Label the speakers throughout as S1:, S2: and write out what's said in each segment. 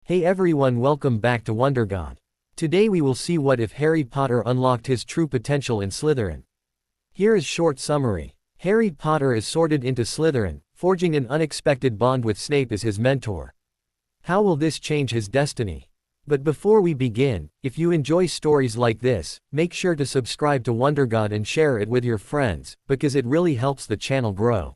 S1: Hey everyone, welcome back to WonderGod. Today we will see what if Harry Potter unlocked his true potential in Slytherin. Here is short summary. Harry Potter is sorted into Slytherin, forging an unexpected bond with Snape as his mentor. How will this change his destiny? But before we begin, if you enjoy stories like this, make sure to subscribe to WonderGod and share it with your friends, because it really helps the channel grow.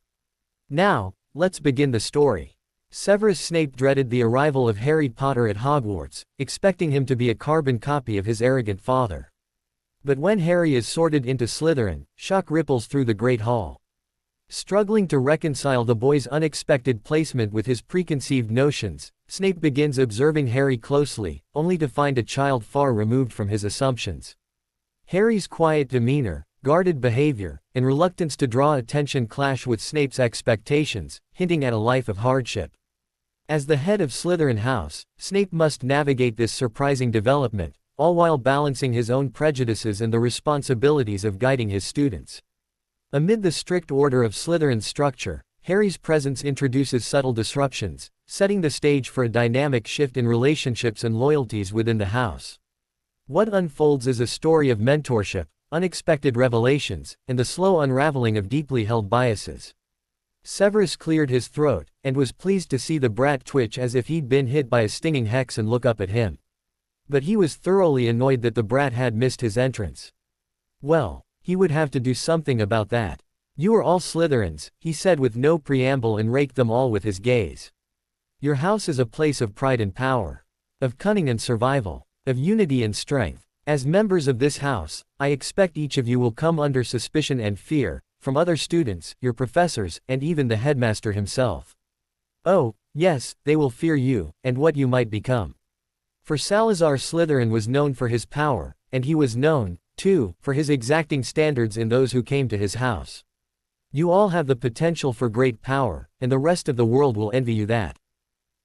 S1: Now, let's begin the story. Severus Snape dreaded the arrival of Harry Potter at Hogwarts, expecting him to be a carbon copy of his arrogant father. But when Harry is sorted into Slytherin, shock ripples through the Great Hall. Struggling to reconcile the boy's unexpected placement with his preconceived notions, Snape begins observing Harry closely, only to find a child far removed from his assumptions. Harry's quiet demeanor, guarded behavior, and reluctance to draw attention clash with Snape's expectations, hinting at a life of hardship. As the head of Slytherin House, Snape must navigate this surprising development, all while balancing his own prejudices and the responsibilities of guiding his students. Amid the strict order of Slytherin's structure, Harry's presence introduces subtle disruptions, setting the stage for a dynamic shift in relationships and loyalties within the house. What unfolds is a story of mentorship, unexpected revelations, and the slow unraveling of deeply held biases. Severus cleared his throat, and was pleased to see the brat twitch as if he'd been hit by a stinging hex and look up at him. But he was thoroughly annoyed that the brat had missed his entrance. Well, he would have to do something about that. "You are all Slytherins," he said with no preamble and raked them all with his gaze. "Your house is a place of pride and power. Of cunning and survival. Of unity and strength. As members of this house, I expect each of you will come under suspicion and fear, from other students, your professors, and even the headmaster himself. Oh, yes, they will fear you, and what you might become." For Salazar Slytherin was known for his power, and he was known, too, for his exacting standards in those who came to his house. "You all have the potential for great power, and the rest of the world will envy you that.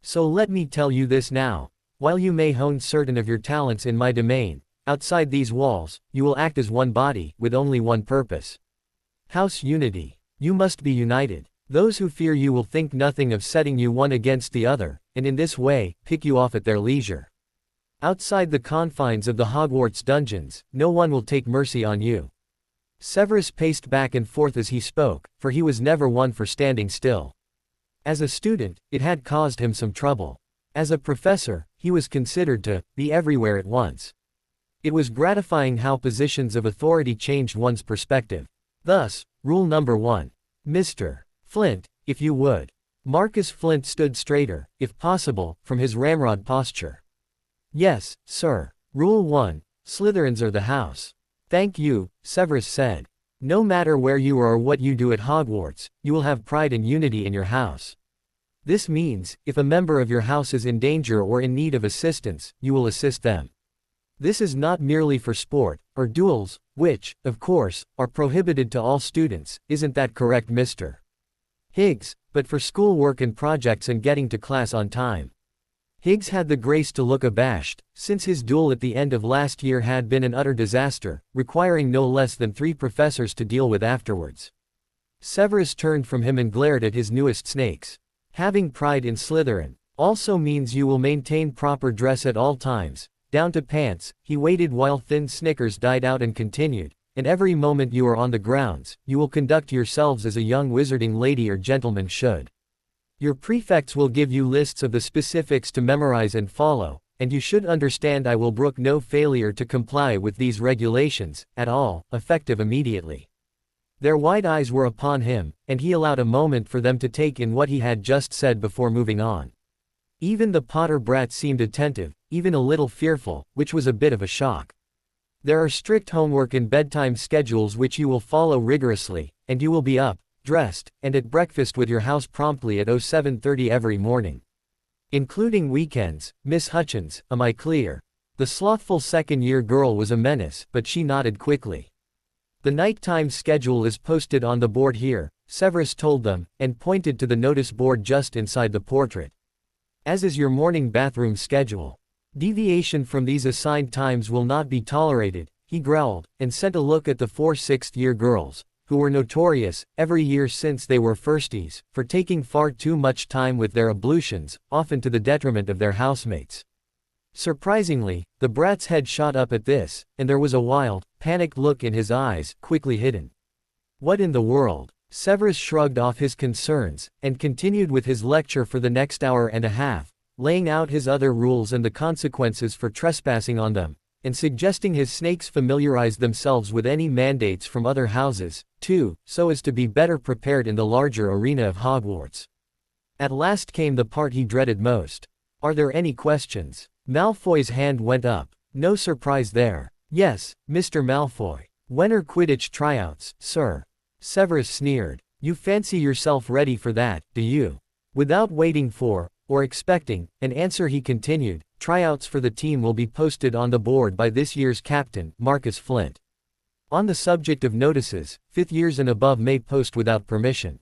S1: So let me tell you this now, while you may hone certain of your talents in my domain, outside these walls, you will act as one body, with only one purpose. House unity. You must be united. Those who fear you will think nothing of setting you one against the other, and in this way, pick you off at their leisure. Outside the confines of the Hogwarts dungeons, no one will take mercy on you." Severus paced back and forth as he spoke, for he was never one for standing still. As a student, it had caused him some trouble. As a professor, he was considered to be everywhere at once. It was gratifying how positions of authority changed one's perspective. Thus, rule number 1. Mr. Flint, if you would. Marcus Flint stood straighter, if possible, from his ramrod posture. "Yes, sir." Rule 1. Slytherins are the house. "Thank you," Severus said. "No matter where you are or what you do at Hogwarts, you will have pride and unity in your house. This means, if a member of your house is in danger or in need of assistance, you will assist them. This is not merely for sport, or duels, which, of course, are prohibited to all students, isn't that correct, Mr. Higgs, but for schoolwork and projects and getting to class on time." Higgs had the grace to look abashed, since his duel at the end of last year had been an utter disaster, requiring no less than 3 professors to deal with afterwards. Severus turned from him and glared at his newest snakes. "Having pride in Slytherin also means you will maintain proper dress at all times, down to pants." He waited while thin snickers died out and continued, "And every moment you are on the grounds, you will conduct yourselves as a young wizarding lady or gentleman should. Your prefects will give you lists of the specifics to memorize and follow, and you should understand I will brook no failure to comply with these regulations, at all, effective immediately." Their wide eyes were upon him, and he allowed a moment for them to take in what he had just said before moving on. Even the Potter brat seemed attentive, even a little fearful, which was a bit of a shock. "There are strict homework and bedtime schedules which you will follow rigorously, and you will be up, dressed, and at breakfast with your house promptly at 07:30 every morning. Including weekends, Miss Hutchins, am I clear?" The slothful second-year girl was a menace, but she nodded quickly. "The nighttime schedule is posted on the board here," Severus told them, and pointed to the notice board just inside the portrait. "As is your morning bathroom schedule. Deviation from these assigned times will not be tolerated," he growled, and sent a look at the 4 sixth-year girls, who were notorious, every year since they were firsties, for taking far too much time with their ablutions, often to the detriment of their housemates. Surprisingly, the brat's head shot up at this, and there was a wild, panicked look in his eyes, quickly hidden. What in the world? Severus shrugged off his concerns, and continued with his lecture for the next hour and a half, laying out his other rules and the consequences for trespassing on them, and suggesting his snakes familiarize themselves with any mandates from other houses, too, so as to be better prepared in the larger arena of Hogwarts. At last came the part he dreaded most. Are there any questions? Malfoy's hand went up. No surprise there. Yes, Mr. Malfoy. When are Quidditch tryouts, sir? Severus sneered. You fancy yourself ready for that, do you? Without waiting for, or expecting, an answer he continued, tryouts for the team will be posted on the board by this year's captain, Marcus Flint. On the subject of notices, 5th years and above may post without permission.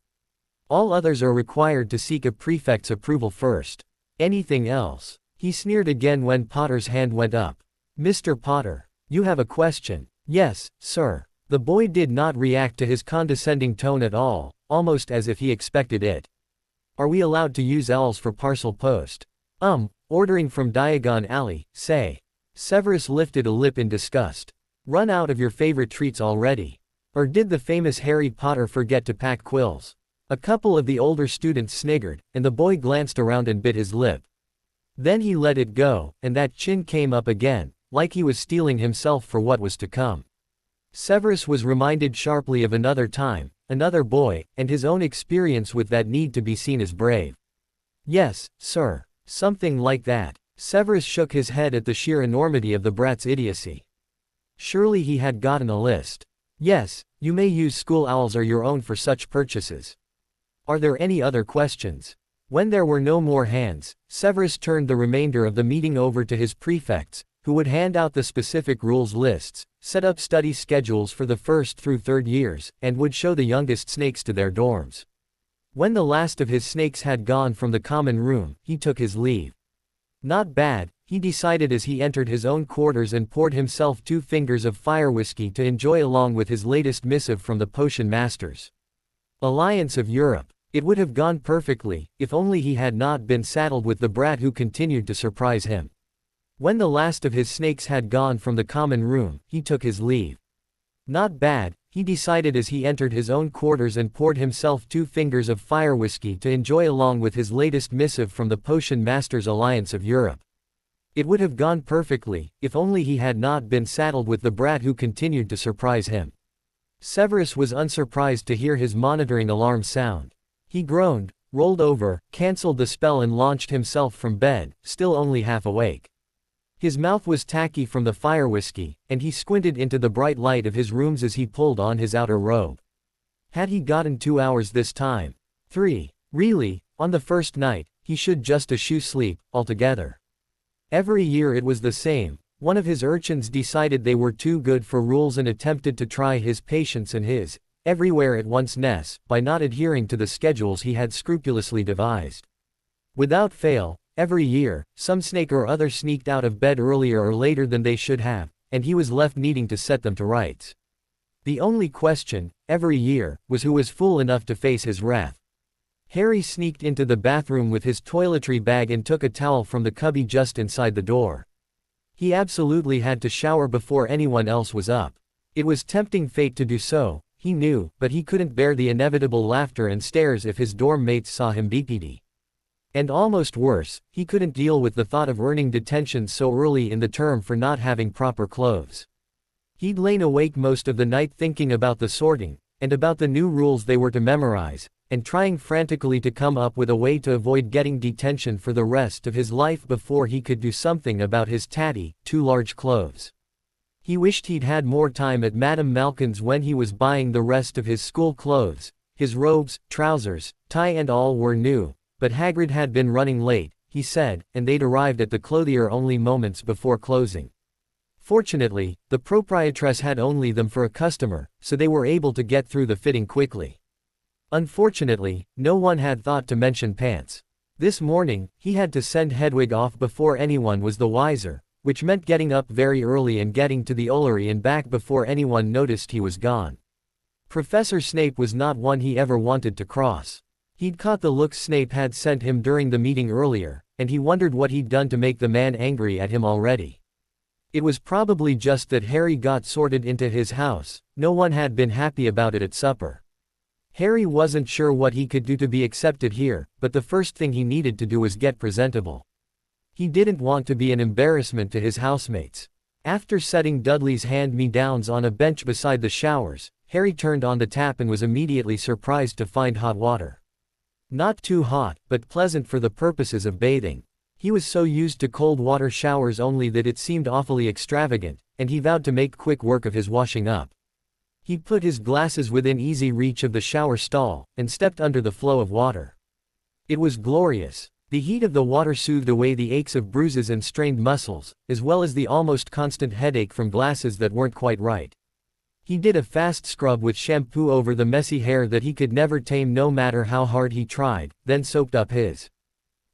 S1: All others are required to seek a prefect's approval first. Anything else? He sneered again when Potter's hand went up. Mr. Potter, you have a question? Yes, sir. The boy did not react to his condescending tone at all, almost as if he expected it. Are we allowed to use L's for parcel post? Ordering from Diagon Alley, say. Severus lifted a lip in disgust. Run out of your favorite treats already. Or did the famous Harry Potter forget to pack quills? A couple of the older students sniggered, and the boy glanced around and bit his lip. Then he let it go, and that chin came up again, like he was steeling himself for what was to come. Severus was reminded sharply of another time, another boy, and his own experience with that need to be seen as brave. Yes, sir. Something like that. Severus shook his head at the sheer enormity of the brat's idiocy. Surely he had gotten a list. Yes, you may use school owls or your own for such purchases. Are there any other questions? When there were no more hands, Severus turned the remainder of the meeting over to his prefects, who would hand out the specific rules lists, set up study schedules for the 1st through 3rd years, and would show the youngest snakes to their dorms. When the last of his snakes had gone from the common room, he took his leave. Not bad, he decided as he entered his own quarters and poured himself 2 fingers of fire whiskey to enjoy along with his latest missive from the potion masters. Alliance of Europe. It would have gone perfectly, if only he had not been saddled with the brat who continued to surprise him. When the last of his snakes had gone from the common room, he took his leave. Not bad, he decided as he entered his own quarters and poured himself 2 fingers of fire whiskey to enjoy along with his latest missive from the Potion Masters Alliance of Europe. It would have gone perfectly, if only he had not been saddled with the brat who continued to surprise him. Severus was unsurprised to hear his monitoring alarm sound. He groaned, rolled over, cancelled the spell and launched himself from bed, still only half awake. His mouth was tacky from the fire whiskey, and he squinted into the bright light of his rooms as he pulled on his outer robe. Had he gotten 2 hours this time? 3. Really, on the first night, he should just eschew sleep, altogether. Every year it was the same. One of his urchins decided they were too good for rules and attempted to try his patience and his everywhere at once-ness, by not adhering to the schedules he had scrupulously devised. Without fail, every year, some snake or other sneaked out of bed earlier or later than they should have, and he was left needing to set them to rights. The only question, every year, was who was fool enough to face his wrath. Harry sneaked into the bathroom with his toiletry bag and took a towel from the cubby just inside the door. He absolutely had to shower before anyone else was up. It was tempting fate to do so, he knew, but he couldn't bear the inevitable laughter and stares if his dorm mates saw him BPD. And almost worse, he couldn't deal with the thought of earning detention so early in the term for not having proper clothes. He'd lain awake most of the night thinking about the sorting, and about the new rules they were to memorize, and trying frantically to come up with a way to avoid getting detention for the rest of his life before he could do something about his tatty, too large clothes. He wished he'd had more time at Madame Malkin's when he was buying the rest of his school clothes. His robes, trousers, tie and all were new, but Hagrid had been running late, he said, and they'd arrived at the clothier only moments before closing. Fortunately, the proprietress had only them for a customer, so they were able to get through the fitting quickly. Unfortunately, no one had thought to mention pants. This morning, he had to send Hedwig off before anyone was the wiser, which meant getting up very early and getting to the Ullery and back before anyone noticed he was gone. Professor Snape was not one he ever wanted to cross. He'd caught the looks Snape had sent him during the meeting earlier, and he wondered what he'd done to make the man angry at him already. It was probably just that Harry got sorted into his house. No one had been happy about it at supper. Harry wasn't sure what he could do to be accepted here, but the first thing he needed to do was get presentable. He didn't want to be an embarrassment to his housemates. After setting Dudley's hand-me-downs on a bench beside the showers, Harry turned on the tap and was immediately surprised to find hot water. Not too hot, but pleasant for the purposes of bathing. He was so used to cold water showers only that it seemed awfully extravagant, and he vowed to make quick work of his washing up. He put his glasses within easy reach of the shower stall, and stepped under the flow of water. It was glorious. The heat of the water soothed away the aches of bruises and strained muscles, as well as the almost constant headache from glasses that weren't quite right. He did a fast scrub with shampoo over the messy hair that he could never tame no matter how hard he tried, then soaped up his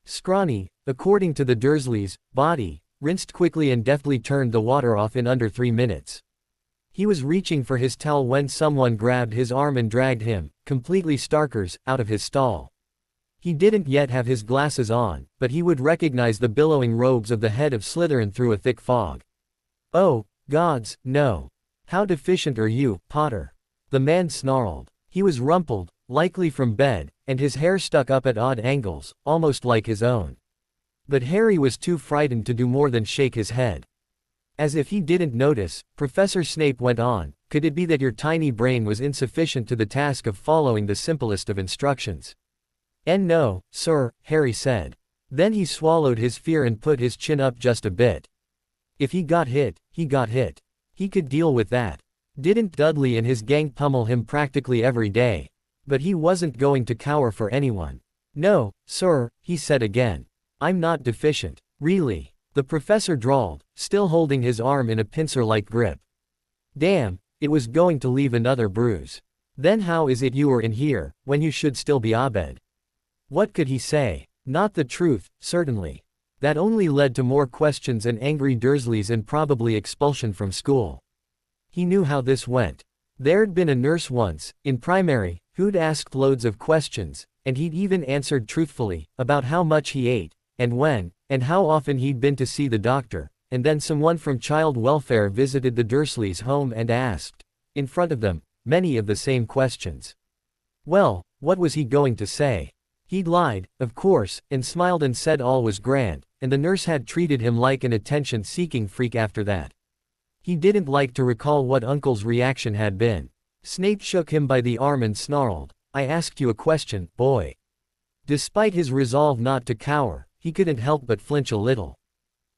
S1: scrawny, according to the Dursleys, body, rinsed quickly and deftly turned the water off in under 3 minutes. He was reaching for his towel when someone grabbed his arm and dragged him, completely starkers, out of his stall. He didn't yet have his glasses on, but he would recognize the billowing robes of the head of Slytherin through a thick fog. "Oh, gods, no. How deficient are you, Potter?" the man snarled. He was rumpled, likely from bed, and his hair stuck up at odd angles, almost like his own. But Harry was too frightened to do more than shake his head. As if he didn't notice, Professor Snape went on, "Could it be that your tiny brain was insufficient to the task of following the simplest of instructions?" "No, sir," Harry said. Then he swallowed his fear and put his chin up just a bit. If he got hit, he got hit. He could deal with that. Didn't Dudley and his gang pummel him practically every day? But he wasn't going to cower for anyone. "No, sir," he said again. "I'm not deficient. Really," the professor drawled, still holding his arm in a pincer-like grip. "Damn, it was going to leave another bruise. Then how is it you were in here, when you should still be abed?" What could he say? Not the truth, certainly. That only led to more questions and angry Dursleys and probably expulsion from school. He knew how this went. There'd been a nurse once, in primary, who'd asked loads of questions, and he'd even answered truthfully, about how much he ate, and when, and how often he'd been to see the doctor, and then someone from child welfare visited the Dursleys' home and asked, in front of them, many of the same questions. Well, what was he going to say? He'd lied, of course, and smiled and said all was grand, and the nurse had treated him like an attention-seeking freak after that. He didn't like to recall what Uncle's reaction had been. Snape shook him by the arm and snarled, "I asked you a question, boy." Despite his resolve not to cower, he couldn't help but flinch a little.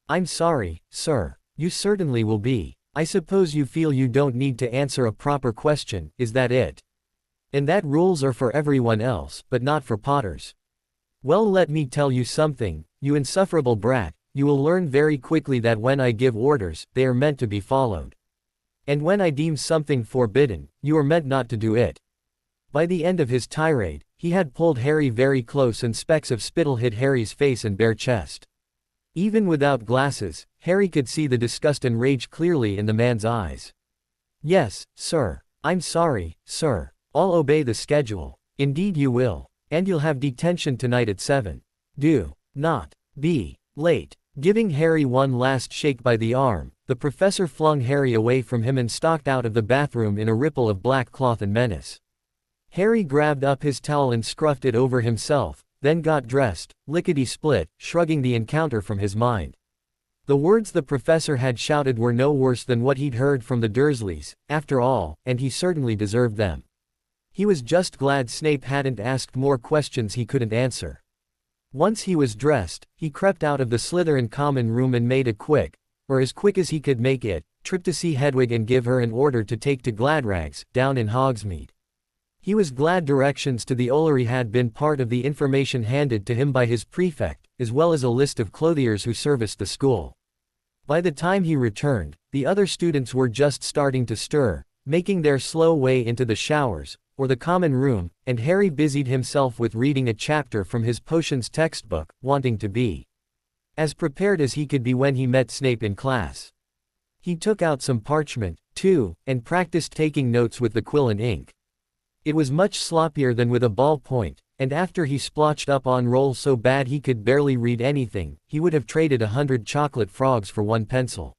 S1: "I'm sorry, sir. You certainly will be. I suppose you feel you don't need to answer a proper question, is that it? And that rules are for everyone else, but not for Potters. Well, let me tell you something, you insufferable brat, you will learn very quickly that when I give orders, they are meant to be followed. And when I deem something forbidden, you are meant not to do it." By the end of his tirade, he had pulled Harry very close and specks of spittle hid Harry's face and bare chest. Even without glasses, Harry could see the disgust and rage clearly in the man's eyes. "Yes, sir. I'm sorry, sir. I'll obey the schedule." "Indeed you will. And you'll have detention tonight at 7. Do not be late." Giving Harry one last shake by the arm, the professor flung Harry away from him and stalked out of the bathroom in a ripple of black cloth and menace. Harry grabbed up his towel and scruffed it over himself, then got dressed, lickety-split, shrugging the encounter from his mind. The words the professor had shouted were no worse than what he'd heard from the Dursleys, after all, and he certainly deserved them. He was just glad Snape hadn't asked more questions he couldn't answer. Once he was dressed, he crept out of the Slytherin common room and made a quick, or as quick as he could make it, trip to see Hedwig and give her an order to take to Gladrags, down in Hogsmeade. He was glad directions to the Ollery had been part of the information handed to him by his prefect, as well as a list of clothiers who serviced the school. By the time he returned, the other students were just starting to stir, making their slow way into the showers, or the common room, and Harry busied himself with reading a chapter from his potions textbook, wanting to be as prepared as he could be when he met Snape in class. He took out some parchment, too, and practiced taking notes with the quill and ink. It was much sloppier than with a ballpoint, and after he splotched up on roll so bad he could barely read anything, he would have traded 100 chocolate frogs for one pencil.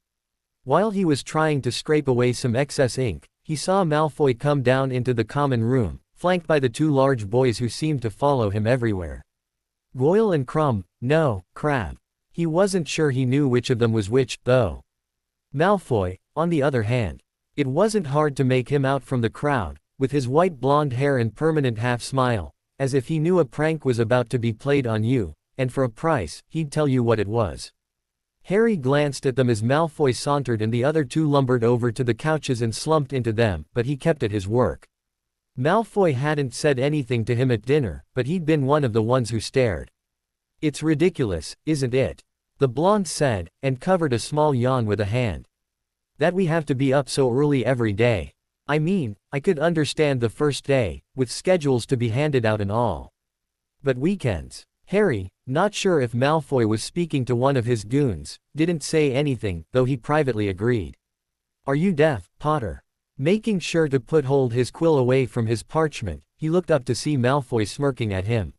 S1: While he was trying to scrape away some excess ink, he saw Malfoy come down into the common room, flanked by the two large boys who seemed to follow him everywhere. Goyle and Crabbe. He wasn't sure he knew which of them was which, though. Malfoy, on the other hand. It wasn't hard to make him out from the crowd, with his white blonde hair and permanent half-smile, as if he knew a prank was about to be played on you, and for a price, he'd tell you what it was. Harry glanced at them as Malfoy sauntered and the other two lumbered over to the couches and slumped into them, but he kept at his work. Malfoy hadn't said anything to him at dinner, but he'd been one of the ones who stared. "It's ridiculous, isn't it?" the blonde said, and covered a small yawn with a hand. "That we have to be up so early every day. I mean, I could understand the first day, with schedules to be handed out and all. But weekends." Harry, not sure if Malfoy was speaking to one of his goons, didn't say anything, though he privately agreed. "Are you deaf, Potter?" Making sure to hold his quill away from his parchment, he looked up to see Malfoy smirking at him.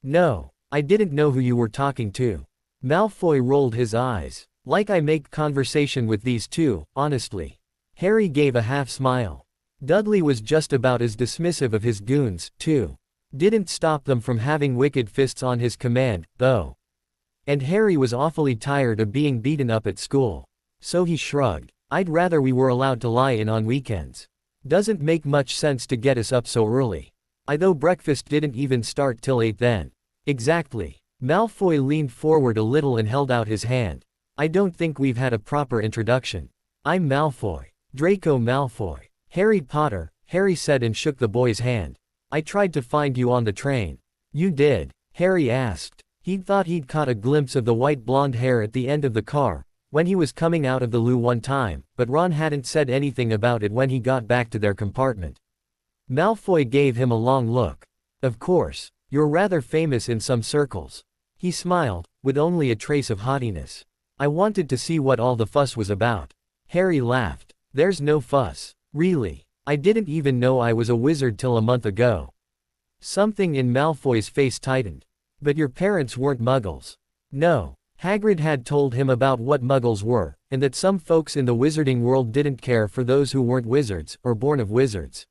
S1: "No, I didn't know who you were talking to." Malfoy rolled his eyes. "Like I make conversation with these two, honestly." Harry gave a half-smile. Dudley was just about as dismissive of his goons, too. Didn't stop them from having wicked fists on his command, though. And Harry was awfully tired of being beaten up at school. So he shrugged. "I'd rather we were allowed to lie in on weekends. Doesn't make much sense to get us up so early. Though breakfast didn't even start till 8 then." "Exactly." Malfoy leaned forward a little and held out his hand. "I don't think we've had a proper introduction. I'm Malfoy. Draco Malfoy." "Harry Potter," Harry said and shook the boy's hand. "I tried to find you on the train." "You did?" Harry asked. He'd thought he'd caught a glimpse of the white blonde hair at the end of the car, when he was coming out of the loo one time, but Ron hadn't said anything about it when he got back to their compartment. Malfoy gave him a long look. "Of course. You're rather famous in some circles." He smiled, with only a trace of haughtiness. "I wanted to see what all the fuss was about." Harry laughed. "There's no fuss. Really. I didn't even know I was a wizard till a month ago." Something in Malfoy's face tightened. "But your parents weren't muggles." "No. Hagrid had told him about what muggles were, and that some folks in the wizarding world didn't care for those who weren't wizards, or born of wizards.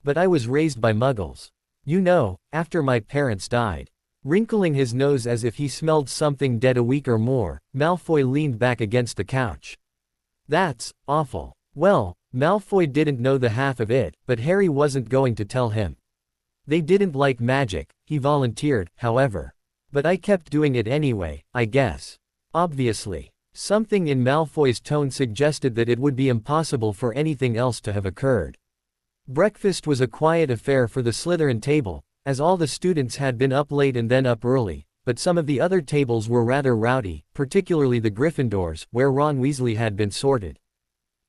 S1: But I was raised by muggles. You know, after my parents died." Wrinkling his nose as if he smelled something dead a week or more, Malfoy leaned back against the couch. "That's awful." Well, Malfoy didn't know the half of it, but Harry wasn't going to tell him. "They didn't like magic," he volunteered, however. "But I kept doing it anyway, I guess." Obviously. Something in Malfoy's tone suggested that it would be impossible for anything else to have occurred. Breakfast was a quiet affair for the Slytherin table, as all the students had been up late and then up early, but some of the other tables were rather rowdy, particularly the Gryffindors, where Ron Weasley had been sorted.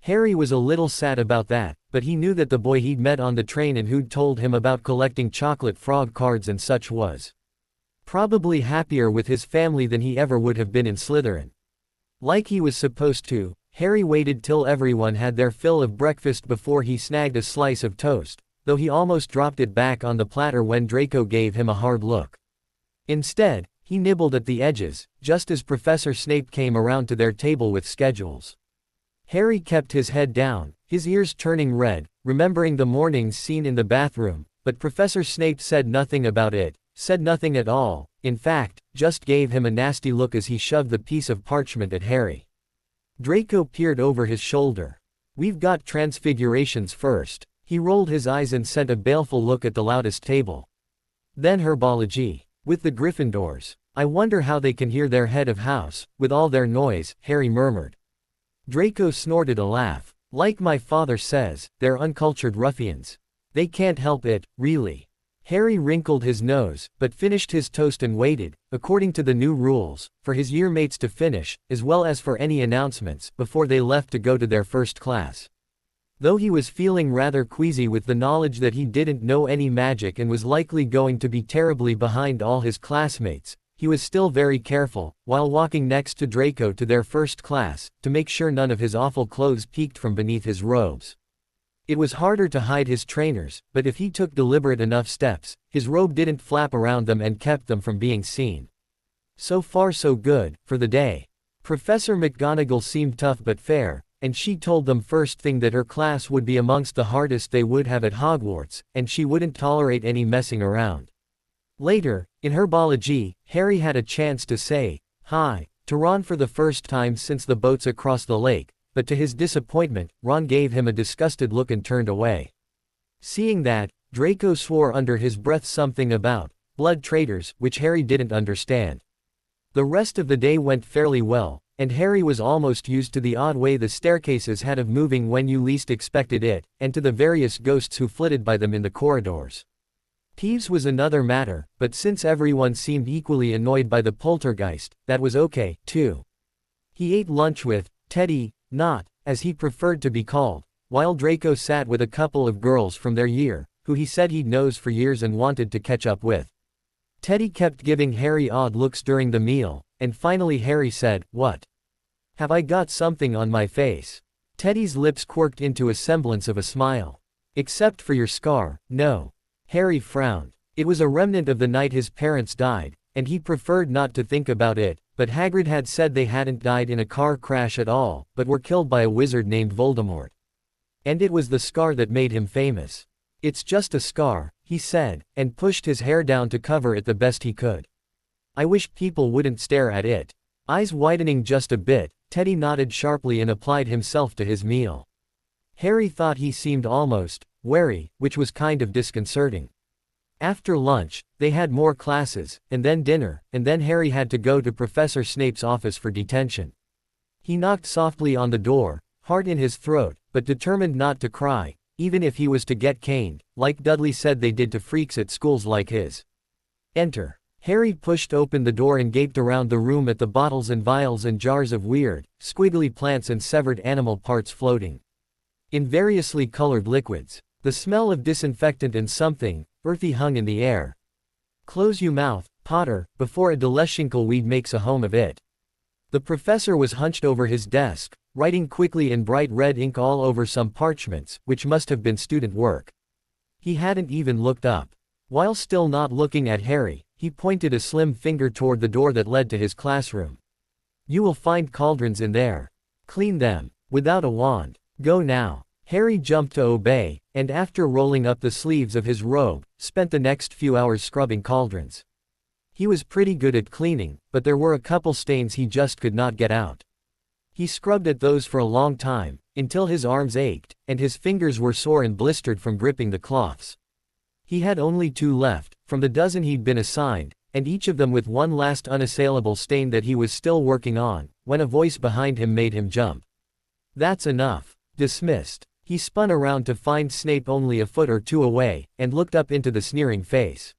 S1: Harry was a little sad about that, but he knew that the boy he'd met on the train and who'd told him about collecting chocolate frog cards and such was probably happier with his family than he ever would have been in Slytherin. Like he was supposed to, Harry waited till everyone had their fill of breakfast before he snagged a slice of toast, though he almost dropped it back on the platter when Draco gave him a hard look. Instead, he nibbled at the edges, just as Professor Snape came around to their table with schedules. Harry kept his head down, his ears turning red, remembering the morning's scene in the bathroom, but Professor Snape said nothing about it, said nothing at all, in fact, just gave him a nasty look as he shoved the piece of parchment at Harry. Draco peered over his shoulder. "We've got transfigurations first." He rolled his eyes and sent a baleful look at the loudest table. "Then herbology. With the Gryffindors. I wonder how they can hear their head of house, with all their noise," Harry murmured. Draco snorted a laugh. "Like my father says, they're uncultured ruffians. They can't help it, really." Harry wrinkled his nose, but finished his toast and waited, according to the new rules, for his year mates to finish, as well as for any announcements, before they left to go to their first class. Though he was feeling rather queasy with the knowledge that he didn't know any magic and was likely going to be terribly behind all his classmates, he was still very careful, while walking next to Draco to their first class, to make sure none of his awful clothes peeked from beneath his robes. It was harder to hide his trainers, but if he took deliberate enough steps, his robe didn't flap around them and kept them from being seen. So far so good, for the day. Professor McGonagall seemed tough but fair, and she told them first thing that her class would be amongst the hardest they would have at Hogwarts, and she wouldn't tolerate any messing around. Later, in herbology, Harry had a chance to say hi to Ron for the first time since the boats across the lake, but to his disappointment, Ron gave him a disgusted look and turned away. Seeing that, Draco swore under his breath something about blood traitors, which Harry didn't understand. The rest of the day went fairly well, and Harry was almost used to the odd way the staircases had of moving when you least expected it, and to the various ghosts who flitted by them in the corridors. Peeves was another matter, but since everyone seemed equally annoyed by the poltergeist, that was okay, too. He ate lunch with Teddy, not, as he preferred to be called, while Draco sat with a couple of girls from their year, who he said he'd knows for years and wanted to catch up with. Teddy kept giving Harry odd looks during the meal, and finally Harry said, "What? Have I got something on my face?" Teddy's lips quirked into a semblance of a smile. "Except for your scar, no." Harry frowned. It was a remnant of the night his parents died, and he preferred not to think about it, but Hagrid had said they hadn't died in a car crash at all, but were killed by a wizard named Voldemort. And it was the scar that made him famous. "It's just a scar," he said, and pushed his hair down to cover it the best he could. "I wish people wouldn't stare at it." Eyes widening just a bit, Teddy nodded sharply and applied himself to his meal. Harry thought he seemed almost wary, which was kind of disconcerting. After lunch, they had more classes, and then dinner, and then Harry had to go to Professor Snape's office for detention. He knocked softly on the door, heart in his throat, but determined not to cry, even if he was to get caned, like Dudley said they did to freaks at schools like his. "Enter." Harry pushed open the door and gaped around the room at the bottles and vials and jars of weird, squiggly plants and severed animal parts floating in variously colored liquids. The smell of disinfectant and something earthy hung in the air. "Close you mouth, Potter, before a Deleshinkle weed makes a home of it." The professor was hunched over his desk, writing quickly in bright red ink all over some parchments, which must have been student work. He hadn't even looked up. While still not looking at Harry, he pointed a slim finger toward the door that led to his classroom. "You will find cauldrons in there. Clean them, without a wand. Go now." Harry jumped to obey, and after rolling up the sleeves of his robe, spent the next few hours scrubbing cauldrons. He was pretty good at cleaning, but there were a couple stains he just could not get out. He scrubbed at those for a long time, until his arms ached, and his fingers were sore and blistered from gripping the cloths. He had only 2 left, from the dozen he'd been assigned, and each of them with one last unassailable stain that he was still working on, when a voice behind him made him jump. "That's enough." Dismissed. He spun around to find Snape only a foot or 2 away, and looked up into the sneering face.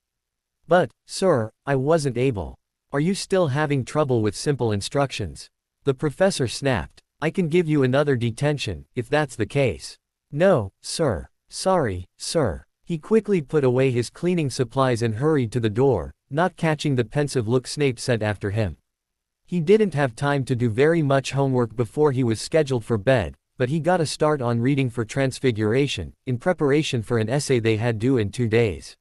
S1: "But, sir, I wasn't able. Are you still having trouble with simple instructions?" The professor snapped. "I can give you another detention, if that's the case." "No, sir. Sorry, sir." He quickly put away his cleaning supplies and hurried to the door, not catching the pensive look Snape sent after him. He didn't have time to do very much homework before he was scheduled for bed, but he got a start on reading for Transfiguration, in preparation for an essay they had due in 2 days.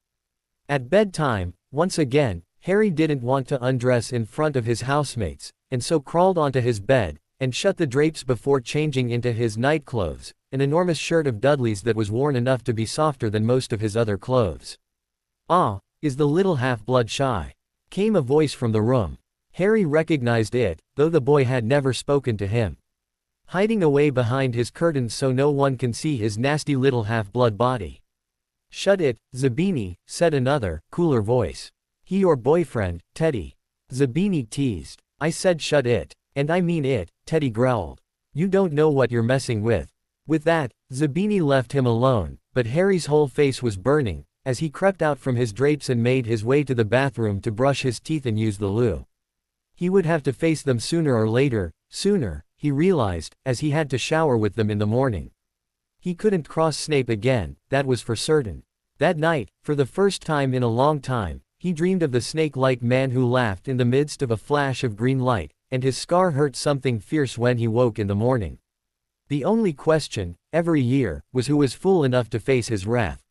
S1: At bedtime, once again, Harry didn't want to undress in front of his housemates, and so crawled onto his bed, and shut the drapes before changing into his nightclothes, an enormous shirt of Dudley's that was worn enough to be softer than most of his other clothes. "Ah, is the little half-blood shy?" came a voice from the room. Harry recognized it, though the boy had never spoken to him. Hiding away behind his curtains so no one can see his nasty little half-blood body. "Shut it, Zabini," said another, cooler voice. "He your boyfriend, Teddy." Zabini teased. "I said shut it. And I mean it," Teddy growled. "You don't know what you're messing with." With that, Zabini left him alone, but Harry's whole face was burning, as he crept out from his drapes and made his way to the bathroom to brush his teeth and use the loo. He would have to face them sooner or later, sooner, he realized, as he had to shower with them in the morning. He couldn't cross Snape again, that was for certain. That night, for the first time in a long time, he dreamed of the snake-like man who laughed in the midst of a flash of green light, and his scar hurt something fierce when he woke in the morning. The only question, every year, was who was fool enough to face his wrath.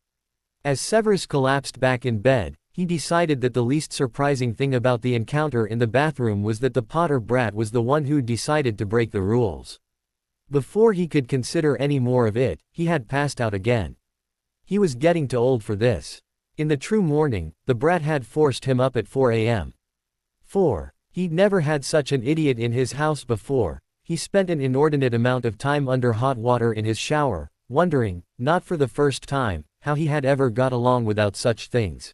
S1: As Severus collapsed back in bed, he decided that the least surprising thing about the encounter in the bathroom was that the Potter brat was the one who decided to break the rules. Before he could consider any more of it, he had passed out again. He was getting too old for this. In the true morning, the brat had forced him up at 4 a.m. He'd never had such an idiot in his house before. He spent an inordinate amount of time under hot water in his shower, wondering, not for the first time, how he had ever got along without such things.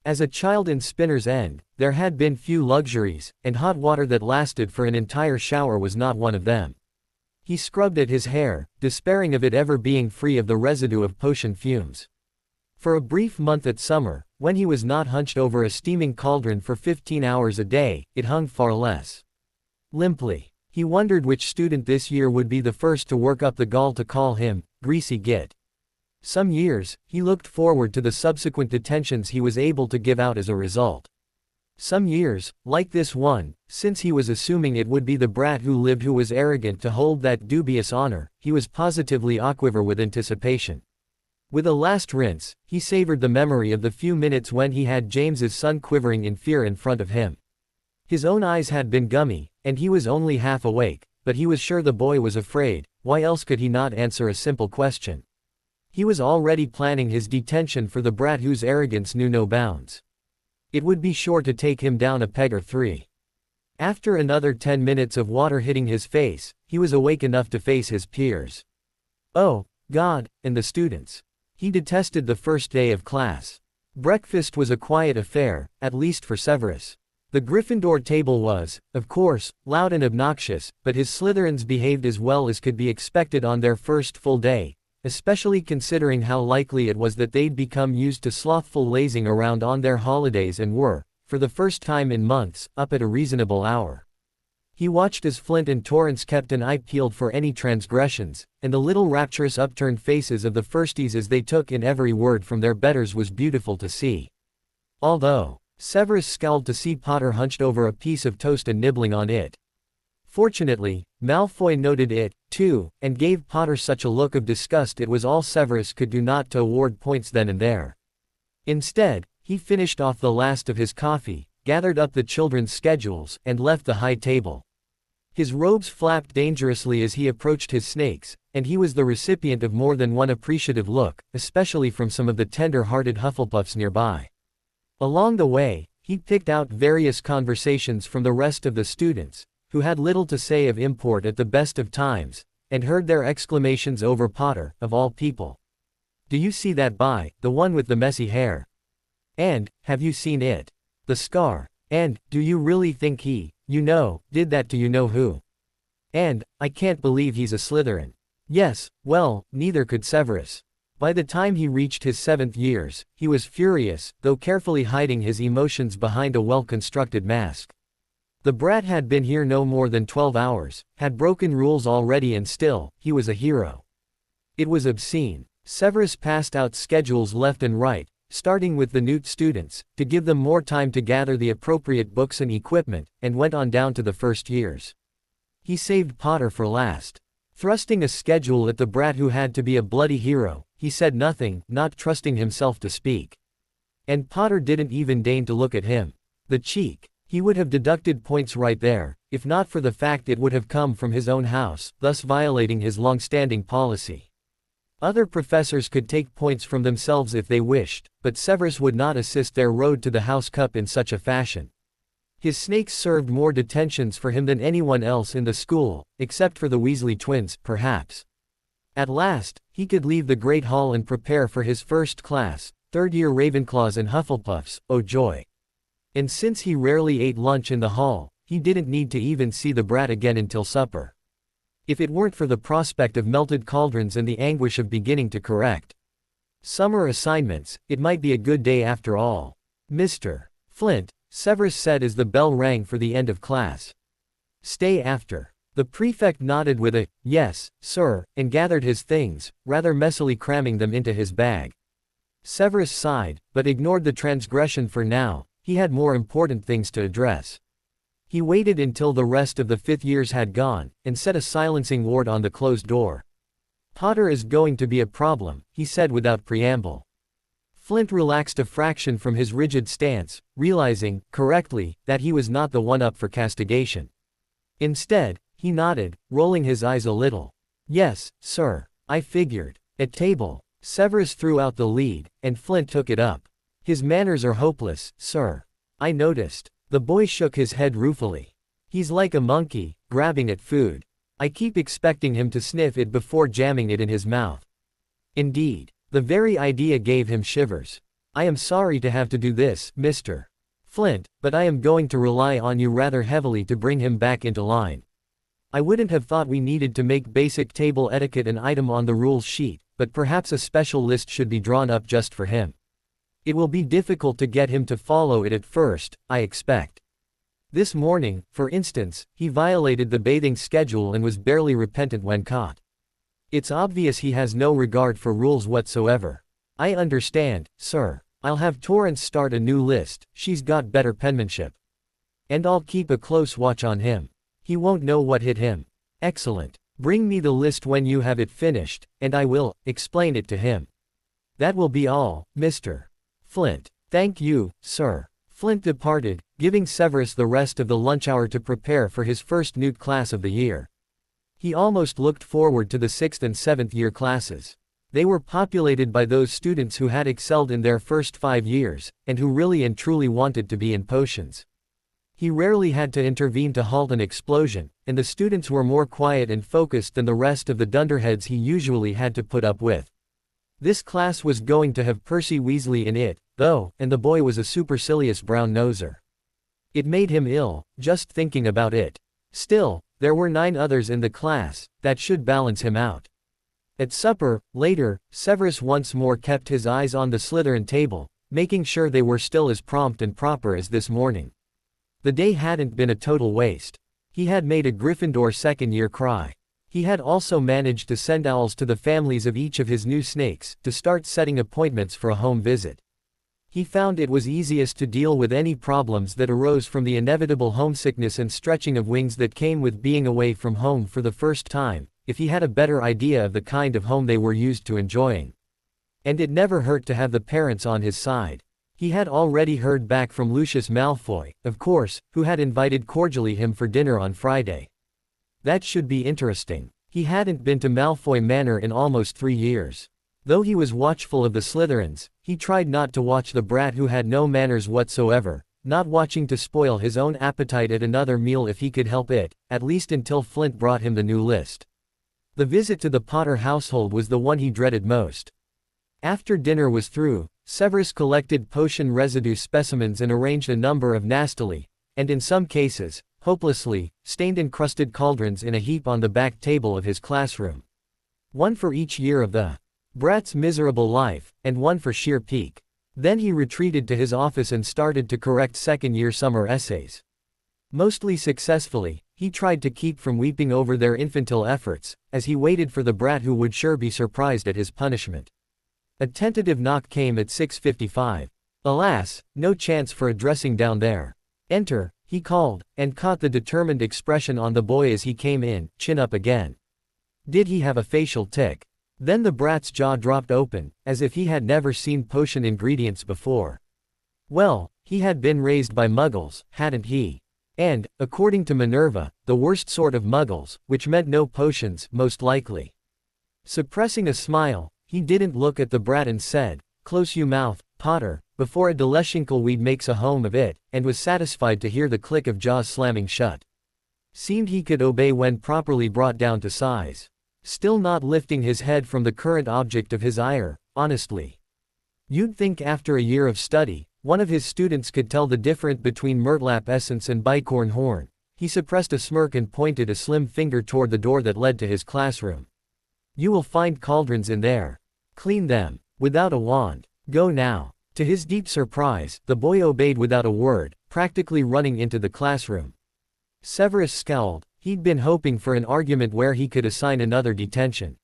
S1: As a child in Spinner's End, there had been few luxuries, and hot water that lasted for an entire shower was not one of them. He scrubbed at his hair, despairing of it ever being free of the residue of potion fumes. For a brief month at summer, when he was not hunched over a steaming cauldron for 15 hours a day, it hung far less limply. He wondered which student this year would be the first to work up the gall to call him greasy git. Some years, he looked forward to the subsequent detentions he was able to give out as a result. Some years, like this one, since he was assuming it would be the brat who lived who was arrogant to hold that dubious honor, he was positively aquiver with anticipation. With a last rinse, he savored the memory of the few minutes when he had James's son quivering in fear in front of him. His own eyes had been gummy, and he was only half awake, but he was sure the boy was afraid. Why else could he not answer a simple question? He was already planning his detention for the brat whose arrogance knew no bounds. It would be sure to take him down a peg or three. After another 10 minutes of water hitting his face, he was awake enough to face his peers. Oh, God, and the students. He detested the first day of class. Breakfast was a quiet affair, at least for Severus. The Gryffindor table was, of course, loud and obnoxious, but his Slytherins behaved as well as could be expected on their first full day, especially considering how likely it was that they'd become used to slothful lazing around on their holidays and were, for the first time in months, up at a reasonable hour. He watched as Flint and Torrance kept an eye peeled for any transgressions, and the little rapturous upturned faces of the firsties as they took in every word from their betters was beautiful to see. Although Severus scowled to see Potter hunched over a piece of toast and nibbling on it. Fortunately, Malfoy noted it, too, and gave Potter such a look of disgust it was all Severus could do not to award points then and there. Instead, he finished off the last of his coffee, gathered up the children's schedules, and left the high table. His robes flapped dangerously as he approached his snakes, and he was the recipient of more than one appreciative look, especially from some of the tender-hearted Hufflepuffs nearby. Along the way, he picked out various conversations from the rest of the students, who had little to say of import at the best of times, and heard their exclamations over Potter, of all people. "Do you see that boy, the one with the messy hair? And, have you seen it? The scar? And, do you really think he, did that to you-know-who? And, I can't believe he's a Slytherin." Yes, well, neither could Severus. By the time he reached his 7th years, he was furious, though carefully hiding his emotions behind a well-constructed mask. The brat had been here no more than 12 hours, had broken rules already, and still, he was a hero. It was obscene. Severus passed out schedules left and right, starting with the Newt students, to give them more time to gather the appropriate books and equipment, and went on down to the first years. He saved Potter for last. Thrusting a schedule at the brat who had to be a bloody hero, he said nothing, not trusting himself to speak. And Potter didn't even deign to look at him. The cheek. He would have deducted points right there, if not for the fact it would have come from his own house, thus violating his long-standing policy. Other professors could take points from themselves if they wished, but Severus would not assist their road to the House Cup in such a fashion. His snakes served more detentions for him than anyone else in the school, except for the Weasley twins, perhaps. At last, he could leave the Great Hall and prepare for his first class, third-year Ravenclaws and Hufflepuffs, oh joy. And since he rarely ate lunch in the hall, he didn't need to even see the brat again until supper. If it weren't for the prospect of melted cauldrons and the anguish of beginning to correct summer assignments, it might be a good day after all. "Mr. Flint," Severus said as the bell rang for the end of class. "Stay after." The prefect nodded with a, "Yes, sir," and gathered his things, rather messily cramming them into his bag. Severus sighed, but ignored the transgression for now. He had more important things to address. He waited until the rest of the 5th years had gone, and set a silencing ward on the closed door. Potter is going to be a problem, he said without preamble. Flint relaxed a fraction from his rigid stance, realizing, correctly, that he was not the one up for castigation. Instead, he nodded, rolling his eyes a little. Yes, sir. I figured. At table, Severus threw out the lead, and Flint took it up. His manners are hopeless, sir. I noticed. The boy shook his head ruefully. He's like a monkey, grabbing at food. I keep expecting him to sniff it before jamming it in his mouth. Indeed. The very idea gave him shivers. I am sorry to have to do this, Mr. Flint, but I am going to rely on you rather heavily to bring him back into line. I wouldn't have thought we needed to make basic table etiquette an item on the rules sheet, but perhaps a special list should be drawn up just for him. It will be difficult to get him to follow it at first, I expect. This morning, for instance, he violated the bathing schedule and was barely repentant when caught. It's obvious he has no regard for rules whatsoever. I understand, sir. I'll have Torrance start a new list, she's got better penmanship. And I'll keep a close watch on him. He won't know what hit him. Excellent. Bring me the list when you have it finished, and I will explain it to him. That will be all, Mr. Flint. Thank you, sir. Flint departed, giving Severus the rest of the lunch hour to prepare for his first Newt class of the year. He almost looked forward to the 6th and 7th year classes. They were populated by those students who had excelled in their first 5 years, and who really and truly wanted to be in potions. He rarely had to intervene to halt an explosion, and the students were more quiet and focused than the rest of the dunderheads he usually had to put up with. This class was going to have Percy Weasley in it, though, and the boy was a supercilious brown-noser. It made him ill, just thinking about it. Still, there were 9 others in the class, that should balance him out. At supper, later, Severus once more kept his eyes on the Slytherin table, making sure they were still as prompt and proper as this morning. The day hadn't been a total waste. He had made a Gryffindor second-year cry. He had also managed to send owls to the families of each of his new snakes, to start setting appointments for a home visit. He found it was easiest to deal with any problems that arose from the inevitable homesickness and stretching of wings that came with being away from home for the first time, if he had a better idea of the kind of home they were used to enjoying. And it never hurt to have the parents on his side. He had already heard back from Lucius Malfoy, of course, who had invited cordially him for dinner on Friday. That should be interesting. He hadn't been to Malfoy Manor in almost 3 years. Though he was watchful of the Slytherins, he tried not to watch the brat who had no manners whatsoever, not watching to spoil his own appetite at another meal if he could help it, at least until Flint brought him the new list. The visit to the Potter household was the one he dreaded most. After dinner was through, Severus collected potion residue specimens and arranged a number of nastily, and in some cases, hopelessly, stained-encrusted cauldrons in a heap on the back table of his classroom. One for each year of the brat's miserable life, and one for sheer pique. Then he retreated to his office and started to correct second-year summer essays. Mostly successfully, he tried to keep from weeping over their infantile efforts, as he waited for the brat who would sure be surprised at his punishment. A tentative knock came at 6:55. Alas, no chance for a dressing down there. Enter, he called, and caught the determined expression on the boy as he came in, chin up again. Did he have a facial tic? Then the brat's jaw dropped open, as if he had never seen potion ingredients before. Well, he had been raised by muggles, hadn't he? And, according to Minerva, the worst sort of muggles, which meant no potions, most likely. Suppressing a smile, he didn't look at the brat and said, "Close you mouth, Potter, before a Deleshinkleweed makes a home of it," and was satisfied to hear the click of jaws slamming shut. Seemed he could obey when properly brought down to size. Still not lifting his head from the current object of his ire, honestly. You'd think after a year of study, one of his students could tell the difference between Murtlap essence and bicorn horn. He suppressed a smirk and pointed a slim finger toward the door that led to his classroom. You will find cauldrons in there. Clean them. Without a wand. Go now. To his deep surprise, the boy obeyed without a word, practically running into the classroom. Severus scowled. He'd been hoping for an argument where he could assign another detention.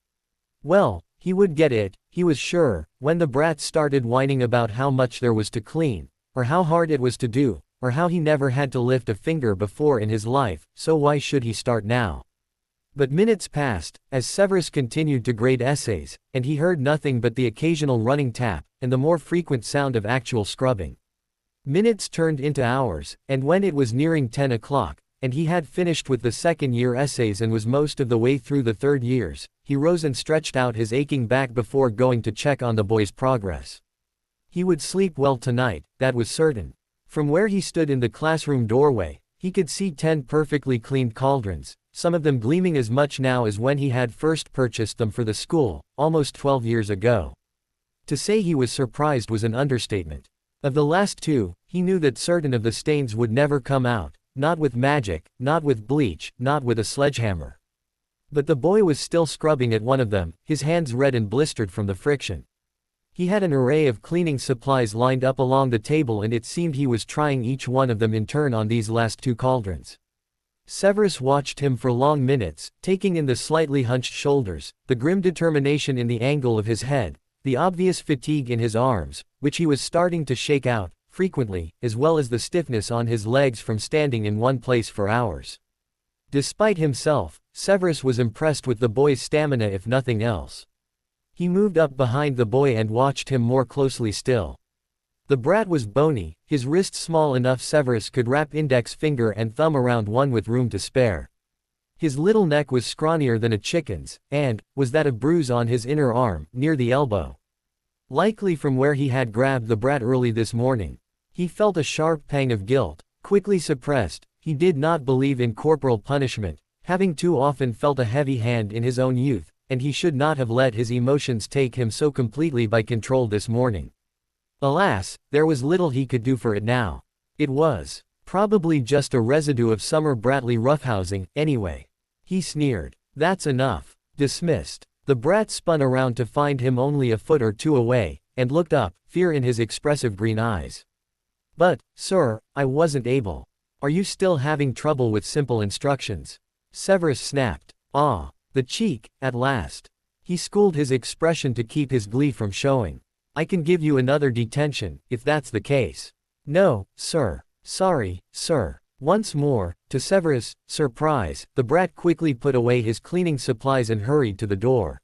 S1: Well, he would get it, he was sure, when the brat started whining about how much there was to clean, or how hard it was to do, or how he never had to lift a finger before in his life, so why should he start now? But minutes passed, as Severus continued to grade essays, and he heard nothing but the occasional running tap, and the more frequent sound of actual scrubbing. Minutes turned into hours, and when it was nearing 10 o'clock, and he had finished with the second-year essays and was most of the way through the third years, he rose and stretched out his aching back before going to check on the boy's progress. He would sleep well tonight, that was certain. From where he stood in the classroom doorway, he could see 10 perfectly cleaned cauldrons, some of them gleaming as much now as when he had first purchased them for the school, almost 12 years ago. To say he was surprised was an understatement. Of the last two, he knew that certain of the stains would never come out, not with magic, not with bleach, not with a sledgehammer. But the boy was still scrubbing at one of them, his hands red and blistered from the friction. He had an array of cleaning supplies lined up along the table, and it seemed he was trying each one of them in turn on these last two cauldrons. Severus watched him for long minutes, taking in the slightly hunched shoulders, the grim determination in the angle of his head, the obvious fatigue in his arms, which he was starting to shake out, frequently, as well as the stiffness on his legs from standing in one place for hours. Despite himself, Severus was impressed with the boy's stamina if nothing else. He moved up behind the boy and watched him more closely still. The brat was bony, his wrist small enough Severus could wrap index finger and thumb around one with room to spare. His little neck was scrawnier than a chicken's, and was that a bruise on his inner arm, near the elbow. Likely from where he had grabbed the brat early this morning. He felt a sharp pang of guilt, quickly suppressed. He did not believe in corporal punishment, having too often felt a heavy hand in his own youth, and he should not have let his emotions take him so completely by control this morning. Alas, there was little he could do for it now. It was probably just a residue of summer bratly roughhousing, anyway. He sneered. That's enough. Dismissed. The brat spun around to find him only a foot or two away, and looked up, fear in his expressive green eyes. But, sir, I wasn't able. Are you still having trouble with simple instructions? Severus snapped. Ah, the cheek, at last. He schooled his expression to keep his glee from showing. I can give you another detention, if that's the case. No, sir. Sorry, sir. Once more, to Severus' surprise, the brat quickly put away his cleaning supplies and hurried to the door.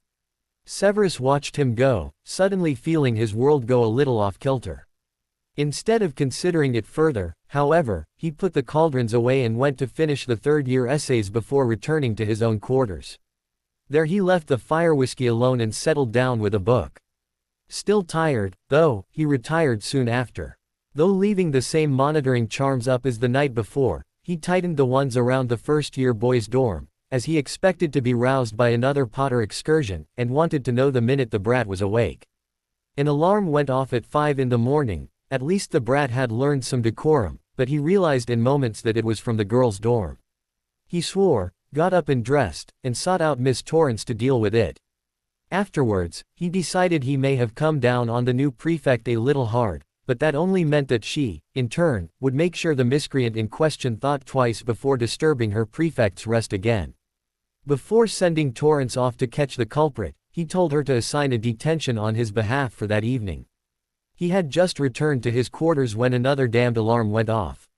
S1: Severus watched him go, suddenly feeling his world go a little off kilter. Instead of considering it further, however, he put the cauldrons away and went to finish the third-year essays before returning to his own quarters. There he left the fire whiskey alone and settled down with a book. Still tired, though, he retired soon after. Though leaving the same monitoring charms up as the night before, he tightened the ones around the first-year boys' dorm, as he expected to be roused by another Potter excursion, and wanted to know the minute the brat was awake. An alarm went off at 5 in the morning. At least the brat had learned some decorum, but he realized in moments that it was from the girls' dorm. He swore, got up and dressed, and sought out Miss Torrance to deal with it. Afterwards, he decided he may have come down on the new prefect a little hard, but that only meant that she, in turn, would make sure the miscreant in question thought twice before disturbing her prefect's rest again. Before sending Torrance off to catch the culprit, he told her to assign a detention on his behalf for that evening. He had just returned to his quarters when another damned alarm went off.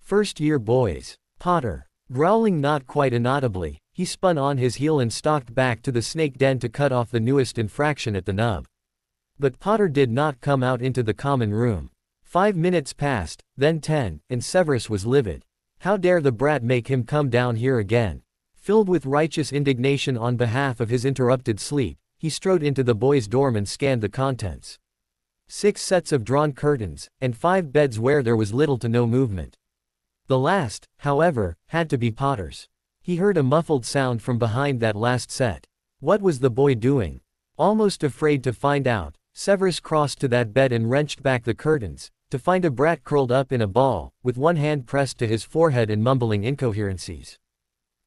S1: First-year boys. Potter. Growling not quite inaudibly, he spun on his heel and stalked back to the snake den to cut off the newest infraction at the nub. But Potter did not come out into the common room. 5 minutes passed, then 10, and Severus was livid. How dare the brat make him come down here again? Filled with righteous indignation on behalf of his interrupted sleep, he strode into the boys' dorm and scanned the contents. 6 sets of drawn curtains, and 5 beds where there was little to no movement. The last, however, had to be Potter's. He heard a muffled sound from behind that last set. What was the boy doing? Almost afraid to find out, Severus crossed to that bed and wrenched back the curtains, to find a brat curled up in a ball, with one hand pressed to his forehead and mumbling incoherencies.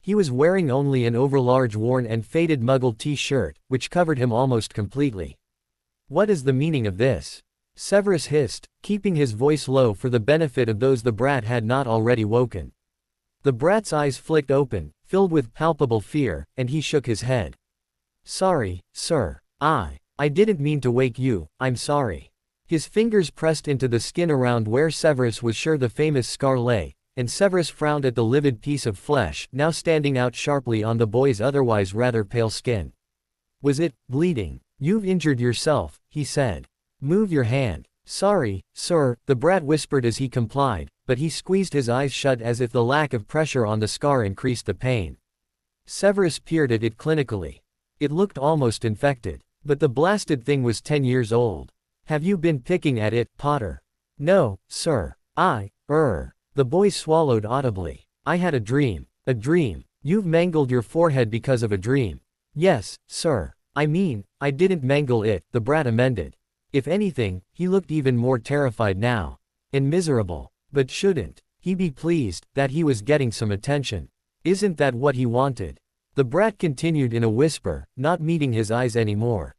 S1: He was wearing only an overlarge worn and faded muggle t-shirt, which covered him almost completely. What is the meaning of this? Severus hissed, keeping his voice low for the benefit of those the brat had not already woken. The brat's eyes flicked open, filled with palpable fear, and he shook his head. Sorry, sir. I didn't mean to wake you, I'm sorry. His fingers pressed into the skin around where Severus was sure the famous scar lay, and Severus frowned at the livid piece of flesh now standing out sharply on the boy's otherwise rather pale skin. Was it bleeding? You've injured yourself, he said. Move your hand. Sorry, sir, the brat whispered as he complied, but he squeezed his eyes shut as if the lack of pressure on the scar increased the pain. Severus peered at it clinically. It looked almost infected. But the blasted thing was 10 years old. Have you been picking at it, Potter? No, sir. The boy swallowed audibly. I had a dream. A dream. You've mangled your forehead because of a dream. Yes, sir. I mean, I didn't mangle it, the brat amended. If anything, he looked even more terrified now. And miserable. But shouldn't he be pleased that he was getting some attention? Isn't that what he wanted? The brat continued in a whisper, not meeting his eyes anymore.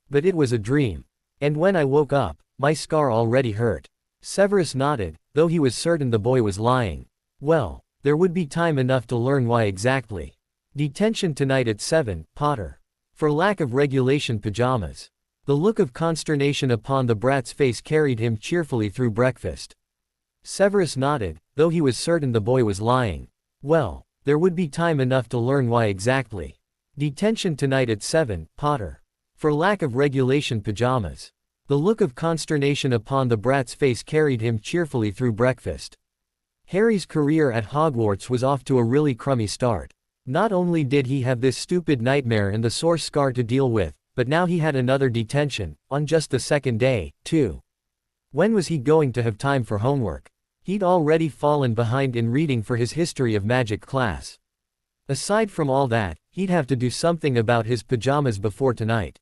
S1: But it was a dream. And when I woke up, my scar already hurt. Severus nodded, though he was certain the boy was lying. Well, there would be time enough to learn why exactly. Detention tonight at 7, Potter. For lack of regulation pajamas. The look of consternation upon the brat's face carried him cheerfully through breakfast. Severus nodded, though he was certain the boy was lying. Well, there would be time enough to learn why exactly. Detention tonight at 7, Potter. For lack of regulation pajamas. The look of consternation upon the brat's face carried him cheerfully through breakfast. Harry's career at Hogwarts was off to a really crummy start. Not only did he have this stupid nightmare and the sore scar to deal with, but now he had another detention, on just the second day, too. When was he going to have time for homework? He'd already fallen behind in reading for his history of magic class. Aside from all that, he'd have to do something about his pajamas before tonight.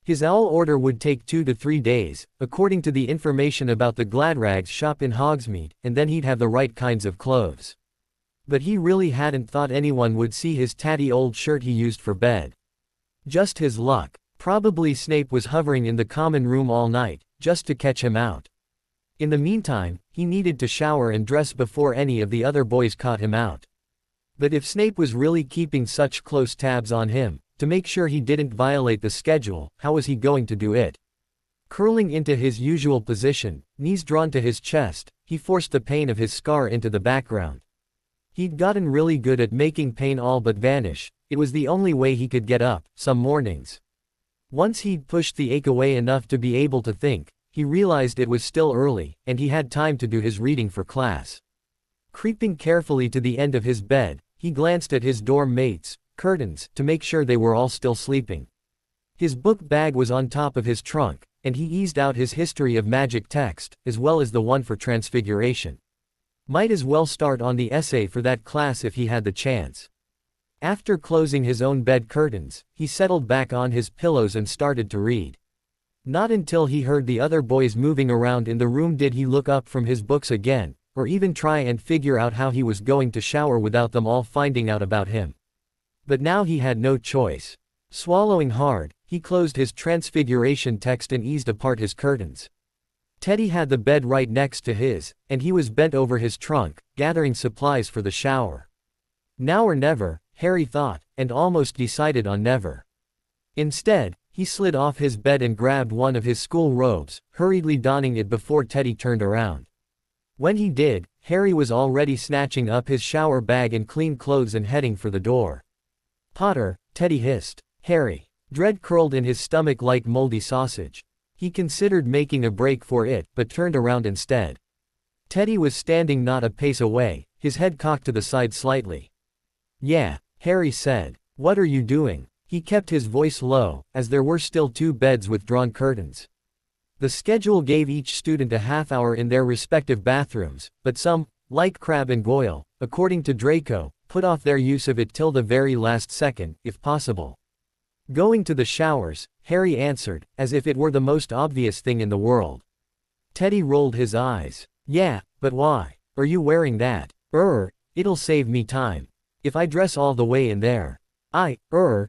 S1: His owl order would take 2 to 3 days, according to the information about the Gladrags shop in Hogsmeade, and then he'd have the right kinds of clothes. But he really hadn't thought anyone would see his tatty old shirt he used for bed. Just his luck. Probably Snape was hovering in the common room all night, just to catch him out. In the meantime, he needed to shower and dress before any of the other boys caught him out. But if Snape was really keeping such close tabs on him, to make sure he didn't violate the schedule, how was he going to do it? Curling into his usual position, knees drawn to his chest, he forced the pain of his scar into the background. He'd gotten really good at making pain all but vanish. It was the only way he could get up, some mornings. Once he'd pushed the ache away enough to be able to think, he realized it was still early, and he had time to do his reading for class. Creeping carefully to the end of his bed, he glanced at his dorm mates' curtains to make sure they were all still sleeping. His book bag was on top of his trunk, and he eased out his history of magic text, as well as the one for transfiguration. Might as well start on the essay for that class if he had the chance. After closing his own bed curtains, he settled back on his pillows and started to read. Not until he heard the other boys moving around in the room did he look up from his books again, or even try and figure out how he was going to shower without them all finding out about him. But now he had no choice. Swallowing hard, he closed his transfiguration text and eased apart his curtains. Teddy had the bed right next to his, and he was bent over his trunk, gathering supplies for the shower. Now or never, Harry thought, and almost decided on never. Instead, he slid off his bed and grabbed one of his school robes, hurriedly donning it before Teddy turned around. When he did, Harry was already snatching up his shower bag and clean clothes and heading for the door. Potter, Teddy hissed. Harry. Dread curled in his stomach like moldy sausage. He considered making a break for it, but turned around instead. Teddy was standing not a pace away, his head cocked to the side slightly. Yeah, Harry said. What are you doing? He kept his voice low, as there were still 2 beds with drawn curtains. The schedule gave each student a half-hour in their respective bathrooms, but some, like Crabbe and Goyle, according to Draco, put off their use of it till the very last second, if possible. Going to the showers, Harry answered, as if it were the most obvious thing in the world. Teddy rolled his eyes. Yeah, but why? Are you wearing that? It'll save me time. If I dress all the way in there. I,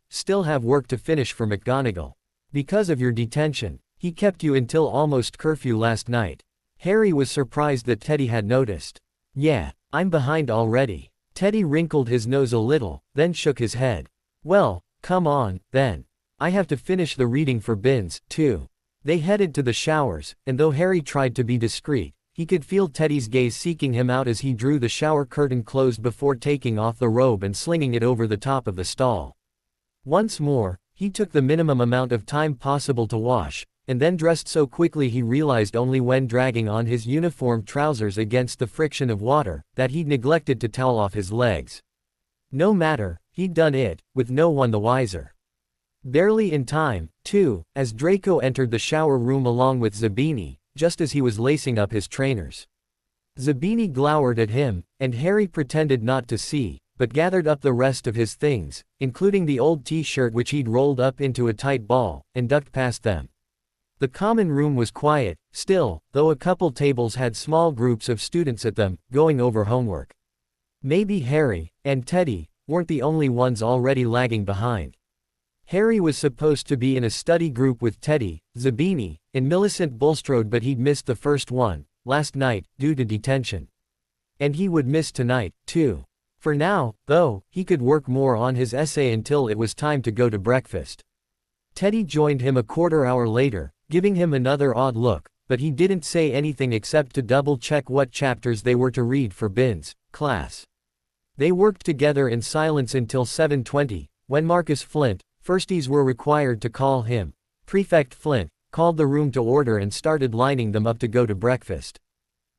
S1: still have work to finish for McGonagall. Because of your detention, he kept you until almost curfew last night. Harry was surprised that Teddy had noticed. Yeah, I'm behind already. Teddy wrinkled his nose a little, then shook his head. Well, come on, then. I have to finish the reading for Binns, too. They headed to the showers, and though Harry tried to be discreet, He could feel Teddy's gaze seeking him out as he drew the shower curtain closed before taking off the robe and slinging it over the top of the stall. Once more, he took the minimum amount of time possible to wash, and then dressed so quickly he realized only when dragging on his uniform trousers against the friction of water, that he'd neglected to towel off his legs. No matter, he'd done it, with no one the wiser. Barely in time, too, as Draco entered the shower room along with Zabini, just as he was lacing up his trainers. Zabini glowered at him, and Harry pretended not to see, but gathered up the rest of his things, including the old t-shirt which he'd rolled up into a tight ball, and ducked past them. The common room was quiet, still, though a couple tables had small groups of students at them, going over homework. Maybe Harry, and Teddy, weren't the only ones already lagging behind. Harry was supposed to be in a study group with Teddy, Zabini, and Millicent Bulstrode, but he'd missed the first one, last night, due to detention. And he would miss tonight, too. For now, though, he could work more on his essay until it was time to go to breakfast. Teddy joined him a quarter hour later, giving him another odd look, but he didn't say anything except to double-check what chapters they were to read for Bin's class. They worked together in silence until 7:20, when Marcus Flint, firsties were required to call him, Prefect Flint, called the room to order and started lining them up to go to breakfast.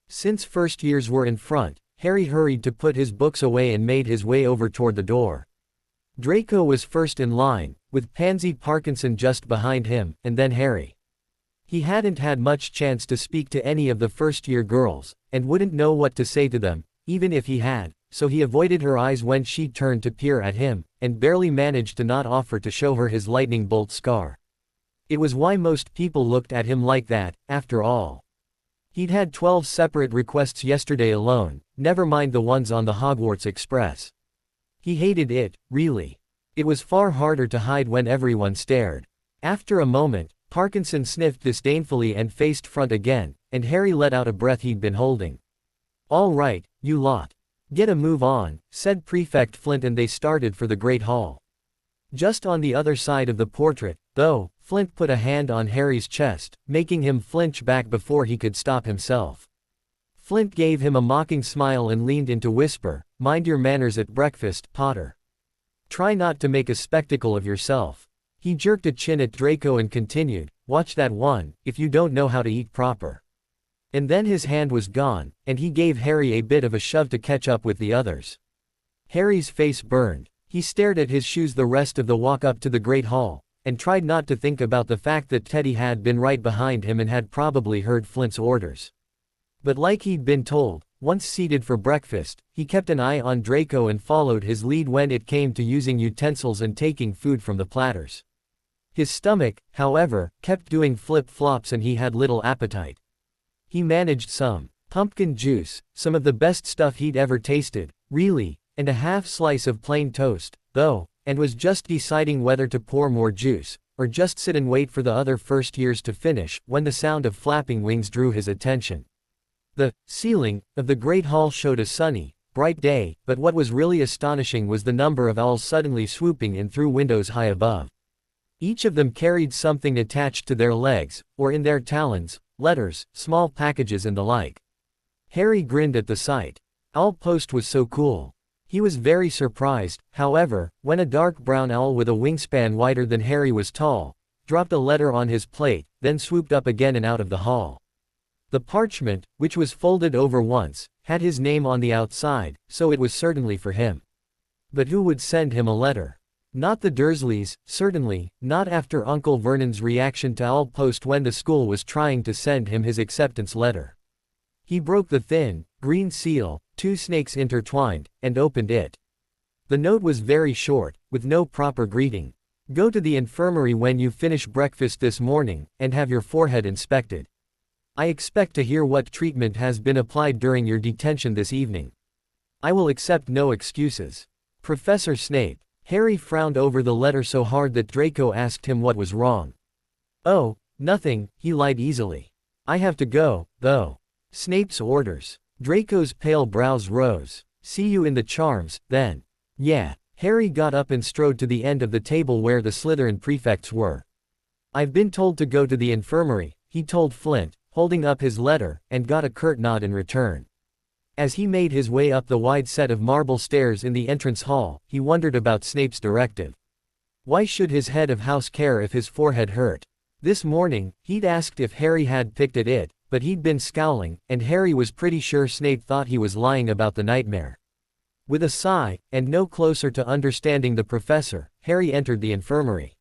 S1: Since first years were in front, Harry hurried to put his books away and made his way over toward the door. Draco was first in line, with Pansy Parkinson just behind him, and then Harry. He hadn't had much chance to speak to any of the first-year girls, and wouldn't know what to say to them, even if he had, so he avoided her eyes when she turned to peer at him, and barely managed to not offer to show her his lightning bolt scar. It was why most people looked at him like that, after all. He'd had 12 separate requests yesterday alone, never mind the ones on the Hogwarts Express. He hated it, really. It was far harder to hide when everyone stared. After a moment, Parkinson sniffed disdainfully and faced front again, and Harry let out a breath he'd been holding. "All right, you lot. Get a move on," said Prefect Flint, and they started for the Great Hall. Just on the other side of the portrait, though, Flint put a hand on Harry's chest, making him flinch back before he could stop himself. Flint gave him a mocking smile and leaned in to whisper, "Mind your manners at breakfast, Potter. Try not to make a spectacle of yourself." He jerked a chin at Draco and continued, "Watch that one, if you don't know how to eat proper." And then his hand was gone, and he gave Harry a bit of a shove to catch up with the others. Harry's face burned. He stared at his shoes the rest of the walk up to the Great Hall, and tried not to think about the fact that Teddy had been right behind him and had probably heard Flint's orders. But like he'd been told, once seated for breakfast, he kept an eye on Draco and followed his lead when it came to using utensils and taking food from the platters. His stomach, however, kept doing flip-flops and he had little appetite. He managed some pumpkin juice, some of the best stuff he'd ever tasted, really, and a half slice of plain toast, though, and was just deciding whether to pour more juice, or just sit and wait for the other first years to finish, when the sound of flapping wings drew his attention. The ceiling of the Great Hall showed a sunny, bright day, but what was really astonishing was the number of owls suddenly swooping in through windows high above. Each of them carried something attached to their legs, or in their talons, letters, small packages and the like. Harry grinned at the sight. Owl Post was so cool. He was very surprised, however, when a dark brown owl with a wingspan wider than Harry was tall, dropped a letter on his plate, then swooped up again and out of the hall. The parchment, which was folded over once, had his name on the outside, so it was certainly for him. But who would send him a letter? Not the Dursleys, certainly, not after Uncle Vernon's reaction to Owl Post when the school was trying to send him his acceptance letter. He broke the thin, green seal, 2 snakes intertwined, and opened it. The note was very short, with no proper greeting. "Go to the infirmary when you finish breakfast this morning, and have your forehead inspected. I expect to hear what treatment has been applied during your detention this evening. I will accept no excuses. Professor Snape." Harry frowned over the letter so hard that Draco asked him what was wrong. "Oh, nothing," he lied easily. "I have to go, though." Snape's orders. Draco's pale brows rose. "See you in the charms, then." "Yeah." Harry got up and strode to the end of the table where the Slytherin prefects were. "I've been told to go to the infirmary," he told Flint, holding up his letter, and got a curt nod in return. As he made his way up the wide set of marble stairs in the entrance hall, he wondered about Snape's directive. Why should his head of house care if his forehead hurt? This morning, he'd asked if Harry had picked at it, but he'd been scowling, and Harry was pretty sure Snape thought he was lying about the nightmare. With a sigh, and no closer to understanding the professor, Harry entered the infirmary.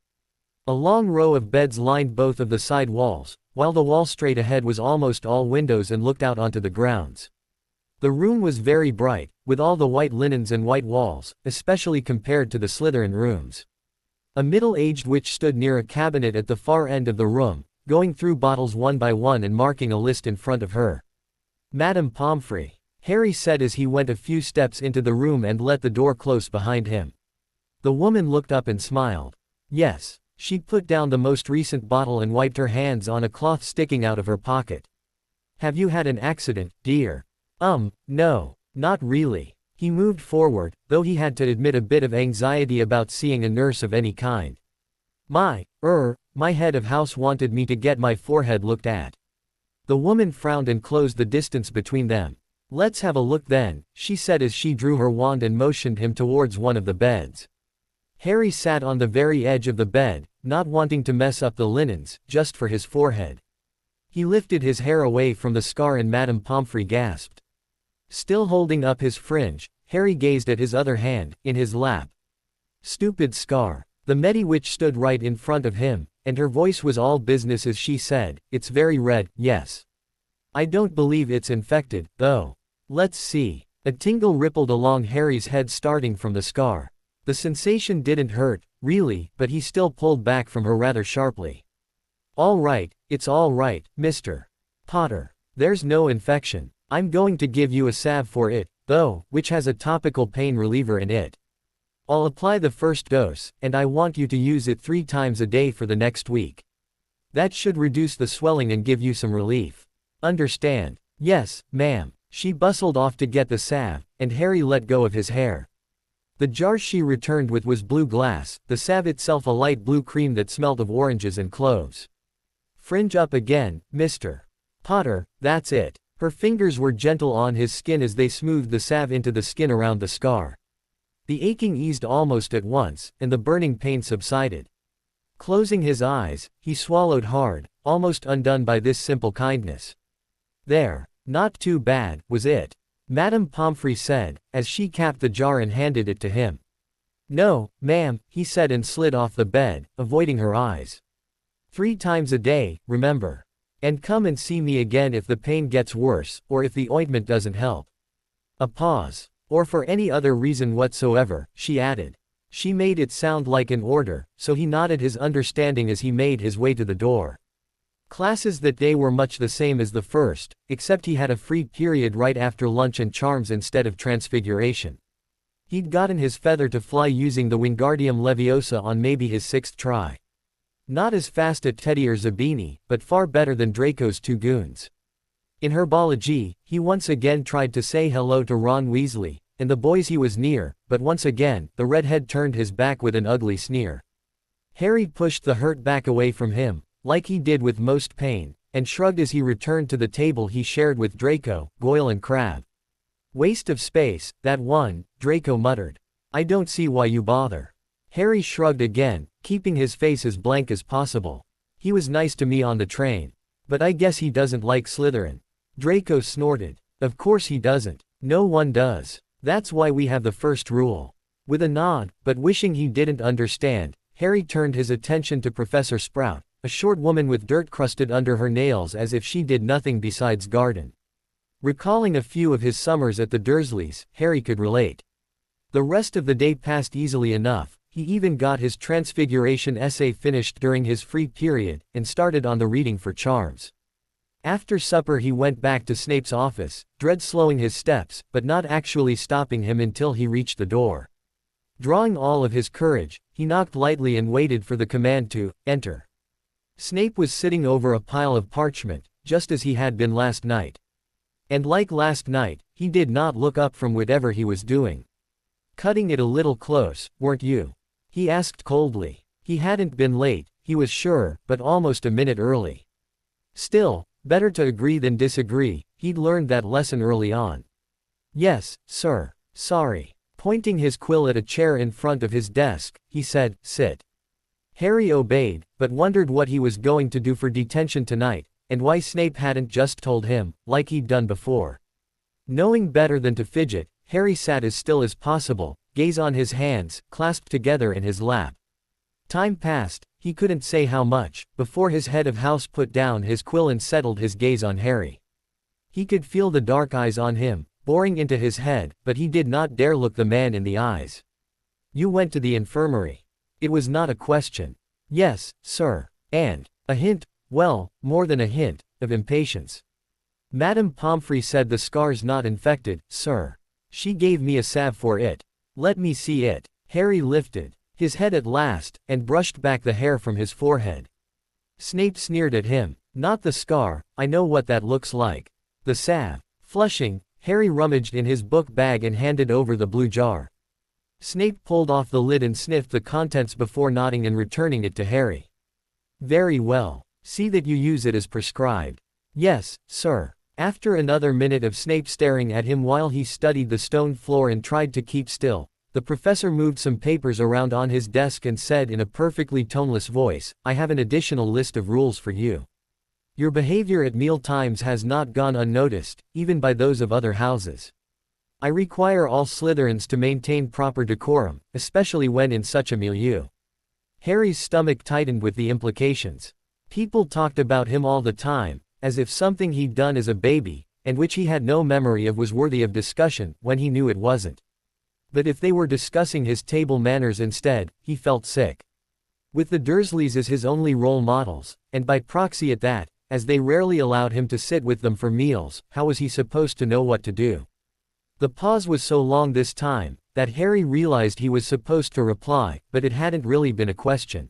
S1: A long row of beds lined both of the side walls, while the wall straight ahead was almost all windows and looked out onto the grounds. The room was very bright, with all the white linens and white walls, especially compared to the Slytherin rooms. A middle-aged witch stood near a cabinet at the far end of the room, going through bottles one by one and marking a list in front of her. "Madame Pomfrey," Harry said as he went a few steps into the room and let the door close behind him. The woman looked up and smiled. Yes. She put down the most recent bottle and wiped her hands on a cloth sticking out of her pocket. "Have you had an accident, dear?" No, not really." He moved forward, though he had to admit a bit of anxiety about seeing a nurse of any kind. My head of house wanted me to get my forehead looked at." The woman frowned and closed the distance between them. "Let's have a look then," she said as she drew her wand and motioned him towards one of the beds. Harry sat on the very edge of the bed, not wanting to mess up the linens, just for his forehead. He lifted his hair away from the scar and Madame Pomfrey gasped. Still holding up his fringe, Harry gazed at his other hand, in his lap. "Stupid scar." The Medi-Witch stood right in front of him, and her voice was all business as she said, "It's very red, yes. I don't believe it's infected, though. Let's see." A tingle rippled along Harry's head starting from the scar. The sensation didn't hurt, really, but he still pulled back from her rather sharply. "All right, it's all right, Mr. Potter. There's no infection. I'm going to give you a salve for it, though, which has a topical pain reliever in it. I'll apply the first dose, and I want you to use it 3 times a day for the next week. That should reduce the swelling and give you some relief. Understand?" "Yes, ma'am." She bustled off to get the salve, and Harry let go of his hair. The jar she returned with was blue glass, the salve itself a light blue cream that smelled of oranges and cloves. "Fringe up again, Mr. Potter, that's it." Her fingers were gentle on his skin as they smoothed the salve into the skin around the scar. The aching eased almost at once, and the burning pain subsided. Closing his eyes, he swallowed hard, almost undone by this simple kindness. "There. Not too bad, was it?" Madame Pomfrey said, as she capped the jar and handed it to him. "No, ma'am," he said and slid off the bed, avoiding her eyes. 3 times a day, remember. And come and see me again if the pain gets worse, or if the ointment doesn't help." A pause. "Or for any other reason whatsoever," she added. She made it sound like an order, so he nodded his understanding as he made his way to the door. Classes that day were much the same as the first, except he had a free period right after lunch and charms instead of transfiguration. He'd gotten his feather to fly using the Wingardium Leviosa on maybe his 6th try. Not as fast at Teddy or Zabini, but far better than Draco's 2 goons. In herbology, he once again tried to say hello to Ron Weasley, and the boys he was near, but once again, the redhead turned his back with an ugly sneer. Harry pushed the hurt back away from him, like he did with most pain, and shrugged as he returned to the table he shared with Draco, Goyle and Crabbe. "Waste of space, that one," Draco muttered. "I don't see why you bother." Harry shrugged again, keeping his face as blank as possible. "He was nice to me on the train. But I guess he doesn't like Slytherin." Draco snorted. "Of course he doesn't. No one does. That's why we have the first rule." With a nod, but wishing he didn't understand, Harry turned his attention to Professor Sprout, a short woman with dirt crusted under her nails as if she did nothing besides garden. Recalling a few of his summers at the Dursleys, Harry could relate. The rest of the day passed easily enough. He even got his Transfiguration essay finished during his free period, and started on the reading for charms. After supper he went back to Snape's office, dread slowing his steps, but not actually stopping him until he reached the door. Drawing all of his courage, he knocked lightly and waited for the command to enter. Snape was sitting over a pile of parchment, just as he had been last night. And like last night, he did not look up from whatever he was doing. "Cutting it a little close, weren't you?" he asked coldly. He hadn't been late, he was sure, but almost a minute early. Still, Better to agree than disagree, he'd learned that lesson early on. Yes, sir. Sorry. Pointing his quill at a chair in front of his desk, he said, sit. Harry obeyed, but wondered what he was going to do for detention tonight, and why Snape hadn't just told him, like he'd done before. Knowing better than to fidget, Harry sat as still as possible, gaze on his hands, clasped together in his lap. Time passed, he couldn't say how much, before his head of house put down his quill and settled his gaze on Harry. He could feel the dark eyes on him, boring into his head, but he did not dare look the man in the eyes. You went to the infirmary. It was not a question. Yes, sir. And a hint, well, more than a hint, of impatience. Madame Pomfrey said the scar's not infected, sir. She gave me a salve for it. Let me see it. Harry lifted his head at last, and brushed back the hair from his forehead. Snape sneered at him. Not the scar, I know what that looks like. The salve. Flushing, Harry rummaged in his book bag and handed over the blue jar. Snape pulled off the lid and sniffed the contents before nodding and returning it to Harry. Very well. See that you use it as prescribed. Yes, sir. After another minute of Snape staring at him while he studied the stone floor and tried to keep still, the professor moved some papers around on his desk and said in a perfectly toneless voice, I have an additional list of rules for you. Your behavior at meal times has not gone unnoticed, even by those of other houses. I require all Slytherins to maintain proper decorum, especially when in such a milieu. Harry's stomach tightened with the implications. People talked about him all the time, as if something he'd done as a baby, and which he had no memory of was worthy of discussion, when he knew it wasn't. But if they were discussing his table manners instead, he felt sick. With the Dursleys as his only role models, and by proxy at that, as they rarely allowed him to sit with them for meals, how was he supposed to know what to do? The pause was so long this time, that Harry realized he was supposed to reply, but it hadn't really been a question.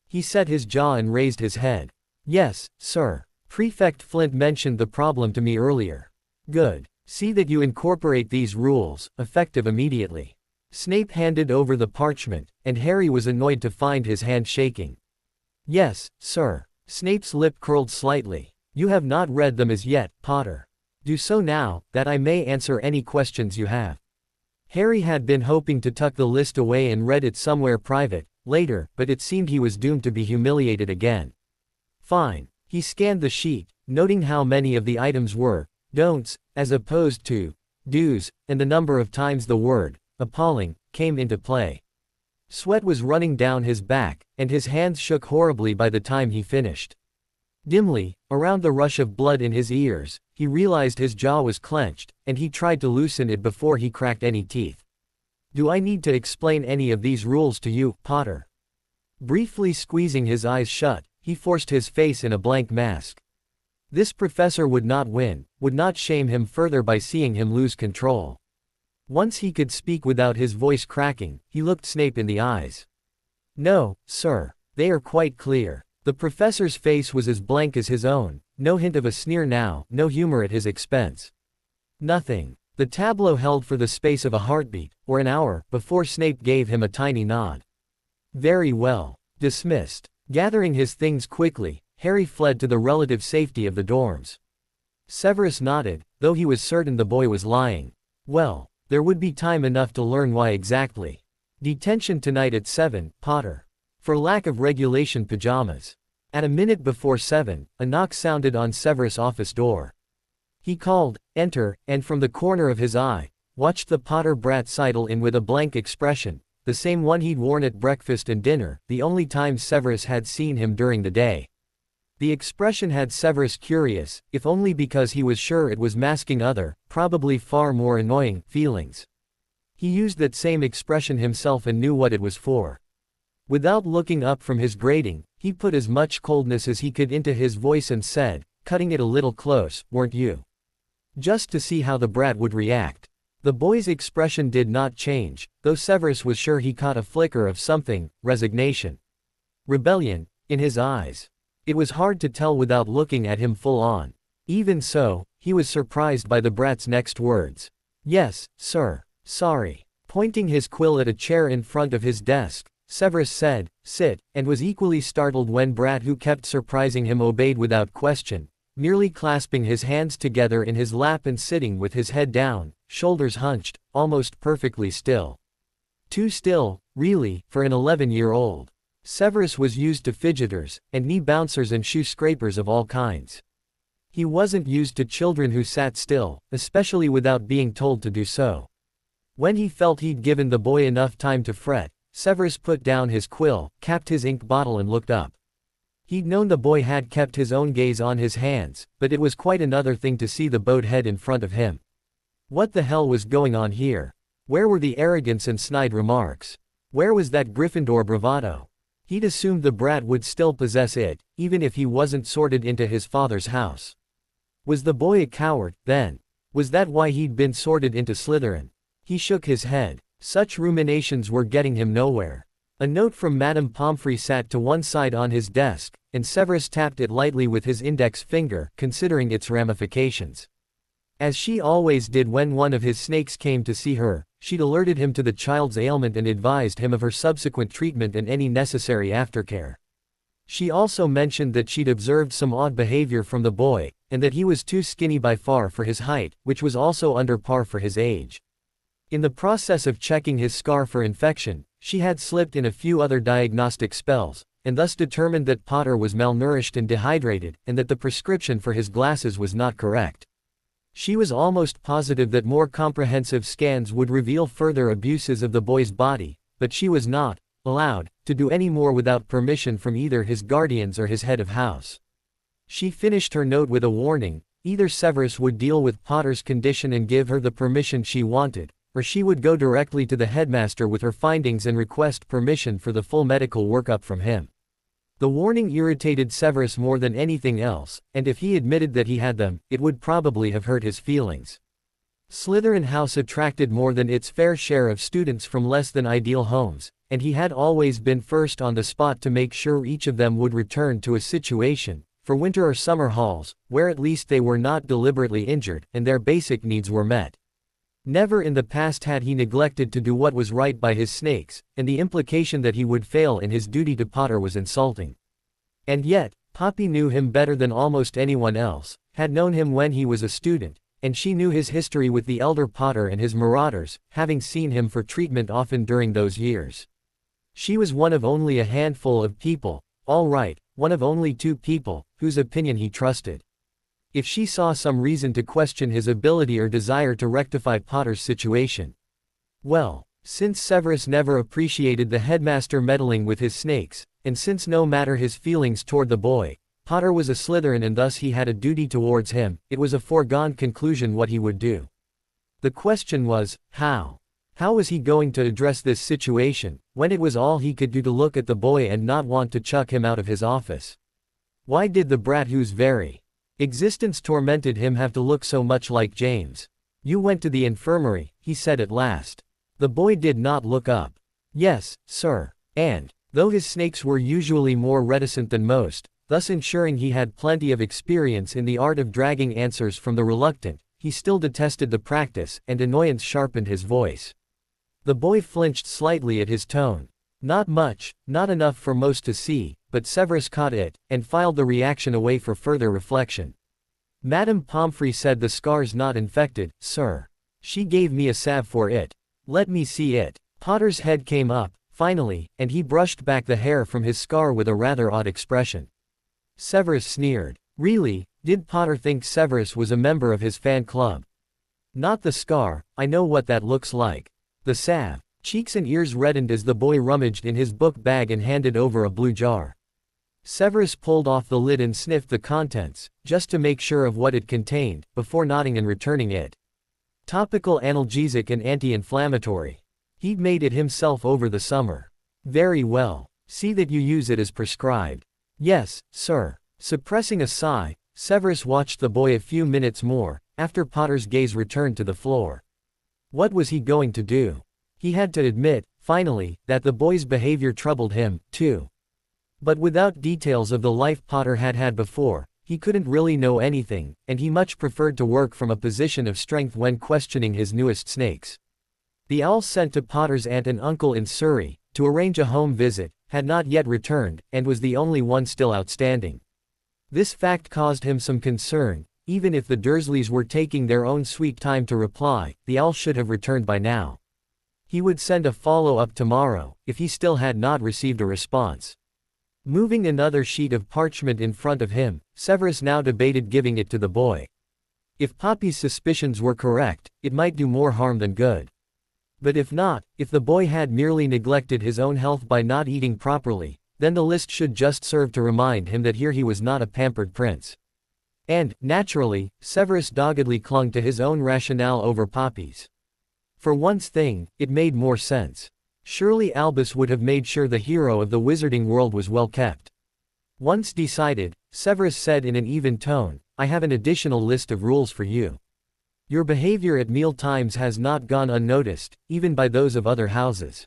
S1: He set his jaw and raised his head. Yes, sir. Prefect Flint mentioned the problem to me earlier. Good. See that you incorporate these rules, effective immediately. Snape handed over the parchment, and Harry was annoyed to find his hand shaking. Yes, sir. Snape's lip curled slightly. You have not read them as yet, Potter. Do so now, that I may answer any questions you have. Harry had been hoping to tuck the list away and read it somewhere private, later, but it seemed he was doomed to be humiliated again. Fine. He scanned the sheet, noting how many of the items were don'ts, as opposed to do's, and the number of times the word appalling came into play. Sweat was running down his back, and his hands shook horribly by the time he finished. Dimly, around the rush of blood in his ears, he realized his jaw was clenched, and he tried to loosen it before he cracked any teeth. Do I need to explain any of these rules to you, Potter? Briefly squeezing his eyes shut, he forced his face in a blank mask. This professor would not win, would not shame him further by seeing him lose control. Once he could speak without his voice cracking, he looked Snape in the eyes. No, sir. They are quite clear. The professor's face was as blank as his own, no hint of a sneer now, no humor at his expense. Nothing. The tableau held for the space of a heartbeat, or an hour, before Snape gave him a tiny nod. Very well. Dismissed. Gathering his things quickly, Harry fled to the relative safety of the dorms. Severus nodded, though he was certain the boy was lying. Well, there would be time enough to learn why exactly. Detention tonight at 7, Potter. For lack of regulation pajamas. At a minute before 7, a knock sounded on Severus' office door. He called, enter, and from the corner of his eye, watched the Potter brat sidle in with a blank expression, the same one he'd worn at breakfast and dinner, the only times Severus had seen him during the day. The expression had Severus curious, if only because he was sure it was masking other, probably far more annoying, feelings. He used that same expression himself and knew what it was for. Without looking up from his grading, he put as much coldness as he could into his voice and said, cutting it a little close, weren't you? Just to see how the brat would react. The boy's expression did not change, though Severus was sure he caught a flicker of something, resignation, rebellion, in his eyes. It was hard to tell without looking at him full on. Even so, he was surprised by the brat's next words. Yes, sir. Sorry. Pointing his quill at a chair in front of his desk, Severus said, sit, and was equally startled when Brat, who kept surprising him, obeyed without question. merely clasping his hands together in his lap and sitting with his head down, shoulders hunched, almost perfectly still. Too still, really, for an 11-year-old. Severus was used to fidgeters, and knee bouncers and shoe scrapers of all kinds. He wasn't used to children who sat still, especially without being told to do so. When he felt he'd given the boy enough time to fret, Severus put down his quill, capped his ink bottle and looked up. He'd known the boy had kept his own gaze on his hands, but it was quite another thing to see the bowed head in front of him. What the hell was going on here? Where were the arrogance and snide remarks? Where was that Gryffindor bravado? He'd assumed the brat would still possess it, even if he wasn't sorted into his father's house. Was the boy a coward, then? Was that why he'd been sorted into Slytherin? He shook his head. Such ruminations were getting him nowhere. A note from Madame Pomfrey sat to one side on his desk, and Severus tapped it lightly with his index finger, considering its ramifications. As she always did when one of his snakes came to see her, she'd alerted him to the child's ailment and advised him of her subsequent treatment and any necessary aftercare. She also mentioned that she'd observed some odd behavior from the boy, and that he was too skinny by far for his height, which was also under par for his age. In the process of checking his scar for infection, she had slipped in a few other diagnostic spells, and thus determined that Potter was malnourished and dehydrated, and that the prescription for his glasses was not correct. She was almost positive that more comprehensive scans would reveal further abuses of the boy's body, but she was not allowed to do any more without permission from either his guardians or his head of house. She finished her note with a warning: either Severus would deal with Potter's condition and give her the permission she wanted, or she would go directly to the headmaster with her findings and request permission for the full medical workup from him. The warning irritated Severus more than anything else, and if he admitted that he had them, it would probably have hurt his feelings. Slytherin House attracted more than its fair share of students from less than ideal homes, and he had always been first on the spot to make sure each of them would return to a situation, for winter or summer halls, where at least they were not deliberately injured, and their basic needs were met. Never in the past had he neglected to do what was right by his snakes, and the implication that he would fail in his duty to Potter was insulting. And yet, Poppy knew him better than almost anyone else, had known him when he was a student, and she knew his history with the elder Potter and his marauders, having seen him for treatment often during those years. She was one of only a handful of people, all right, one of only 2 people, whose opinion he trusted. If she saw some reason to question his ability or desire to rectify Potter's situation. Well, since Severus never appreciated the headmaster meddling with his snakes, and since no matter his feelings toward the boy, Potter was a Slytherin and thus he had a duty towards him, it was a foregone conclusion what he would do. The question was, how? How was he going to address this situation, when it was all he could do to look at the boy and not want to chuck him out of his office? Why did the brat whose very existence tormented him have to look so much like James? You went to the infirmary, he said at last. The boy did not look up. Yes, sir. And, though his snakes were usually more reticent than most, thus ensuring he had plenty of experience in the art of dragging answers from the reluctant, he still detested the practice, and annoyance sharpened his voice. The boy flinched slightly at his tone. Not much, not enough for most to see, but Severus caught it, and filed the reaction away for further reflection. Madame Pomfrey said the scar's not infected, sir. She gave me a salve for it. Let me see it. Potter's head came up, finally, and he brushed back the hair from his scar with a rather odd expression. Severus sneered. Really, did Potter think Severus was a member of his fan club? Not the scar, I know what that looks like. The salve. Cheeks and ears reddened as the boy rummaged in his book bag and handed over a blue jar. Severus pulled off the lid and sniffed the contents, just to make sure of what it contained, before nodding and returning it. Topical analgesic and anti-inflammatory. He'd made it himself over the summer. Very well. See that you use it as prescribed. Yes, sir. Suppressing a sigh, Severus watched the boy a few minutes more, after Potter's gaze returned to the floor. What was he going to do? He had to admit, finally, that the boy's behavior troubled him, too. But without details of the life Potter had had before, he couldn't really know anything, and he much preferred to work from a position of strength when questioning his newest snakes. The owl sent to Potter's aunt and uncle in Surrey, to arrange a home visit, had not yet returned, and was the only one still outstanding. This fact caused him some concern. Even if the Dursleys were taking their own sweet time to reply, the owl should have returned by now. He would send a follow-up tomorrow, if he still had not received a response. Moving another sheet of parchment in front of him, Severus now debated giving it to the boy. If Poppy's suspicions were correct, it might do more harm than good. But if not, if the boy had merely neglected his own health by not eating properly, then the list should just serve to remind him that here he was not a pampered prince. And, naturally, Severus doggedly clung to his own rationale over Poppy's. For once thing, it made more sense. Surely Albus would have made sure the hero of the wizarding world was well kept. Once decided, Severus said in an even tone, "I have an additional list of rules for you. Your behavior at meal times has not gone unnoticed, even by those of other houses.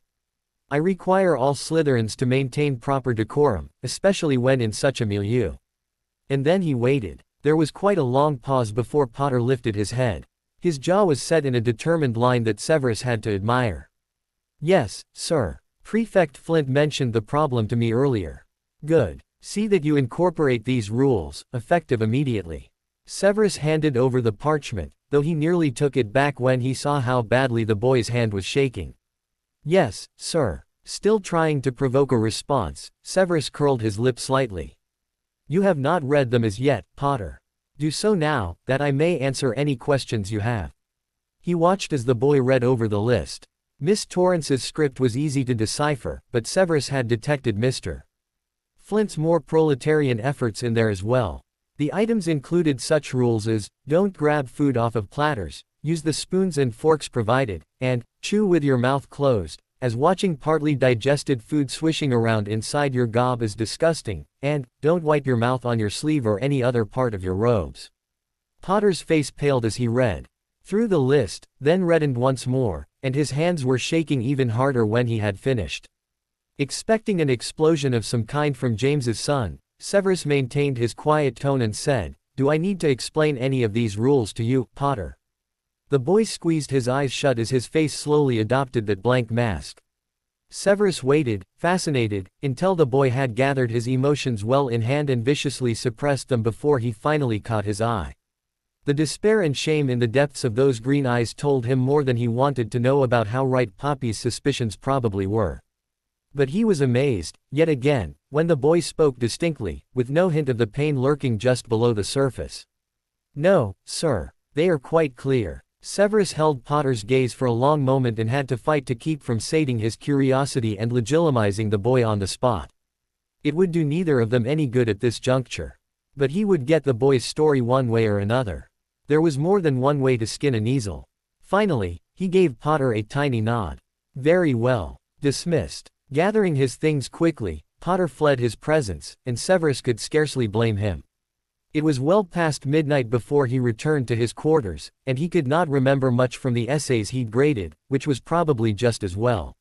S1: I require all Slytherins to maintain proper decorum, especially when in such a milieu." And then he waited. There was quite a long pause before Potter lifted his head. His jaw was set in a determined line that Severus had to admire. "Yes, sir. Prefect Flint mentioned the problem to me earlier." "Good. See that you incorporate these rules, effective immediately." Severus handed over the parchment, though he nearly took it back when he saw how badly the boy's hand was shaking. "Yes, sir." Still trying to provoke a response, Severus curled his lip slightly. "You have not read them as yet, Potter. Do so now, that I may answer any questions you have." He watched as the boy read over the list. Miss Torrance's script was easy to decipher, but Severus had detected Mr. Flint's more proletarian efforts in there as well. The items included such rules as, don't grab food off of platters, use the spoons and forks provided, and, chew with your mouth closed, as watching partly digested food swishing around inside your gob is disgusting, and, don't wipe your mouth on your sleeve or any other part of your robes. Potter's face paled as he read through the list, then reddened once more, and his hands were shaking even harder when he had finished. Expecting an explosion of some kind from James's son, Severus maintained his quiet tone and said, "Do I need to explain any of these rules to you, Potter?" The boy squeezed his eyes shut as his face slowly adopted that blank mask. Severus waited, fascinated, until the boy had gathered his emotions well in hand and viciously suppressed them before he finally caught his eye. The despair and shame in the depths of those green eyes told him more than he wanted to know about how right Poppy's suspicions probably were. But he was amazed, yet again, when the boy spoke distinctly, with no hint of the pain lurking just below the surface. "No, sir. They are quite clear." Severus held Potter's gaze for a long moment and had to fight to keep from sating his curiosity and legitimizing the boy on the spot. It would do neither of them any good at this juncture. But he would get the boy's story one way or another. There was more than one way to skin an easel. Finally, he gave Potter a tiny nod. "Very well. Dismissed." Gathering his things quickly, Potter fled his presence, and Severus could scarcely blame him. It was well past midnight before he returned to his quarters, and he could not remember much from the essays he'd graded, which was probably just as well.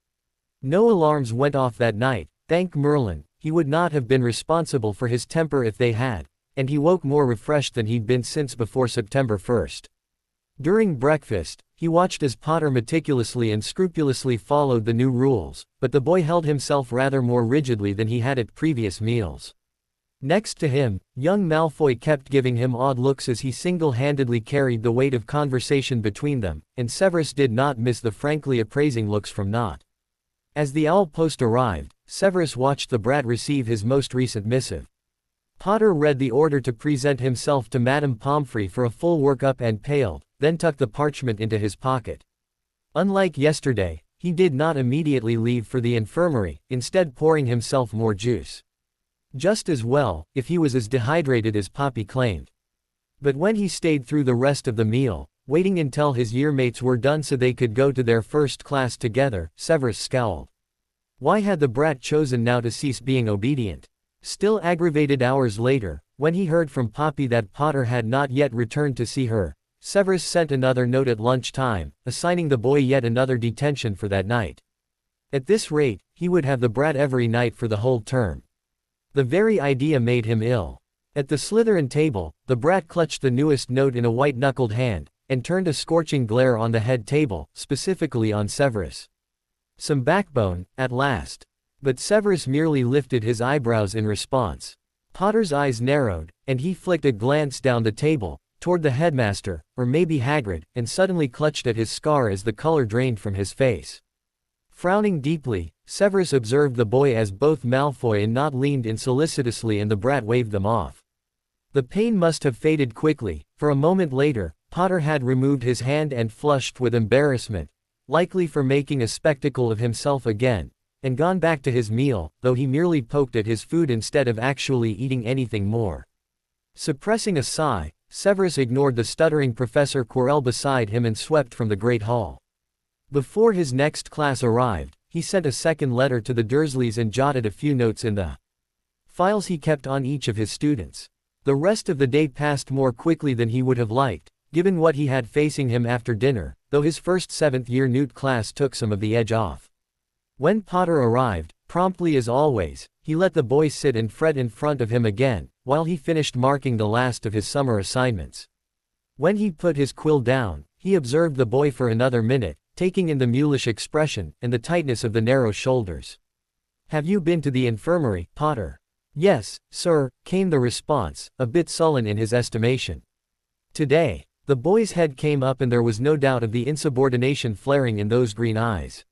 S1: No alarms went off that night, thank Merlin. He would not have been responsible for his temper if they had, and he woke more refreshed than he'd been since before September 1st. During breakfast, he watched as Potter meticulously and scrupulously followed the new rules, but the boy held himself rather more rigidly than he had at previous meals. Next to him, young Malfoy kept giving him odd looks as he single-handedly carried the weight of conversation between them, and Severus did not miss the frankly appraising looks from Nott. As the owl post arrived, Severus watched the brat receive his most recent missive. Potter read the order to present himself to Madame Pomfrey for a full workup and paled, then tucked the parchment into his pocket. Unlike yesterday, he did not immediately leave for the infirmary, instead pouring himself more juice. Just as well, if he was as dehydrated as Poppy claimed. But when he stayed through the rest of the meal, waiting until his yearmates were done so they could go to their first class together, Severus scowled. Why had the brat chosen now to cease being obedient? Still aggravated hours later, when he heard from Poppy that Potter had not yet returned to see her, Severus sent another note at lunchtime, assigning the boy yet another detention for that night. At this rate, he would have the brat every night for the whole term. The very idea made him ill. At the Slytherin table, the brat clutched the newest note in a white-knuckled hand, and turned a scorching glare on the head table, specifically on Severus. Some backbone, at last. But Severus merely lifted his eyebrows in response. Potter's eyes narrowed, and he flicked a glance down the table, toward the headmaster, or maybe Hagrid, and suddenly clutched at his scar as the color drained from his face. Frowning deeply, Severus observed the boy as both Malfoy and Nott leaned in solicitously and the brat waved them off. The pain must have faded quickly, for a moment later, Potter had removed his hand and flushed with embarrassment, likely for making a spectacle of himself again, and gone back to his meal, though he merely poked at his food instead of actually eating anything more. Suppressing a sigh, Severus ignored the stuttering Professor Quirrell beside him and swept from the Great Hall. Before his next class arrived, he sent a second letter to the Dursleys and jotted a few notes in the files he kept on each of his students. The rest of the day passed more quickly than he would have liked, given what he had facing him after dinner, though his first 7th-year Newt class took some of the edge off. When Potter arrived, promptly as always, he let the boy sit and fret in front of him again, while he finished marking the last of his summer assignments. When he put his quill down, he observed the boy for another minute, taking in the mulish expression and the tightness of the narrow shoulders. "Have you been to the infirmary, Potter?" "Yes, sir," came the response, a bit sullen in his estimation. "Today?" The boy's head came up and there was no doubt of the insubordination flaring in those green eyes.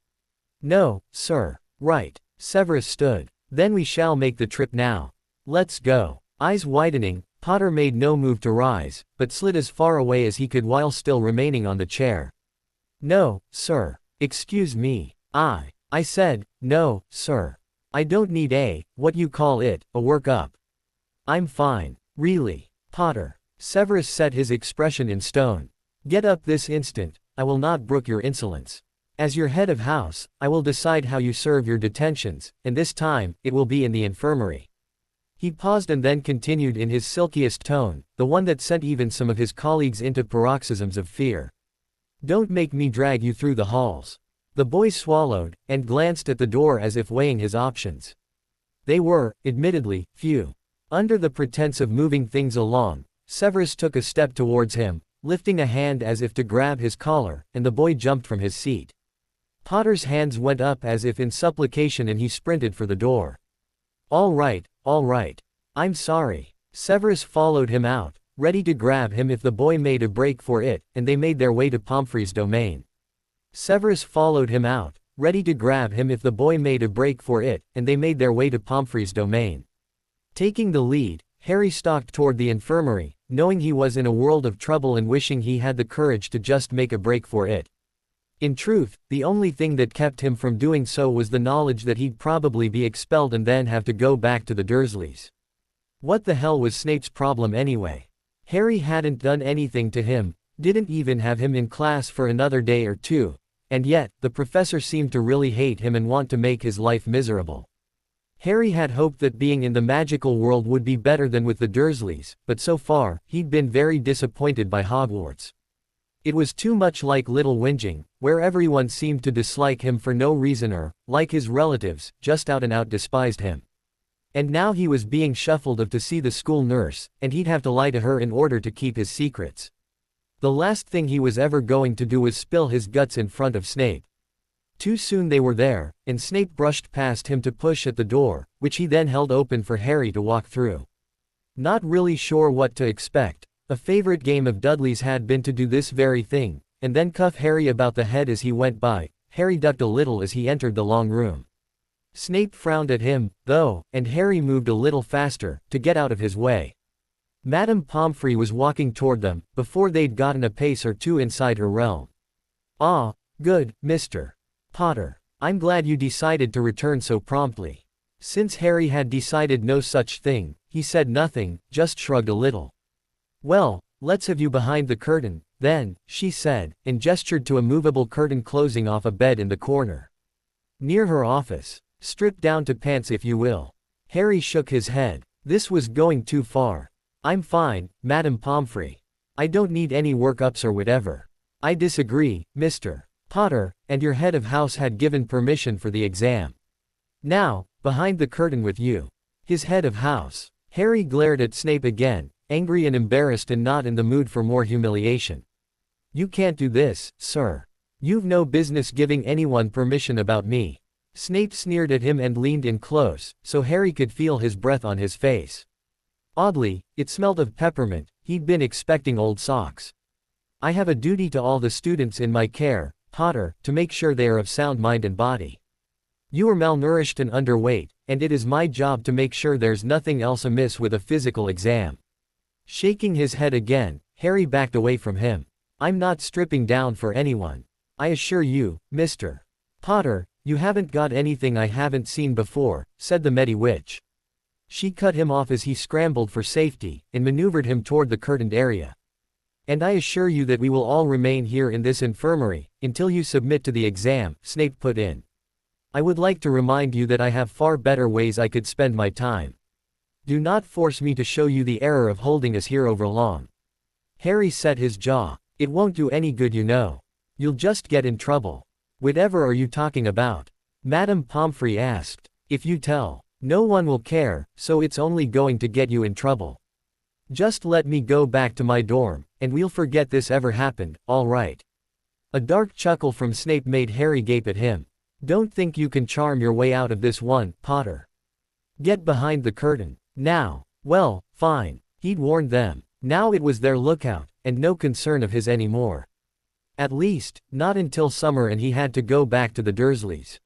S1: "No, sir." "Right." Severus stood. "Then we shall make the trip now. Let's go." Eyes widening, Potter made no move to rise, but slid as far away as he could while still remaining on the chair. "No, sir." "Excuse me. I said, no, sir. I don't need what you call it, a work-up. I'm fine. Really. Potter." Severus set his expression in stone. "Get up this instant, I will not brook your insolence. As your head of house, I will decide how you serve your detentions, and this time, it will be in the infirmary." He paused and then continued in his silkiest tone, the one that sent even some of his colleagues into paroxysms of fear. "Don't make me drag you through the halls." The boy swallowed, and glanced at the door as if weighing his options. They were, admittedly, few. Under the pretense of moving things along, Severus took a step towards him, lifting a hand as if to grab his collar, and the boy jumped from his seat. Potter's hands went up as if in supplication and he sprinted for the door. All right, I'm sorry." Severus followed him out, ready to grab him if the boy made a break for it, and they made their way to Pomfrey's domain. Severus followed him out, ready to grab him if the boy made a break for it, and they made their way to Pomfrey's domain. Taking the lead, Harry stalked toward the infirmary, knowing he was in a world of trouble and wishing he had the courage to just make a break for it. In truth, the only thing that kept him from doing so was the knowledge that he'd probably be expelled and then have to go back to the Dursleys. What the hell was Snape's problem anyway? Harry hadn't done anything to him, didn't even have him in class for another day or two, and yet, the professor seemed to really hate him and want to make his life miserable. Harry had hoped that being in the magical world would be better than with the Dursleys, but so far, he'd been very disappointed by Hogwarts. It was too much like Little Whinging, where everyone seemed to dislike him for no reason or, like his relatives, just out and out despised him. And now he was being shuffled off to see the school nurse, and he'd have to lie to her in order to keep his secrets. The last thing he was ever going to do was spill his guts in front of Snape. Too soon they were there, and Snape brushed past him to push at the door, which he then held open for Harry to walk through. Not really sure what to expect, a favorite game of Dudley's had been to do this very thing, and then cuff Harry about the head as he went by. Harry ducked a little as he entered the long room. Snape frowned at him, though, and Harry moved a little faster, to get out of his way. Madame Pomfrey was walking toward them, before they'd gotten a pace or two inside her realm. "Ah, good, Mr. Potter. I'm glad you decided to return so promptly." Since Harry had decided no such thing, he said nothing, just shrugged a little. "Well, let's have you behind the curtain, then," she said, and gestured to a movable curtain closing off a bed in the corner. "Near her office. Stripped down to pants if you will." Harry shook his head. This was going too far. "I'm fine, Madame Pomfrey. I don't need any work-ups or whatever." "I disagree, Mr. Potter, and your head of house had given permission for the exam. Now, behind the curtain with you." His head of house. Harry glared at Snape again, angry and embarrassed and not in the mood for more humiliation. "You can't do this, sir. You've no business giving anyone permission about me." Snape sneered at him and leaned in close, so Harry could feel his breath on his face. Oddly, it smelled of peppermint. He'd been expecting old socks. I have a duty to all the students in my care, Potter, to make sure they are of sound mind and body. You are malnourished and underweight, and it is my job to make sure there's nothing else amiss with a physical exam. Shaking his head again, Harry backed away from him. I'm not stripping down for anyone. I assure you, Mr. Potter, you haven't got anything I haven't seen before, said the Medi Witch. She cut him off as he scrambled for safety, and maneuvered him toward the curtained area. And I assure you that we will all remain here in this infirmary, until you submit to the exam, Snape put in. I would like to remind you that I have far better ways I could spend my time. Do not force me to show you the error of holding us here over long. Harry set his jaw. It won't do any good, you know. You'll just get in trouble. Whatever are you talking about? Madame Pomfrey asked. If you tell, no one will care, so it's only going to get you in trouble. Just let me go back to my dorm, and we'll forget this ever happened, all right? A dark chuckle from Snape made Harry gape at him. Don't think you can charm your way out of this one, Potter. Get behind the curtain. Now. Well, fine. He'd warned them. Now it was their lookout, and no concern of his anymore. At least, not until summer and he had to go back to the Dursleys.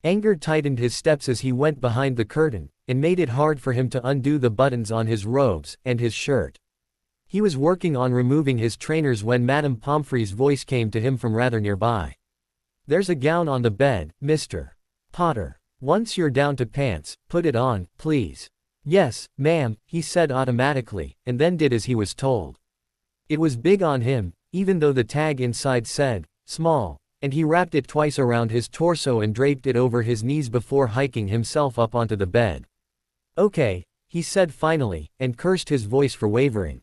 S1: Anger tightened his steps as he went behind the curtain, and made it hard for him to undo the buttons on his robes and his shirt. He was working on removing his trainers when Madame Pomfrey's voice came to him from rather nearby. There's a gown on the bed, Mr. Potter. Once you're down to pants, put it on, please. Yes, ma'am, he said automatically, and then did as he was told. It was big on him, even though the tag inside said, small, and he wrapped it twice around his torso and draped it over his knees before hiking himself up onto the bed. Okay, he said finally, and cursed his voice for wavering.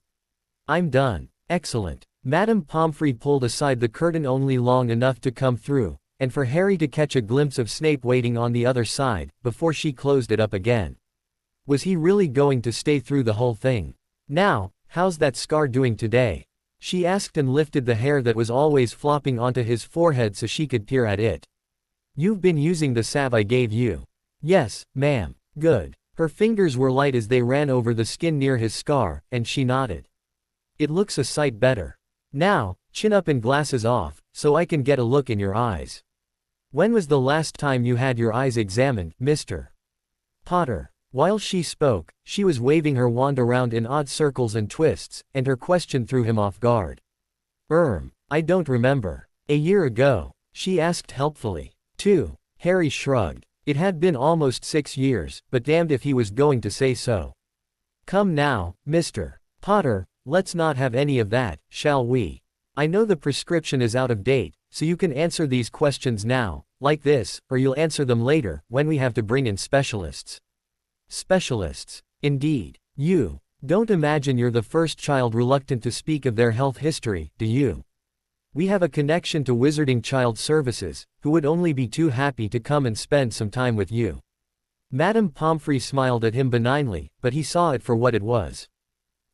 S1: I'm done. Excellent. Madame Pomfrey pulled aside the curtain only long enough to come through, and for Harry to catch a glimpse of Snape waiting on the other side, before she closed it up again. Was he really going to stay through the whole thing? Now, how's that scar doing today? She asked and lifted the hair that was always flopping onto his forehead so she could peer at it. You've been using the salve I gave you. Yes, ma'am. Good. Her fingers were light as they ran over the skin near his scar, and she nodded. It looks a sight better. Now, chin up and glasses off, so I can get a look in your eyes. When was the last time you had your eyes examined, Mr. Potter? While she spoke, she was waving her wand around in odd circles and twists, and her question threw him off guard. I don't remember. A year ago, she asked helpfully. 2. Harry shrugged. It had been almost 6 years, but damned if he was going to say so. Come now, Mr. Potter, let's not have any of that, shall we? I know the prescription is out of date, so you can answer these questions now, like this, or you'll answer them later, when we have to bring in specialists. Specialists. Indeed. You don't imagine you're the first child reluctant to speak of their health history, do you? We have a connection to Wizarding Child Services, who would only be too happy to come and spend some time with you. Madame Pomfrey smiled at him benignly, but he saw it for what it was.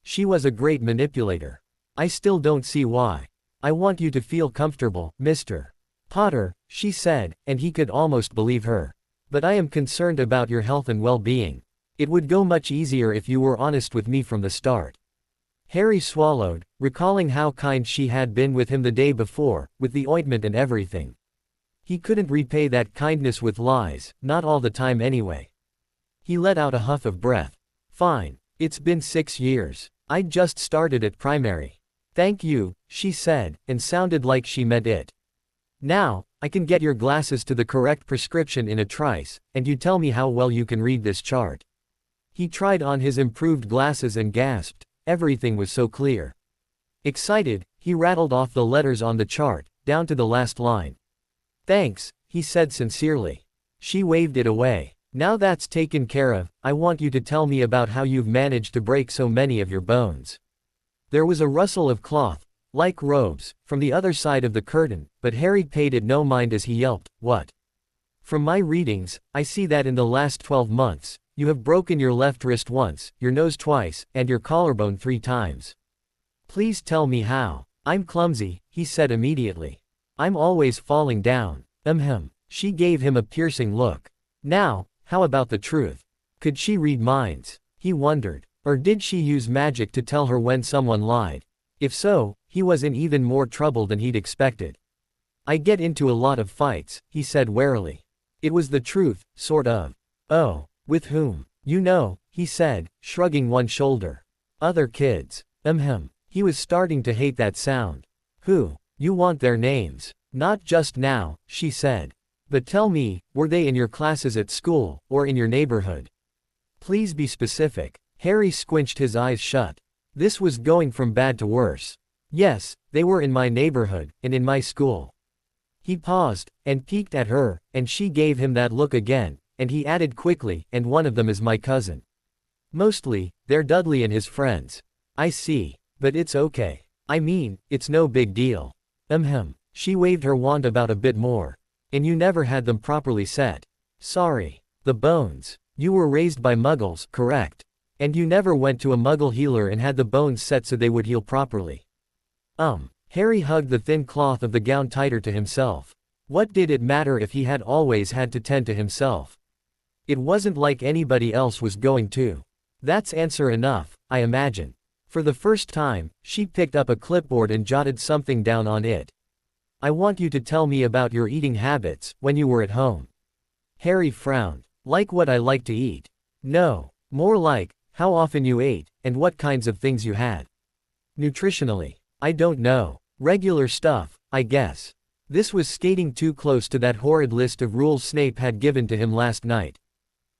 S1: She was a great manipulator. I still don't see why. I want you to feel comfortable, Mr. Potter, she said, and he could almost believe her. But I am concerned about your health and well-being. It would go much easier if you were honest with me from the start. Harry swallowed, recalling how kind she had been with him the day before, with the ointment and everything. He couldn't repay that kindness with lies, not all the time anyway. He let out a huff of breath. Fine. It's been 6 years. I just started at primary. Thank you, she said, and sounded like she meant it. Now, I can get your glasses to the correct prescription in a trice, and you tell me how well you can read this chart. He tried on his improved glasses and gasped. Everything was so clear. Excited, he rattled off the letters on the chart, down to the last line. Thanks, he said sincerely. She waved it away. Now that's taken care of, I want you to tell me about how you've managed to break so many of your bones. There was a rustle of cloth, like robes, from the other side of the curtain, but Harry paid it no mind as he yelped, What? From my readings, I see that in the last 12 months, you have broken your left wrist once, your nose twice, and your collarbone 3 times. Please tell me how. I'm clumsy, he said immediately. I'm always falling down. She gave him a piercing look. Now, how about the truth? Could she read minds? He wondered. Or did she use magic to tell her when someone lied? If so, he was in even more trouble than he'd expected. I get into a lot of fights, he said warily. It was the truth, sort of. Oh, with whom? You know, he said, shrugging one shoulder. Other kids. He was starting to hate that sound. Who? You want their names? Not just now, she said. But tell me, were they in your classes at school, or in your neighborhood? Please be specific. Harry squinched his eyes shut. This was going from bad to worse. Yes, they were in my neighborhood, and in my school. He paused, and peeked at her, and she gave him that look again, and he added quickly, and one of them is my cousin. Mostly, they're Dudley and his friends. I see. But it's okay. I mean, it's no big deal. She waved her wand about a bit more. And you never had them properly set. Sorry. The bones. You were raised by muggles, correct? And you never went to a muggle healer and had the bones set so they would heal properly. Harry hugged the thin cloth of the gown tighter to himself. What did it matter if he had always had to tend to himself? It wasn't like anybody else was going to. That's answer enough, I imagine. For the first time, she picked up a clipboard and jotted something down on it. I want you to tell me about your eating habits, when you were at home. Harry frowned. Like what I like to eat. No. More like, how often you ate, and what kinds of things you had. Nutritionally. I don't know. Regular stuff, I guess. This was skating too close to that horrid list of rules Snape had given to him last night.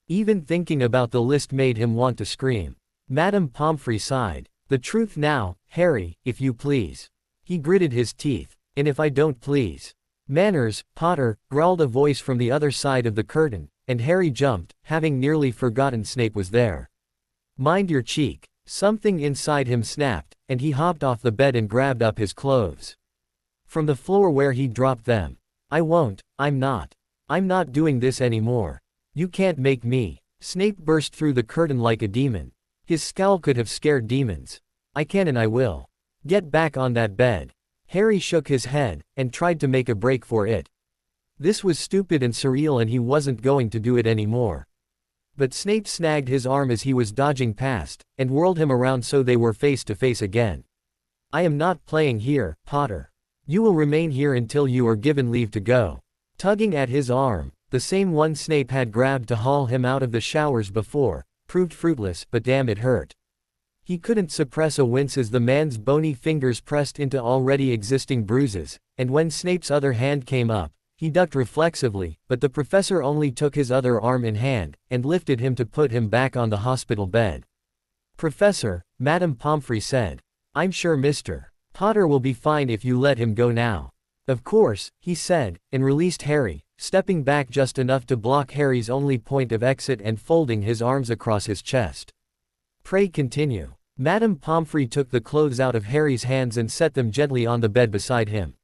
S1: Even thinking about the list made him want to scream. Madame Pomfrey sighed. The truth now, Harry, if you please. He gritted his teeth. And if I don't please. Manners, Potter, growled a voice from the other side of the curtain, and Harry jumped, having nearly forgotten Snape was there. Mind your cheek. Something inside him snapped, and he hopped off the bed and grabbed up his clothes. From the floor where he'd dropped them. I won't, I'm not. I'm not doing this anymore. You can't make me. Snape burst through the curtain like a demon. His scowl could have scared demons. I can and I will. Get back on that bed. Harry shook his head, and tried to make a break for it. This was stupid and surreal and he wasn't going to do it anymore. But Snape snagged his arm as he was dodging past, and whirled him around so they were face to face again. I am not playing here, Potter. You will remain here until you are given leave to go. Tugging at his arm, the same one Snape had grabbed to haul him out of the showers before, proved fruitless, but damn it hurt. He couldn't suppress a wince as the man's bony fingers pressed into already existing bruises, and when Snape's other hand came up, he ducked reflexively, but the professor only took his other arm in hand, and lifted him to put him back on the hospital bed. Professor, Madame Pomfrey said. I'm sure Mr. Potter will be fine if you let him go now. Of course, he said, and released Harry, stepping back just enough to block Harry's only point of exit and folding his arms across his chest. Pray continue. Madame Pomfrey took the clothes out of Harry's hands and set them gently on the bed beside him.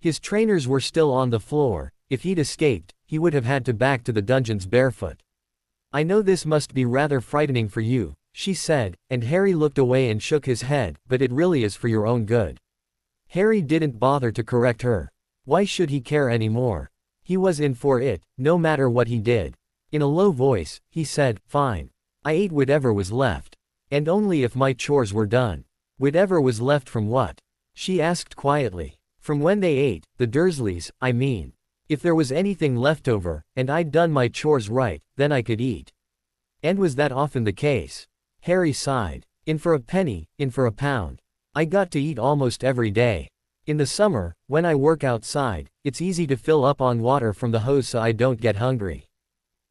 S1: His trainers were still on the floor. If he'd escaped, he would have had to back to the dungeons barefoot. I know this must be rather frightening for you, she said, and Harry looked away and shook his head, but it really is for your own good. Harry didn't bother to correct her. Why should he care anymore? He was in for it, no matter what he did. In a low voice, he said, fine. I ate whatever was left. And only if my chores were done. Whatever was left from what? She asked quietly. From when they ate, the Dursleys, I mean. If there was anything left over, and I'd done my chores right, then I could eat. And was that often the case? Harry sighed. In for a penny, in for a pound. I got to eat almost every day. In the summer, when I work outside, it's easy to fill up on water from the hose so I don't get hungry.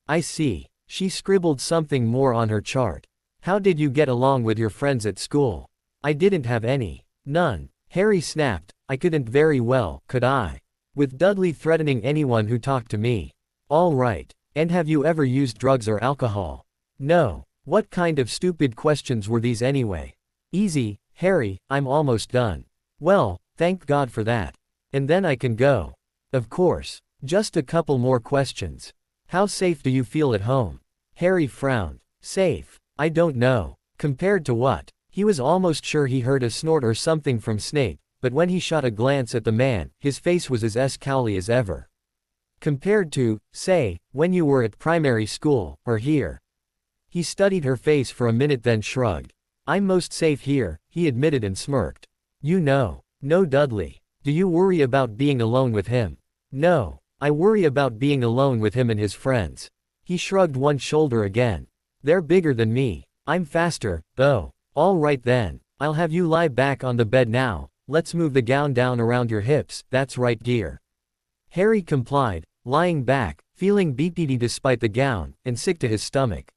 S1: I see. She scribbled something more on her chart. How did you get along with your friends at school? I didn't have any. None. Harry snapped. I couldn't very well, could I? With Dudley threatening anyone who talked to me. All right. And have you ever used drugs or alcohol? No. What kind of stupid questions were these anyway? Easy, Harry, I'm almost done. Well, thank God for that. And then I can go. Of course. Just a couple more questions. How safe do you feel at home? Harry frowned. Safe? I don't know. Compared to what? He was almost sure he heard a snort or something from Snape, but when he shot a glance at the man, his face was as scowly as ever. Compared to, say, when you were at primary school, or here. He studied her face for a minute then shrugged. I'm most safe here, he admitted and smirked. You know. No Dudley. Do you worry about being alone with him? No. I worry about being alone with him and his friends. He shrugged one shoulder again. They're bigger than me. I'm faster, though. All right then. I'll have you lie back on the bed now. Let's move the gown down around your hips. That's right, dear. Harry complied, lying back, feeling beefy despite the gown, and sick to his stomach.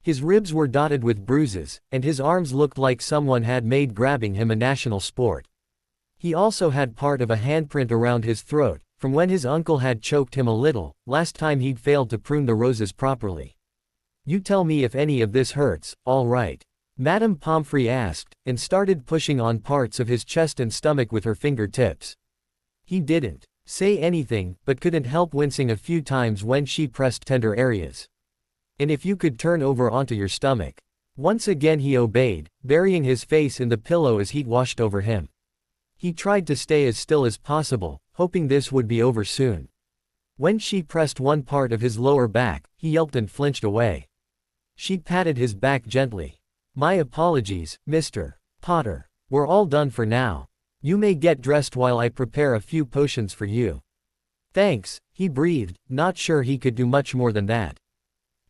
S1: His ribs were dotted with bruises, and his arms looked like someone had made grabbing him a national sport. He also had part of a handprint around his throat, from when his uncle had choked him a little, last time he'd failed to prune the roses properly. You tell me if any of this hurts, all right? Madame Pomfrey asked, and started pushing on parts of his chest and stomach with her fingertips. He didn't say anything, but couldn't help wincing a few times when she pressed tender areas. And if you could turn over onto your stomach. Once again he obeyed, burying his face in the pillow as heat washed over him. He tried to stay as still as possible, hoping this would be over soon. When she pressed one part of his lower back, he yelped and flinched away. She patted his back gently. My apologies, Mr. Potter. We're all done for now. You may get dressed while I prepare a few potions for you. Thanks, he breathed, not sure he could do much more than that.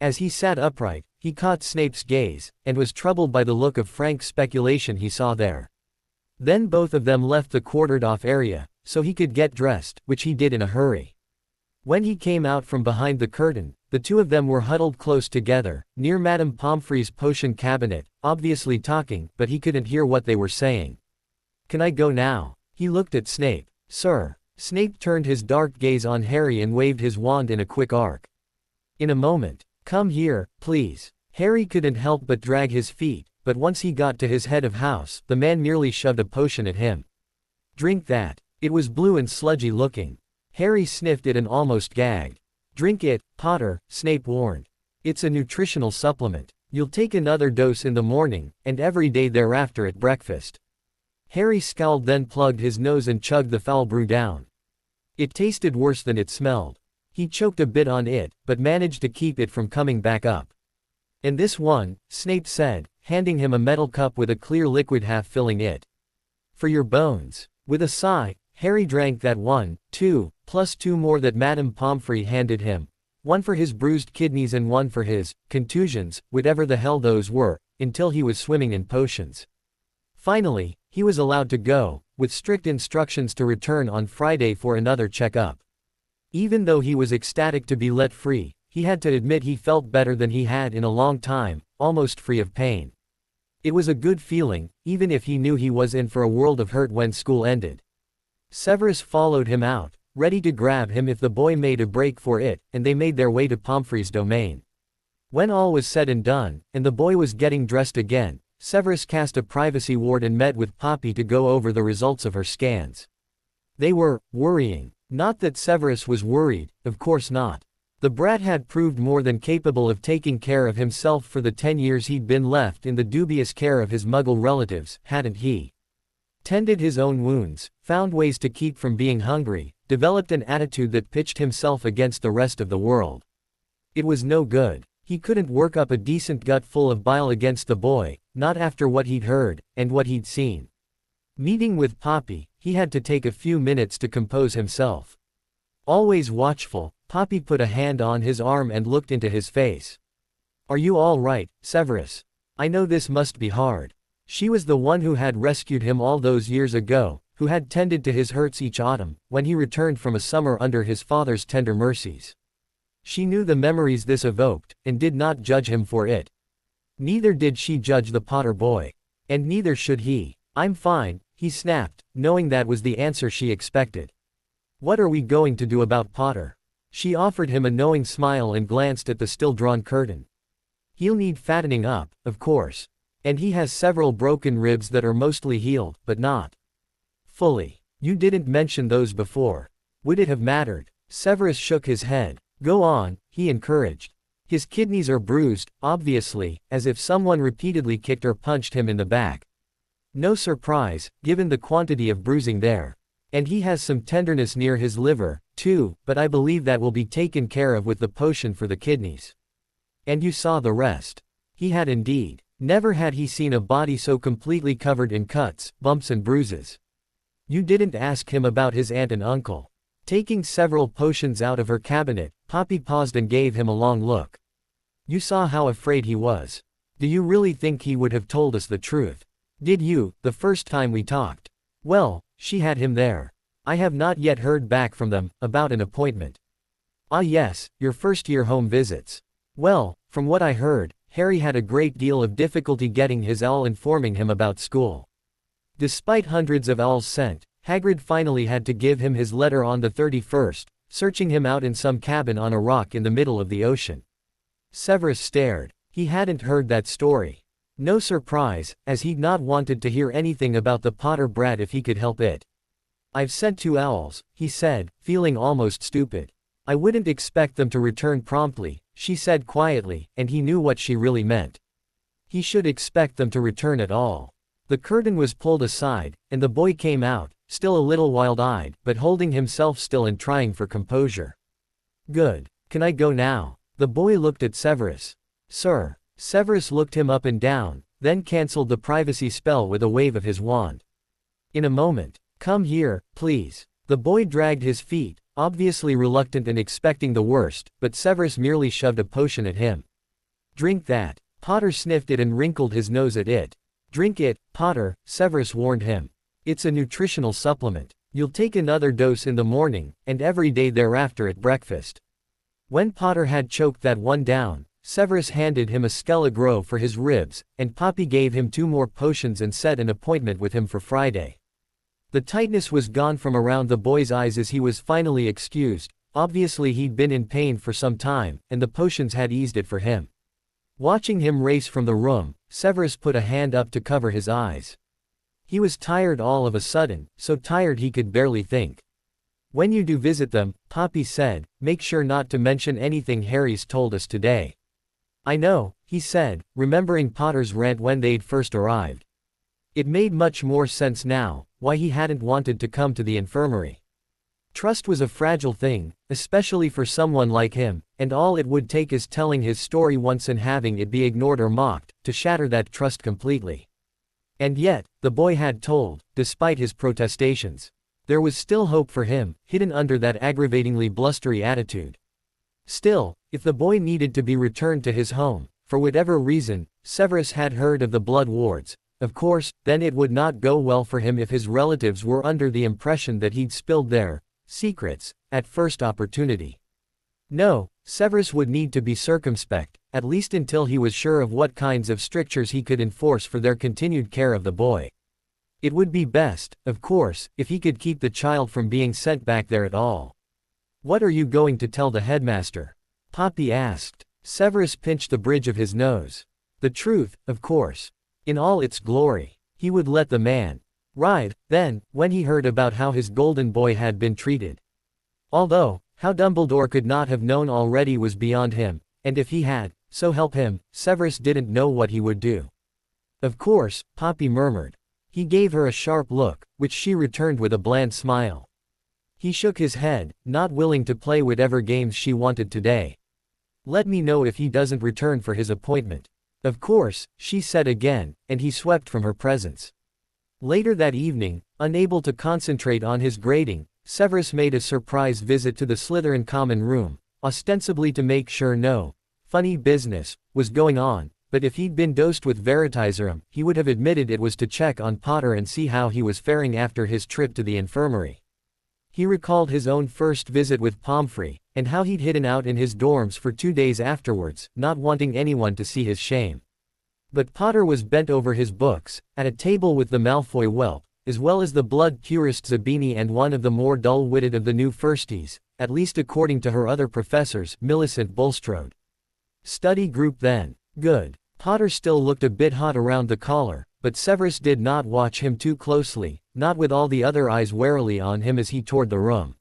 S1: As he sat upright, he caught Snape's gaze, and was troubled by the look of frank speculation he saw there. Then both of them left the quartered-off area, so he could get dressed, which he did in a hurry. When he came out from behind the curtain, the two of them were huddled close together, near Madame Pomfrey's potion cabinet, obviously talking, but he couldn't hear what they were saying. Can I go now? He looked at Snape. Sir. Snape turned his dark gaze on Harry and waved his wand in a quick arc. In a moment. Come here, please. Harry couldn't help but drag his feet, but once he got to his head of house, the man merely shoved a potion at him. Drink that. It was blue and sludgy looking. Harry sniffed it and almost gagged. Drink it, Potter, Snape warned. It's a nutritional supplement. You'll take another dose in the morning, and every day thereafter at breakfast. Harry scowled, then plugged his nose and chugged the foul brew down. It tasted worse than it smelled. He choked a bit on it, but managed to keep it from coming back up. And this one, Snape said, handing him a metal cup with a clear liquid half filling it. For your bones. With a sigh, Harry drank that 1, 2, plus 2 more that Madame Pomfrey handed him. One for his bruised kidneys and one for his contusions, whatever the hell those were, until he was swimming in potions. Finally, he was allowed to go, with strict instructions to return on Friday for another checkup. Even though he was ecstatic to be let free, he had to admit he felt better than he had in a long time, almost free of pain. It was a good feeling, even if he knew he was in for a world of hurt when school ended. Severus followed him out, ready to grab him if the boy made a break for it, and they made their way to Pomfrey's domain. When all was said and done, and the boy was getting dressed again, Severus cast a privacy ward and met with Poppy to go over the results of her scans. They were worrying. Not that Severus was worried, of course not. The brat had proved more than capable of taking care of himself for the 10 years he'd been left in the dubious care of his Muggle relatives, hadn't he? Tended his own wounds, found ways to keep from being hungry, developed an attitude that pitched himself against the rest of the world. It was no good. He couldn't work up a decent gut full of bile against the boy, not after what he'd heard, and what he'd seen. Meeting with Poppy, he had to take a few minutes to compose himself. Always watchful, Poppy put a hand on his arm and looked into his face. Are you all right, Severus? I know this must be hard. She was the one who had rescued him all those years ago, who had tended to his hurts each autumn, when he returned from a summer under his father's tender mercies. She knew the memories this evoked, and did not judge him for it. Neither did she judge the Potter boy. And neither should he. I'm fine, he snapped, knowing that was the answer she expected. What are we going to do about Potter? She offered him a knowing smile and glanced at the still-drawn curtain. He'll need fattening up, of course. And he has several broken ribs that are mostly healed, but not fully. You didn't mention those before. Would it have mattered? Severus shook his head. Go on, he encouraged. His kidneys are bruised, obviously, as if someone repeatedly kicked or punched him in the back. No surprise, given the quantity of bruising there. And he has some tenderness near his liver, too, but I believe that will be taken care of with the potion for the kidneys. And you saw the rest. He had indeed. Never had he seen a body so completely covered in cuts, bumps and bruises. You didn't ask him about his aunt and uncle. Taking several potions out of her cabinet, Poppy paused and gave him a long look. You saw how afraid he was. Do you really think he would have told us the truth? Did you, the first time we talked? Well, she had him there. I have not yet heard back from them, about an appointment. Ah yes, your first-year home visits. Well, from what I heard, Harry had a great deal of difficulty getting his owl informing him about school. Despite hundreds of owls sent, Hagrid finally had to give him his letter on the 31st, searching him out in some cabin on a rock in the middle of the ocean. Severus stared. He hadn't heard that story. No surprise, as he'd not wanted to hear anything about the Potter brat if he could help it. I've sent 2 owls, he said, feeling almost stupid. I wouldn't expect them to return promptly, she said quietly, and he knew what she really meant. He should expect them to return at all. The curtain was pulled aside, and the boy came out, still a little wild-eyed, but holding himself still and trying for composure. Good. Can I go now? The boy looked at Severus. Sir. Severus looked him up and down, then cancelled the privacy spell with a wave of his wand. In a moment. Come here, please. The boy dragged his feet, obviously reluctant and expecting the worst, but Severus merely shoved a potion at him. Drink that. Potter sniffed it and wrinkled his nose at it. Drink it, Potter, Severus warned him. It's a nutritional supplement. You'll take another dose in the morning, and every day thereafter at breakfast. When Potter had choked that one down, Severus handed him a Skele-Gro for his ribs, and Poppy gave him 2 more potions and set an appointment with him for Friday. The tightness was gone from around the boy's eyes as he was finally excused. Obviously he'd been in pain for some time, and the potions had eased it for him. Watching him race from the room, Severus put a hand up to cover his eyes. He was tired all of a sudden, so tired he could barely think. When you do visit them, Poppy said, make sure not to mention anything Harry's told us today. I know, he said, remembering Potter's rant when they'd first arrived. It made much more sense now, why he hadn't wanted to come to the infirmary. Trust was a fragile thing, especially for someone like him, and all it would take is telling his story once and having it be ignored or mocked, to shatter that trust completely. And yet, the boy had told, despite his protestations. There was still hope for him, hidden under that aggravatingly blustery attitude. Still, if the boy needed to be returned to his home, for whatever reason, Severus had heard of the blood wards, of course, then it would not go well for him if his relatives were under the impression that he'd spilled their secrets at first opportunity. No, Severus would need to be circumspect, at least until he was sure of what kinds of strictures he could enforce for their continued care of the boy. It would be best, of course, if he could keep the child from being sent back there at all. What are you going to tell the headmaster? Poppy asked. Severus pinched the bridge of his nose. The truth, of course. In all its glory. He would let the man writhe, then, when he heard about how his golden boy had been treated. Although, how Dumbledore could not have known already was beyond him, and if he had, so help him, Severus didn't know what he would do. Of course, Poppy murmured. He gave her a sharp look, which she returned with a bland smile. He shook his head, not willing to play whatever games she wanted today. Let me know if he doesn't return for his appointment. Of course, she said again, and he swept from her presence. Later that evening, unable to concentrate on his grading, Severus made a surprise visit to the Slytherin common room, ostensibly to make sure no funny business was going on, but if he'd been dosed with Veritaserum, he would have admitted it was to check on Potter and see how he was faring after his trip to the infirmary. He recalled his own first visit with Pomfrey, and how he'd hidden out in his dorms for 2 days afterwards, not wanting anyone to see his shame. But Potter was bent over his books, at a table with the Malfoy whelp, as well as the blood purist Zabini and one of the more dull-witted of the new firsties, at least according to her other professors, Millicent Bulstrode. Study group then. Good. Potter still looked a bit hot around the collar, but Severus did not watch him too closely, not with all the other eyes warily on him as he toured the room.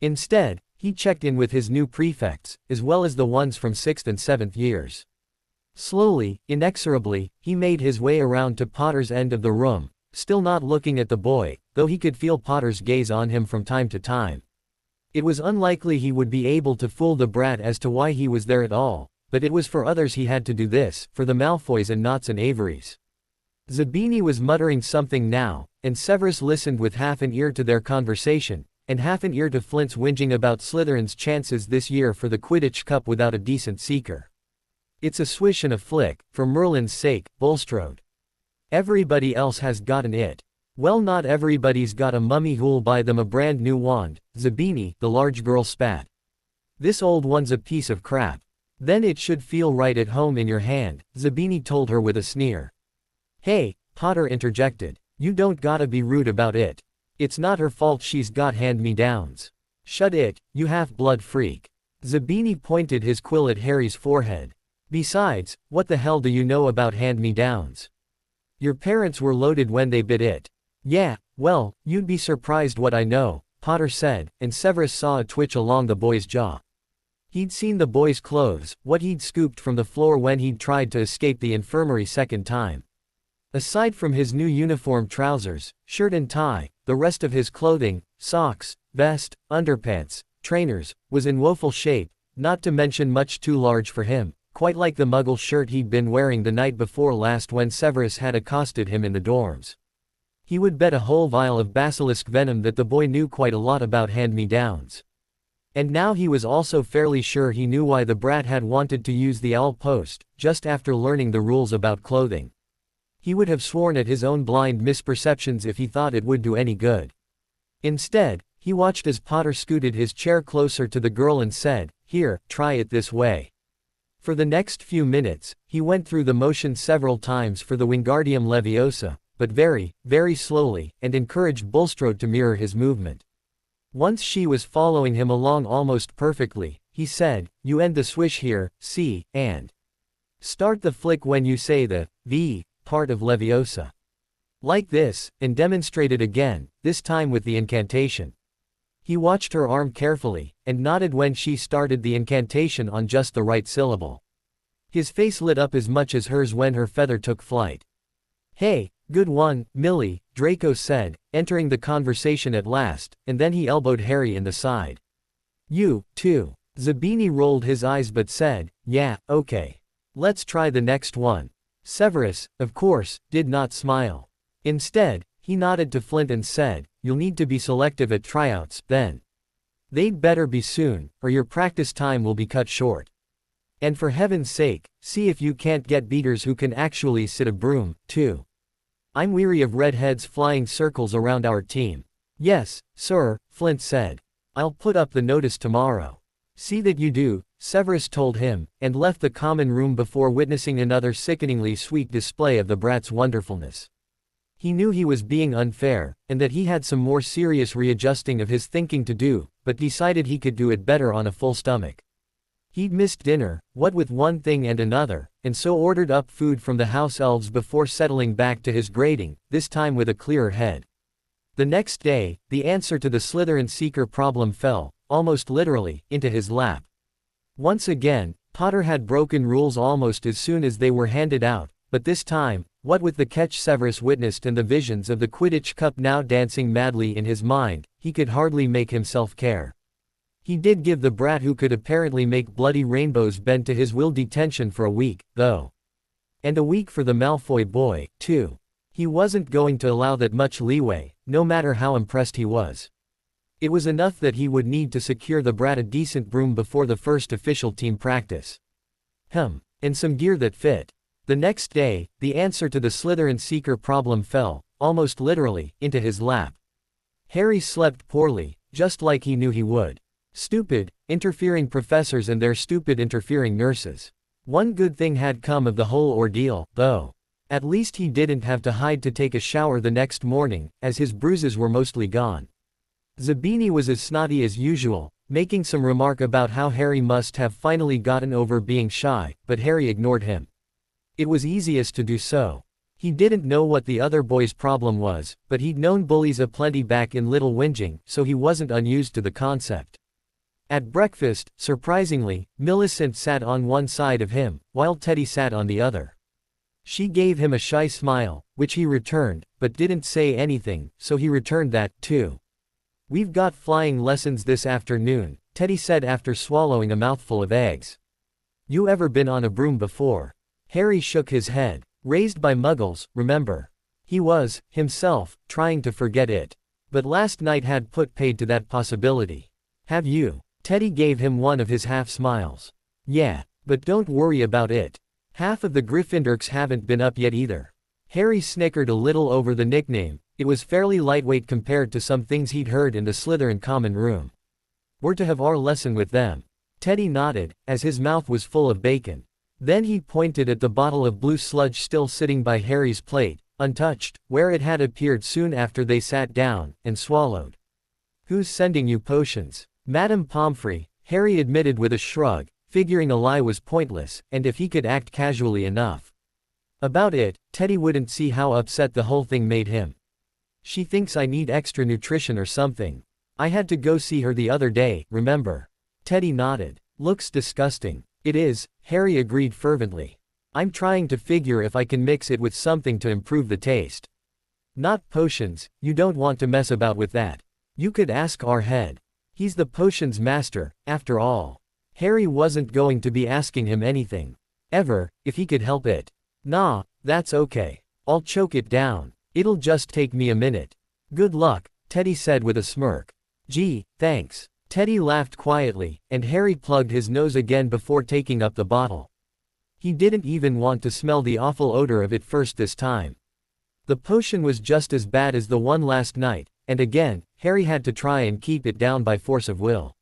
S1: Instead, he checked in with his new prefects, as well as the ones from 6th and 7th years. Slowly, inexorably, he made his way around to Potter's end of the room, still not looking at the boy, though he could feel Potter's gaze on him from time to time. It was unlikely he would be able to fool the brat as to why he was there at all, but it was for others he had to do this, for the Malfoys and Knots and Averys. Zabini was muttering something now, and Severus listened with half an ear to their conversation, and half an ear to Flint's whinging about Slytherin's chances this year for the Quidditch Cup without a decent seeker. It's a swish and a flick, for Merlin's sake, Bulstrode. Everybody else has gotten it. Well, not everybody's got a mummy who'll buy them a brand new wand, Zabini, the large girl spat. This old one's a piece of crap. Then it should feel right at home in your hand, Zabini told her with a sneer. Hey, Potter interjected. You don't gotta be rude about it. It's not her fault she's got hand-me-downs. Shut it, you half-blood freak. Zabini pointed his quill at Harry's forehead. Besides, what the hell do you know about hand-me-downs? Your parents were loaded when they bit it. Yeah, well, you'd be surprised what I know, Potter said, and Severus saw a twitch along the boy's jaw. He'd seen the boy's clothes, what he'd scooped from the floor when he'd tried to escape the infirmary second time. Aside from his new uniform trousers, shirt and tie, the rest of his clothing, socks, vest, underpants, trainers, was in woeful shape, not to mention much too large for him, quite like the muggle shirt he'd been wearing the night before last when Severus had accosted him in the dorms. He would bet a whole vial of basilisk venom that the boy knew quite a lot about hand-me-downs. And now he was also fairly sure he knew why the brat had wanted to use the owl post, just after learning the rules about clothing. He would have sworn at his own blind misperceptions if he thought it would do any good. Instead, he watched as Potter scooted his chair closer to the girl and said, "Here, try it this way." For the next few minutes, he went through the motion several times for the Wingardium Leviosa, but very, very slowly, and encouraged Bulstrode to mirror his movement. Once she was following him along almost perfectly, he said, "You end the swish here, see, and start the flick when you say the V part of Leviosa. Like this," and demonstrated again, this time with the incantation. He watched her arm carefully, and nodded when she started the incantation on just the right syllable. His face lit up as much as hers when her feather took flight. "Hey, good one, Millie," Draco said, entering the conversation at last, and then he elbowed Harry in the side. "You, too." Zabini rolled his eyes but said, "Yeah, okay. Let's try the next one." Severus, of course, did not smile. Instead, he nodded to Flint and said, "You'll need to be selective at tryouts, then. They'd better be soon, or your practice time will be cut short. And for heaven's sake, see if you can't get beaters who can actually sit a broom, too. I'm weary of redheads flying circles around our team." "Yes, sir," Flint said. "I'll put up the notice tomorrow." "See that you do," Severus told him, and left the common room before witnessing another sickeningly sweet display of the brat's wonderfulness. He knew he was being unfair, and that he had some more serious readjusting of his thinking to do, but decided he could do it better on a full stomach. He'd missed dinner, what with one thing and another, and so ordered up food from the house elves before settling back to his grading, this time with a clearer head. The next day, the answer to the Slytherin seeker problem fell, almost literally, into his lap. Once again, Potter had broken rules almost as soon as they were handed out, but this time, what with the catch Severus witnessed and the visions of the Quidditch Cup now dancing madly in his mind, he could hardly make himself care. He did give the brat who could apparently make bloody rainbows bend to his will detention for a week, though. And a week for the Malfoy boy, too. He wasn't going to allow that much leeway, no matter how impressed he was. It was enough that he would need to secure the brat a decent broom before the first official team practice. And some gear that fit. The next day, the answer to the Slytherin seeker problem fell, almost literally, into his lap. Harry slept poorly, just like he knew he would. Stupid, interfering professors and their stupid interfering nurses. One good thing had come of the whole ordeal, though. At least he didn't have to hide to take a shower the next morning, as his bruises were mostly gone. Zabini was as snotty as usual, making some remark about how Harry must have finally gotten over being shy, but Harry ignored him. It was easiest to do so. He didn't know what the other boy's problem was, but he'd known bullies aplenty back in Little Whinging, so he wasn't unused to the concept. At breakfast, surprisingly, Millicent sat on one side of him, while Teddy sat on the other. She gave him a shy smile, which he returned, but didn't say anything, so he returned that, too. "We've got flying lessons this afternoon," Teddy said after swallowing a mouthful of eggs. You ever been on a broom before? Harry shook his head. Raised by muggles, remember? He was, himself, trying to forget it. But last night had put paid to that possibility. Have you? Teddy gave him one of his half-smiles. Yeah, but don't worry about it. Half of the Gryffindors haven't been up yet either. Harry snickered a little over the nickname. It was fairly lightweight compared to some things he'd heard in the Slytherin common room. We're to have our lesson with them. Teddy nodded, as his mouth was full of bacon. Then he pointed at the bottle of blue sludge still sitting by Harry's plate, untouched, where it had appeared soon after they sat down, and swallowed. Who's sending you potions? Madame Pomfrey, Harry admitted with a shrug, figuring a lie was pointless, and if he could act casually enough about it, Teddy wouldn't see how upset the whole thing made him. She thinks I need extra nutrition or something. I had to go see her the other day, remember? Teddy nodded. Looks disgusting. It is, Harry agreed fervently. I'm trying to figure if I can mix it with something to improve the taste. Not potions, you don't want to mess about with that. You could ask our head. He's the potions master, after all. Harry wasn't going to be asking him anything. Ever, if he could help it. Nah, that's okay. I'll choke it down. It'll just take me a minute. Good luck, Teddy said with a smirk. Gee, thanks. Teddy laughed quietly, and Harry plugged his nose again before taking up the bottle. He didn't even want to smell the awful odor of it first this time. The potion was just as bad as the one last night, and again, Harry had to try and keep it down by force of will.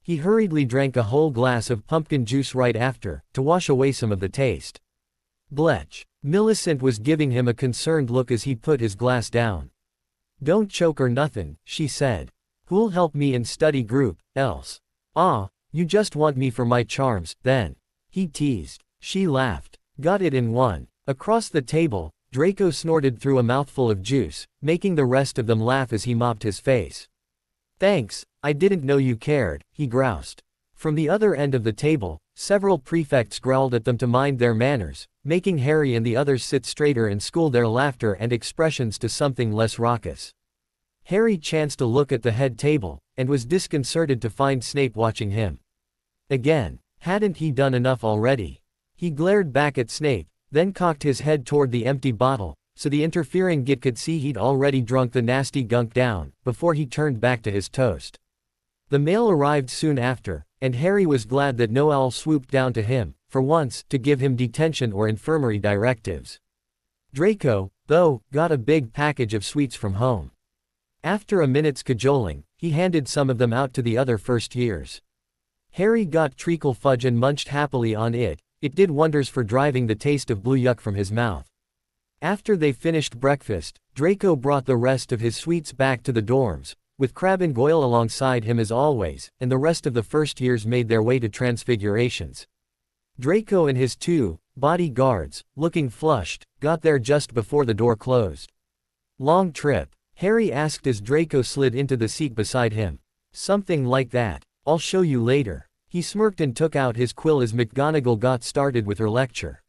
S1: He hurriedly drank a whole glass of pumpkin juice right after, to wash away some of the taste. Bletch. Millicent was giving him a concerned look as he put his glass down. Don't choke or nothin', she said. Who'll help me in study group, else? Ah, you just want me for my charms, then. He teased. She laughed. Got it in one. Across the table, Draco snorted through a mouthful of juice, making the rest of them laugh as he mopped his face. Thanks, I didn't know you cared, he groused. From the other end of the table, several prefects growled at them to mind their manners, making Harry and the others sit straighter and school their laughter and expressions to something less raucous. Harry chanced a look at the head table, and was disconcerted to find Snape watching him. Again, hadn't he done enough already? He glared back at Snape, then cocked his head toward the empty bottle, so the interfering git could see he'd already drunk the nasty gunk down, before he turned back to his toast. The mail arrived soon after, and Harry was glad that no owl swooped down to him, for once, to give him detention or infirmary directives. Draco, though, got a big package of sweets from home. After a minute's cajoling, he handed some of them out to the other first years. Harry got treacle fudge and munched happily on it. It did wonders for driving the taste of blue yuck from his mouth. After they finished breakfast, Draco brought the rest of his sweets back to the dorms, with Crabbe and Goyle alongside him as always, and the rest of the first years made their way to Transfigurations. Draco and his two bodyguards, looking flushed, got there just before the door closed. Long trip? Harry asked as Draco slid into the seat beside him. Something like that. I'll show you later. He smirked and took out his quill as McGonagall got started with her lecture.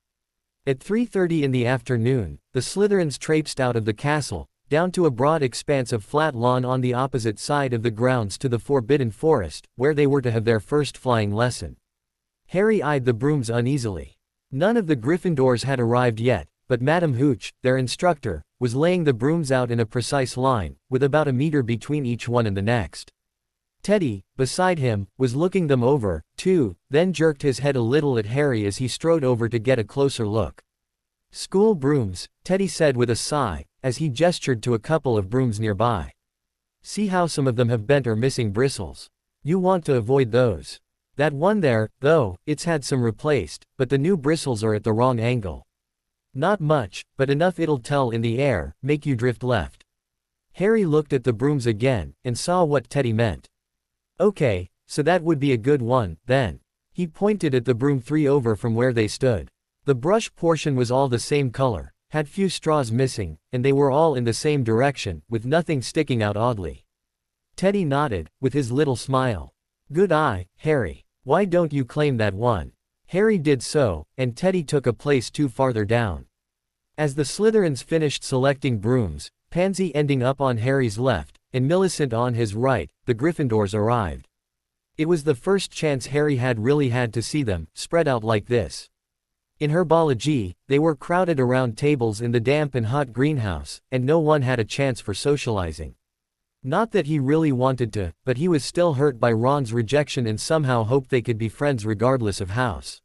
S1: At 3:30 in the afternoon, the Slytherins traipsed out of the castle, down to a broad expanse of flat lawn on the opposite side of the grounds to the Forbidden Forest, where they were to have their first flying lesson. Harry eyed the brooms uneasily. None of the Gryffindors had arrived yet, but Madame Hooch, their instructor, was laying the brooms out in a precise line, with about a meter between each one and the next. Teddy, beside him, was looking them over, too, then jerked his head a little at Harry as he strode over to get a closer look. School brooms, Teddy said with a sigh, as he gestured to a couple of brooms nearby. See how some of them have bent or missing bristles. You want to avoid those. That one there, though, it's had some replaced, but the new bristles are at the wrong angle. Not much, but enough it'll tell in the air, make you drift left. Harry looked at the brooms again, and saw what Teddy meant. Okay, so that would be a good one, then. He pointed at the broom 3 over from where they stood. The brush portion was all the same color, had few straws missing, and they were all in the same direction, with nothing sticking out oddly. Teddy nodded, with his little smile. Good eye, Harry. Why don't you claim that one? Harry did so, and Teddy took a place 2 farther down. As the Slytherins finished selecting brooms, Pansy ending up on Harry's left, and Millicent on his right, the Gryffindors arrived. It was the first chance Harry had really had to see them, spread out like this. In herbology, they were crowded around tables in the damp and hot greenhouse, and no one had a chance for socializing. Not that he really wanted to, but he was still hurt by Ron's rejection and somehow hoped they could be friends regardless of house.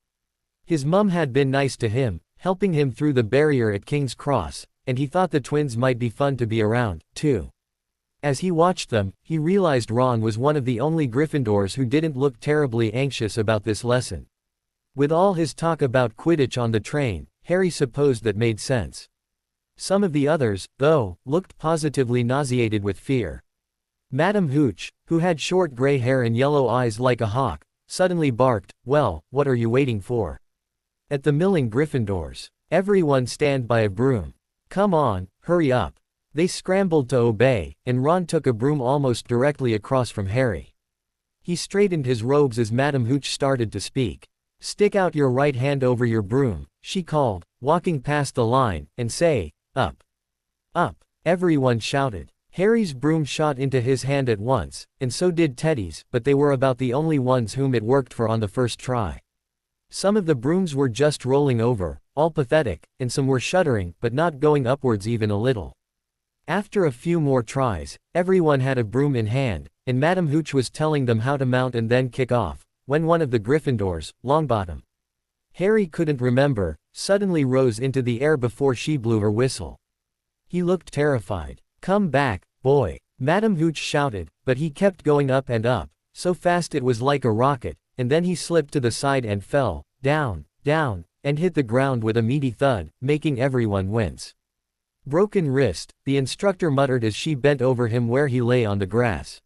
S1: His mum had been nice to him, helping him through the barrier at King's Cross, and he thought the twins might be fun to be around, too. As he watched them, he realized Ron was one of the only Gryffindors who didn't look terribly anxious about this lesson. With all his talk about Quidditch on the train, Harry supposed that made sense. Some of the others, though, looked positively nauseated with fear. Madam Hooch, who had short gray hair and yellow eyes like a hawk, suddenly barked, "Well, what are you waiting for? At the milling Gryffindors. Everyone stand by a broom. Come on, hurry up." They scrambled to obey, and Ron took a broom almost directly across from Harry. He straightened his robes as Madam Hooch started to speak. "Stick out your right hand over your broom," she called, walking past the line, "and say, 'Up. Up.'" Everyone shouted. Harry's broom shot into his hand at once, and so did Teddy's, but they were about the only ones whom it worked for on the first try. Some of the brooms were just rolling over, all pathetic, and some were shuddering, but not going upwards even a little. After a few more tries, everyone had a broom in hand, and Madam Hooch was telling them how to mount and then kick off, when one of the Gryffindors, Longbottom, Harry couldn't remember, suddenly rose into the air before she blew her whistle. He looked terrified. "Come back, boy," Madam Hooch shouted, but he kept going up and up, so fast it was like a rocket, and then he slipped to the side and fell, down, and hit the ground with a meaty thud, making everyone wince. "Broken wrist," the instructor muttered as she bent over him where he lay on the grass.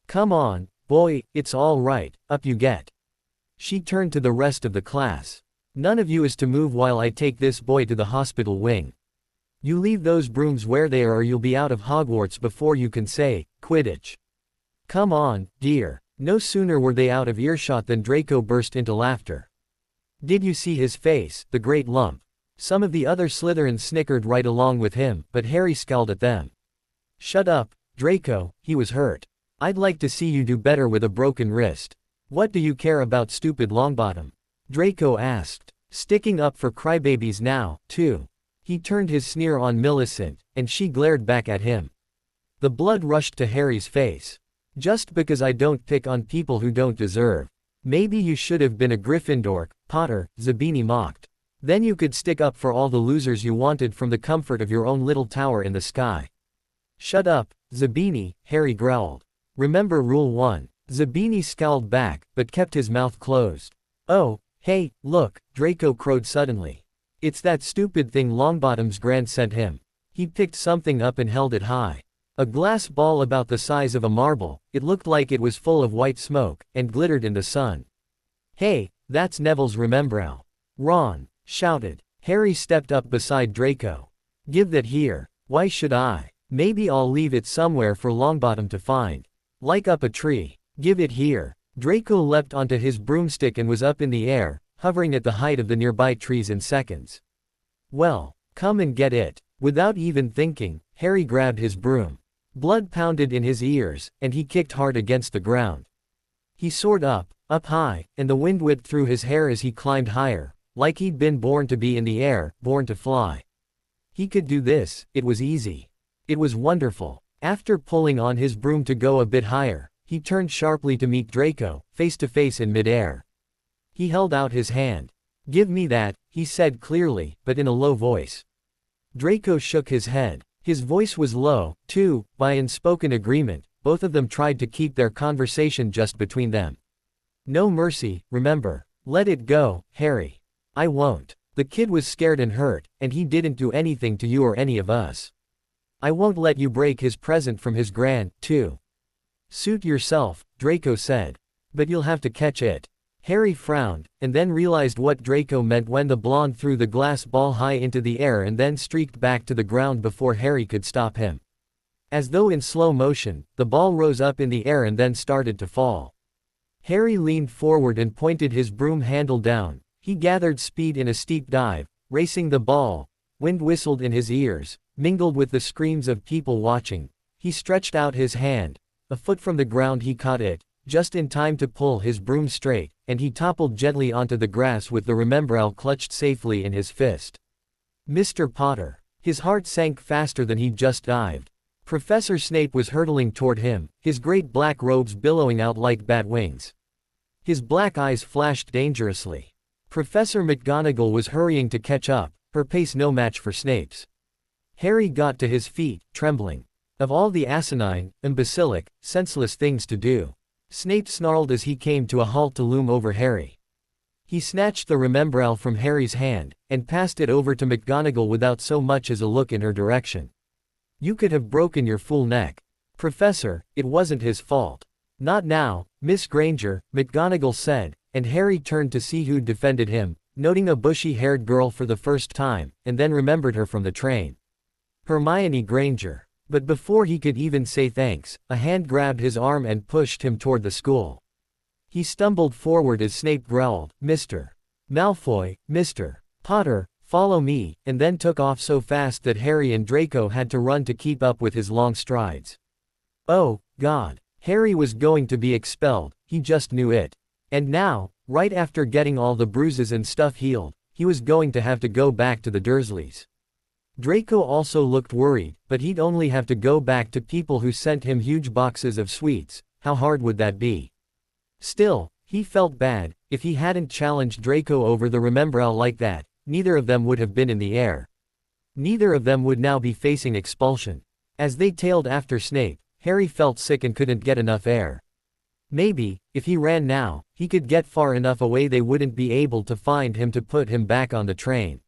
S1: "Come on, boy, it's all right, up you get." She turned to the rest of the class. "None of you is to move while I take this boy to the hospital wing. You leave those brooms where they are or you'll be out of Hogwarts before you can say, Quidditch. Come on, dear." No sooner were they out of earshot than Draco burst into laughter. Did you see his face, the great lump? Some of the other Slytherins snickered right along with him, but Harry scowled at them. "Shut up, Draco, he was hurt. I'd like to see you do better with a broken wrist. What do you care about stupid Longbottom?" Draco asked, sticking up for crybabies now, too. He turned his sneer on Millicent, and she glared back at him. The blood rushed to Harry's face. "Just because I don't pick on people who don't deserve. Maybe you should have been a Gryffindor, Potter," Zabini mocked. "Then you could stick up for all the losers you wanted from the comfort of your own little tower in the sky." "Shut up, Zabini," Harry growled. "Remember Rule 1. Zabini scowled back, but kept his mouth closed. "Oh, hey, look," Draco crowed suddenly. "It's that stupid thing Longbottom's Grand sent him." He picked something up and held it high. A glass ball about the size of a marble, it looked like it was full of white smoke, and glittered in the sun. "Hey, that's Neville's Remembrow," Ron shouted. Harry stepped up beside Draco. "Give that here." "Why should I? Maybe I'll leave it somewhere for Longbottom to find. Like up a tree." "Give it here." Draco leapt onto his broomstick and was up in the air, hovering at the height of the nearby trees in seconds. "Well, come and get it." Without even thinking, Harry grabbed his broom. Blood pounded in his ears, and he kicked hard against the ground. He soared up high, and the wind whipped through his hair as he climbed higher, like he'd been born to be in the air, born to fly. He could do this, it was easy. It was wonderful. After pulling on his broom to go a bit higher, he turned sharply to meet Draco, face to face in midair. He held out his hand. "Give me that," he said clearly, but in a low voice. Draco shook his head. His voice was low, too, by unspoken agreement. Both of them tried to keep their conversation just between them. "No mercy, remember. Let it go, Harry." "I won't." The kid was scared and hurt, and he didn't do anything to you or any of us. "I won't let you break his present from his Grand, too." "Suit yourself," Draco said. "But you'll have to catch it." Harry frowned, and then realized what Draco meant when the blonde threw the glass ball high into the air and then streaked back to the ground before Harry could stop him. As though in slow motion, the ball rose up in the air and then started to fall. Harry leaned forward and pointed his broom handle down. He gathered speed in a steep dive, racing the ball. Wind whistled in his ears, mingled with the screams of people watching. He stretched out his hand. A foot from the ground he caught it, just in time to pull his broom straight, and he toppled gently onto the grass with the referral clutched safely in his fist. Mr. Potter. His heart sank faster than he'd just dived. Professor Snape was hurtling toward him, his great black robes billowing out like bat wings. His black eyes flashed dangerously. Professor McGonagall was hurrying to catch up, her pace no match for Snape's. Harry got to his feet, trembling. Of all the asinine, imbecilic, senseless things to do, Snape snarled as he came to a halt to loom over Harry. He snatched the referral from Harry's hand, and passed it over to McGonagall without so much as a look in her direction. You could have broken your fool neck. Professor, it wasn't his fault. Not now, Miss Granger, McGonagall said, and Harry turned to see who'd defended him, noting a bushy-haired girl for the first time, and then remembered her from the train. Hermione Granger. But before he could even say thanks, a hand grabbed his arm and pushed him toward the school. He stumbled forward as Snape growled, "Mr. Malfoy, Mr. Potter, follow me," and then took off so fast that Harry and Draco had to run to keep up with his long strides. Oh, God. Harry was going to be expelled, he just knew it. And now, right after getting all the bruises and stuff healed, he was going to have to go back to the Dursleys. Draco also looked worried, but he'd only have to go back to people who sent him huge boxes of sweets. How hard would that be? Still, he felt bad. If he hadn't challenged Draco over the referral like that, neither of them would have been in the air. Neither of them would now be facing expulsion. As they tailed after Snape, Harry felt sick and couldn't get enough air. Maybe, if he ran now, he could get far enough away they wouldn't be able to find him to put him back on the train.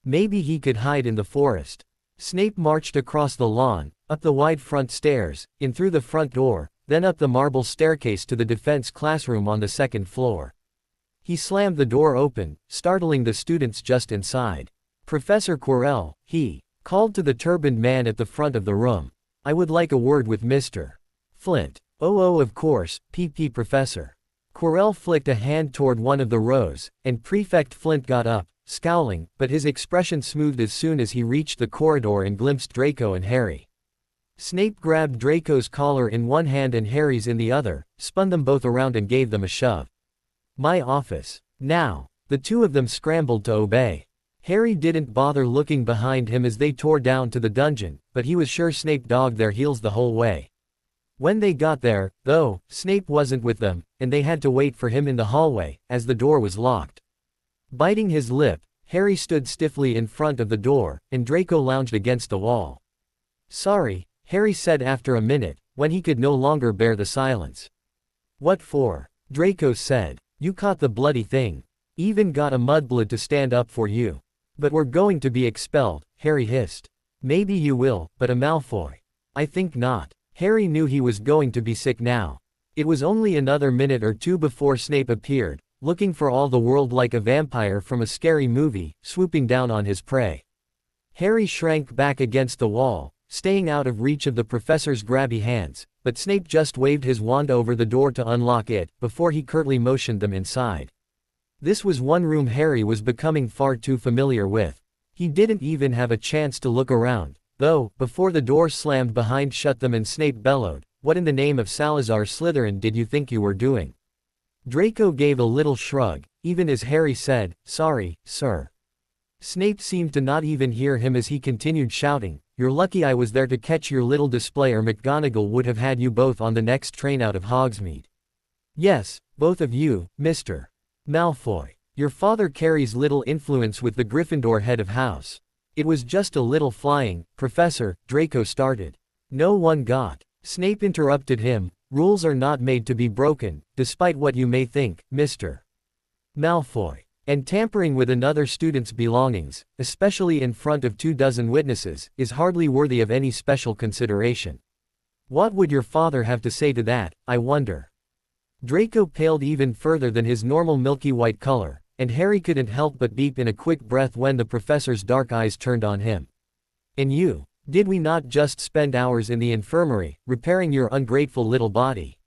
S1: Maybe he could hide in the forest. Snape marched across the lawn, up the wide front stairs, in through the front door, then up the marble staircase to the defense classroom on the second floor. He slammed the door open, startling the students just inside. "Professor Quirrell," he called to the turbaned man at the front of the room. "I would like a word with Mr. Flint." "Oh, of course, PP Professor." Quirrell flicked a hand toward one of the rows, and Prefect Flint got up, scowling, but his expression smoothed as soon as he reached the corridor and glimpsed Draco and Harry. Snape grabbed Draco's collar in one hand and Harry's in the other, spun them both around and gave them a shove. "My office. Now." The two of them scrambled to obey. Harry didn't bother looking behind him as they tore down to the dungeon, but he was sure Snape dogged their heels the whole way. When they got there, though, Snape wasn't with them, and they had to wait for him in the hallway, as the door was locked. Biting his lip, Harry stood stiffly in front of the door, and Draco lounged against the wall. "Sorry," Harry said after a minute, when he could no longer bear the silence. "What for?" Draco said. "You caught the bloody thing. Even got a mudblood to stand up for you. But we're going to be expelled," Harry hissed. "Maybe you will, but a Malfoy. I think not." Harry knew he was going to be sick now. It was only another minute or two before Snape appeared, looking for all the world like a vampire from a scary movie, swooping down on his prey. Harry shrank back against the wall, staying out of reach of the professor's grabby hands, but Snape just waved his wand over the door to unlock it, before he curtly motioned them inside. This was one room Harry was becoming far too familiar with. He didn't even have a chance to look around, though, before the door slammed behind shut them and Snape bellowed, "What in the name of Salazar Slytherin did you think you were doing?" Draco gave a little shrug, even as Harry said, "Sorry, sir." Snape seemed to not even hear him as he continued shouting, "You're lucky I was there to catch your little display or McGonagall would have had you both on the next train out of Hogsmeade. Yes, both of you, Mr. Malfoy. Your father carries little influence with the Gryffindor head of house." "It was just a little flying, Professor," Draco started. "No one got." Snape interrupted him, "Rules are not made to be broken, despite what you may think, Mr. Malfoy. And tampering with another student's belongings, especially in front of 24 witnesses, is hardly worthy of any special consideration. What would your father have to say to that, I wonder?" Draco paled even further than his normal milky white color, and Harry couldn't help but beep in a quick breath when the professor's dark eyes turned on him. "And you? Did we not just spend hours in the infirmary, repairing your ungrateful little body?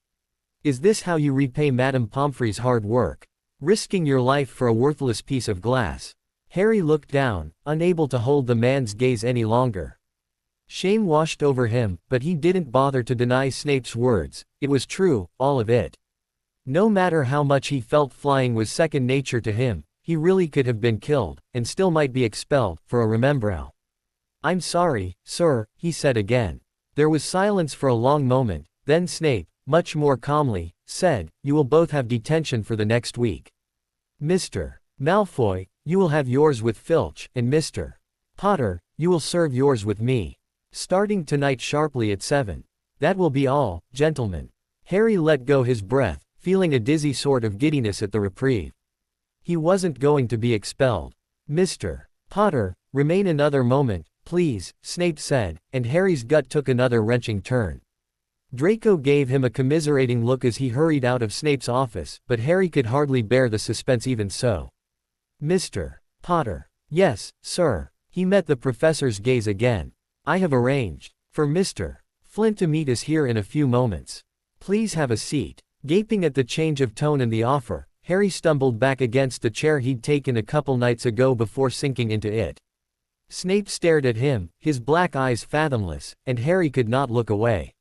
S1: Is this how you repay Madame Pomfrey's hard work? Risking your life for a worthless piece of glass?" Harry looked down, unable to hold the man's gaze any longer. Shame washed over him, but he didn't bother to deny Snape's words. It was true, all of it. No matter how much he felt flying was second nature to him, he really could have been killed, and still might be expelled, for a referral. "I'm sorry, sir," he said again. There was silence for a long moment, then Snape, much more calmly, said, "You will both have detention for the next week. Mr. Malfoy, you will have yours with Filch, and Mr. Potter, you will serve yours with me. Starting tonight sharply at 7. That will be all, gentlemen." Harry let go his breath, feeling a dizzy sort of giddiness at the reprieve. He wasn't going to be expelled. "Mr. Potter, remain another moment, please," Snape said, and Harry's gut took another wrenching turn. Draco gave him a commiserating look as he hurried out of Snape's office, but Harry could hardly bear the suspense even so. "Mr. Potter." "Yes, sir." He met the professor's gaze again. "I have arranged for Mr. Flint to meet us here in a few moments. Please have a seat." Gaping at the change of tone and the offer, Harry stumbled back against the chair he'd taken a couple nights ago before sinking into it. Snape stared at him, his black eyes fathomless, and Harry could not look away.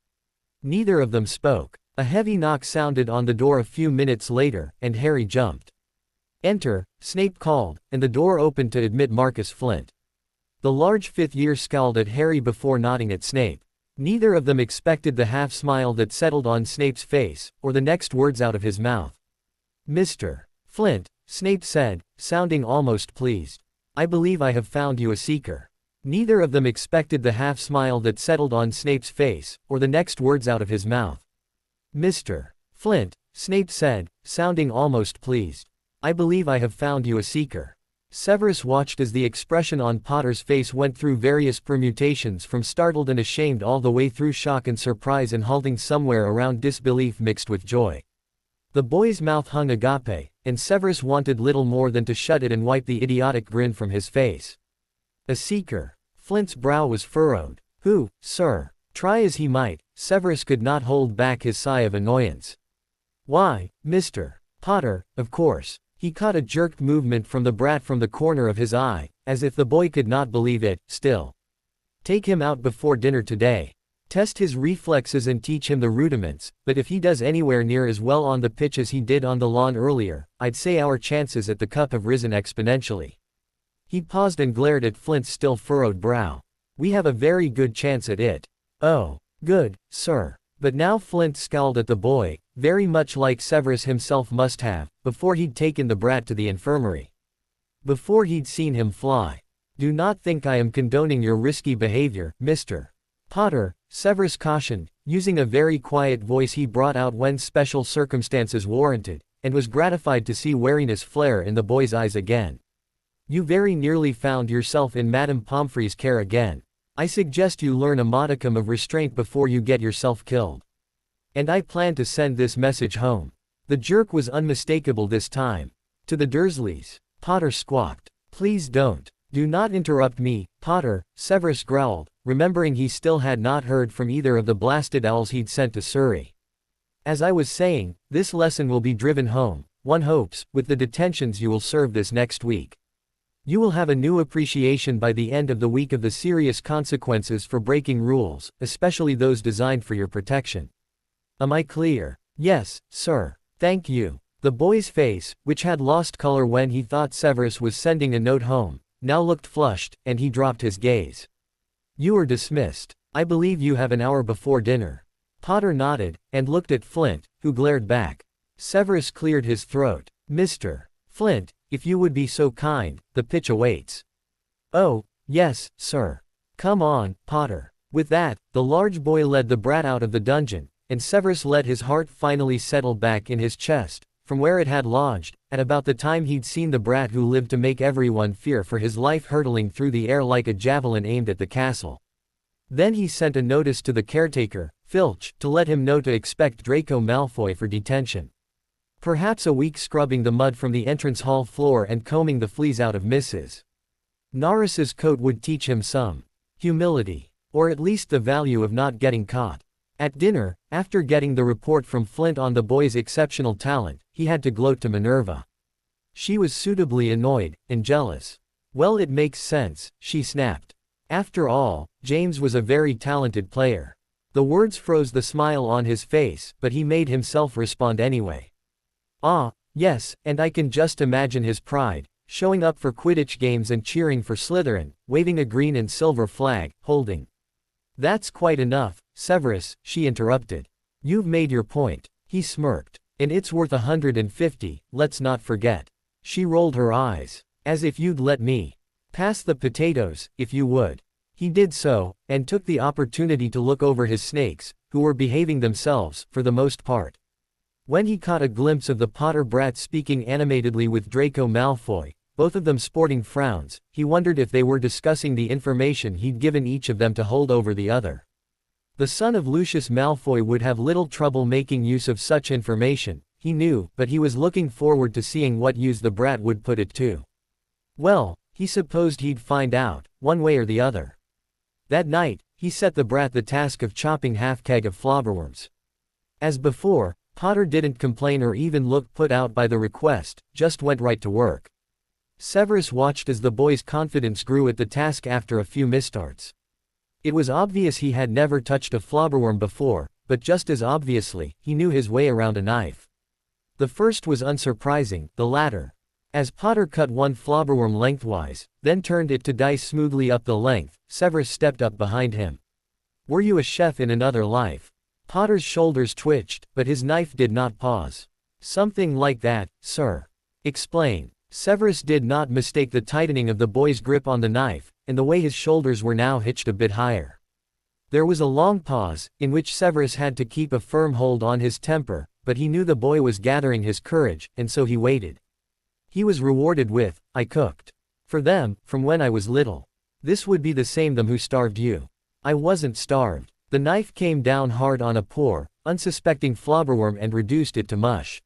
S1: Neither of them spoke. A heavy knock sounded on the door a few minutes later, and Harry jumped. "Enter," Snape called, and the door opened to admit Marcus Flint. The large fifth-year scowled at Harry before nodding at Snape. Neither of them expected the half-smile that settled on Snape's face, or the next words out of his mouth. "Mr. Flint," Snape said, sounding almost pleased. "I believe I have found you a seeker." Neither of them expected the half-smile that settled on Snape's face, or the next words out of his mouth. "Mr. Flint," Snape said, sounding almost pleased. "I believe I have found you a seeker." Severus watched as the expression on Potter's face went through various permutations from startled and ashamed all the way through shock and surprise and halting somewhere around disbelief mixed with joy. The boy's mouth hung agape, and Severus wanted little more than to shut it and wipe the idiotic grin from his face. A seeker. Flint's brow was furrowed. "Who, sir?" Try as he might, Severus could not hold back his sigh of annoyance. "Why, Mr. Potter, of course." He caught a jerked movement from the brat from the corner of his eye, as if the boy could not believe it, still. "Take him out before dinner today. Test his reflexes and teach him the rudiments, but if he does anywhere near as well on the pitch as he did on the lawn earlier, I'd say our chances at the cup have risen exponentially." He paused and glared at Flint's still furrowed brow. "We have a very good chance at it." "Oh, good, sir." But now Flint scowled at the boy, very much like Severus himself must have, before he'd taken the brat to the infirmary. Before he'd seen him fly. "Do not think I am condoning your risky behavior, Mr. Potter," Severus cautioned, using a very quiet voice he brought out when special circumstances warranted, and was gratified to see wariness flare in the boy's eyes again. "You very nearly found yourself in Madame Pomfrey's care again. I suggest you learn a modicum of restraint before you get yourself killed. And I plan to send this message home." The jerk was unmistakable this time. "To the Dursleys." Potter squawked. "Please don't. Do not interrupt me, Potter," Severus growled, remembering he still had not heard from either of the blasted owls he'd sent to Surrey. "As I was saying, this lesson will be driven home, one hopes, with the detentions you will serve this next week. You will have a new appreciation by the end of the week of the serious consequences for breaking rules, especially those designed for your protection. Am I clear?" "Yes, sir. Thank you." The boy's face, which had lost color when he thought Severus was sending a note home, now looked flushed, and he dropped his gaze. "You are dismissed. I believe you have an hour before dinner." Potter nodded, and looked at Flint, who glared back. Severus cleared his throat. "Mr. Flint, if you would be so kind, the pitch awaits." "Oh, yes, sir. Come on, Potter." With that, the large boy led the brat out of the dungeon, and Severus let his heart finally settle back in his chest, from where it had lodged, at about the time he'd seen the brat who lived to make everyone fear for his life hurtling through the air like a javelin aimed at the castle. Then he sent a notice to the caretaker, Filch, to let him know to expect Draco Malfoy for detention. Perhaps a week scrubbing the mud from the entrance hall floor and combing the fleas out of Mrs. Norris's coat would teach him some humility, or at least the value of not getting caught. At dinner, after getting the report from Flint on the boy's exceptional talent, he had to gloat to Minerva. She was suitably annoyed, and jealous. "Well, it makes sense," she snapped. After all, James was a very talented player. The words froze the smile on his face, but he made himself respond anyway. Ah, yes, and I can just imagine his pride, showing up for Quidditch games and cheering for Slytherin, waving a green and silver flag, holding. That's quite enough, Severus, she interrupted. You've made your point. He smirked. And it's worth 150, let's not forget. She rolled her eyes. As if you'd let me. Pass the potatoes, if you would. He did so, and took the opportunity to look over his snakes, who were behaving themselves, for the most part. When he caught a glimpse of the Potter brats speaking animatedly with Draco Malfoy, both of them sporting frowns, he wondered if they were discussing the information he'd given each of them to hold over the other. The son of Lucius Malfoy would have little trouble making use of such information, he knew, but he was looking forward to seeing what use the brat would put it to. Well, he supposed he'd find out, one way or the other. That night, he set the brat the task of chopping half-keg of flobberworms. As before, Potter didn't complain or even look put out by the request, just went right to work. Severus watched as the boy's confidence grew at the task after a few misstarts. It was obvious he had never touched a flobberworm before, but just as obviously, he knew his way around a knife. The first was unsurprising, the latter. As Potter cut one flobberworm lengthwise, then turned it to dice smoothly up the length, Severus stepped up behind him. Were you a chef in another life? Potter's shoulders twitched, but his knife did not pause. Something like that, sir. Explain. Severus did not mistake the tightening of the boy's grip on the knife, and the way his shoulders were now hitched a bit higher. There was a long pause, in which Severus had to keep a firm hold on his temper, but he knew the boy was gathering his courage, and so he waited. He was rewarded with, I cooked. For them, from when I was little. This would be the same them who starved you. I wasn't starved. The knife came down hard on a poor, unsuspecting flobberworm and reduced it to mush.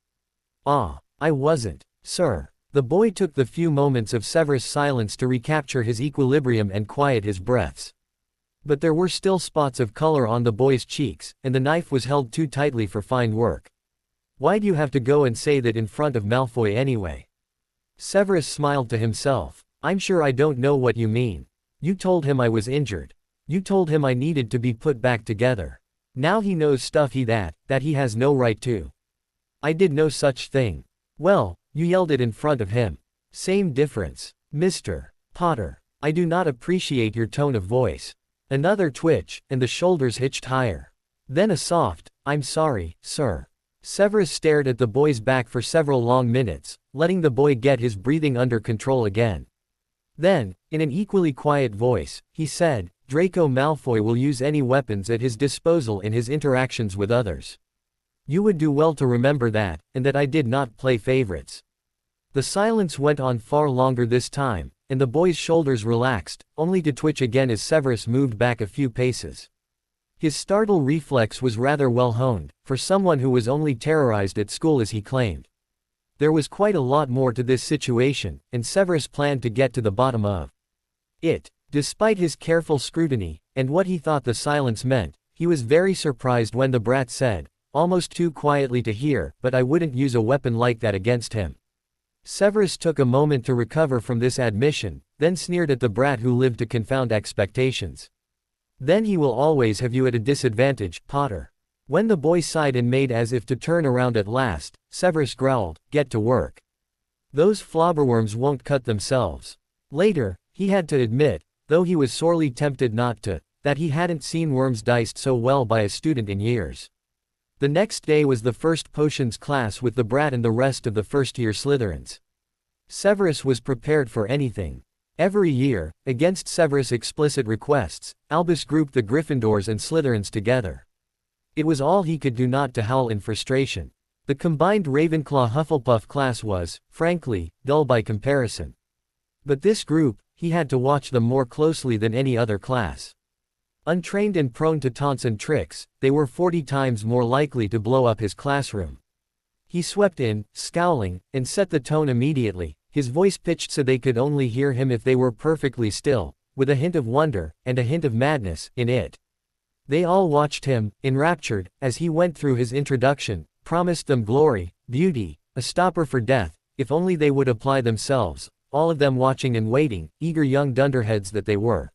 S1: Ah, I wasn't, sir. The boy took the few moments of Severus' silence to recapture his equilibrium and quiet his breaths. But there were still spots of color on the boy's cheeks, and the knife was held too tightly for fine work. Why'd you have to go and say that in front of Malfoy anyway? Severus smiled to himself. I'm sure I don't know what you mean. You told him I was injured. You told him I needed to be put back together. Now he knows stuff that he has no right to. I did no such thing. Well, you yelled it in front of him. Same difference. Mr. Potter, I do not appreciate your tone of voice. Another twitch, and the shoulders hitched higher. Then a soft, I'm sorry, sir. Severus stared at the boy's back for several long minutes, letting the boy get his breathing under control again. Then, in an equally quiet voice, he said, Draco Malfoy will use any weapons at his disposal in his interactions with others. You would do well to remember that, and that I did not play favorites. The silence went on far longer this time, and the boy's shoulders relaxed, only to twitch again as Severus moved back a few paces. His startle reflex was rather well honed, for someone who was only terrorized at school as he claimed. There was quite a lot more to this situation, and Severus planned to get to the bottom of it. Despite his careful scrutiny, and what he thought the silence meant, he was very surprised when the brat said, almost too quietly to hear, but I wouldn't use a weapon like that against him. Severus took a moment to recover from this admission, then sneered at the brat who lived to confound expectations. Then he will always have you at a disadvantage, Potter. When the boy sighed and made as if to turn around at last, Severus growled, get to work. Those flobberworms won't cut themselves. Later, he had to admit, though he was sorely tempted not to, that he hadn't seen worms diced so well by a student in years. The next day was the first potions class with the brat and the rest of the first-year Slytherins. Severus was prepared for anything. Every year, against Severus' explicit requests, Albus grouped the Gryffindors and Slytherins together. It was all he could do not to howl in frustration. The combined Ravenclaw-Hufflepuff class was, frankly, dull by comparison. But this group, he had to watch them more closely than any other class. Untrained and prone to taunts and tricks, they were 40 times more likely to blow up his classroom. He swept in, scowling, and set the tone immediately, his voice pitched so they could only hear him if they were perfectly still, with a hint of wonder, and a hint of madness, in it. They all watched him, enraptured, as he went through his introduction, promised them glory, beauty, a stopper for death, if only they would apply themselves, all of them watching and waiting, eager young dunderheads that they were.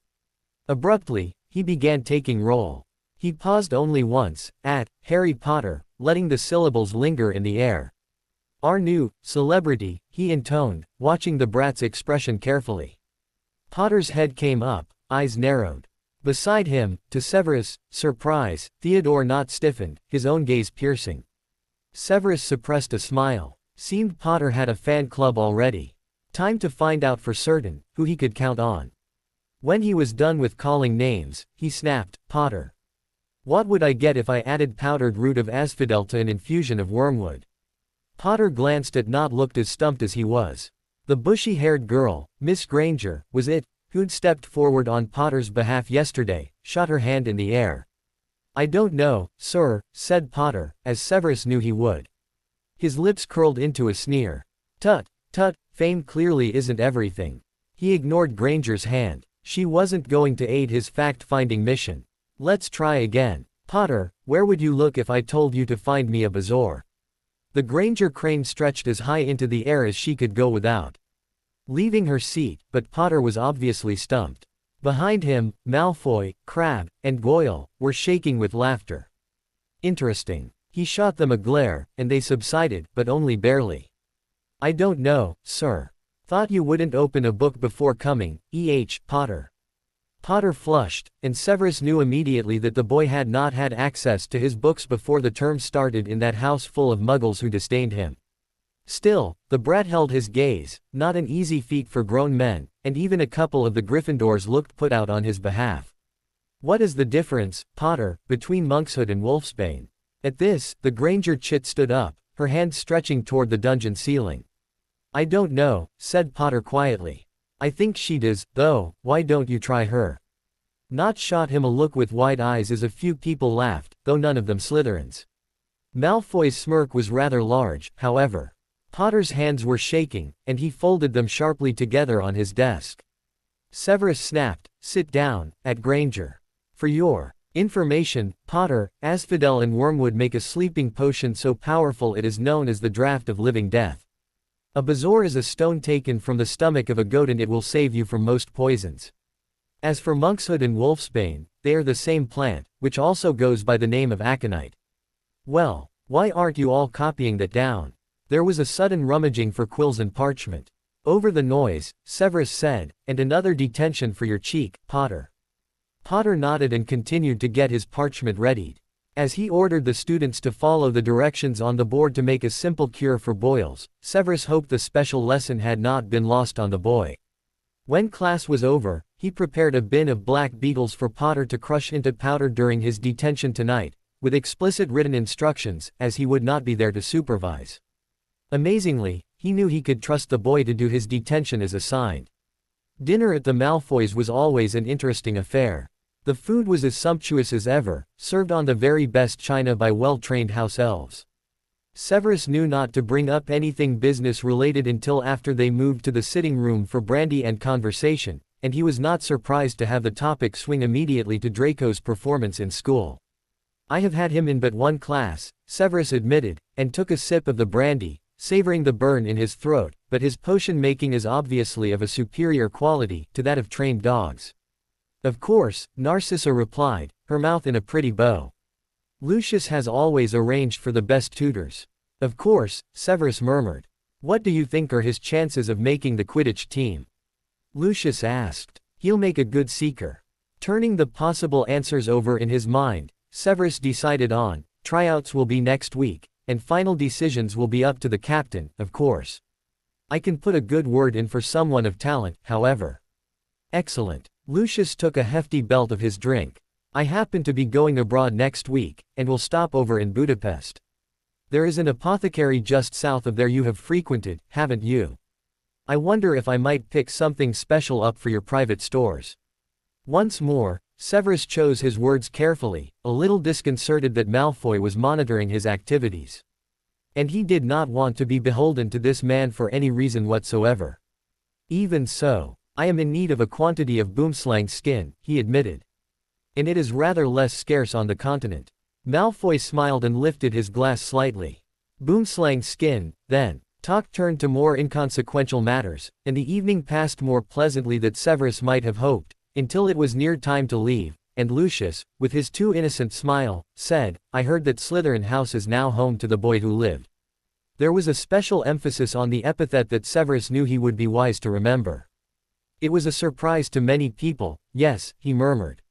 S1: Abruptly, he began taking roll. He paused only once, at Harry Potter, letting the syllables linger in the air. Our new celebrity, he intoned, watching the brat's expression carefully. Potter's head came up, eyes narrowed. Beside him, to Severus' surprise, Theodore not stiffened, his own gaze piercing. Severus suppressed a smile. Seemed Potter had a fan club already. Time to find out for certain who he could count on. When he was done with calling names, he snapped, "Potter. What would I get if I added powdered root of asphodel to an infusion of wormwood?" Potter glanced at not looked as stumped as he was. The bushy-haired girl, Miss Granger, was it, who'd stepped forward on Potter's behalf yesterday, shot her hand in the air. "I don't know, sir," said Potter, as Severus knew he would. His lips curled into a sneer. "Tut, tut, fame clearly isn't everything." He ignored Granger's hand. She wasn't going to aid his fact-finding mission. "Let's try again. Potter, where would you look if I told you to find me a bazaar?" The Granger crane stretched as high into the air as she could go without leaving her seat, but Potter was obviously stumped. Behind him, Malfoy, Crabbe, and Goyle were shaking with laughter. Interesting. He shot them a glare, and they subsided, but only barely. "I don't know, sir. Thought you wouldn't open a book before coming, Potter." Potter flushed, and Severus knew immediately that the boy had not had access to his books before the term started in that house full of muggles who disdained him. Still, the brat held his gaze, not an easy feat for grown men, and even a couple of the Gryffindors looked put out on his behalf. "What is the difference, Potter, between monkshood and wolfsbane?" At this, the Granger chit stood up, her hand stretching toward the dungeon ceiling. "I don't know," said Potter quietly. "I think she does, though. Why don't you try her?" Not shot him a look with wide eyes as a few people laughed, though none of them Slytherins. Malfoy's smirk was rather large, however. Potter's hands were shaking, and he folded them sharply together on his desk. Severus snapped, "Sit down," at Granger. "For your information, Potter, asphodel and wormwood make a sleeping potion so powerful it is known as the draught of living death. A bazaar is a stone taken from the stomach of a goat and it will save you from most poisons. As for monkshood and wolfsbane, they are the same plant, which also goes by the name of aconite." "Well, why aren't you all copying that down?" There was a sudden rummaging for quills and parchment. Over the noise, Severus said, "And another detention for your cheek, Potter." Potter nodded and continued to get his parchment readied. As he ordered the students to follow the directions on the board to make a simple cure for boils, Severus hoped the special lesson had not been lost on the boy. When class was over, he prepared a bin of black beetles for Potter to crush into powder during his detention tonight, with explicit written instructions, as he would not be there to supervise. Amazingly, he knew he could trust the boy to do his detention as assigned. Dinner at the Malfoys was always an interesting affair. The food was as sumptuous as ever, served on the very best china by well-trained house elves. Severus knew not to bring up anything business-related until after they moved to the sitting room for brandy and conversation, and he was not surprised to have the topic swing immediately to Draco's performance in school. "I have had him in but one class," Severus admitted, and took a sip of the brandy, savoring the burn in his throat, "but his potion-making is obviously of a superior quality to that of trained dogs." "Of course," Narcissa replied, her mouth in a pretty bow. "Lucius has always arranged for the best tutors." "Of course," Severus murmured. "What do you think are his chances of making the Quidditch team?" Lucius asked. "He'll make a good seeker." Turning the possible answers over in his mind, Severus decided on, "Tryouts will be next week, and final decisions will be up to the captain, of course. I can put a good word in for someone of talent, however." "Excellent." Lucius took a hefty belt of his drink. "I happen to be going abroad next week, and will stop over in Budapest. There is an apothecary just south of there you have frequented, haven't you? I wonder if I might pick something special up for your private stores." Once more, Severus chose his words carefully, a little disconcerted that Malfoy was monitoring his activities. And he did not want to be beholden to this man for any reason whatsoever. "Even so, I am in need of a quantity of boomslang skin," he admitted. "And it is rather less scarce on the continent." Malfoy smiled and lifted his glass slightly. "Boomslang skin, then." Talk turned to more inconsequential matters, and the evening passed more pleasantly than Severus might have hoped, until it was near time to leave, and Lucius, with his too innocent smile, said, "I heard that Slytherin House is now home to the boy who lived There was a special emphasis on the epithet that Severus knew he would be wise to remember. It was a surprise to many people. Yes, he murmured.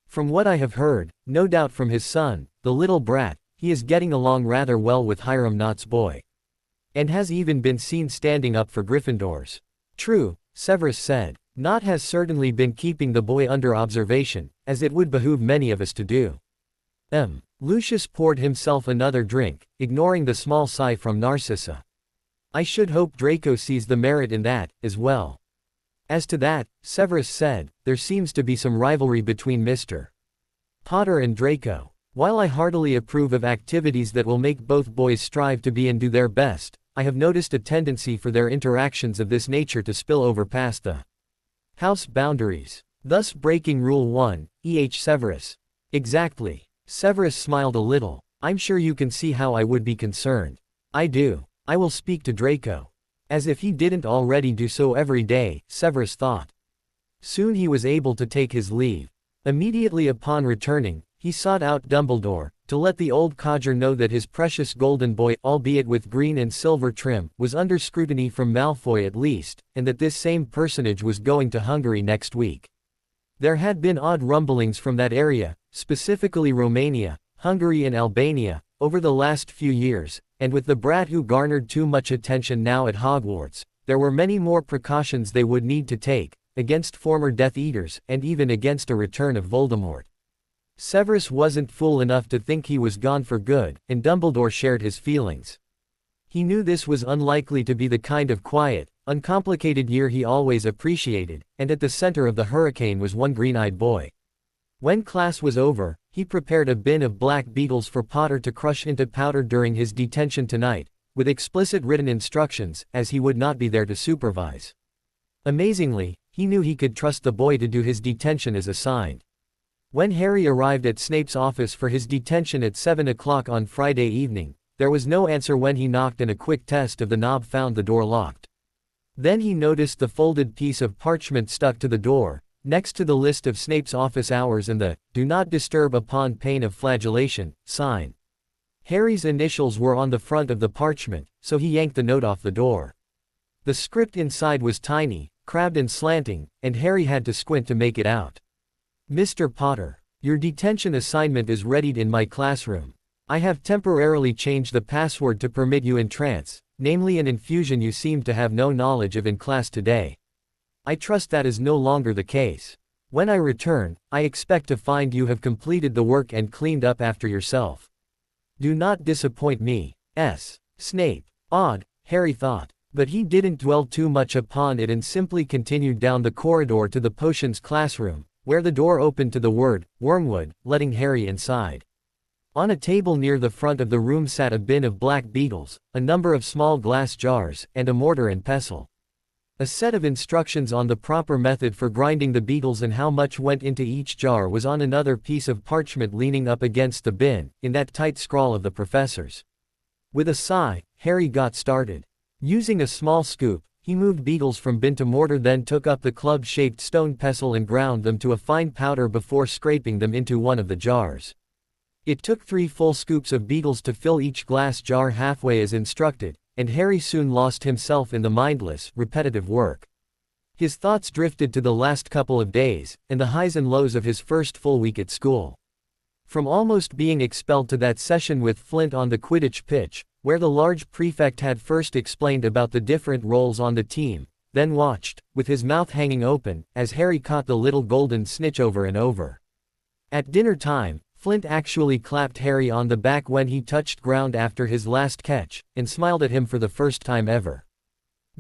S1: From what I have heard, no doubt from his son, the little brat, he is getting along rather well with Hiram Knott's boy. And has even been seen standing up for Gryffindors. True, Severus said. Knott has certainly been keeping the boy under observation, as it would behoove many of us to do. Lucius poured himself another drink, ignoring the small sigh from Narcissa. I should hope Draco sees the merit in that, as well. As to that, Severus said, there seems to be some rivalry between Mr. Potter and Draco. While I heartily approve of activities that will make both boys strive to be and do their best, I have noticed a tendency for their interactions of this nature to spill over past the house boundaries, thus breaking Rule 1, Severus. Exactly. Severus smiled a little. I'm sure you can see how I would be concerned. I do. I will speak to Draco. As if he didn't already do so every day, Severus thought. Soon he was able to take his leave. Immediately upon returning, he sought out Dumbledore, to let the old codger know that his precious golden boy, albeit with green and silver trim, was under scrutiny from Malfoy at least, and that this same personage was going to Hungary next week. There had been odd rumblings from that area, specifically Romania, Hungary and Albania, over the last few years, and with the brat who garnered too much attention now at Hogwarts, there were many more precautions they would need to take, against former Death Eaters, and even against a return of Voldemort. Severus wasn't fool enough to think he was gone for good, and Dumbledore shared his feelings. He knew this was unlikely to be the kind of quiet, uncomplicated year he always appreciated, and at the center of the hurricane was one green-eyed boy. When class was over, he prepared a bin of black beetles for Potter to crush into powder during his detention tonight, with explicit written instructions, as he would not be there to supervise. Amazingly, he knew he could trust the boy to do his detention as assigned. When Harry arrived at Snape's office for his detention at 7 o'clock on Friday evening, there was no answer when he knocked and a quick test of the knob found the door locked. Then he noticed the folded piece of parchment stuck to the door, next to the list of Snape's office hours and the "Do not disturb upon pain of flagellation" sign. Harry's initials were on the front of the parchment, so he yanked the note off the door. The script inside was tiny, crabbed and slanting, and Harry had to squint to make it out. Mr. Potter, your detention assignment is readied in my classroom. I have temporarily changed the password to permit you entrance, namely an infusion you seemed to have no knowledge of in class today. I trust that is no longer the case. When I return, I expect to find you have completed the work and cleaned up after yourself. Do not disappoint me. S. Snape. Odd, Harry thought, but he didn't dwell too much upon it and simply continued down the corridor to the potions classroom, where the door opened to the word, Wormwood, letting Harry inside. On a table near the front of the room sat a bin of black beetles, a number of small glass jars, and a mortar and pestle. A set of instructions on the proper method for grinding the beetles and how much went into each jar was on another piece of parchment leaning up against the bin, in that tight scrawl of the professor's. With a sigh, Harry got started. Using a small scoop, he moved beetles from bin to mortar, then took up the club-shaped stone pestle and ground them to a fine powder before scraping them into one of the jars. It took 3 full scoops of beetles to fill each glass jar halfway as instructed, and Harry soon lost himself in the mindless, repetitive work. His thoughts drifted to the last couple of days, and the highs and lows of his first full week at school. From almost being expelled to that session with Flint on the Quidditch pitch, where the large prefect had first explained about the different roles on the team, then watched, with his mouth hanging open, as Harry caught the little golden snitch over and over. At dinner time, Flint actually clapped Harry on the back when he touched ground after his last catch, and smiled at him for the first time ever.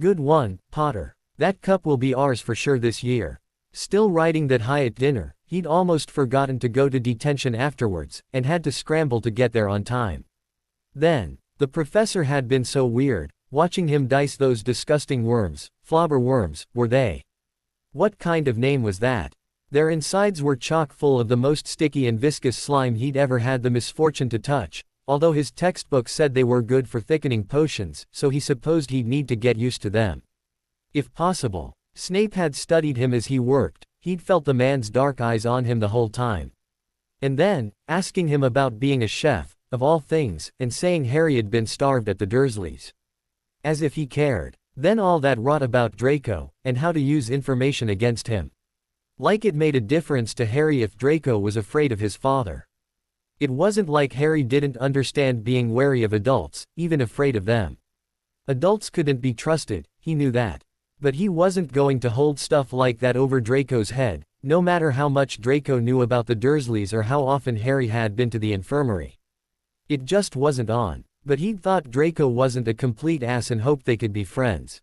S1: Good one, Potter. That cup will be ours for sure this year. Still riding that high at dinner, he'd almost forgotten to go to detention afterwards, and had to scramble to get there on time. Then, the professor had been so weird, watching him dice those disgusting worms, flobber worms, were they? What kind of name was that? Their insides were chock full of the most sticky and viscous slime he'd ever had the misfortune to touch, although his textbook said they were good for thickening potions, so he supposed he'd need to get used to them. If possible. Snape had studied him as he worked, he'd felt the man's dark eyes on him the whole time. And then, asking him about being a chef, of all things, and saying Harry had been starved at the Dursleys. As if he cared. Then all that rot about Draco, and how to use information against him. Like it made a difference to Harry if Draco was afraid of his father. It wasn't like Harry didn't understand being wary of adults, even afraid of them. Adults couldn't be trusted, he knew that. But he wasn't going to hold stuff like that over Draco's head, no matter how much Draco knew about the Dursleys or how often Harry had been to the infirmary. It just wasn't on. But he'd thought Draco wasn't a complete ass and hoped they could be friends.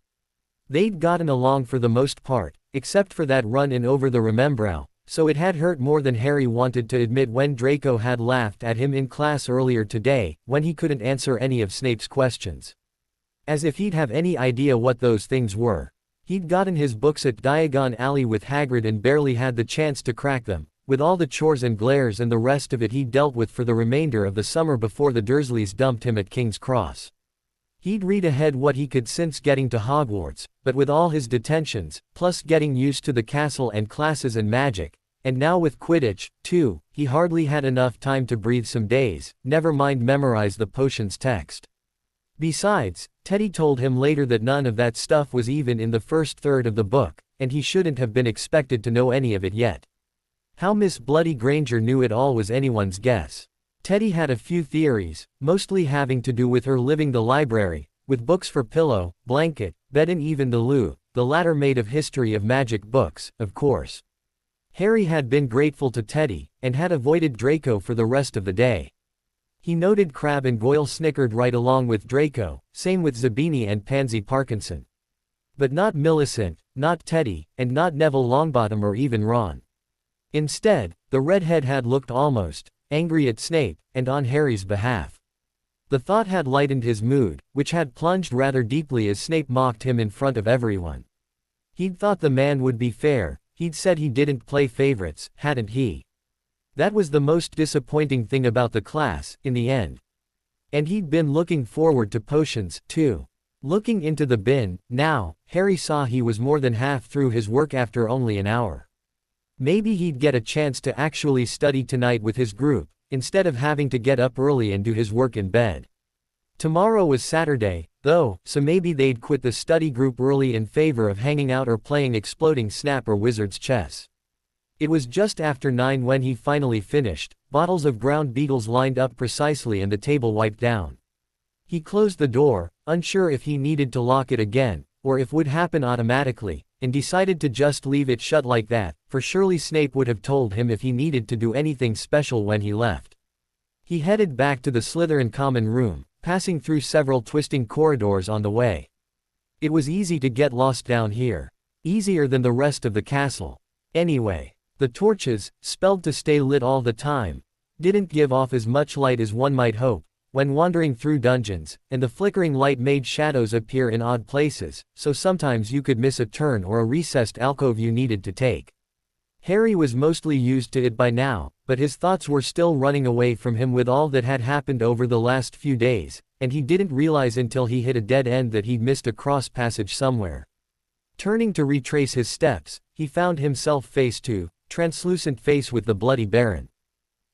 S1: They'd gotten along for the most part, except for that run-in over the Remembrow, so it had hurt more than Harry wanted to admit when Draco had laughed at him in class earlier today, when he couldn't answer any of Snape's questions. As if he'd have any idea what those things were. He'd gotten his books at Diagon Alley with Hagrid and barely had the chance to crack them, with all the chores and glares and the rest of it he'd dealt with for the remainder of the summer before the Dursleys dumped him at King's Cross. He'd read ahead what he could since getting to Hogwarts, but with all his detentions, plus getting used to the castle and classes and magic, and now with Quidditch, too, he hardly had enough time to breathe some days, never mind memorize the potions text. Besides, Teddy told him later that none of that stuff was even in the first third of the book, and he shouldn't have been expected to know any of it yet. How Miss Bloody Granger knew it all was anyone's guess. Teddy had a few theories, mostly having to do with her living the library, with books for pillow, blanket, bed and even the loo, the latter made of history of magic books, of course. Harry had been grateful to Teddy, and had avoided Draco for the rest of the day. He noted Crabbe and Goyle snickered right along with Draco, same with Zabini and Pansy Parkinson. But not Millicent, not Teddy, and not Neville Longbottom or even Ron. Instead, the redhead had looked almost angry at Snape, and on Harry's behalf. The thought had lightened his mood, which had plunged rather deeply as Snape mocked him in front of everyone. He'd thought the man would be fair, he'd said he didn't play favorites, hadn't he? That was the most disappointing thing about the class, in the end. And he'd been looking forward to potions, too. Looking into the bin, now, Harry saw he was more than half through his work after only an hour. Maybe he'd get a chance to actually study tonight with his group, instead of having to get up early and do his work in bed. Tomorrow was Saturday, though, so maybe they'd quit the study group early in favor of hanging out or playing Exploding Snap or Wizard's Chess. It was just after 9 when he finally finished, bottles of ground beetles lined up precisely and the table wiped down. He closed the door, unsure if he needed to lock it again, or if would happen automatically, and decided to just leave it shut like that, for surely Snape would have told him if he needed to do anything special when he left. He headed back to the Slytherin common room, passing through several twisting corridors on the way. It was easy to get lost down here. Easier than the rest of the castle. Anyway. The torches, spelled to stay lit all the time, didn't give off as much light as one might hope, when wandering through dungeons, and the flickering light made shadows appear in odd places, so sometimes you could miss a turn or a recessed alcove you needed to take. Harry was mostly used to it by now, but his thoughts were still running away from him with all that had happened over the last few days, and he didn't realize until he hit a dead end that he'd missed a cross passage somewhere. Turning to retrace his steps, he found himself face to translucent face with the Bloody Baron.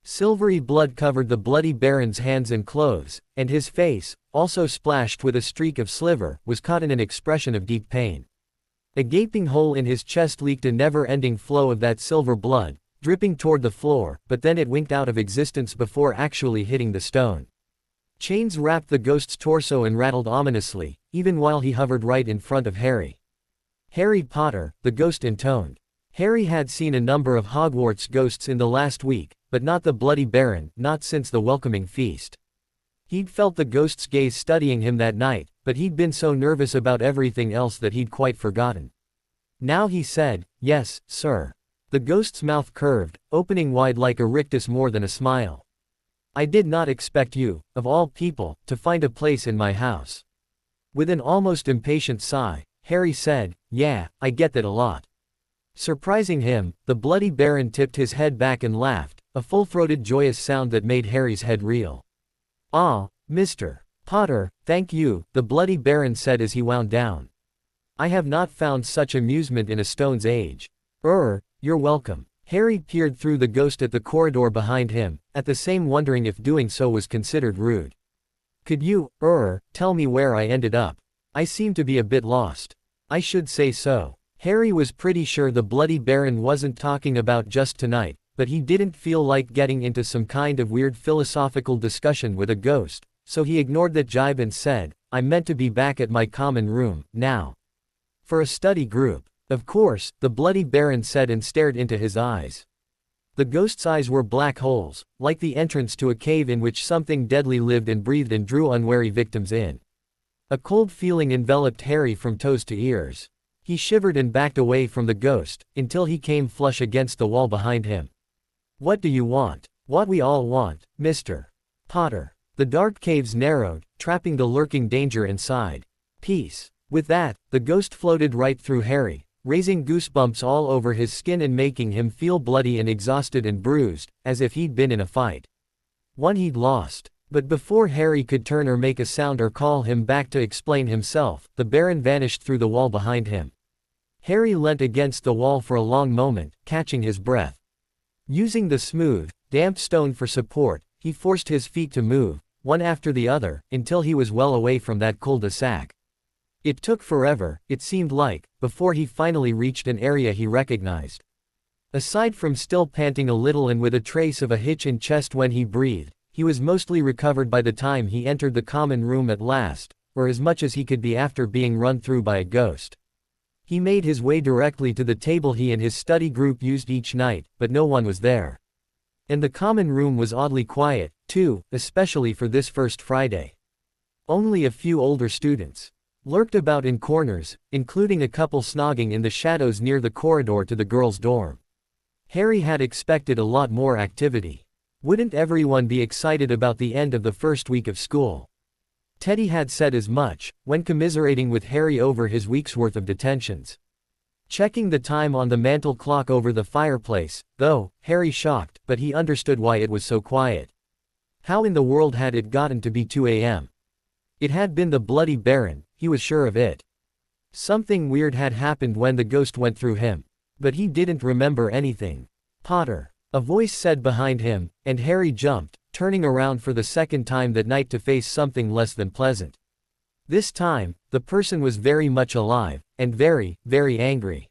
S1: Silvery blood covered the Bloody Baron's hands and clothes, and his face, also splashed with a streak of sliver, was caught in an expression of deep pain. A gaping hole in his chest leaked a never-ending flow of that silver blood, dripping toward the floor, but then it winked out of existence before actually hitting the stone. Chains wrapped the ghost's torso and rattled ominously, even while he hovered right in front of Harry. "Harry Potter," the ghost intoned. Harry had seen a number of Hogwarts ghosts in the last week, but not the Bloody Baron, not since the welcoming feast. He'd felt the ghost's gaze studying him that night, but he'd been so nervous about everything else that he'd quite forgotten. Now he said, "Yes, sir." The ghost's mouth curved, opening wide like a rictus more than a smile. "I did not expect you, of all people, to find a place in my house." With an almost impatient sigh, Harry said, "Yeah, I get that a lot." Surprising him, the Bloody Baron tipped his head back and laughed, a full-throated joyous sound that made Harry's head reel. "Ah, Mr. Potter, thank you," the Bloody Baron said as he wound down. "I have not found such amusement in a stone's age." You're welcome." Harry peered through the ghost at the corridor behind him, at the same wondering if doing so was considered rude. Could you, tell me where I ended up? I seem to be a bit lost. I should say so. Harry was pretty sure the Bloody Baron wasn't talking about just tonight, but he didn't feel like getting into some kind of weird philosophical discussion with a ghost, so he ignored that jibe and said, I'm meant to be back at my common room, now. For a study group. Of course, the Bloody Baron said and stared into his eyes. The ghost's eyes were black holes, like the entrance to a cave in which something deadly lived and breathed and drew unwary victims in. A cold feeling enveloped Harry from toes to ears. He shivered and backed away from the ghost, until he came flush against the wall behind him. What do you want? What we all want, Mr. Potter. The dark caves narrowed, trapping the lurking danger inside. Peace. With that, the ghost floated right through Harry, raising goosebumps all over his skin and making him feel bloody and exhausted and bruised, as if he'd been in a fight. One he'd lost. But before Harry could turn or make a sound or call him back to explain himself, the Baron vanished through the wall behind him. Harry leant against the wall for a long moment, catching his breath. Using the smooth, damp stone for support, he forced his feet to move, one after the other, until he was well away from that cul-de-sac. It took forever, it seemed like, before he finally reached an area he recognized. Aside from still panting a little and with a trace of a hitch in chest when he breathed, he was mostly recovered by the time he entered the common room at last, or as much as he could be after being run through by a ghost. He made his way directly to the table he and his study group used each night, but no one was there. And the common room was oddly quiet, too, especially for this first Friday. Only a few older students lurked about in corners, including a couple snogging in the shadows near the corridor to the girls' dorm. Harry had expected a lot more activity. Wouldn't everyone be excited about the end of the first week of school? Teddy had said as much, when commiserating with Harry over his week's worth of detentions. Checking the time on the mantel clock over the fireplace, though, Harry shocked, but he understood why it was so quiet. How in the world had it gotten to be 2 a.m.? It had been the Bloody Baron, he was sure of it. Something weird had happened when the ghost went through him. But he didn't remember anything. Potter. A voice said behind him, and Harry jumped, turning around for the second time that night to face something less than pleasant. This time, the person was very much alive, and very, very angry.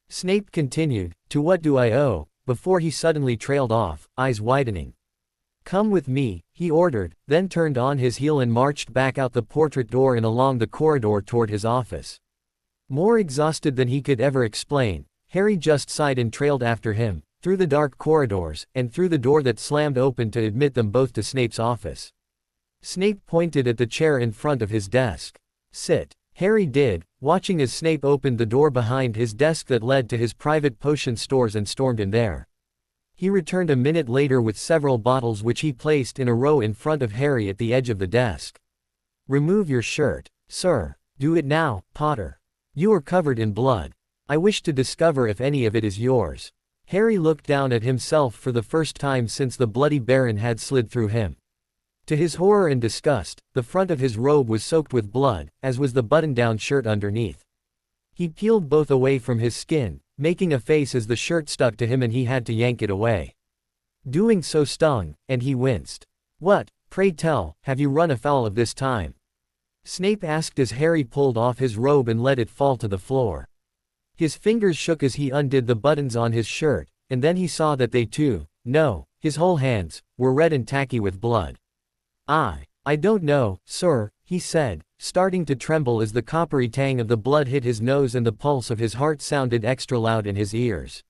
S1: Snape continued, "To what do I owe?" before he suddenly trailed off, eyes widening. "Come with me," he ordered, then turned on his heel and marched back out the portrait door and along the corridor toward his office. More exhausted than he could ever explain, Harry just sighed and trailed after him, through the dark corridors, and through the door that slammed open to admit them both to Snape's office. Snape pointed at the chair in front of his desk. "Sit." Harry did, watching as Snape opened the door behind his desk that led to his private potion stores and stormed in there. He returned a minute later with several bottles which he placed in a row in front of Harry at the edge of the desk. "Remove your shirt, sir. Do it now, Potter. You are covered in blood. I wish to discover if any of it is yours." Harry looked down at himself for the first time since the Bloody Baron had slid through him. To his horror and disgust, the front of his robe was soaked with blood, as was the button-down shirt underneath. He peeled both away from his skin, making a face as the shirt stuck to him and he had to yank it away. Doing so stung, and he winced. "What, pray tell, have you run afoul of this time?" Snape asked as Harry pulled off his robe and let it fall to the floor. His fingers shook as he undid the buttons on his shirt, and then he saw that they too, no, his whole hands, were red and tacky with blood. I don't know, sir," he said, starting to tremble as the coppery tang of the blood hit his nose and the pulse of his heart sounded extra loud in his ears.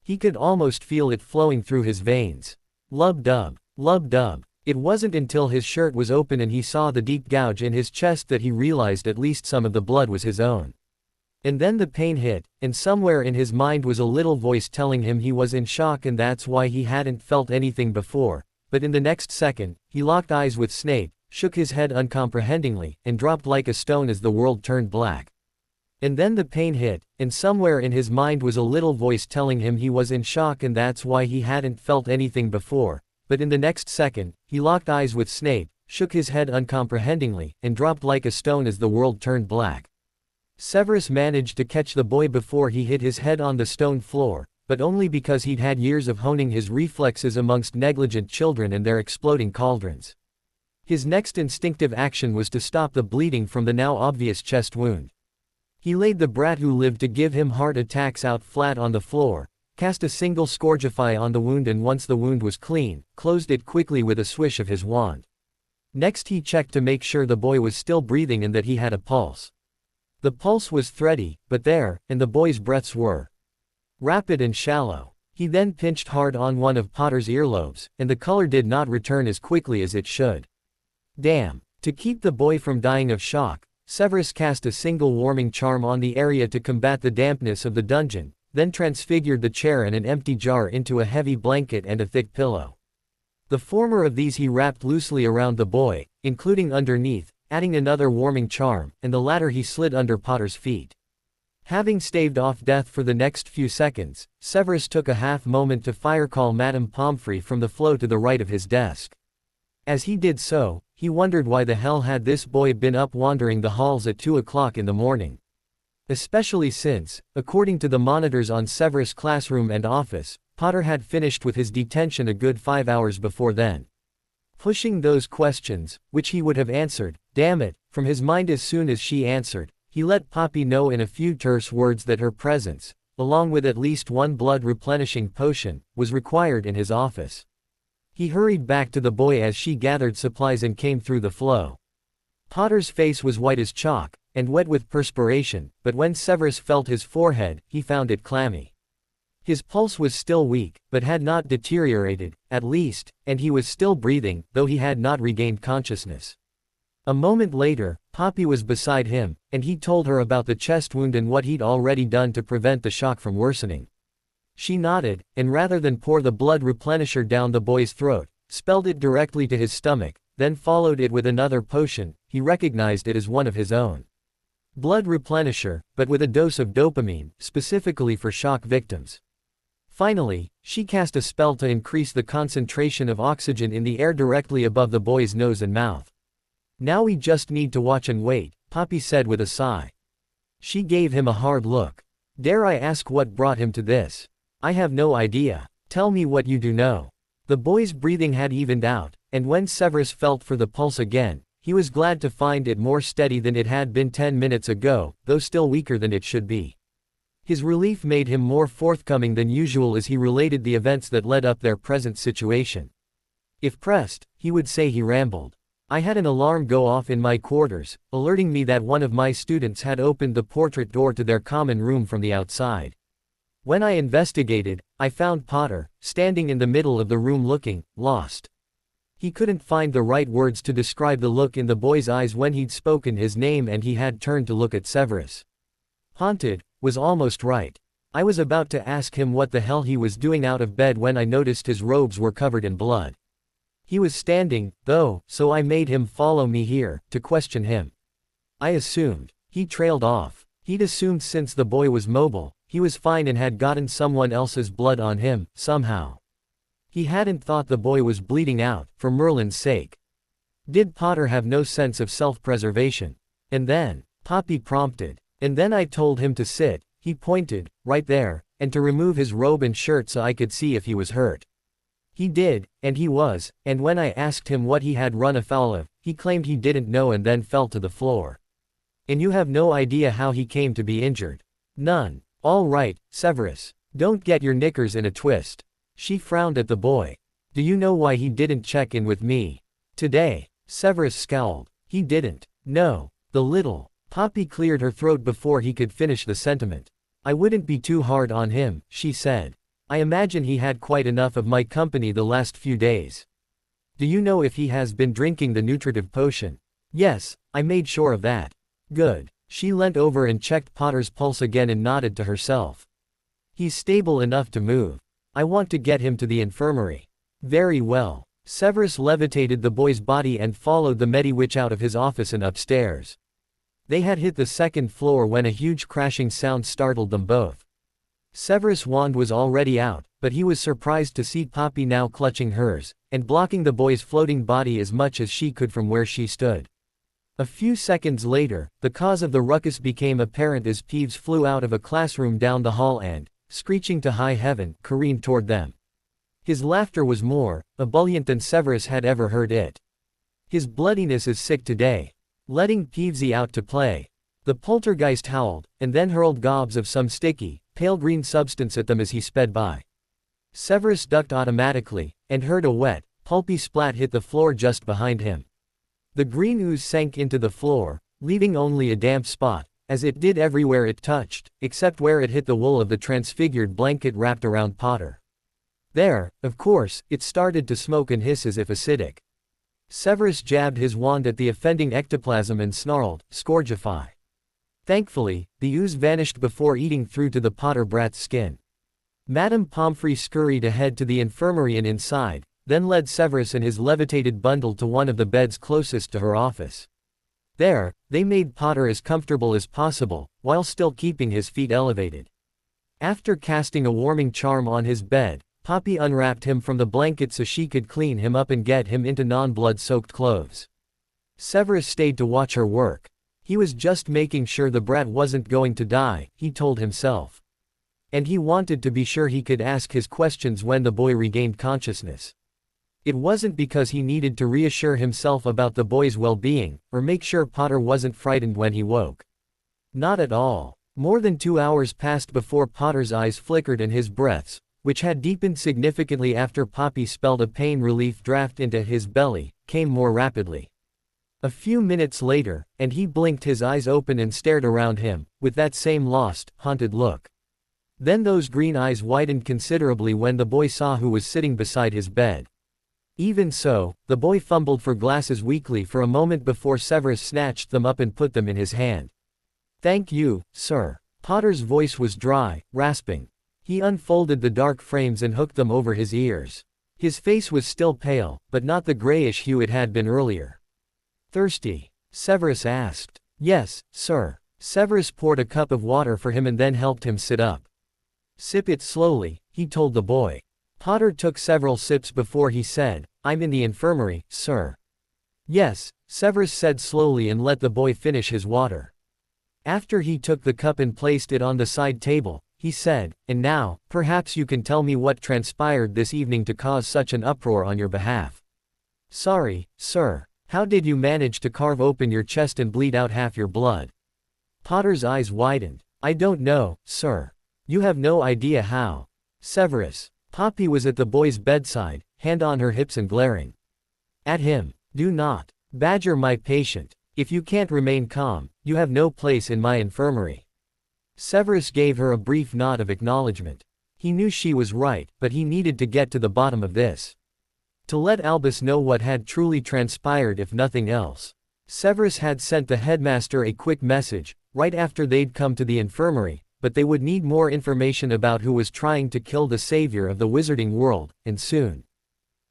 S1: He could almost feel it flowing through his veins. Lub-dub, lub-dub. It wasn't until his shirt was open and he saw the deep gouge in his chest that he realized at least some of the blood was his own. And then the pain hit, and somewhere in his mind was a little voice telling him he was in shock and that's why he hadn't felt anything before. But in the next second, he locked eyes with Snape, shook his head uncomprehendingly, and dropped like a stone as the world turned black. And then the pain hit, and somewhere in his mind was a little voice telling him he was in shock and that's why he hadn't felt anything before. But in the next second, he locked eyes with Snape, shook his head uncomprehendingly, and dropped like a stone as the world turned black. Severus managed to catch the boy before he hit his head on the stone floor, but only because he'd had years of honing his reflexes amongst negligent children and their exploding cauldrons. His next instinctive action was to stop the bleeding from the now obvious chest wound. He laid the brat who lived to give him heart attacks out flat on the floor, cast a single scourgify on the wound, and once the wound was clean, closed it quickly with a swish of his wand. Next he checked to make sure the boy was still breathing and that he had a pulse. The pulse was thready, but there, and the boy's breaths were rapid and shallow. He then pinched hard on one of Potter's earlobes, and the color did not return as quickly as it should. Damn. To keep the boy from dying of shock, Severus cast a single warming charm on the area to combat the dampness of the dungeon, then transfigured the chair and an empty jar into a heavy blanket and a thick pillow. The former of these he wrapped loosely around the boy, including underneath, adding another warming charm, and the latter he slid under Potter's feet. Having staved off death for the next few seconds, Severus took a half-moment to fire-call Madame Pomfrey from the floor to the right of his desk. As he did so, he wondered why the hell had this boy been up wandering the halls at 2 o'clock in the morning. Especially since, according to the monitors on Severus' classroom and office, Potter had finished with his detention a good 5 hours before then. Pushing those questions, which he would have answered, damn it, from his mind as soon as she answered, he let Poppy know in a few terse words that her presence, along with at least one blood-replenishing potion, was required in his office. He hurried back to the boy as she gathered supplies and came through the flow. Potter's face was white as chalk, and wet with perspiration, but when Severus felt his forehead, he found it clammy. His pulse was still weak, but had not deteriorated, at least, and he was still breathing, though he had not regained consciousness. A moment later, Poppy was beside him, and he told her about the chest wound and what he'd already done to prevent the shock from worsening. She nodded, and rather than pour the blood replenisher down the boy's throat, spelled it directly to his stomach, then followed it with another potion. He recognized it as one of his own. Blood replenisher, but with a dose of dopamine, specifically for shock victims. Finally, she cast a spell to increase the concentration of oxygen in the air directly above the boy's nose and mouth. Now we just need to watch and wait, Poppy said with a sigh. She gave him a hard look. Dare I ask what brought him to this? I have no idea. Tell me what you do know. The boy's breathing had evened out, and when Severus felt for the pulse again, he was glad to find it more steady than it had been 10 minutes ago, though still weaker than it should be. His relief made him more forthcoming than usual as he related the events that led up their present situation. If pressed, he would say he rambled. I had an alarm go off in my quarters, alerting me that one of my students had opened the portrait door to their common room from the outside. When I investigated, I found Potter, standing in the middle of the room looking lost. He couldn't find the right words to describe the look in the boy's eyes when he'd spoken his name and he had turned to look at Severus. Haunted was almost right. I was about to ask him what the hell he was doing out of bed when I noticed his robes were covered in blood. He was standing, though, so I made him follow me here, to question him. I assumed. He trailed off. He'd assumed since the boy was mobile, he was fine and had gotten someone else's blood on him, somehow. He hadn't thought the boy was bleeding out, for Merlin's sake. Did Potter have no sense of self-preservation? And then, Poppy prompted. And then I told him to sit, he pointed, right there, and to remove his robe and shirt so I could see if he was hurt. He did, and he was, and when I asked him what he had run afoul of, he claimed he didn't know and then fell to the floor. And you have no idea how he came to be injured? None. All right, Severus. Don't get your knickers in a twist. She frowned at the boy. Do you know why he didn't check in with me today? Severus scowled. He didn't. No. The little. Poppy cleared her throat before he could finish the sentiment. I wouldn't be too hard on him, she said. I imagine he had quite enough of my company the last few days. Do you know if he has been drinking the nutritive potion? Yes, I made sure of that. Good. She leant over and checked Potter's pulse again and nodded to herself. He's stable enough to move. I want to get him to the infirmary. Very well. Severus levitated the boy's body and followed the Mediwitch out of his office and upstairs. They had hit the second floor when a huge crashing sound startled them both. Severus' wand was already out, but he was surprised to see Poppy now clutching hers, and blocking the boy's floating body as much as she could from where she stood. A few seconds later, the cause of the ruckus became apparent as Peeves flew out of a classroom down the hall and, screeching to high heaven, careened toward them. His laughter was more ebullient than Severus had ever heard it. His bloodiness is sick today. Letting Peevesy out to play. The poltergeist howled, and then hurled gobs of some sticky, pale green substance at them as he sped by. Severus ducked automatically, and heard a wet, pulpy splat hit the floor just behind him. The green ooze sank into the floor, leaving only a damp spot, as it did everywhere it touched, except where it hit the wool of the transfigured blanket wrapped around Potter. There, of course, it started to smoke and hiss as if acidic. Severus jabbed his wand at the offending ectoplasm and snarled, "Scourgify." Thankfully, the ooze vanished before eating through to the Potter brat's skin. Madame Pomfrey scurried ahead to the infirmary and inside, then led Severus and his levitated bundle to one of the beds closest to her office. There, they made Potter as comfortable as possible, while still keeping his feet elevated. After casting a warming charm on his bed, Poppy unwrapped him from the blanket so she could clean him up and get him into non-blood-soaked clothes. Severus stayed to watch her work. He was just making sure the brat wasn't going to die, he told himself. And he wanted to be sure he could ask his questions when the boy regained consciousness. It wasn't because he needed to reassure himself about the boy's well-being, or make sure Potter wasn't frightened when he woke. Not at all. More than 2 hours passed before Potter's eyes flickered and his breaths, which had deepened significantly after Poppy spelled a pain relief draft into his belly, came more rapidly. A few minutes later, and he blinked his eyes open and stared around him, with that same lost, haunted look. Then those green eyes widened considerably when the boy saw who was sitting beside his bed. Even so, the boy fumbled for glasses weakly for a moment before Severus snatched them up and put them in his hand. "Thank you, sir." Potter's voice was dry, rasping. He unfolded the dark frames and hooked them over his ears. His face was still pale, but not the grayish hue it had been earlier. "Thirsty?" Severus asked. "Yes, sir." Severus poured a cup of water for him and then helped him sit up. "Sip it slowly," he told the boy. Potter took several sips before he said, "I'm in the infirmary, sir." "Yes," Severus said slowly and let the boy finish his water. After he took the cup and placed it on the side table, he said, "And now, perhaps you can tell me what transpired this evening to cause such an uproar on your behalf." "Sorry, sir. How did you manage to carve open your chest and bleed out half your blood?" Potter's eyes widened. "I don't know, sir." "You have no idea how." "Severus." Poppy was at the boy's bedside, hand on her hips and glaring at him. "Do not badger my patient. If you can't remain calm, you have no place in my infirmary." Severus gave her a brief nod of acknowledgement. He knew she was right, but he needed to get to the bottom of this. To let Albus know what had truly transpired if nothing else. Severus had sent the headmaster a quick message, right after they'd come to the infirmary, but they would need more information about who was trying to kill the savior of the wizarding world, and soon.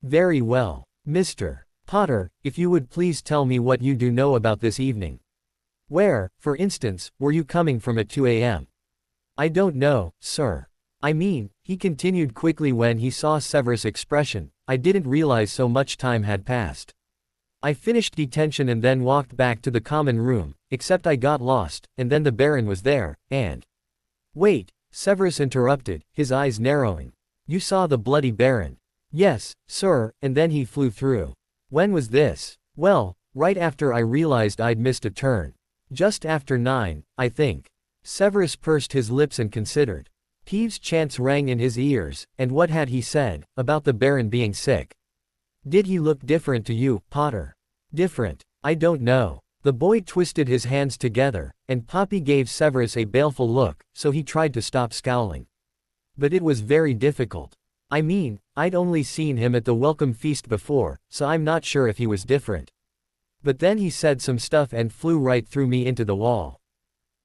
S1: "Very well, Mr. Potter, if you would please tell me what you do know about this evening. Where, for instance, were you coming from at 2 a.m.? "I don't know, sir. I mean," he continued quickly when he saw Severus' expression, "I didn't realize so much time had passed. I finished detention and then walked back to the common room, except I got lost, and then the Baron was there, and—" "Wait," Severus interrupted, his eyes narrowing. "You saw the bloody Baron?" "Yes, sir, and then he flew through." "When was this?" "Well, right after I realized I'd missed a turn. Just after 9, I think." Severus pursed his lips and considered. Peeves' chants rang in his ears, and what had he said, about the Baron being sick? "Did he look different to you, Potter?" "Different? I don't know." The boy twisted his hands together, and Poppy gave Severus a baleful look, so he tried to stop scowling. "But it was very difficult. I mean, I'd only seen him at the welcome feast before, so I'm not sure if he was different. But then he said some stuff and flew right through me into the wall."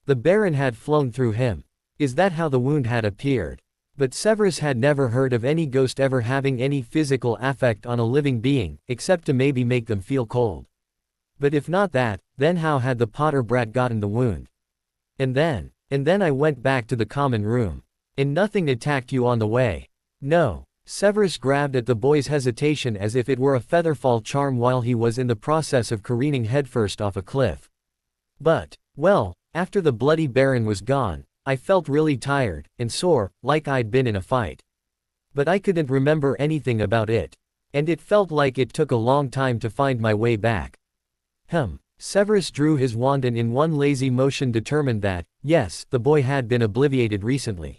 S1: The Baron had flown through him. Is that how the wound had appeared? But Severus had never heard of any ghost ever having any physical effect on a living being, except to maybe make them feel cold. But if not that, then how had the Potter brat gotten the wound? And then I went back to the common room. And nothing attacked you on the way?" "No." Severus grabbed at the boy's hesitation as if it were a featherfall charm while he was in the process of careening headfirst off a cliff. "But, well, after the bloody Baron was gone, I felt really tired, and sore, like I'd been in a fight. But I couldn't remember anything about it. And it felt like it took a long time to find my way back. Severus drew his wand and in one lazy motion determined that, yes, the boy had been obliviated recently.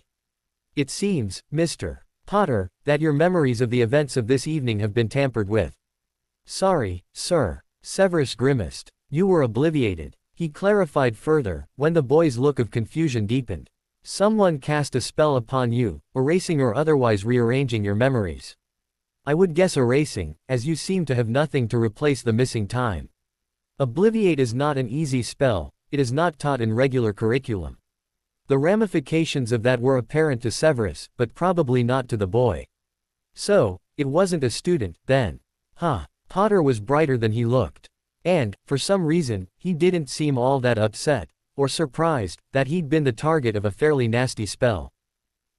S1: It seems, Mr. Potter, that your memories of the events of this evening have been tampered with. Sorry, sir. Severus grimaced. You were obliviated. He clarified further, when the boy's look of confusion deepened. Someone cast a spell upon you, erasing or otherwise rearranging your memories. I would guess erasing, as you seem to have nothing to replace the missing time. Obliviate is not an easy spell, it is not taught in regular curriculum. The ramifications of that were apparent to Severus, but probably not to the boy. So, it wasn't a student, then. Potter was brighter than he looked. And, for some reason, he didn't seem all that upset, or surprised, that he'd been the target of a fairly nasty spell.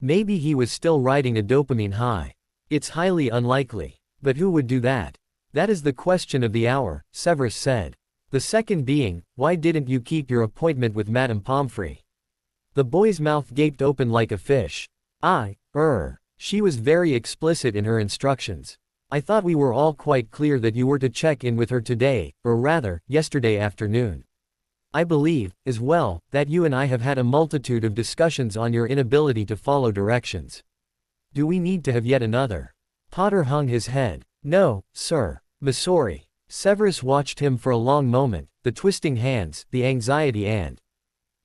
S1: Maybe he was still riding a dopamine high. It's highly unlikely. But who would do that? That is the question of the hour, Severus said. The second being, why didn't you keep your appointment with Madame Pomfrey? The boy's mouth gaped open like a fish. She was very explicit in her instructions. I thought we were all quite clear that you were to check in with her today, or rather, yesterday afternoon. I believe, as well, that you and I have had a multitude of discussions on your inability to follow directions. Do we need to have yet another? Potter hung his head. No, sir. Sorry. Severus watched him for a long moment, the twisting hands, the anxiety and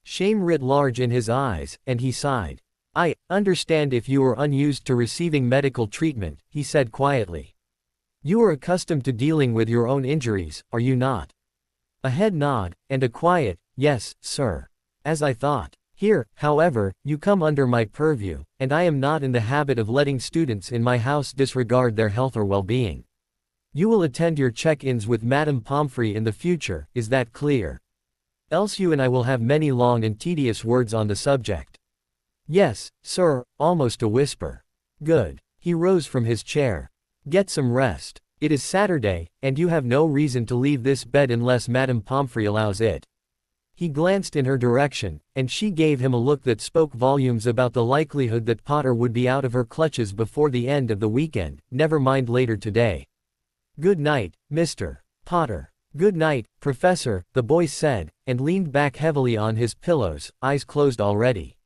S1: shame writ large in his eyes, and he sighed. I understand if you are unused to receiving medical treatment, he said quietly. You are accustomed to dealing with your own injuries, are you not? A head nod, and a quiet, yes, sir. As I thought. Here, however, you come under my purview, and I am not in the habit of letting students in my house disregard their health or well-being. You will attend your check-ins with Madame Pomfrey in the future, is that clear? Else you and I will have many long and tedious words on the subject. Yes, sir, almost a whisper. Good. He rose from his chair. Get some rest. It is Saturday, and you have no reason to leave this bed unless Madame Pomfrey allows it. He glanced in her direction, and she gave him a look that spoke volumes about the likelihood that Potter would be out of her clutches before the end of the weekend, never mind later today. Good night, Mr. Potter. Good night, Professor, the boy said, and leaned back heavily on his pillows, eyes closed already.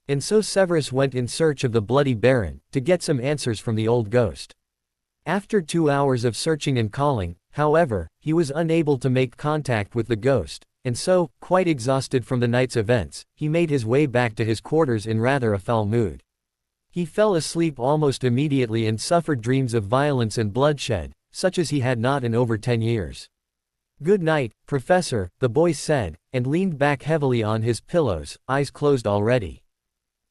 S1: And so Severus went in search of the Bloody Baron, to get some answers from the old ghost. After 2 hours of searching and calling, however, he was unable to make contact with the ghost, and so, quite exhausted from the night's events, he made his way back to his quarters in rather a foul mood. He fell asleep almost immediately and suffered dreams of violence and bloodshed, such as he had not in over 10 years. Good night, Professor, the boy said, and leaned back heavily on his pillows, eyes closed already.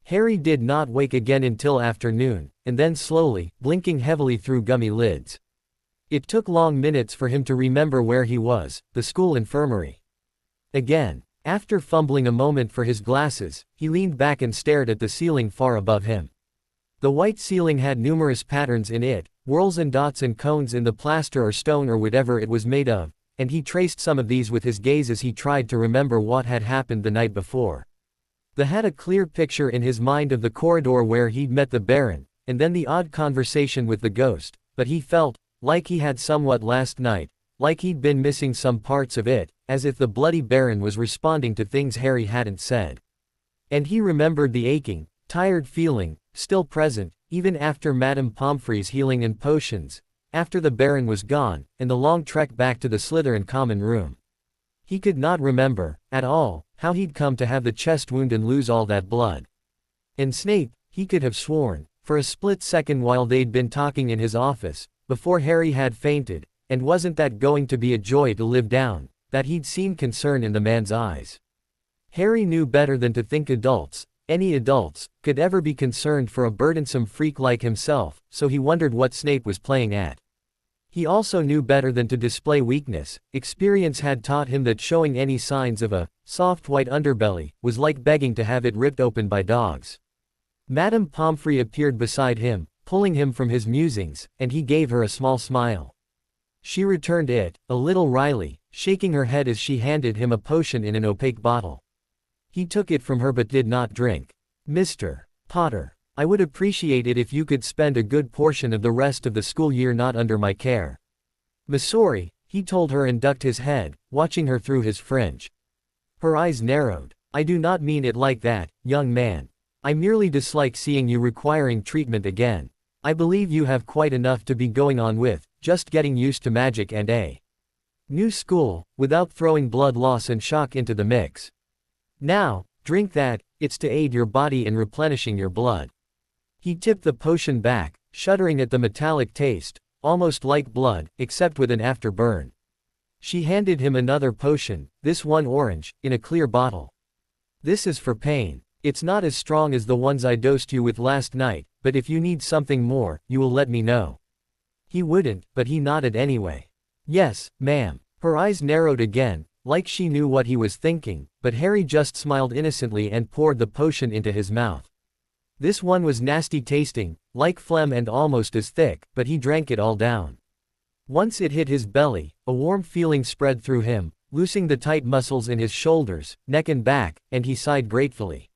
S1: Harry did not wake again until afternoon, and then slowly, blinking heavily through gummy lids. It took long minutes for him to remember where he was, the school infirmary. Again, after fumbling a moment for his glasses, he leaned back and stared at the ceiling far above him. The white ceiling had numerous patterns in it, whorls and dots and cones in the plaster or stone or whatever it was made of, and he traced some of these with his gaze as he tried to remember what had happened the night before. They had a clear picture in his mind of the corridor where he'd met the Baron, and then the odd conversation with the ghost, but he felt, like he had somewhat last night, like he'd been missing some parts of it, as if the Bloody Baron was responding to things Harry hadn't said. And he remembered the aching, tired feeling, still present, even after Madame Pomfrey's healing and potions, after the Baron was gone, and the long trek back to the Slytherin common room. He could not remember, at all, how he'd come to have the chest wound and lose all that blood. And Snape, he could have sworn, for a split second while they'd been talking in his office, before Harry had fainted, and wasn't that going to be a joy to live down, that he'd seen concern in the man's eyes. Harry knew better than to think adults, any adults, could ever be concerned for a burdensome freak like himself, so he wondered what Snape was playing at. He also knew better than to display weakness. Experience had taught him that showing any signs of a soft white underbelly was like begging to have it ripped open by dogs. Madame Pomfrey appeared beside him, pulling him from his musings, and he gave her a small smile. She returned it, a little wryly, shaking her head as she handed him a potion in an opaque bottle. He took it from her but did not drink. Mr. Potter, I would appreciate it if you could spend a good portion of the rest of the school year not under my care. Sorry, he told her and ducked his head, watching her through his fringe. Her eyes narrowed. I do not mean it like that, young man. I merely dislike seeing you requiring treatment again. I believe you have quite enough to be going on with, just getting used to magic and a new school, without throwing blood loss and shock into the mix. Now, drink that, it's to aid your body in replenishing your blood. He tipped the potion back, shuddering at the metallic taste, almost like blood, except with an afterburn. She handed him another potion, this one orange, in a clear bottle. This is for pain. It's not as strong as the ones I dosed you with last night, but if you need something more, you will let me know. He wouldn't, but he nodded anyway. Yes, ma'am. Her eyes narrowed again, like she knew what he was thinking, but Harry just smiled innocently and poured the potion into his mouth. This one was nasty tasting, like phlegm and almost as thick, but he drank it all down. Once it hit his belly, a warm feeling spread through him, loosening the tight muscles in his shoulders, neck and back, and he sighed gratefully.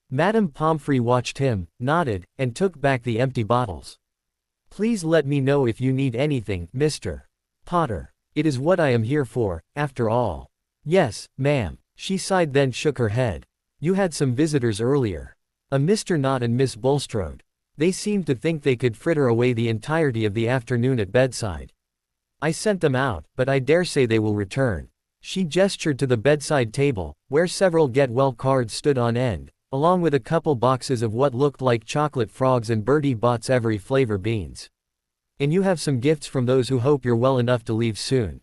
S1: Madame Pomfrey watched him, nodded, and took back the empty bottles. Please let me know if you need anything, Mr. Potter. It is what I am here for, after all. Yes, ma'am. She sighed then shook her head. You had some visitors earlier. A Mr. Knott and Miss Bulstrode. They seemed to think they could fritter away the entirety of the afternoon at bedside. I sent them out, but I dare say they will return. She gestured to the bedside table, where several get-well cards stood on end, along with a couple boxes of what looked like chocolate frogs and Bertie Bott's every flavor beans. And you have some gifts from those who hope you're well enough to leave soon.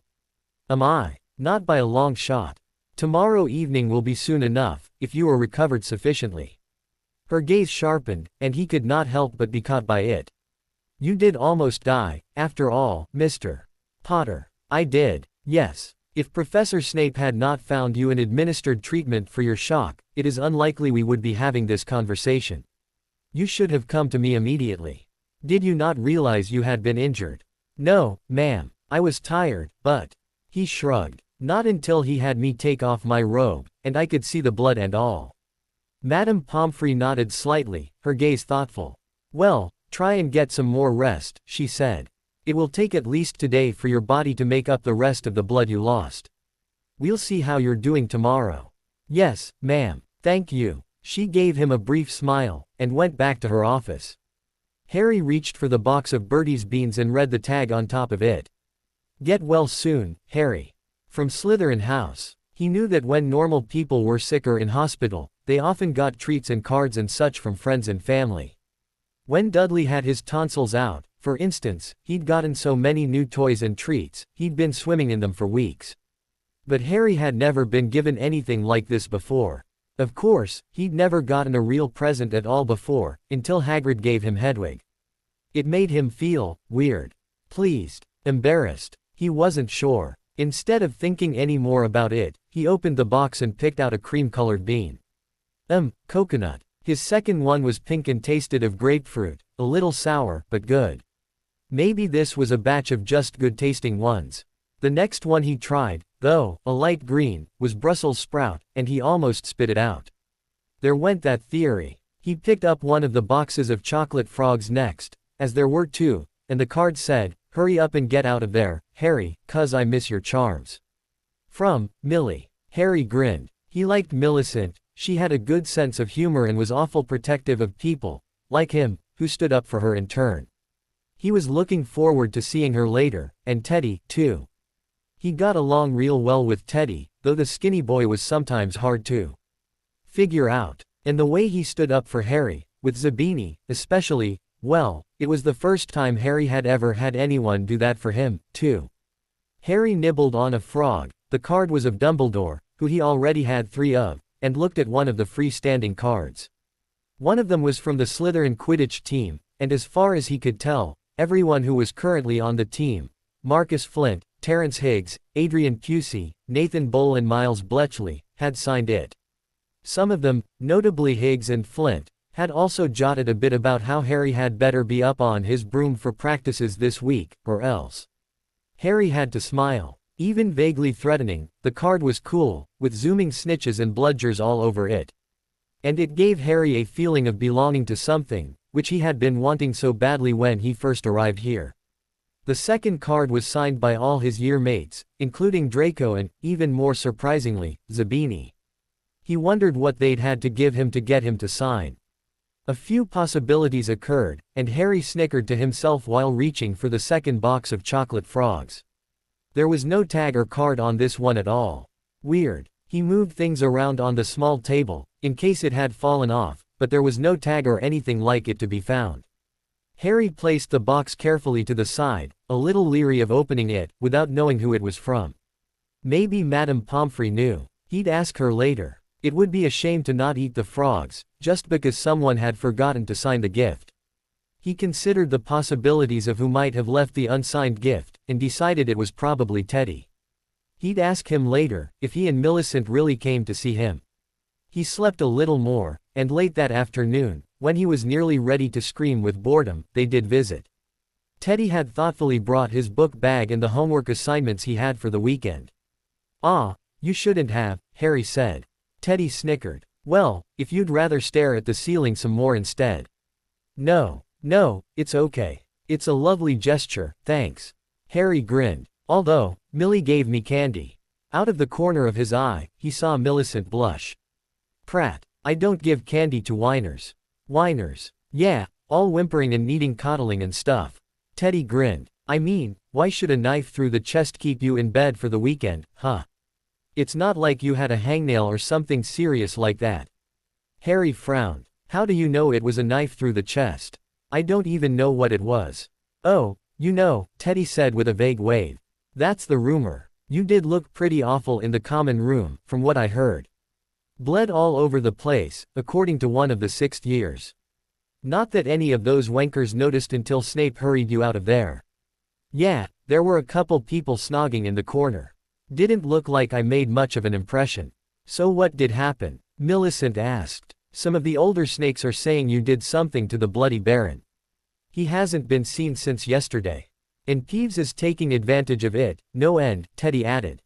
S1: Am I? Not by a long shot. Tomorrow evening will be soon enough, if you are recovered sufficiently. Her gaze sharpened, and he could not help but be caught by it. You did almost die, after all, Mr. Potter. I did, yes. If Professor Snape had not found you and administered treatment for your shock, it is unlikely we would be having this conversation. You should have come to me immediately. Did you not realize you had been injured? No, ma'am. I was tired, but... He shrugged. Not until he had me take off my robe, and I could see the blood and all. Madame Pomfrey nodded slightly, her gaze thoughtful. Well, try and get some more rest, she said. It will take at least today for your body to make up the rest of the blood you lost. We'll see how you're doing tomorrow. Yes, ma'am. Thank you. She gave him a brief smile, and went back to her office. Harry reached for the box of Bertie's beans and read the tag on top of it. Get well soon, Harry. From Slytherin House. He knew that when normal people were sick or in hospital, they often got treats and cards and such from friends and family. When Dudley had his tonsils out, for instance, he'd gotten so many new toys and treats, he'd been swimming in them for weeks. But Harry had never been given anything like this before. Of course, he'd never gotten a real present at all before, until Hagrid gave him Hedwig. It made him feel weird, pleased, embarrassed. He wasn't sure. Instead of thinking any more about it, he opened the box and picked out a cream-colored bean. Coconut. His second one was pink and tasted of grapefruit, a little sour, but good. Maybe this was a batch of just good-tasting ones. The next one he tried, though, a light green, was Brussels sprout, and he almost spit it out. There went that theory. He picked up one of the boxes of chocolate frogs next, as there were two, and the card said, "Hurry up and get out of there, Harry, 'cause I miss your charms." From Millie. Harry grinned. He liked Millicent. She had a good sense of humor and was awful protective of people, like him, who stood up for her in turn. He was looking forward to seeing her later, and Teddy, too. He got along real well with Teddy, though the skinny boy was sometimes hard to figure out. And the way he stood up for Harry, with Zabini, especially, well, it was the first time Harry had ever had anyone do that for him, too. Harry nibbled on a frog. The card was of Dumbledore, who he already had 3 of, and looked at one of the freestanding cards. One of them was from the Slytherin Quidditch team, and as far as he could tell, everyone who was currently on the team, Marcus Flint, Terrence Higgs, Adrian Pusey, Nathan Bull and Miles Bletchley, had signed it. Some of them, notably Higgs and Flint, had also jotted a bit about how Harry had better be up on his broom for practices this week, or else. Harry had to smile. Even vaguely threatening, the card was cool, with zooming snitches and bludgers all over it. And it gave Harry a feeling of belonging to something, which he had been wanting so badly when he first arrived here. The second card was signed by all his year mates, including Draco and, even more surprisingly, Zabini. He wondered what they'd had to give him to get him to sign. A few possibilities occurred, and Harry snickered to himself while reaching for the second box of chocolate frogs. There was no tag or card on this one at all. Weird. He moved things around on the small table, in case it had fallen off, but there was no tag or anything like it to be found. Harry placed the box carefully to the side, a little leery of opening it, without knowing who it was from. Maybe Madame Pomfrey knew. He'd ask her later. It would be a shame to not eat the frogs, just because someone had forgotten to sign the gift. He considered the possibilities of who might have left the unsigned gift, and decided it was probably Teddy. He'd ask him later, if he and Millicent really came to see him. He slept a little more, and late that afternoon, when he was nearly ready to scream with boredom, they did visit. Teddy had thoughtfully brought his book bag and the homework assignments he had for the weekend. "Ah, you shouldn't have," Harry said. Teddy snickered. "Well, if you'd rather stare at the ceiling some more instead." No, it's okay. It's a lovely gesture, thanks." Harry grinned. "Although, Millie gave me candy." Out of the corner of his eye, he saw Millicent blush. "Prat, I don't give candy to whiners." "Whiners? Yeah, all whimpering and needing coddling and stuff." Teddy grinned. "I mean, why should a knife through the chest keep you in bed for the weekend, huh? It's not like you had a hangnail or something serious like that." Harry frowned. "How do you know it was a knife through the chest? I don't even know what it was." "Oh, you know," Teddy said with a vague wave. "That's the rumor. You did look pretty awful in the common room, from what I heard. Bled all over the place, according to one of the sixth years. Not that any of those wankers noticed until Snape hurried you out of there." "Yeah, there were a couple people snogging in the corner. Didn't look like I made much of an impression." "So what did happen?" Millicent asked. "Some of the older snakes are saying you did something to the Bloody Baron. He hasn't been seen since yesterday. And Peeves is taking advantage of it, no end," Teddy added.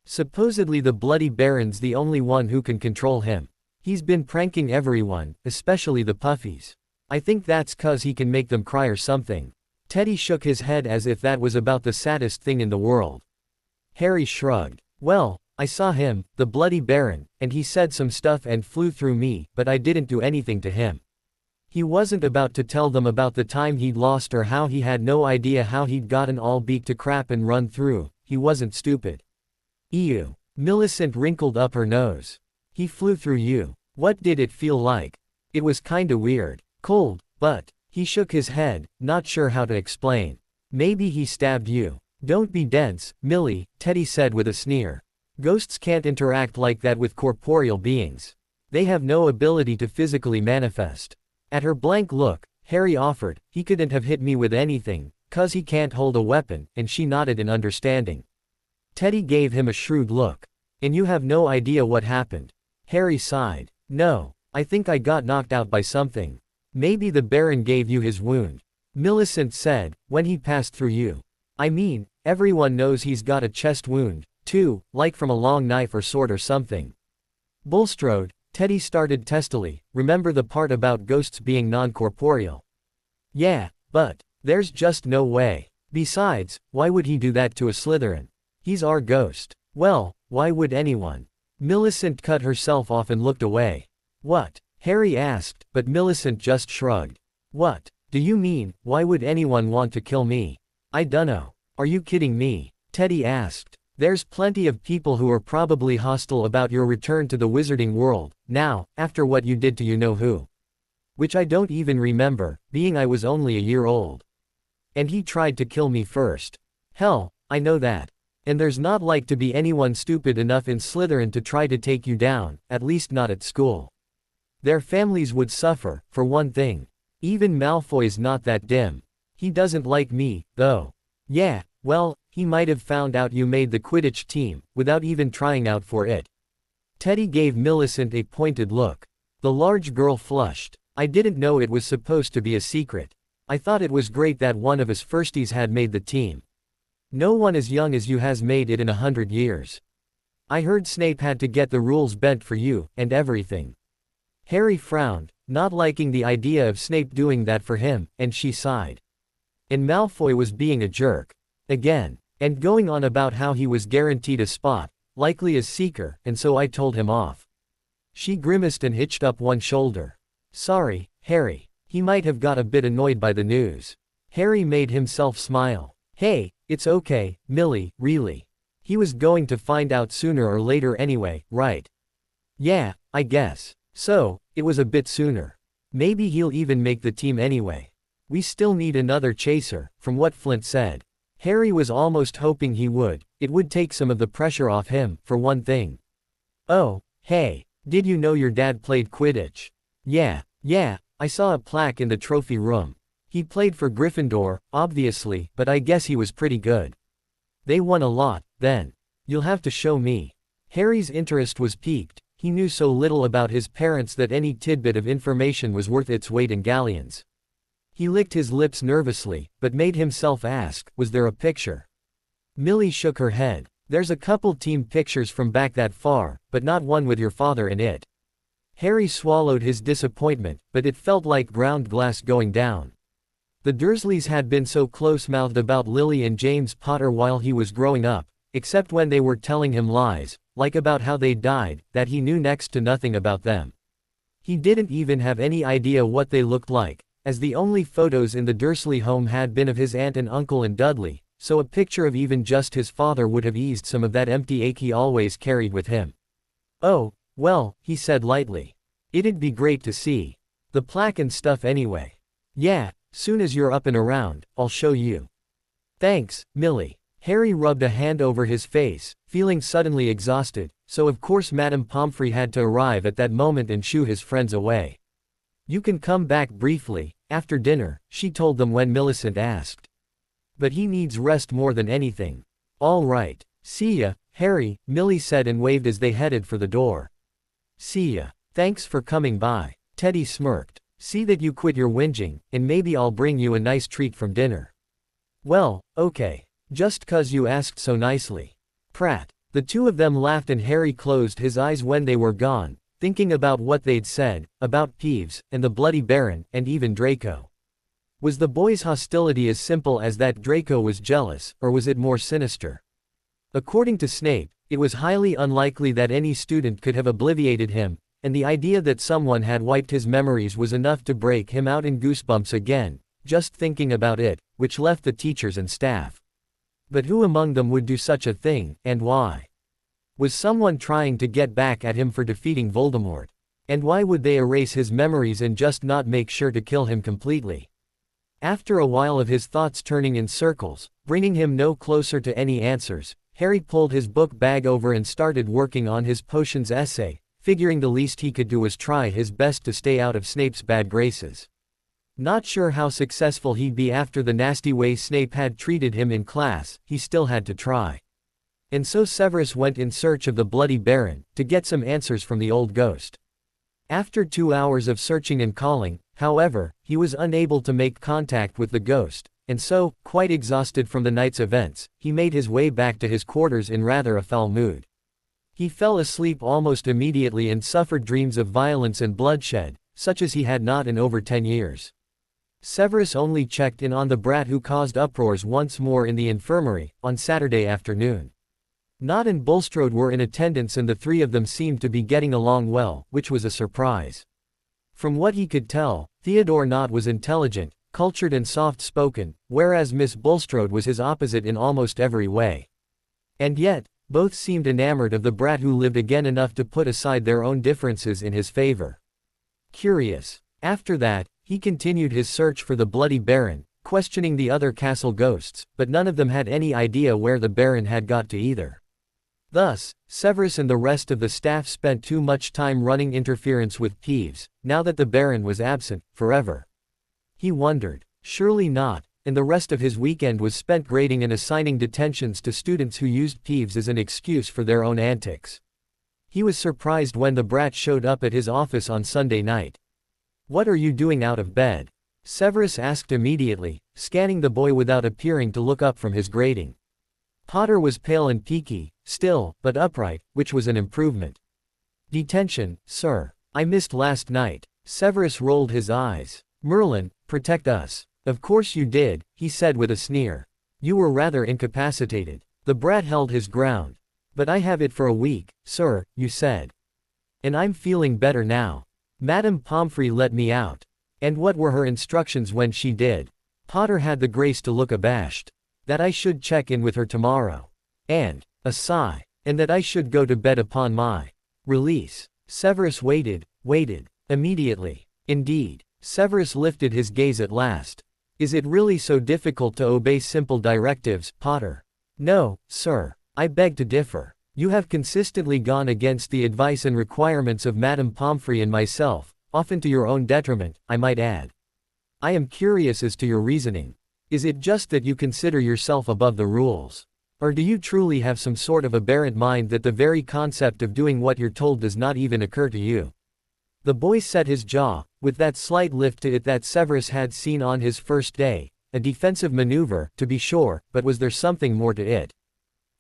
S1: "Supposedly the Bloody Baron's the only one who can control him. He's been pranking everyone, especially the puffies. I think that's 'cause he can make them cry or something." Teddy shook his head as if that was about the saddest thing in the world. Harry shrugged. "Well, I saw him, the Bloody Baron, and he said some stuff and flew through me, but I didn't do anything to him. He wasn't about to tell them about the time he'd lost or how he had no idea how he'd gotten all beak to crap and run through. He wasn't stupid." "Ew." Millicent wrinkled up her nose. "He flew through you. What did it feel like?" "It was kinda weird. Cold, but..." He shook his head, not sure how to explain. "Maybe he stabbed you." "Don't be dense, Millie," Teddy said with a sneer. "Ghosts can't interact like that with corporeal beings. They have no ability to physically manifest." At her blank look, Harry offered, "He couldn't have hit me with anything, 'cause he can't hold a weapon," and she nodded in understanding. Teddy gave him a shrewd look. "And you have no idea what happened?" Harry sighed. "No, I think I got knocked out by something. Maybe the Baron gave you his wound." Millicent said, "When he passed through you. I mean, everyone knows he's got a chest wound, too, like from a long knife or sword or something." "Bulstrode," Teddy started testily, "remember the part about ghosts being non-corporeal?" "Yeah, but there's just no way. Besides, why would he do that to a Slytherin? He's our ghost." "Well, why would anyone?" Millicent cut herself off and looked away. "What?" Harry asked, but Millicent just shrugged. "What do you mean, why would anyone want to kill me?" "I dunno. Are you kidding me?" Teddy asked. "There's plenty of people who are probably hostile about your return to the wizarding world, now, after what you did to you-know-who. Which I don't even remember, being I was only a year old. And he tried to kill me first. Hell, I know that. And there's not like to be anyone stupid enough in Slytherin to try to take you down, at least not at school. Their families would suffer, for one thing. Even Malfoy's not that dim. He doesn't like me, though. Yeah, well, he might have found out you made the Quidditch team, without even trying out for it." Teddy gave Millicent a pointed look. The large girl flushed. "I didn't know it was supposed to be a secret. I thought it was great that one of us firsties had made the team." No one as young as you has made it in 100 years. I heard Snape had to get the rules bent for you, and everything. Harry frowned, not liking the idea of Snape doing that for him, and she sighed. And Malfoy was being a jerk. Again. And going on about how he was guaranteed a spot, likely as Seeker, and so I told him off. She grimaced and hitched up one shoulder. Sorry, Harry. He might have got a bit annoyed by the news. Harry made himself smile. Hey, it's okay, Millie, really. He was going to find out sooner or later anyway, right? Yeah, I guess. So, it was a bit sooner. Maybe he'll even make the team anyway. We still need another chaser, from what Flint said. Harry was almost hoping he would. It would take some of the pressure off him, for one thing. Oh, hey, did you know your dad played Quidditch? Yeah, I saw a plaque in the trophy room. He played for Gryffindor, obviously, but I guess he was pretty good. They won a lot, then. You'll have to show me. Harry's interest was piqued. He knew so little about his parents that any tidbit of information was worth its weight in galleons. He licked his lips nervously, but made himself ask, was there a picture? Millie shook her head. There's a couple team pictures from back that far, but not one with your father in it. Harry swallowed his disappointment, but it felt like ground glass going down. The Dursleys had been so close-mouthed about Lily and James Potter while he was growing up, except when they were telling him lies, like about how they died, that he knew next to nothing about them. He didn't even have any idea what they looked like, as the only photos in the Dursley home had been of his aunt and uncle and Dudley, so a picture of even just his father would have eased some of that empty ache he always carried with him. Oh, well, he said lightly. It'd be great to see. The plaque and stuff anyway. Yeah, soon as you're up and around, I'll show you. Thanks, Millie. Harry rubbed a hand over his face, feeling suddenly exhausted, so of course Madame Pomfrey had to arrive at that moment and shoo his friends away. You can come back briefly, after dinner, she told them when Millicent asked. But he needs rest more than anything. All right. See ya, Harry, Millie said and waved as they headed for the door. See ya. Thanks for coming by. Teddy smirked. See that you quit your whinging, and maybe I'll bring you a nice treat from dinner. Well, okay. Just 'cause you asked so nicely. Prat. The two of them laughed and Harry closed his eyes when they were gone, thinking about what they'd said, about Peeves, and the Bloody Baron, and even Draco. Was the boys' hostility as simple as that Draco was jealous, or was it more sinister? According to Snape, it was highly unlikely that any student could have obliviated him, and the idea that someone had wiped his memories was enough to break him out in goosebumps again, just thinking about it, which left the teachers and staff. But who among them would do such a thing, and why? Was someone trying to get back at him for defeating Voldemort? And why would they erase his memories and just not make sure to kill him completely? After a while of his thoughts turning in circles, bringing him no closer to any answers, Harry pulled his book bag over and started working on his potions essay, figuring the least he could do was try his best to stay out of Snape's bad graces. Not sure how successful he'd be after the nasty way Snape had treated him in class, he still had to try. And so Severus went in search of the Bloody Baron, to get some answers from the old ghost. After 2 hours of searching and calling, however, he was unable to make contact with the ghost, and so, quite exhausted from the night's events, he made his way back to his quarters in rather a foul mood. He fell asleep almost immediately and suffered dreams of violence and bloodshed, such as he had not in over 10 years. Severus only checked in on the brat who caused uproars once more in the infirmary, on Saturday afternoon. Nott and Bulstrode were in attendance and the three of them seemed to be getting along well, which was a surprise. From what he could tell, Theodore Nott was intelligent, cultured and soft-spoken, whereas Miss Bulstrode was his opposite in almost every way. And yet, both seemed enamored of the brat who lived again enough to put aside their own differences in his favor. Curious. After that, he continued his search for the Bloody Baron, questioning the other castle ghosts, but none of them had any idea where the Baron had got to either. Thus, Severus and the rest of the staff spent too much time running interference with Peeves, now that the Baron was absent, forever. He wondered. Surely not, and the rest of his weekend was spent grading and assigning detentions to students who used Peeves as an excuse for their own antics. He was surprised when the brat showed up at his office on Sunday night. "What are you doing out of bed?" Severus asked immediately, scanning the boy without appearing to look up from his grading. Potter was pale and peaky, still, but upright, which was an improvement. Detention, sir. I missed last night. Severus rolled his eyes. Merlin, protect us. Of course you did, he said with a sneer. You were rather incapacitated. The brat held his ground. But I have it for a week, sir, you said. And I'm feeling better now. Madame Pomfrey let me out. And what were her instructions when she did? Potter had the grace to look abashed. That I should check in with her tomorrow. And, a sigh, and that I should go to bed upon my release. Severus waited. Immediately. Indeed. Severus lifted his gaze at last. Is it really so difficult to obey simple directives, Potter? No, sir. I beg to differ. You have consistently gone against the advice and requirements of Madame Pomfrey and myself, often to your own detriment, I might add. I am curious as to your reasoning. Is it just that you consider yourself above the rules? Or do you truly have some sort of aberrant mind that the very concept of doing what you're told does not even occur to you? The boy set his jaw, with that slight lift to it that Severus had seen on his first day, a defensive maneuver, to be sure, but was there something more to it?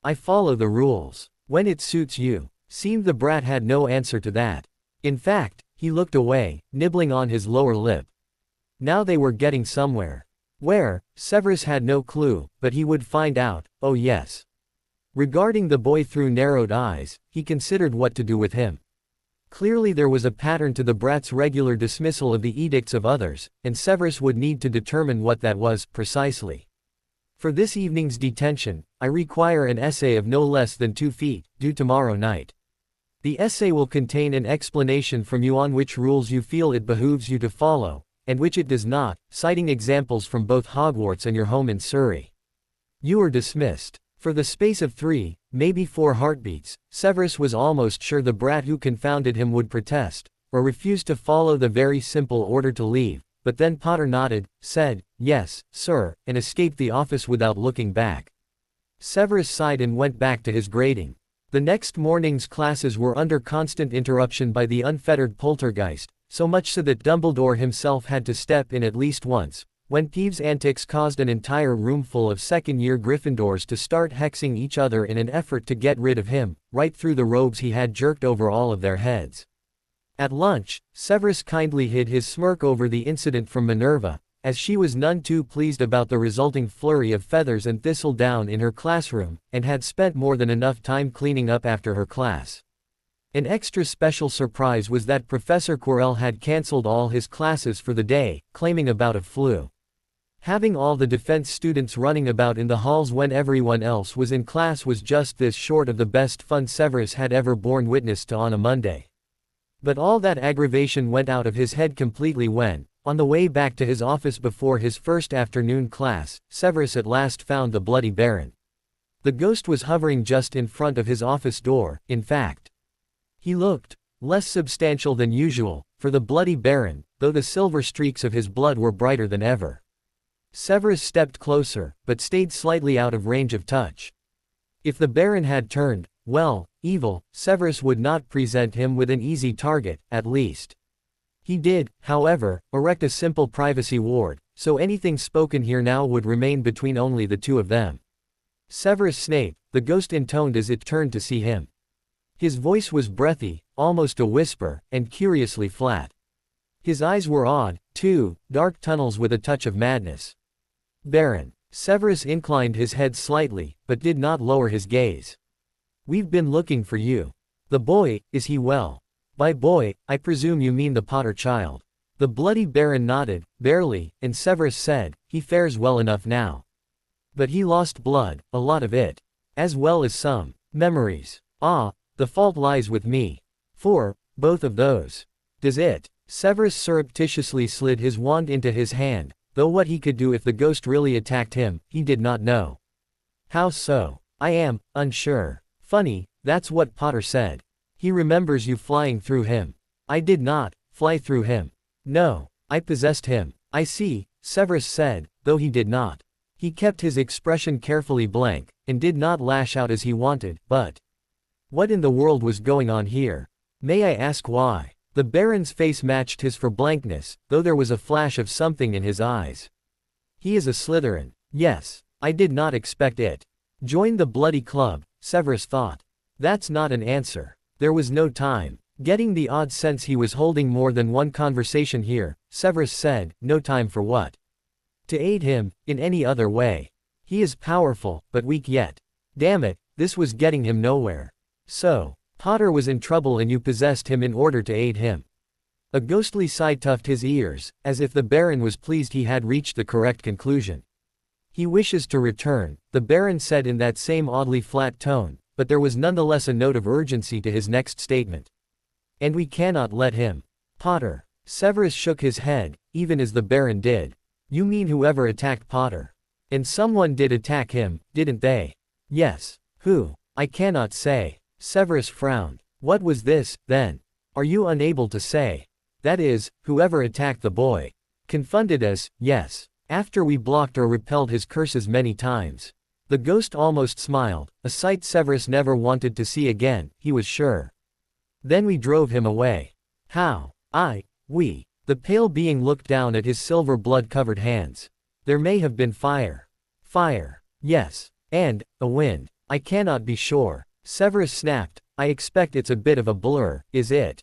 S1: I follow the rules. When it suits you. Seemed the brat had no answer to that. In fact, he looked away, nibbling on his lower lip. Now they were getting somewhere. Where? Severus had no clue, but he would find out, oh yes. Regarding the boy through narrowed eyes, he considered what to do with him. Clearly there was a pattern to the brat's regular dismissal of the edicts of others, and Severus would need to determine what that was, precisely. For this evening's detention, I require an essay of no less than 2 feet, due tomorrow night. The essay will contain an explanation from you on which rules you feel it behooves you to follow, and which it does not, citing examples from both Hogwarts and your home in Surrey. You are dismissed. For the space of 3, maybe 4 heartbeats, Severus was almost sure the brat who confounded him would protest, or refuse to follow the very simple order to leave, but then Potter nodded, said, yes, sir, and escaped the office without looking back. Severus sighed and went back to his grading. The next morning's classes were under constant interruption by the unfettered poltergeist, so much so that Dumbledore himself had to step in at least once, when Peeves' antics caused an entire roomful of second-year Gryffindors to start hexing each other in an effort to get rid of him, right through the robes he had jerked over all of their heads. At lunch, Severus kindly hid his smirk over the incident from Minerva, as she was none too pleased about the resulting flurry of feathers and thistledown in her classroom, and had spent more than enough time cleaning up after her class. An extra special surprise was that Professor Quirrell had cancelled all his classes for the day, claiming a bout of flu. Having all the defense students running about in the halls when everyone else was in class was just this short of the best fun Severus had ever borne witness to on a Monday. But all that aggravation went out of his head completely when, on the way back to his office before his first afternoon class, Severus at last found the Bloody Baron. The ghost was hovering just in front of his office door, in fact. He looked less substantial than usual, for the Bloody Baron, though the silver streaks of his blood were brighter than ever. Severus stepped closer, but stayed slightly out of range of touch. If the Baron had turned, well, evil, Severus would not present him with an easy target, at least. He did, however, erect a simple privacy ward, so anything spoken here now would remain between only the two of them. Severus Snape, the ghost intoned as it turned to see him. His voice was breathy, almost a whisper, and curiously flat. His eyes were odd, too, dark tunnels with a touch of madness. Baron. Severus inclined his head slightly, but did not lower his gaze. We've been looking for you. The boy, is he well? By boy, I presume you mean the Potter child. The Bloody Baron nodded, barely, and Severus said, he fares well enough now. But he lost blood, a lot of it. As well as some memories. Ah, the fault lies with me. For both of those. Does it? Severus surreptitiously slid his wand into his hand, though what he could do if the ghost really attacked him, he did not know. How so? I am unsure. Funny, that's what Potter said. He remembers you flying through him. I did not fly through him. No, I possessed him. I see, Severus said, though he did not. He kept his expression carefully blank, and did not lash out as he wanted, but what in the world was going on here? May I ask why? The Baron's face matched his for blankness, though there was a flash of something in his eyes. He is a Slytherin. Yes, I did not expect it. Join the bloody club, Severus thought. That's not an answer. There was no time. Getting the odd sense he was holding more than one conversation here, Severus said, no time for what? To aid him, in any other way. He is powerful, but weak yet. Damn it, this was getting him nowhere. So, Potter was in trouble and you possessed him in order to aid him. A ghostly sigh tugged his ears, as if the Baron was pleased he had reached the correct conclusion. He wishes to return, the Baron said in that same oddly flat tone, but there was nonetheless a note of urgency to his next statement. And we cannot let him. Potter. Severus shook his head, even as the Baron did. You mean whoever attacked Potter? And someone did attack him, didn't they? Yes. Who? I cannot say. Severus frowned. What was this, then? Are you unable to say? That is, whoever attacked the boy. Confronted us, yes. After we blocked or repelled his curses many times. The ghost almost smiled, a sight Severus never wanted to see again, he was sure. Then we drove him away. How? We. The pale being looked down at his silver blood-covered hands. There may have been fire. Fire. Yes. And, a wind. I cannot be sure. Severus snapped. I expect it's a bit of a blur, is it?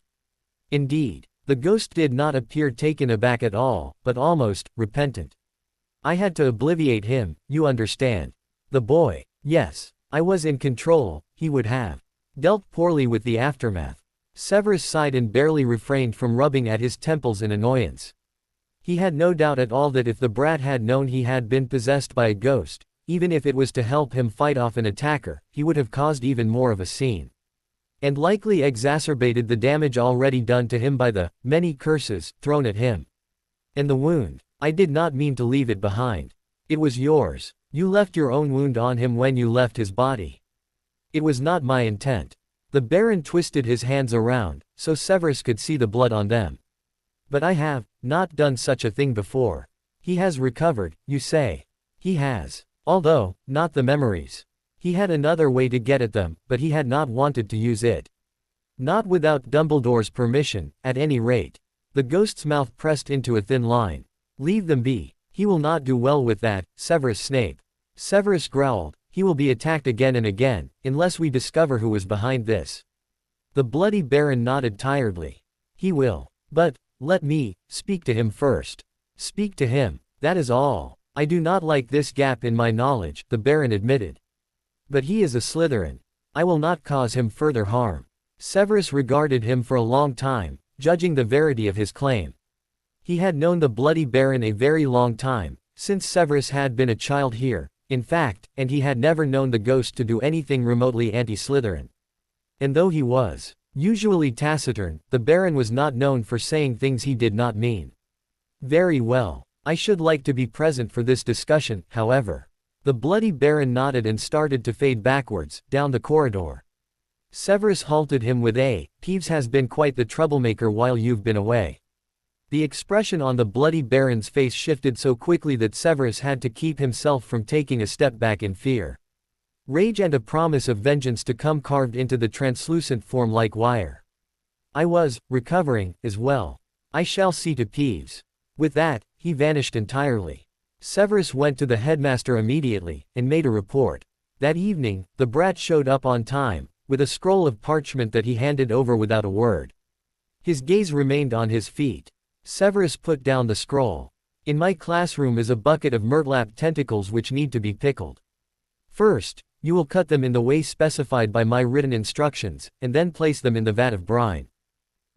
S1: Indeed. The ghost did not appear taken aback at all, but almost repentant. I had to obliviate him, you understand. The boy. Yes. I was in control, he would have dealt poorly with the aftermath. Severus sighed and barely refrained from rubbing at his temples in annoyance. He had no doubt at all that if the brat had known he had been possessed by a ghost, even if it was to help him fight off an attacker, he would have caused even more of a scene. And likely exacerbated the damage already done to him by the many curses thrown at him. And the wound. I did not mean to leave it behind. It was yours. You left your own wound on him when you left his body. It was not my intent. The Baron twisted his hands around, so Severus could see the blood on them. But I have not done such a thing before. He has recovered, you say. He has. Although, not the memories. He had another way to get at them, but he had not wanted to use it. Not without Dumbledore's permission, at any rate. The ghost's mouth pressed into a thin line. Leave them be. He will not do well with that, Severus Snape. Severus growled. He will be attacked again and again, unless we discover who is behind this. The bloody Baron nodded tiredly. He will. But, let me speak to him first. Speak to him, that is all. I do not like this gap in my knowledge, the Baron admitted. But he is a Slytherin. I will not cause him further harm. Severus regarded him for a long time, judging the verity of his claim. He had known the bloody Baron a very long time, since Severus had been a child here, in fact, and he had never known the ghost to do anything remotely anti-Slytherin. And though he was usually taciturn, the Baron was not known for saying things he did not mean. Very well. I should like to be present for this discussion, however. The bloody Baron nodded and started to fade backwards, down the corridor. Severus halted him with Peeves has been quite the troublemaker while you've been away. The expression on the bloody Baron's face shifted so quickly that Severus had to keep himself from taking a step back in fear. Rage and a promise of vengeance to come carved into the translucent form like wire. I was recovering, as well. I shall see to Peeves. With that, he vanished entirely. Severus went to the headmaster immediately, and made a report. That evening, the brat showed up on time, with a scroll of parchment that he handed over without a word. His gaze remained on his feet. Severus put down the scroll. In my classroom is a bucket of murtlap tentacles which need to be pickled. First, you will cut them in the way specified by my written instructions, and then place them in the vat of brine.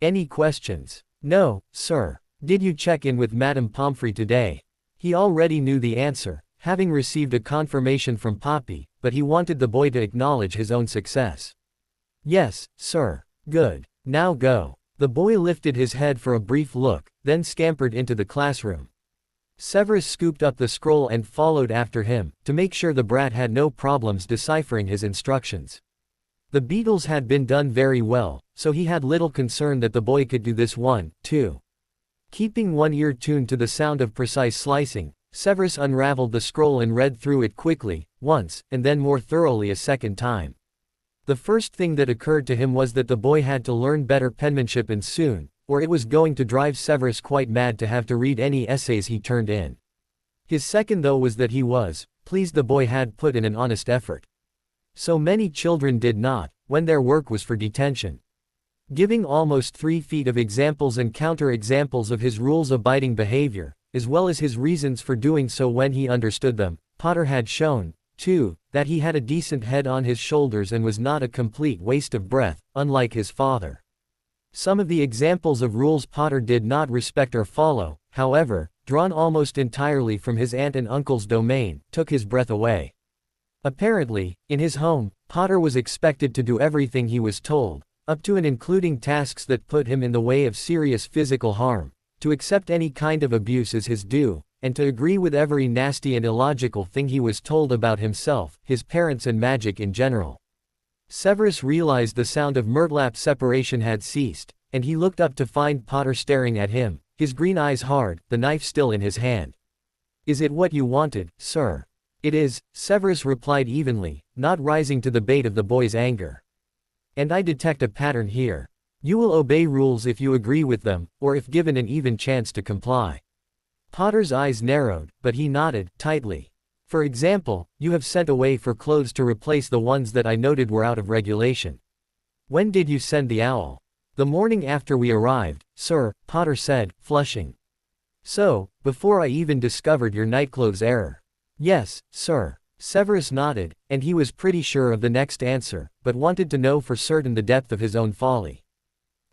S1: Any questions? No, sir. Did you check in with Madame Pomfrey today? He already knew the answer, having received a confirmation from Poppy, but he wanted the boy to acknowledge his own success. Yes, sir. Good. Now go. The boy lifted his head for a brief look, then scampered into the classroom. Severus scooped up the scroll and followed after him, to make sure the brat had no problems deciphering his instructions. The beetles had been done very well, so he had little concern that the boy could do this one, too. Keeping one ear tuned to the sound of precise slicing, Severus unraveled the scroll and read through it quickly, once, and then more thoroughly a second time. The first thing that occurred to him was that the boy had to learn better penmanship and soon, or it was going to drive Severus quite mad to have to read any essays he turned in. His second though was that he was pleased the boy had put in an honest effort. So many children did not, when their work was for detention. Giving almost 3 feet of examples and counter-examples of his rules-abiding behavior, as well as his reasons for doing so when he understood them, Potter had shown, too, that he had a decent head on his shoulders and was not a complete waste of breath, unlike his father. Some of the examples of rules Potter did not respect or follow, however, drawn almost entirely from his aunt and uncle's domain, took his breath away. Apparently, in his home, Potter was expected to do everything he was told, up to and including tasks that put him in the way of serious physical harm, to accept any kind of abuse as his due, and to agree with every nasty and illogical thing he was told about himself, his parents and magic in general. Severus realized the sound of Murtlap's separation had ceased, and he looked up to find Potter staring at him, his green eyes hard, the knife still in his hand. "Is it what you wanted, sir?" "It is," Severus replied evenly, not rising to the bait of the boy's anger. "And I detect a pattern here. You will obey rules if you agree with them, or if given an even chance to comply." Potter's eyes narrowed, but he nodded, tightly. "For example, you have sent away for clothes to replace the ones that I noted were out of regulation." "When did you send the owl?" "The morning after we arrived, sir," Potter said, flushing. "So, before I even discovered your nightclothes error?" "Yes, sir." Severus nodded, and he was pretty sure of the next answer, but wanted to know for certain the depth of his own folly.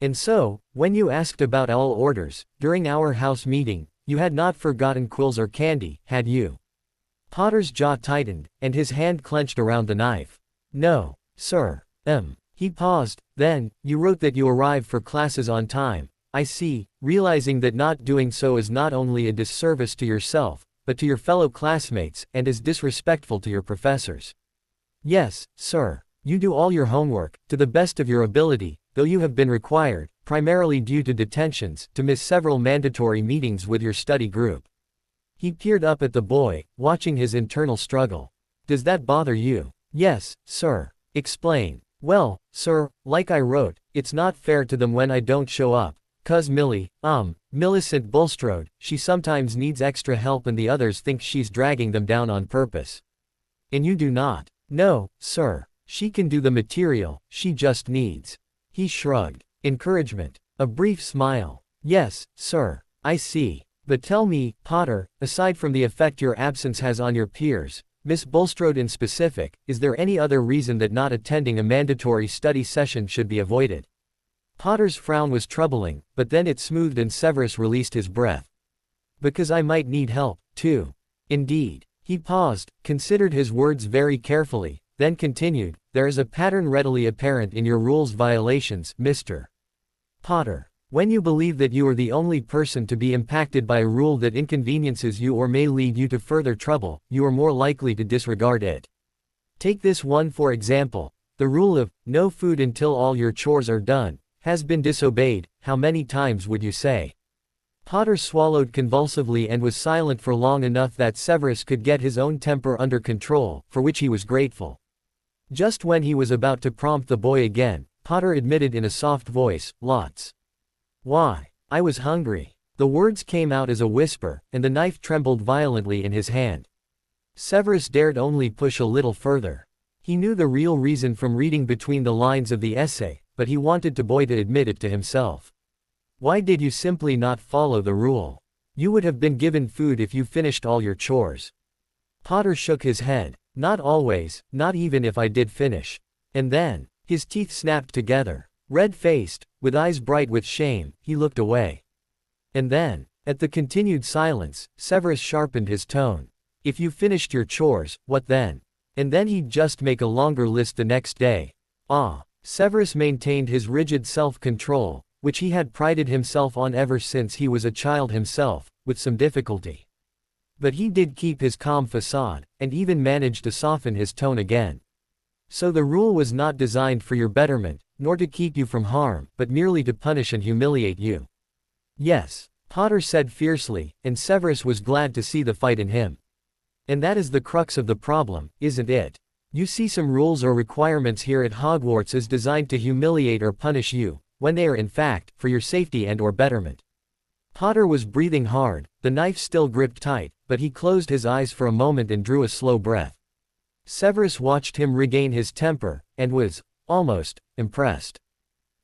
S1: "And so, when you asked about owl orders, during our house meeting, you had not forgotten quills or candy, had you?" Potter's jaw tightened, and his hand clenched around the knife. "No, sir." He paused, then, "You wrote that you arrived for classes on time, I see, realizing that not doing so is not only a disservice to yourself, but to your fellow classmates, and is disrespectful to your professors." "Yes, sir. You do all your homework, to the best of your ability, though you have been required, primarily due to detentions, to miss several mandatory meetings with your study group." He peered up at the boy, watching his internal struggle. "Does that bother you?" "Yes, sir." "Explain." "Well, sir, like I wrote, it's not fair to them when I don't show up. 'Cause Millicent Bulstrode, she sometimes needs extra help and the others think she's dragging them down on purpose." "And you do not?" "No, sir. She can do the material, she just needs." He shrugged. "Encouragement." A brief smile. "Yes, sir. I see. But tell me, Potter, aside from the effect your absence has on your peers, Miss Bulstrode in specific, is there any other reason that not attending a mandatory study session should be avoided?" Potter's frown was troubling, but then it smoothed and Severus released his breath. "Because I might need help, too." "Indeed." He paused, considered his words very carefully, then continued, "There is a pattern readily apparent in your rules violations, Mr. Potter. When you believe that you are the only person to be impacted by a rule that inconveniences you or may lead you to further trouble, you are more likely to disregard it. Take this one for example. The rule of, no food until all your chores are done, has been disobeyed. How many times would you say?" Potter swallowed convulsively and was silent for long enough that Severus could get his own temper under control, for which he was grateful. Just when he was about to prompt the boy again, Potter admitted in a soft voice, "Lots." "Why? I was hungry." The words came out as a whisper, and the knife trembled violently in his hand. Severus dared only push a little further. He knew the real reason from reading between the lines of the essay, but he wanted the boy to admit it to himself. "Why did you simply not follow the rule? You would have been given food if you finished all your chores." Potter shook his head. "Not always, not even if I did finish." And then, his teeth snapped together. Red-faced, with eyes bright with shame, he looked away. And then, at the continued silence, Severus sharpened his tone. "If you finished your chores, what then?" And then he'd just make a longer list the next day. Severus maintained his rigid self-control, which he had prided himself on ever since he was a child himself, with some difficulty. But he did keep his calm facade, and even managed to soften his tone again. "So the rule was not designed for your betterment, nor to keep you from harm, but merely to punish and humiliate you." "Yes," Potter said fiercely, and Severus was glad to see the fight in him. "And that is the crux of the problem, isn't it? You see some rules or requirements here at Hogwarts as designed to humiliate or punish you, when they are in fact, for your safety and or betterment." Potter was breathing hard, the knife still gripped tight, but he closed his eyes for a moment and drew a slow breath. Severus watched him regain his temper, and was, almost, impressed.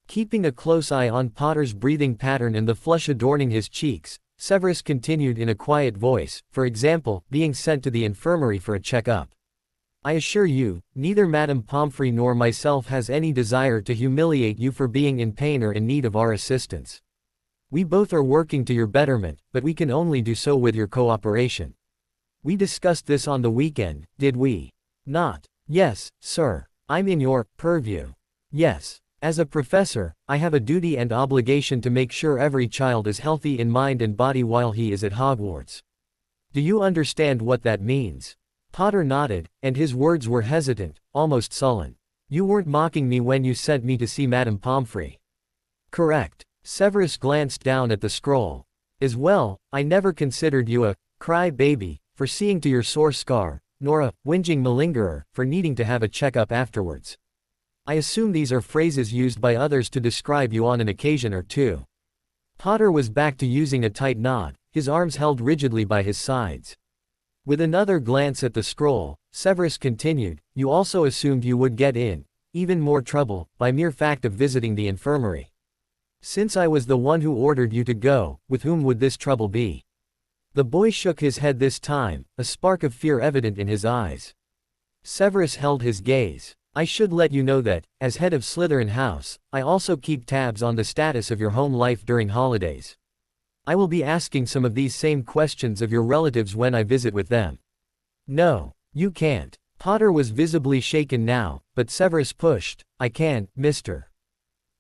S1: Keeping a close eye on Potter's breathing pattern and the flush adorning his cheeks, Severus continued in a quiet voice, for example, being sent to the infirmary for a checkup. I assure you, neither Madame Pomfrey nor myself has any desire to humiliate you for being in pain or in need of our assistance. We both are working to your betterment, but we can only do so with your cooperation. We discussed this on the weekend, did we? Not. Yes, sir. I'm in your purview. Yes. As a professor, I have a duty and obligation to make sure every child is healthy in mind and body while he is at Hogwarts. Do you understand what that means? Potter nodded, and his words were hesitant, almost sullen. You weren't mocking me when you sent me to see Madame Pomfrey. Correct. Severus glanced down at the scroll. As well, I never considered you a cry-baby for seeing to your sore scar, nor a whinging malingerer for needing to have a checkup afterwards. I assume these are phrases used by others to describe you on an occasion or two. Potter was back to using a tight nod, his arms held rigidly by his sides. With another glance at the scroll, Severus continued, you also assumed you would get in even more trouble by mere fact of visiting the infirmary. Since I was the one who ordered you to go, with whom would this trouble be? The boy shook his head this time, a spark of fear evident in his eyes. Severus held his gaze. I should let you know that, as head of Slytherin House, I also keep tabs on the status of your home life during holidays. I will be asking some of these same questions of your relatives when I visit with them. No, you can't. Potter was visibly shaken now, but Severus pushed, I can, Mr.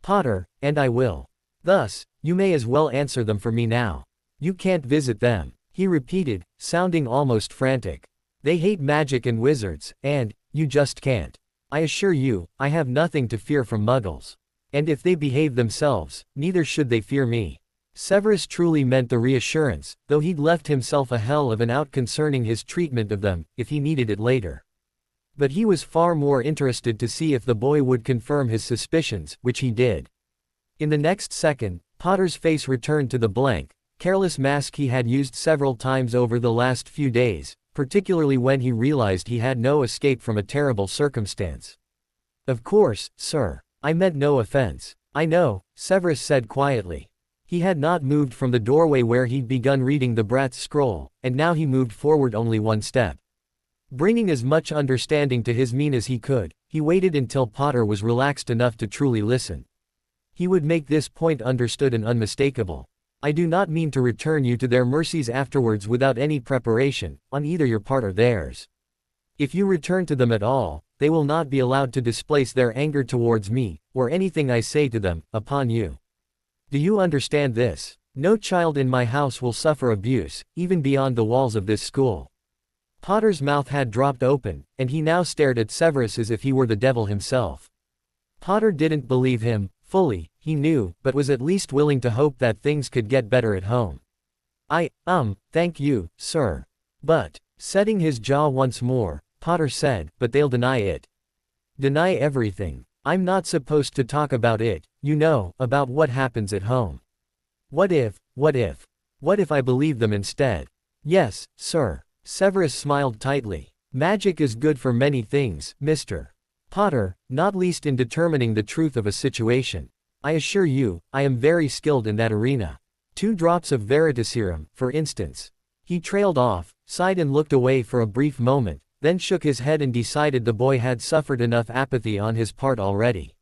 S1: Potter, and I will. Thus, you may as well answer them for me now. You can't visit them, he repeated, sounding almost frantic. They hate magic and wizards, and, you just can't. I assure you, I have nothing to fear from muggles. And if they behave themselves, neither should they fear me. Severus truly meant the reassurance, though he'd left himself a hell of an out concerning his treatment of them, if he needed it later. But he was far more interested to see if the boy would confirm his suspicions, which he did. In the next second, Potter's face returned to the blank, careless mask he had used several times over the last few days, particularly when he realized he had no escape from a terrible circumstance. Of course, sir. I meant no offense. I know, Severus said quietly. He had not moved from the doorway where he'd begun reading the brat's scroll, and now he moved forward only one step. Bringing as much understanding to his mien as he could, he waited until Potter was relaxed enough to truly listen. He would make this point understood and unmistakable. I do not mean to return you to their mercies afterwards without any preparation, on either your part or theirs. If you return to them at all, they will not be allowed to displace their anger towards me, or anything I say to them, upon you. Do you understand this? No child in my house will suffer abuse, even beyond the walls of this school. Potter's mouth had dropped open, and he now stared at Severus as if he were the devil himself. Potter didn't believe him, fully, he knew, but was at least willing to hope that things could get better at home. Thank you, sir. But, setting his jaw once more, Potter said, but they'll deny it. Deny everything. I'm not supposed to talk about it, you know, about what happens at home. What if I believe them instead? Yes, sir. Severus smiled tightly. Magic is good for many things, Mr. Potter, not least in determining the truth of a situation. I assure you, I am very skilled in that arena. 2 drops of Veritaserum, for instance. He trailed off, sighed and looked away for a brief moment, then shook his head and decided the boy had suffered enough apathy on his part already.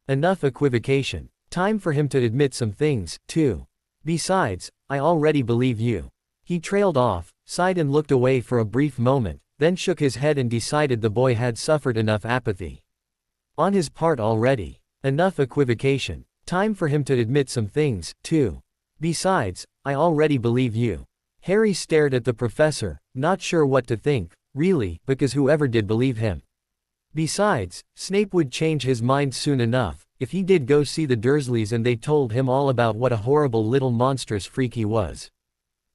S1: Enough equivocation. Time for him to admit some things, too. Besides, I already believe you. He trailed off, sighed and looked away for a brief moment, then shook his head and decided the boy had suffered enough apathy on his part already. Enough equivocation. Time for him to admit some things, too. Besides, I already believe you. Harry stared at the professor, not sure what to think, really, because whoever did believe him. Besides, Snape would change his mind soon enough, if he did go see the Dursleys and they told him all about what a horrible little monstrous freak he was.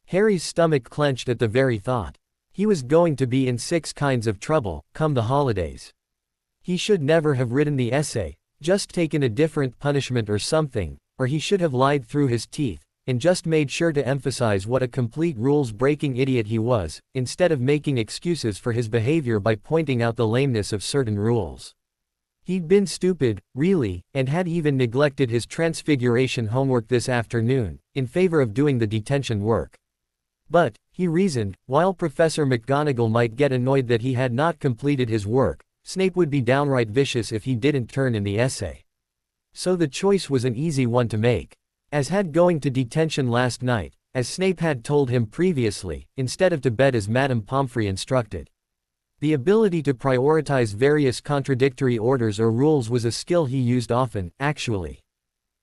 S1: Harry's stomach clenched at the very thought. He was going to be in 6 kinds of trouble, come the holidays. He should never have written the essay, just taken a different punishment or something, or he should have lied through his teeth, and just made sure to emphasize what a complete rules-breaking idiot he was, instead of making excuses for his behavior by pointing out the lameness of certain rules. He'd been stupid, really, and had even neglected his transfiguration homework this afternoon, in favor of doing the detention work. But, he reasoned, while Professor McGonagall might get annoyed that he had not completed his work, Snape would be downright vicious if he didn't turn in the essay. So the choice was an easy one to make. As had going to detention last night, as Snape had told him previously, instead of to bed as Madame Pomfrey instructed. The ability to prioritize various contradictory orders or rules was a skill he used often, actually.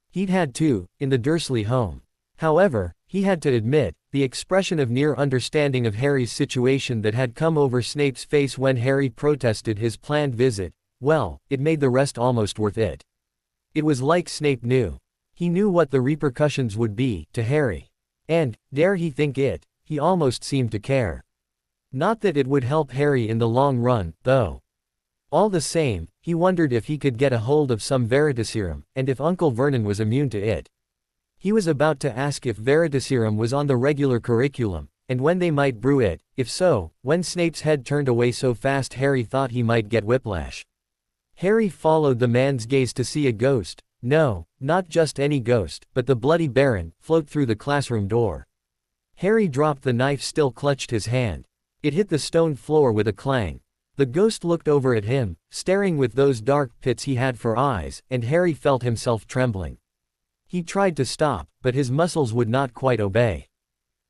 S1: He'd had to, in the Dursley home. However, he had to admit, the expression of near understanding of Harry's situation that had come over Snape's face when Harry protested his planned visit, well, it made the rest almost worth it. It was like Snape knew. He knew what the repercussions would be, to Harry. And, dare he think it, he almost seemed to care. Not that it would help Harry in the long run, though. All the same, he wondered if he could get a hold of some Veritaserum, and if Uncle Vernon was immune to it. He was about to ask if Veritaserum was on the regular curriculum, and when they might brew it, if so, when Snape's head turned away so fast Harry thought he might get whiplash. Harry followed the man's gaze to see a ghost, no, not just any ghost, but the Bloody Baron, float through the classroom door. Harry dropped the knife still clutched his hand. It hit the stone floor with a clang. The ghost looked over at him, staring with those dark pits he had for eyes, and Harry felt himself trembling. He tried to stop, but his muscles would not quite obey.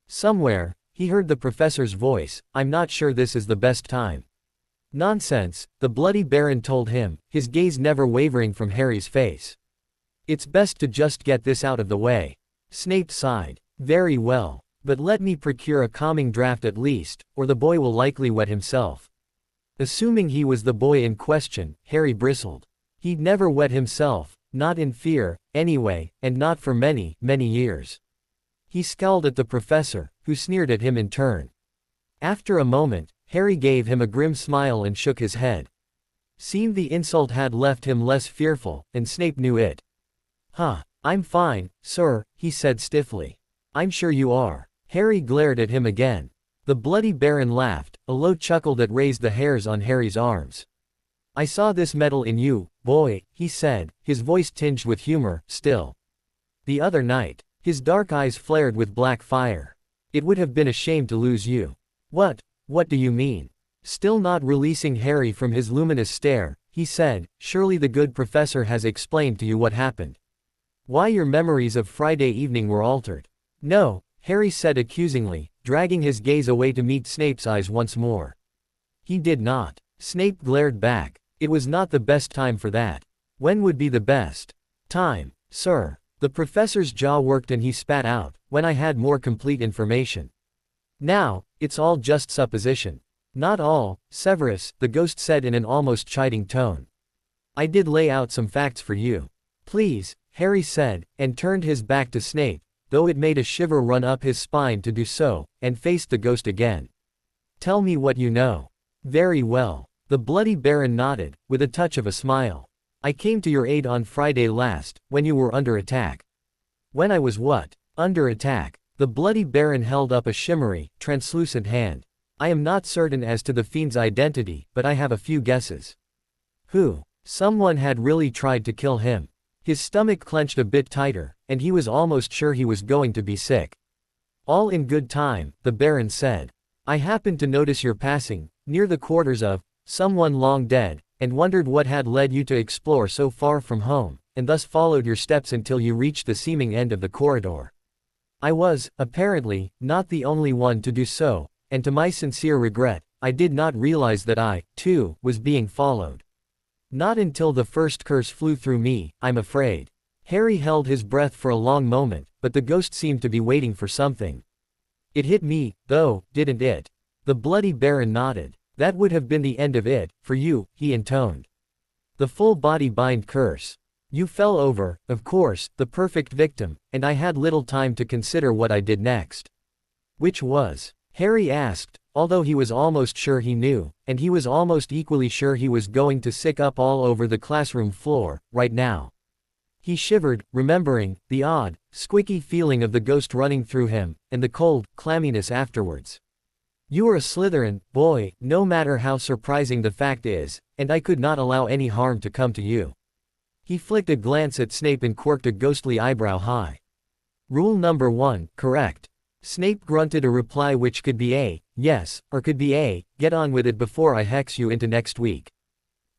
S1: Somewhere, he heard the professor's voice, "I'm not sure this is the best time." "Nonsense," the Bloody Baron told him, his gaze never wavering from Harry's face. "It's best to just get this out of the way." Snape sighed. "Very well. But let me procure a calming draught at least, or the boy will likely wet himself." Assuming he was the boy in question, Harry bristled. He'd never wet himself, not in fear, anyway, and not for many, many years. He scowled at the professor, who sneered at him in turn. After a moment, Harry gave him a grim smile and shook his head. Seemed the insult had left him less fearful, and Snape knew it. I'm fine, sir," he said stiffly. "I'm sure you are." Harry glared at him again. The Bloody Baron laughed, a low chuckle that raised the hairs on Harry's arms. "I saw this mettle in you, boy," he said, his voice tinged with humor, still. "The other night." His dark eyes flared with black fire. "It would have been a shame to lose you." What do you mean?" Still not releasing Harry from his luminous stare, he said, "Surely the good professor has explained to you what happened. Why your memories of Friday evening were altered." "No," Harry said accusingly, dragging his gaze away to meet Snape's eyes once more. "He did not." Snape glared back. "It was not the best time for that." "When would be the best time, sir?" The professor's jaw worked and he spat out, "When I had more complete information. Now, it's all just supposition." "Not all, Severus," the ghost said in an almost chiding tone. "I did lay out some facts for you." "Please," Harry said, and turned his back to Snape, though it made a shiver run up his spine to do so, and faced the ghost again. "Tell me what you know." "Very well." The Bloody Baron nodded, with a touch of a smile. "I came to your aid on Friday last, when you were under attack." "When I was what? Under attack?" The Bloody Baron held up a shimmery, translucent hand. "I am not certain as to the fiend's identity, but I have a few guesses." "Who?" "Someone had really tried to kill him." His stomach clenched a bit tighter, and he was almost sure he was going to be sick. "All in good time," the Baron said. "I happened to notice your passing, near the quarters of someone long dead, and wondered what had led you to explore so far from home, and thus followed your steps until you reached the seeming end of the corridor. I was, apparently, not the only one to do so, and to my sincere regret, I did not realize that I, too, was being followed. Not until the first curse flew through me, I'm afraid." Harry held his breath for a long moment, but the ghost seemed to be waiting for something. "It hit me, though, didn't it?" The Bloody Baron nodded. "That would have been the end of it, for you," he intoned. "The full body bind curse. You fell over, of course, the perfect victim, and I had little time to consider what I did next." "Which was?" Harry asked, although he was almost sure he knew, and he was almost equally sure he was going to sick up all over the classroom floor, right now. He shivered, remembering the odd, squicky feeling of the ghost running through him, and the cold, clamminess afterwards. You are a Slytherin, boy, no matter how surprising the fact is, and I could not allow any harm to come to you. He flicked a glance at Snape and quirked a ghostly eyebrow high. Rule number 1, correct. Snape grunted a reply which could be a yes, or could be a get on with it before I hex you into next week.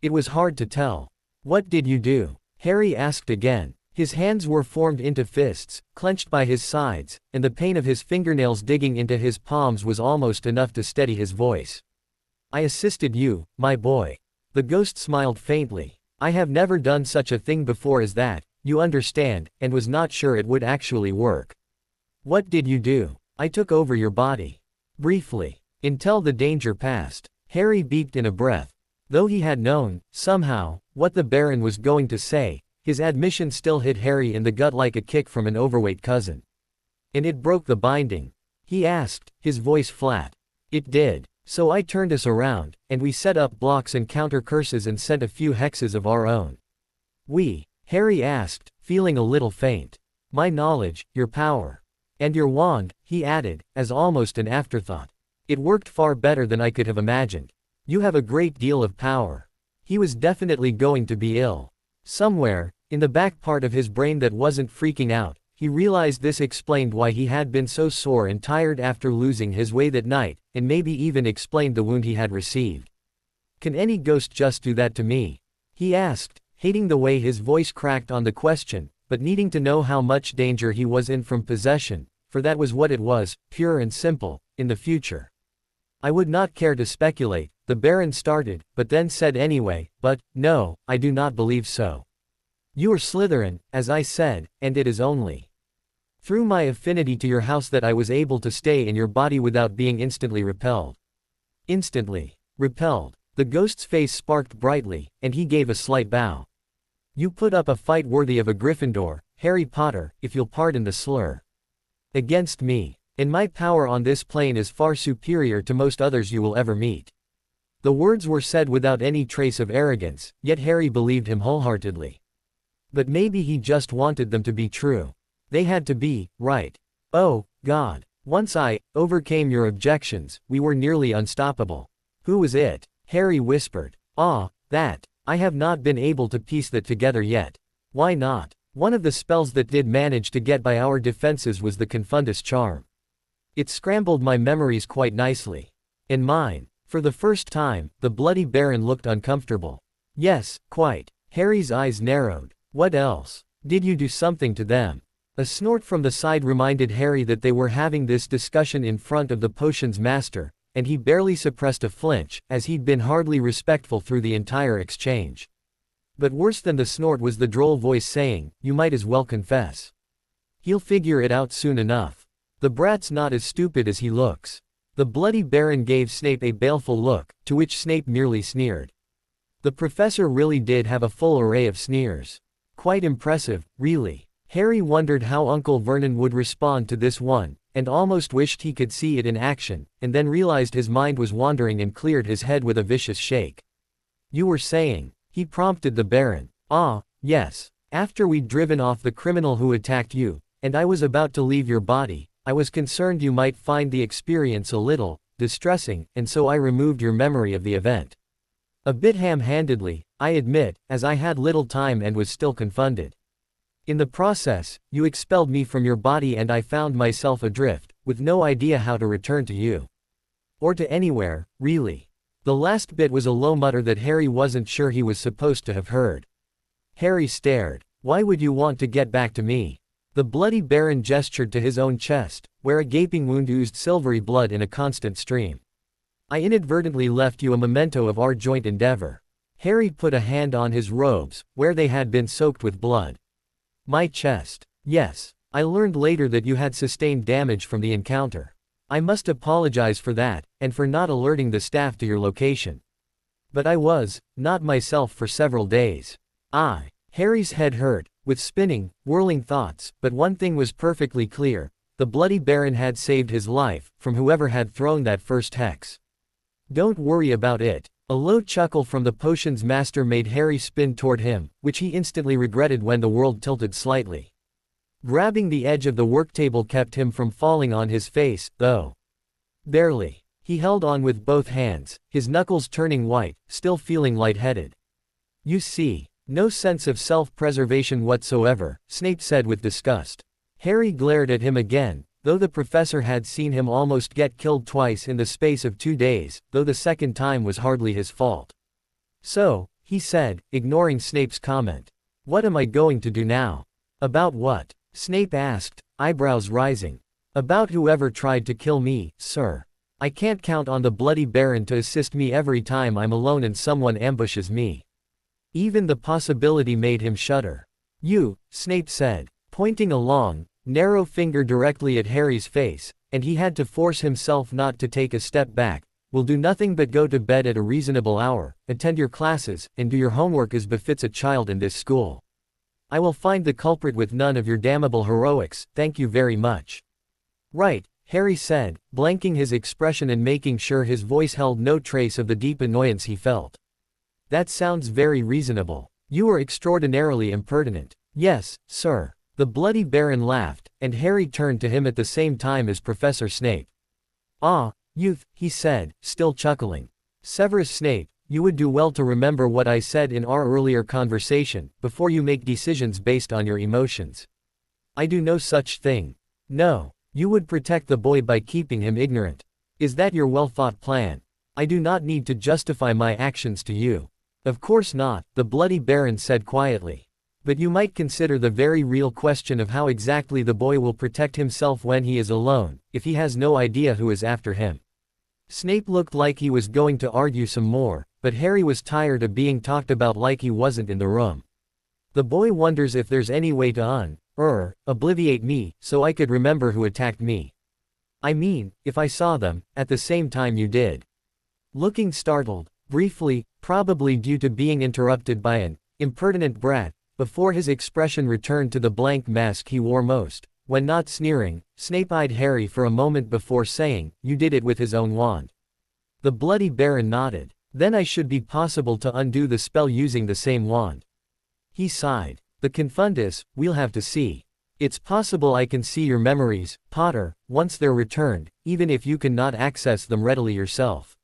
S1: It was hard to tell. What did you do? Harry asked again. His hands were formed into fists, clenched by his sides, and the pain of his fingernails digging into his palms was almost enough to steady his voice. I assisted you, my boy. The ghost smiled faintly. I have never done such a thing before as that, you understand, and was not sure it would actually work. What did you do? I took over your body. Briefly. Until the danger passed. Harry beeped in a breath. Though he had known, somehow, what the Baron was going to say, his admission still hit Harry in the gut like a kick from an overweight cousin. And it broke the binding? He asked, his voice flat. It did. So I turned us around, and we set up blocks and counter curses and sent a few hexes of our own. We? Harry asked, feeling a little faint. My knowledge, your power. And your wand, he added, as almost an afterthought. It worked far better than I could have imagined. You have a great deal of power. He was definitely going to be ill. Somewhere, in the back part of his brain that wasn't freaking out, he realized this explained why he had been so sore and tired after losing his way that night, and maybe even explained the wound he had received. Can any ghost just do that to me? He asked, hating the way his voice cracked on the question, but needing to know how much danger he was in from possession, for that was what it was, pure and simple, in the future. I would not care to speculate, the Baron started, but then said anyway, but, no, I do not believe so. You are Slytherin, as I said, and it is only through my affinity to your house that I was able to stay in your body without being instantly repelled. Instantly repelled. The ghost's face sparked brightly, and he gave a slight bow. You put up a fight worthy of a Gryffindor, Harry Potter, if you'll pardon the slur. Against me. And my power on this plane is far superior to most others you will ever meet. The words were said without any trace of arrogance, yet Harry believed him wholeheartedly. But maybe he just wanted them to be true. They had to be, right? Oh, God. Once I overcame your objections, we were nearly unstoppable. Who was it? Harry whispered. Ah, that. I have not been able to piece that together yet. Why not? One of the spells that did manage to get by our defenses was the Confundus charm. It scrambled my memories quite nicely. And mine. For the first time, the Bloody Baron looked uncomfortable. Yes, quite. Harry's eyes narrowed. What else? Did you do something to them? A snort from the side reminded Harry that they were having this discussion in front of the potion's master, and he barely suppressed a flinch, as he'd been hardly respectful through the entire exchange. But worse than the snort was the droll voice saying, you might as well confess. He'll figure it out soon enough. The brat's not as stupid as he looks. The Bloody Baron gave Snape a baleful look, to which Snape merely sneered. The professor really did have a full array of sneers. Quite impressive, really. Harry wondered how Uncle Vernon would respond to this one, and almost wished he could see it in action, and then realized his mind was wandering and cleared his head with a vicious shake. You were saying, he prompted the Baron. Ah, yes. After we'd driven off the criminal who attacked you, and I was about to leave your body, I was concerned you might find the experience a little distressing, and so I removed your memory of the event. A bit ham-handedly, I admit, as I had little time and was still confounded. In the process, you expelled me from your body and I found myself adrift, with no idea how to return to you. Or to anywhere, really. The last bit was a low mutter that Harry wasn't sure he was supposed to have heard. Harry stared. Why would you want to get back to me? The Bloody Baron gestured to his own chest, where a gaping wound oozed silvery blood in a constant stream. I inadvertently left you a memento of our joint endeavor. Harry put a hand on his robes, where they had been soaked with blood. My chest. Yes. I learned later that you had sustained damage from the encounter. I must apologize for that, and for not alerting the staff to your location. But I was, not myself for several days. Harry's head hurt, with spinning, whirling thoughts, but one thing was perfectly clear. The Bloody Baron had saved his life, from whoever had thrown that first hex. Don't worry about it. A low chuckle from the potion's master made Harry spin toward him, which he instantly regretted when the world tilted slightly. Grabbing the edge of the worktable kept him from falling on his face, though. Barely. He held on with both hands, his knuckles turning white, still feeling lightheaded. You see. No sense of self-preservation whatsoever, Snape said with disgust. Harry glared at him again, though the professor had seen him almost get killed twice in the space of 2 days, though the second time was hardly his fault. So, he said, ignoring Snape's comment. What am I going to do now? About what? Snape asked, eyebrows rising. About whoever tried to kill me, sir. I can't count on the Bloody Baron to assist me every time I'm alone and someone ambushes me. Even the possibility made him shudder. You, Snape said, pointing a long, narrow finger directly at Harry's face, and he had to force himself not to take a step back, will do nothing but go to bed at a reasonable hour, attend your classes, and do your homework as befits a child in this school. I will find the culprit with none of your damnable heroics, thank you very much. Right, Harry said, blanking his expression and making sure his voice held no trace of the deep annoyance he felt. That sounds very reasonable. You are extraordinarily impertinent. Yes, sir. The Bloody Baron laughed, and Harry turned to him at the same time as Professor Snape. Ah, youth, he said, still chuckling. Severus Snape, you would do well to remember what I said in our earlier conversation, before you make decisions based on your emotions. I do no such thing. No, you would protect the boy by keeping him ignorant. Is that your well-thought plan? I do not need to justify my actions to you. Of course not, the Bloody Baron said quietly. But you might consider the very real question of how exactly the boy will protect himself when he is alone, if he has no idea who is after him. Snape looked like he was going to argue some more, but Harry was tired of being talked about like he wasn't in the room. The boy wonders if there's any way to obliviate me, so I could remember who attacked me. I mean, if I saw them, at the same time you did. Looking startled, briefly, probably due to being interrupted by an impertinent brat, before his expression returned to the blank mask he wore most, when not sneering, Snape eyed Harry for a moment before saying, you did it with his own wand. The Bloody Baron nodded. Then I should be possible to undo the spell using the same wand. He sighed. The Confundus, we'll have to see. It's possible I can see your memories, Potter, once they're returned, even if you cannot access them readily yourself.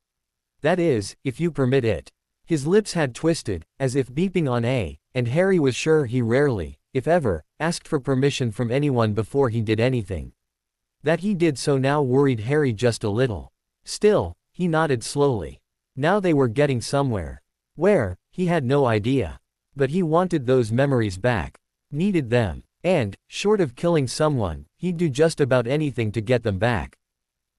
S1: That is, if you permit it. His lips had twisted, as if beeping on A, and Harry was sure he rarely, if ever, asked for permission from anyone before he did anything. That he did so now worried Harry just a little. Still, he nodded slowly. Now they were getting somewhere. Where, he had no idea. But he wanted those memories back. Needed them. And, short of killing someone, he'd do just about anything to get them back.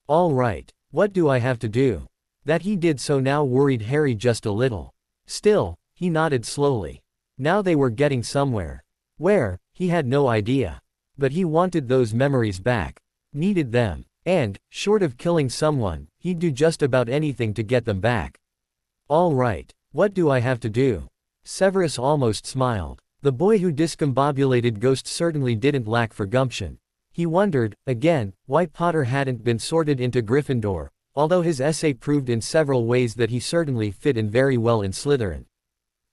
S1: All right, what do I have to do? That he did so now worried Harry just a little. Still, he nodded slowly. Now they were getting somewhere. Where, he had no idea. But he wanted those memories back. Needed them. And, short of killing someone, he'd do just about anything to get them back. All right, what do I have to do? Severus almost smiled. The boy who discombobulated Ghost certainly didn't lack for gumption. He wondered, again, why Potter hadn't been sorted into Gryffindor, although his essay proved in several ways that he certainly fit in very well in Slytherin.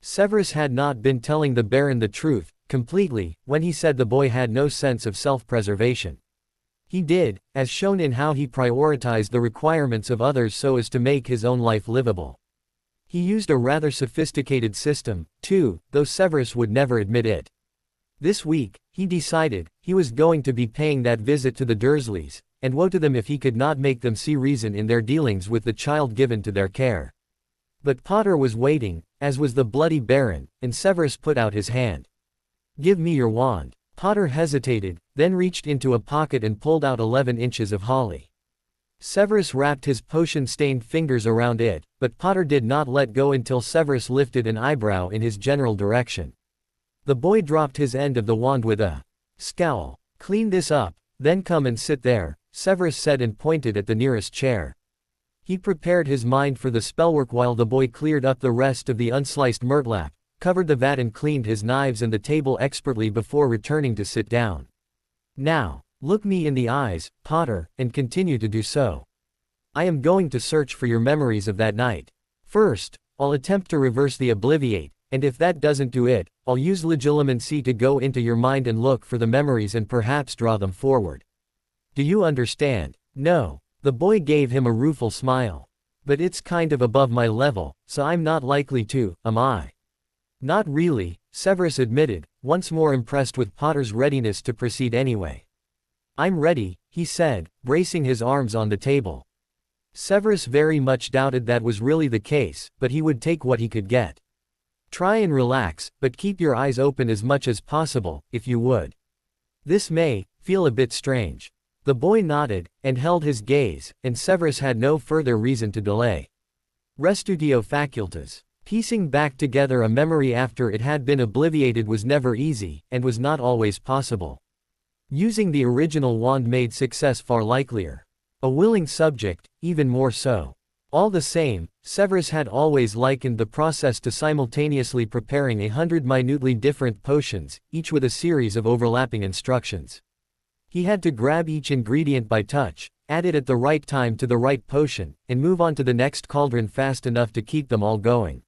S1: Severus had not been telling the Baron the truth, completely, when he said the boy had no sense of self-preservation. He did, as shown in how he prioritized the requirements of others so as to make his own life livable. He used a rather sophisticated system, too, though Severus would never admit it. This week, he decided, he was going to be paying that visit to the Dursleys, and woe to them if he could not make them see reason in their dealings with the child given to their care. But Potter was waiting, as was the Bloody Baron, and Severus put out his hand. Give me your wand. Potter hesitated, then reached into a pocket and pulled out 11 inches of holly. Severus wrapped his potion-stained fingers around it, but Potter did not let go until Severus lifted an eyebrow in his general direction. The boy dropped his end of the wand with a scowl. Clean this up, then come and sit there, Severus said and pointed at the nearest chair. He prepared his mind for the spellwork while the boy cleared up the rest of the unsliced murtlap, covered the vat and cleaned his knives and the table expertly before returning to sit down. Now, look me in the eyes, Potter, and continue to do so. I am going to search for your memories of that night. First, I'll attempt to reverse the obliviate, and if that doesn't do it, I'll use legilimency to go into your mind and look for the memories and perhaps draw them forward. Do you understand? No. The boy gave him a rueful smile. But it's kind of above my level, so I'm not likely to, am I? Not really, Severus admitted, once more impressed with Potter's readiness to proceed anyway. I'm ready, he said, bracing his arms on the table. Severus very much doubted that was really the case, but he would take what he could get. Try and relax, but keep your eyes open as much as possible, if you would. This may feel a bit strange. The boy nodded, and held his gaze, and Severus had no further reason to delay. Restutio facultas. Piecing back together a memory after it had been obliviated was never easy, and was not always possible. Using the original wand made success far likelier. A willing subject, even more so. All the same, Severus had always likened the process to simultaneously preparing 100 minutely different potions, each with a series of overlapping instructions. He had to grab each ingredient by touch, add it at the right time to the right potion, and move on to the next cauldron fast enough to keep them all going.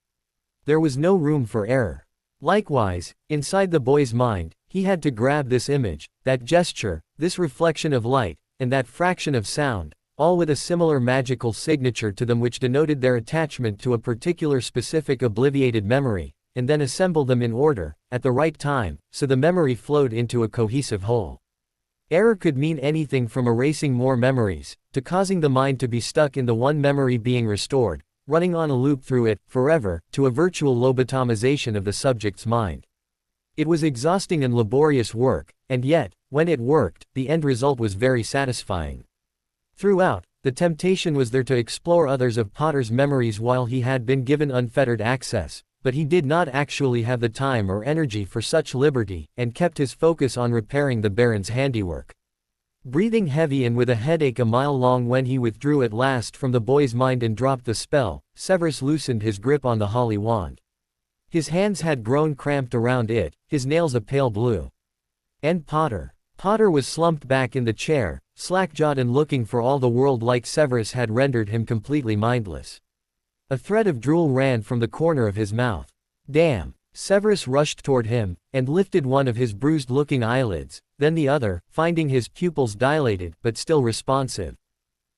S1: There was no room for error. Likewise, inside the boy's mind, he had to grab this image, that gesture, this reflection of light, and that fraction of sound, all with a similar magical signature to them which denoted their attachment to a particular specific obliviated memory, and then assemble them in order, at the right time, so the memory flowed into a cohesive whole. Error could mean anything from erasing more memories, to causing the mind to be stuck in the one memory being restored, running on a loop through it, forever, to a virtual lobotomization of the subject's mind. It was exhausting and laborious work, and yet, when it worked, the end result was very satisfying. Throughout, the temptation was there to explore others of Potter's memories while he had been given unfettered access, but he did not actually have the time or energy for such liberty, and kept his focus on repairing the Baron's handiwork. Breathing heavy and with a headache a mile long when he withdrew at last from the boy's mind and dropped the spell, Severus loosened his grip on the holly wand. His hands had grown cramped around it, his nails a pale blue. And Potter. Potter was slumped back in the chair, slack-jawed and looking for all the world like Severus had rendered him completely mindless. A thread of drool ran from the corner of his mouth. Damn! Severus rushed toward him, and lifted one of his bruised-looking eyelids, then the other, finding his pupils dilated but still responsive.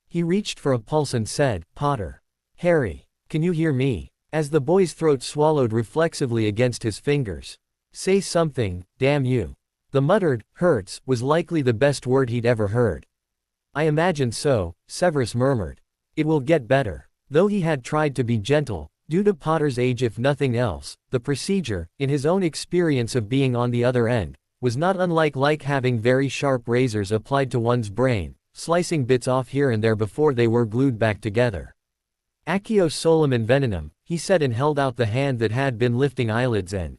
S1: He reached for a pulse and said, Potter. Harry. Can you hear me? As the boy's throat swallowed reflexively against his fingers. Say something, damn you. The muttered, hurts, was likely the best word he'd ever heard. I imagine so, Severus murmured. It will get better. Though he had tried to be gentle, due to Potter's age if nothing else, the procedure, in his own experience of being on the other end, was not unlike having very sharp razors applied to one's brain, slicing bits off here and there before they were glued back together. Accio solum envenenum, he said and held out the hand that had been lifting eyelids and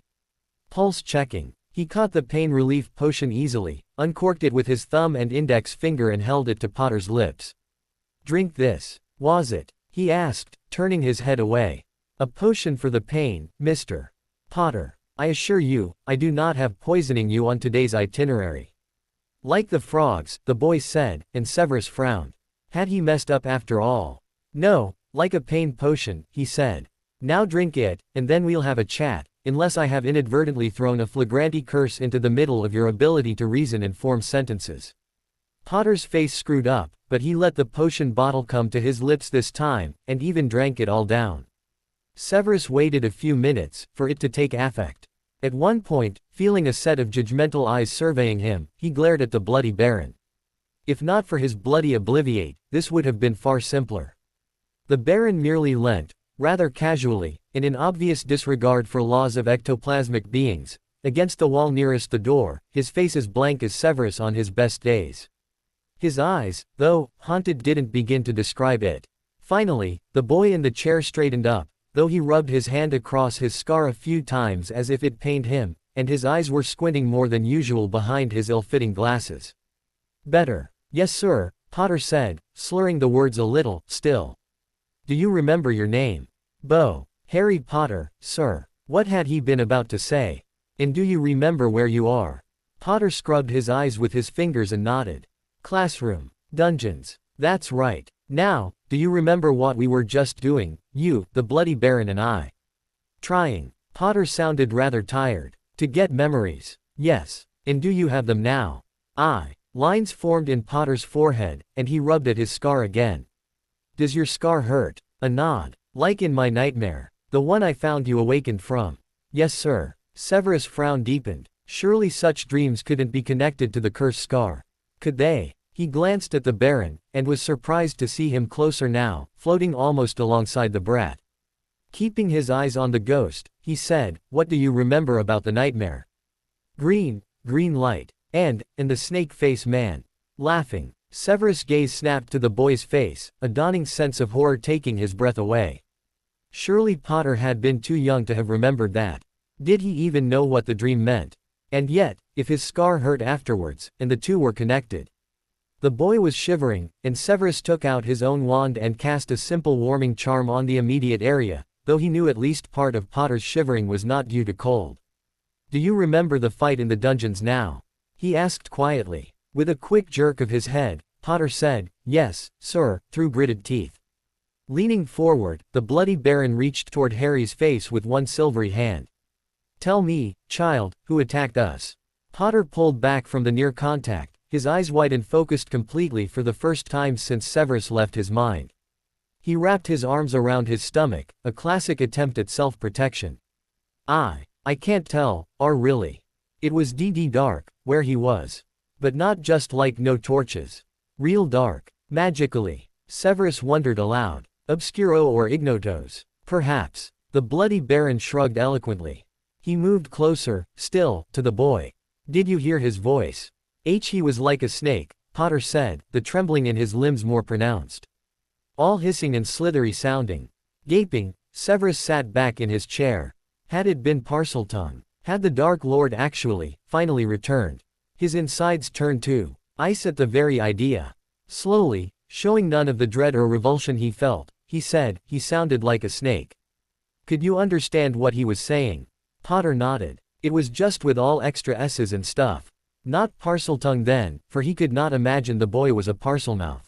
S1: pulse checking. He caught the pain relief potion easily, uncorked it with his thumb and index finger and held it to Potter's lips. Drink this. Was it? He asked, turning his head away. A potion for the pain, Mr. Potter. I assure you, I do not have poisoning you on today's itinerary. Like the frogs, the boy said, and Severus frowned. Had he messed up after all? No, like a pain potion, he said. Now drink it, and then we'll have a chat, unless I have inadvertently thrown a flagranti curse into the middle of your ability to reason and form sentences. Potter's face screwed up, but he let the potion bottle come to his lips this time, and even drank it all down. Severus waited a few minutes, for it to take effect. At one point, feeling a set of judgmental eyes surveying him, he glared at the bloody Baron. If not for his bloody obliviate, this would have been far simpler. The Baron merely leant, rather casually, and in obvious disregard for laws of ectoplasmic beings, against the wall nearest the door, his face as blank as Severus on his best days. His eyes, though haunted, didn't begin to describe it. Finally, the boy in the chair straightened up, though he rubbed his hand across his scar a few times as if it pained him, and his eyes were squinting more than usual behind his ill-fitting glasses. Better. Yes sir, Potter said, slurring the words a little, still. Do you remember your name? Bo. Harry Potter, sir. What had he been about to say? And do you remember where you are? Potter scrubbed his eyes with his fingers and nodded. Classroom. Dungeons. That's right. Now, do you remember what we were just doing, you, the Bloody Baron and I? Trying. Potter sounded rather tired. To get memories. Yes. And do you have them now? I. Lines formed in Potter's forehead, and he rubbed at his scar again. Does your scar hurt? A nod. Like in my nightmare. The one I found you awakened from. Yes, sir. Severus' frown deepened. Surely such dreams couldn't be connected to the cursed scar. Could they? He glanced at the Baron, and was surprised to see him closer now, floating almost alongside the brat. Keeping his eyes on the ghost, he said, what do you remember about the nightmare? Green light. And the snake-face man. Laughing. Severus' gaze snapped to the boy's face, a dawning sense of horror taking his breath away. Surely Potter had been too young to have remembered that. Did he even know what the dream meant? And yet, if his scar hurt afterwards, and the two were connected. The boy was shivering, and Severus took out his own wand and cast a simple warming charm on the immediate area, though he knew at least part of Potter's shivering was not due to cold. Do you remember the fight in the dungeons now? He asked quietly. With a quick jerk of his head, Potter said, yes, sir, through gritted teeth. Leaning forward, the Bloody Baron reached toward Harry's face with one silvery hand. Tell me, child, who attacked us? Potter pulled back from the near contact, his eyes wide and focused completely for the first time since Severus left his mind. He wrapped his arms around his stomach, a classic attempt at self-protection. I can't tell, or really. It was dark, where he was. But not just like no torches. Real dark. Magically. Severus wondered aloud. Obscuro or ignotos? Perhaps. The Bloody Baron shrugged eloquently. He moved closer, still, to the boy. Did you hear his voice? He was like a snake, Potter said, the trembling in his limbs more pronounced. All hissing and slithery sounding. Gaping, Severus sat back in his chair. Had it been Parseltongue? Had the Dark Lord actually, finally returned? His insides turned to ice at the very idea. Slowly, showing none of the dread or revulsion he felt, he said, he sounded like a snake. Could you understand what he was saying? Potter nodded. It was just with all extra S's and stuff. Not Parseltongue then, for he could not imagine the boy was a Parselmouth.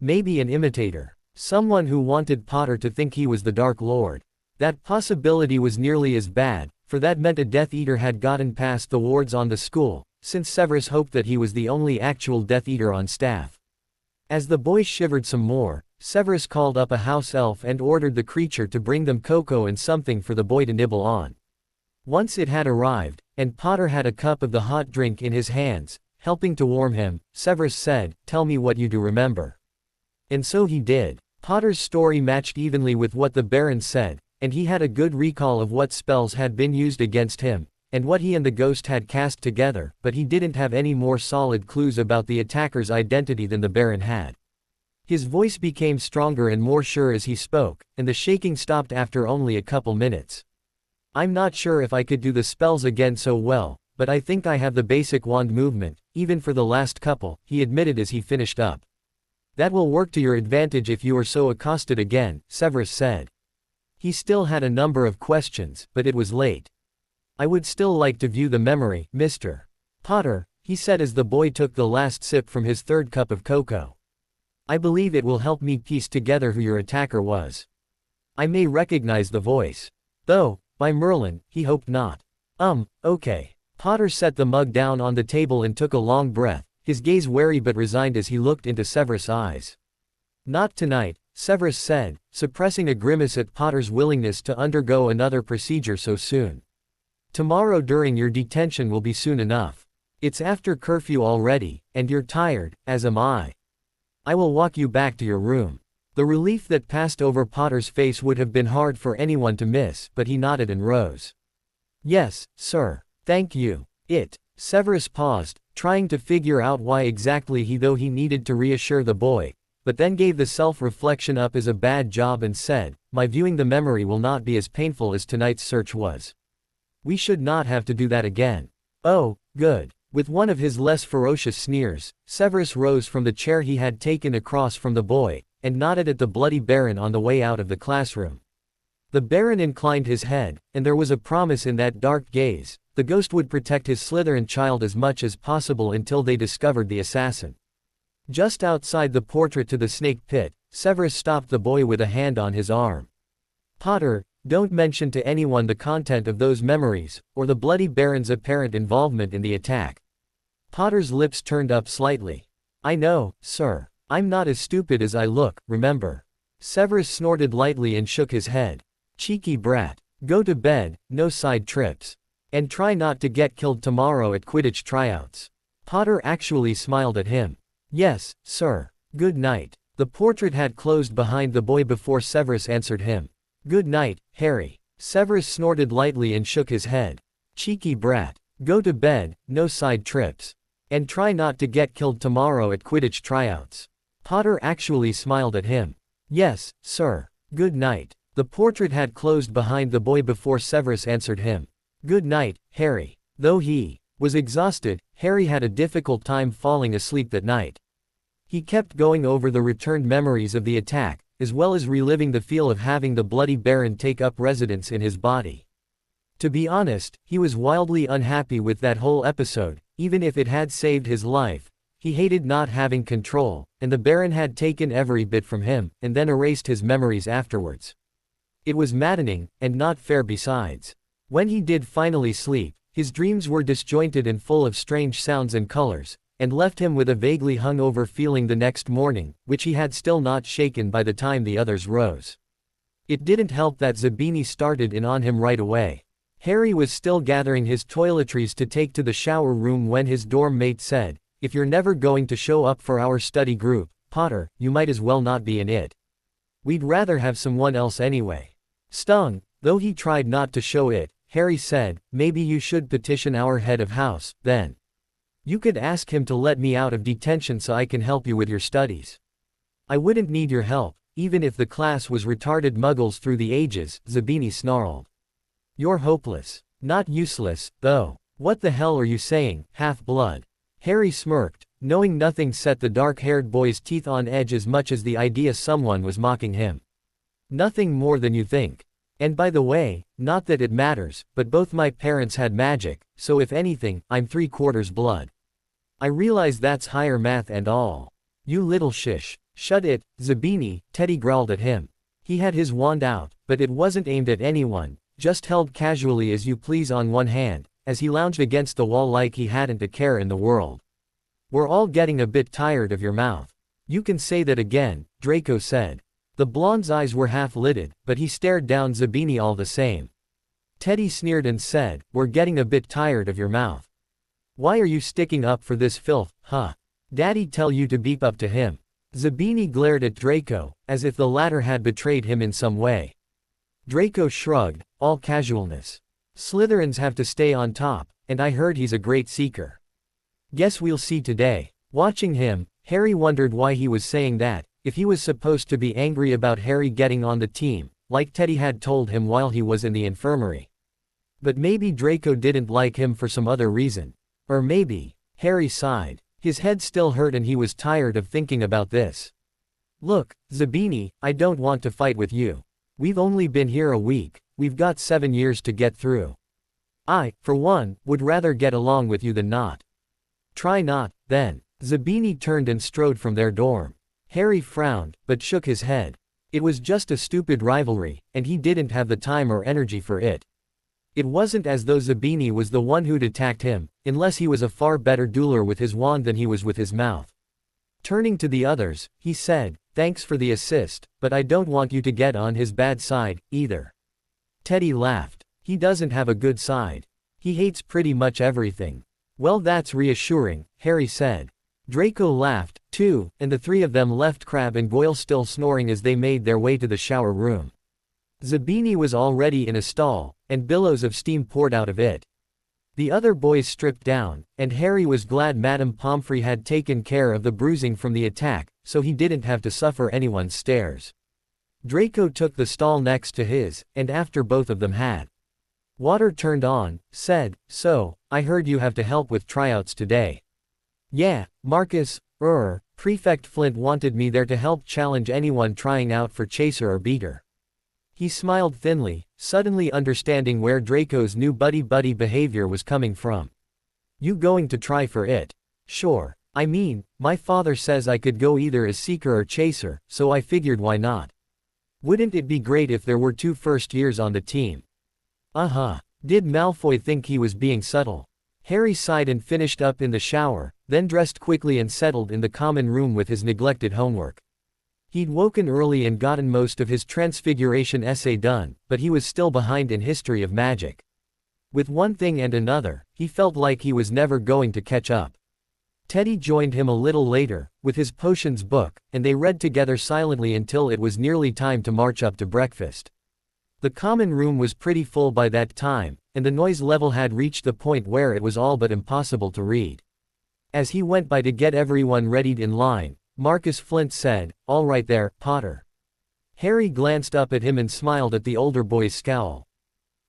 S1: Maybe an imitator. Someone who wanted Potter to think he was the Dark Lord. That possibility was nearly as bad, for that meant a Death Eater had gotten past the wards on the school, since Severus hoped that he was the only actual Death Eater on staff. As the boy shivered some more, Severus called up a house elf and ordered the creature to bring them cocoa and something for the boy to nibble on. Once it had arrived, and Potter had a cup of the hot drink in his hands, helping to warm him, Severus said, tell me what you do remember. And so he did. Potter's story matched evenly with what the Baron said, and he had a good recall of what spells had been used against him, and what he and the ghost had cast together, but he didn't have any more solid clues about the attacker's identity than the Baron had. His voice became stronger and more sure as he spoke, and the shaking stopped after only a couple minutes. I'm not sure if I could do the spells again so well, but I think I have the basic wand movement, even for the last couple, he admitted as he finished up. That will work to your advantage if you are so accosted again, Severus said. He still had a number of questions, but it was late. I would still like to view the memory, Mr. Potter, he said as the boy took the last sip from his third cup of cocoa. I believe it will help me piece together who your attacker was. I may recognize the voice. Though, by Merlin, he hoped not. Okay. Potter set the mug down on the table and took a long breath, his gaze wary but resigned as he looked into Severus' eyes. Not tonight, Severus said, suppressing a grimace at Potter's willingness to undergo another procedure so soon. Tomorrow during your detention will be soon enough. It's after curfew already, and you're tired, as am I. I will walk you back to your room. The relief that passed over Potter's face would have been hard for anyone to miss, but he nodded and rose. Yes, sir. Thank you. Severus paused, trying to figure out why exactly he needed to reassure the boy, but then gave the self-reflection up as a bad job and said, my viewing the memory will not be as painful as tonight's search was. We should not have to do that again. Oh, good. With one of his less ferocious sneers, Severus rose from the chair he had taken across from the boy, and nodded at the Bloody Baron on the way out of the classroom. The Baron inclined his head, and there was a promise in that dark gaze. The ghost would protect his Slytherin child as much as possible until they discovered the assassin. Just outside the portrait to the snake pit, Severus stopped the boy with a hand on his arm. Potter, don't mention to anyone the content of those memories, or the Bloody Baron's apparent involvement in the attack. Potter's lips turned up slightly. I know, sir. I'm not as stupid as I look, remember. Severus snorted lightly and shook his head. Cheeky brat. Go to bed, no side trips. And try not to get killed tomorrow at Quidditch tryouts. Potter actually smiled at him. Yes, sir. Good night. The portrait had closed behind the boy before Severus answered him. Good night, Harry. Severus snorted lightly and shook his head. Cheeky brat. Go to bed, no side trips. And try not to get killed tomorrow at Quidditch tryouts. Potter actually smiled at him. Yes, sir. Good night. The portrait had closed behind the boy before Severus answered him. Good night, Harry. Though he was exhausted, Harry had a difficult time falling asleep that night. He kept going over the returned memories of the attack, as well as reliving the feel of having the Bloody Baron take up residence in his body. To be honest, he was wildly unhappy with that whole episode, even if it had saved his life. He hated not having control, and the Baron had taken every bit from him, and then erased his memories afterwards. It was maddening, and not fair besides. When he did finally sleep, his dreams were disjointed and full of strange sounds and colors, and left him with a vaguely hungover feeling the next morning, which he had still not shaken by the time the others rose. It didn't help that Zabini started in on him right away. Harry was still gathering his toiletries to take to the shower room when his dorm mate said, If you're never going to show up for our study group, Potter, you might as well not be in it. We'd rather have someone else anyway. Stung, though he tried not to show it, Harry said, maybe you should petition our head of house, then. You could ask him to let me out of detention so I can help you with your studies. I wouldn't need your help, even if the class was retarded muggles through the ages, Zabini snarled. You're hopeless. Not useless, though. What the hell are you saying, half-blood? Harry smirked, knowing nothing set the dark-haired boy's teeth on edge as much as the idea someone was mocking him. Nothing more than you think. And by the way, not that it matters, but both my parents had magic, so if anything, I'm 3/4 blood. I realize that's higher math and all. You little shish. Shut it, Zabini, Teddy growled at him. He had his wand out, but it wasn't aimed at anyone, just held casually as you please on one hand, as he lounged against the wall like he hadn't a care in the world. We're all getting a bit tired of your mouth. You can say that again, Draco said. The blonde's eyes were half-lidded, but he stared down Zabini all the same. Teddy sneered and said, We're getting a bit tired of your mouth. Why are you sticking up for this filth, huh? Daddy tell you to beep up to him. Zabini glared at Draco, as if the latter had betrayed him in some way. Draco shrugged, all casualness. Slytherins have to stay on top, and I heard he's a great seeker. Guess we'll see today. Watching him, Harry wondered why he was saying that, if he was supposed to be angry about Harry getting on the team, like Teddy had told him while he was in the infirmary. But maybe Draco didn't like him for some other reason. Or maybe, Harry sighed. His head still hurt and he was tired of thinking about this. Look, Zabini, I don't want to fight with you. We've only been here a week, we've got 7 years to get through. I, for one, would rather get along with you than not. Try not, then. Zabini turned and strode from their dorm. Harry frowned, but shook his head. It was just a stupid rivalry, and he didn't have the time or energy for it. It wasn't as though Zabini was the one who'd attacked him, unless he was a far better dueler with his wand than he was with his mouth. Turning to the others, he said, Thanks for the assist, but I don't want you to get on his bad side, either. Teddy laughed. He doesn't have a good side. He hates pretty much everything. Well, that's reassuring, Harry said. Draco laughed, too, and the three of them left Crabbe and Goyle still snoring as they made their way to the shower room. Zabini was already in a stall, and billows of steam poured out of it. The other boys stripped down, and Harry was glad Madame Pomfrey had taken care of the bruising from the attack, so he didn't have to suffer anyone's stares. Draco took the stall next to his, and after both of them had water turned on, said, So, I heard you have to help with tryouts today. Yeah, Marcus, Prefect Flint wanted me there to help challenge anyone trying out for Chaser or Beater. He smiled thinly, suddenly understanding where Draco's new buddy-buddy behavior was coming from. You going to try for it? Sure. I mean, my father says I could go either as seeker or chaser, so I figured why not. Wouldn't it be great if there were 2 first years on the team? Uh-huh. Did Malfoy think he was being subtle? Harry sighed and finished up in the shower, then dressed quickly and settled in the common room with his neglected homework. He'd woken early and gotten most of his Transfiguration essay done, but he was still behind in history of magic. With one thing and another, he felt like he was never going to catch up. Teddy joined him a little later, with his potions book, and they read together silently until it was nearly time to march up to breakfast. The common room was pretty full by that time, and the noise level had reached the point where it was all but impossible to read. As he went by to get everyone readied in line, Marcus Flint said, "All right there, Potter." Harry glanced up at him and smiled at the older boy's scowl.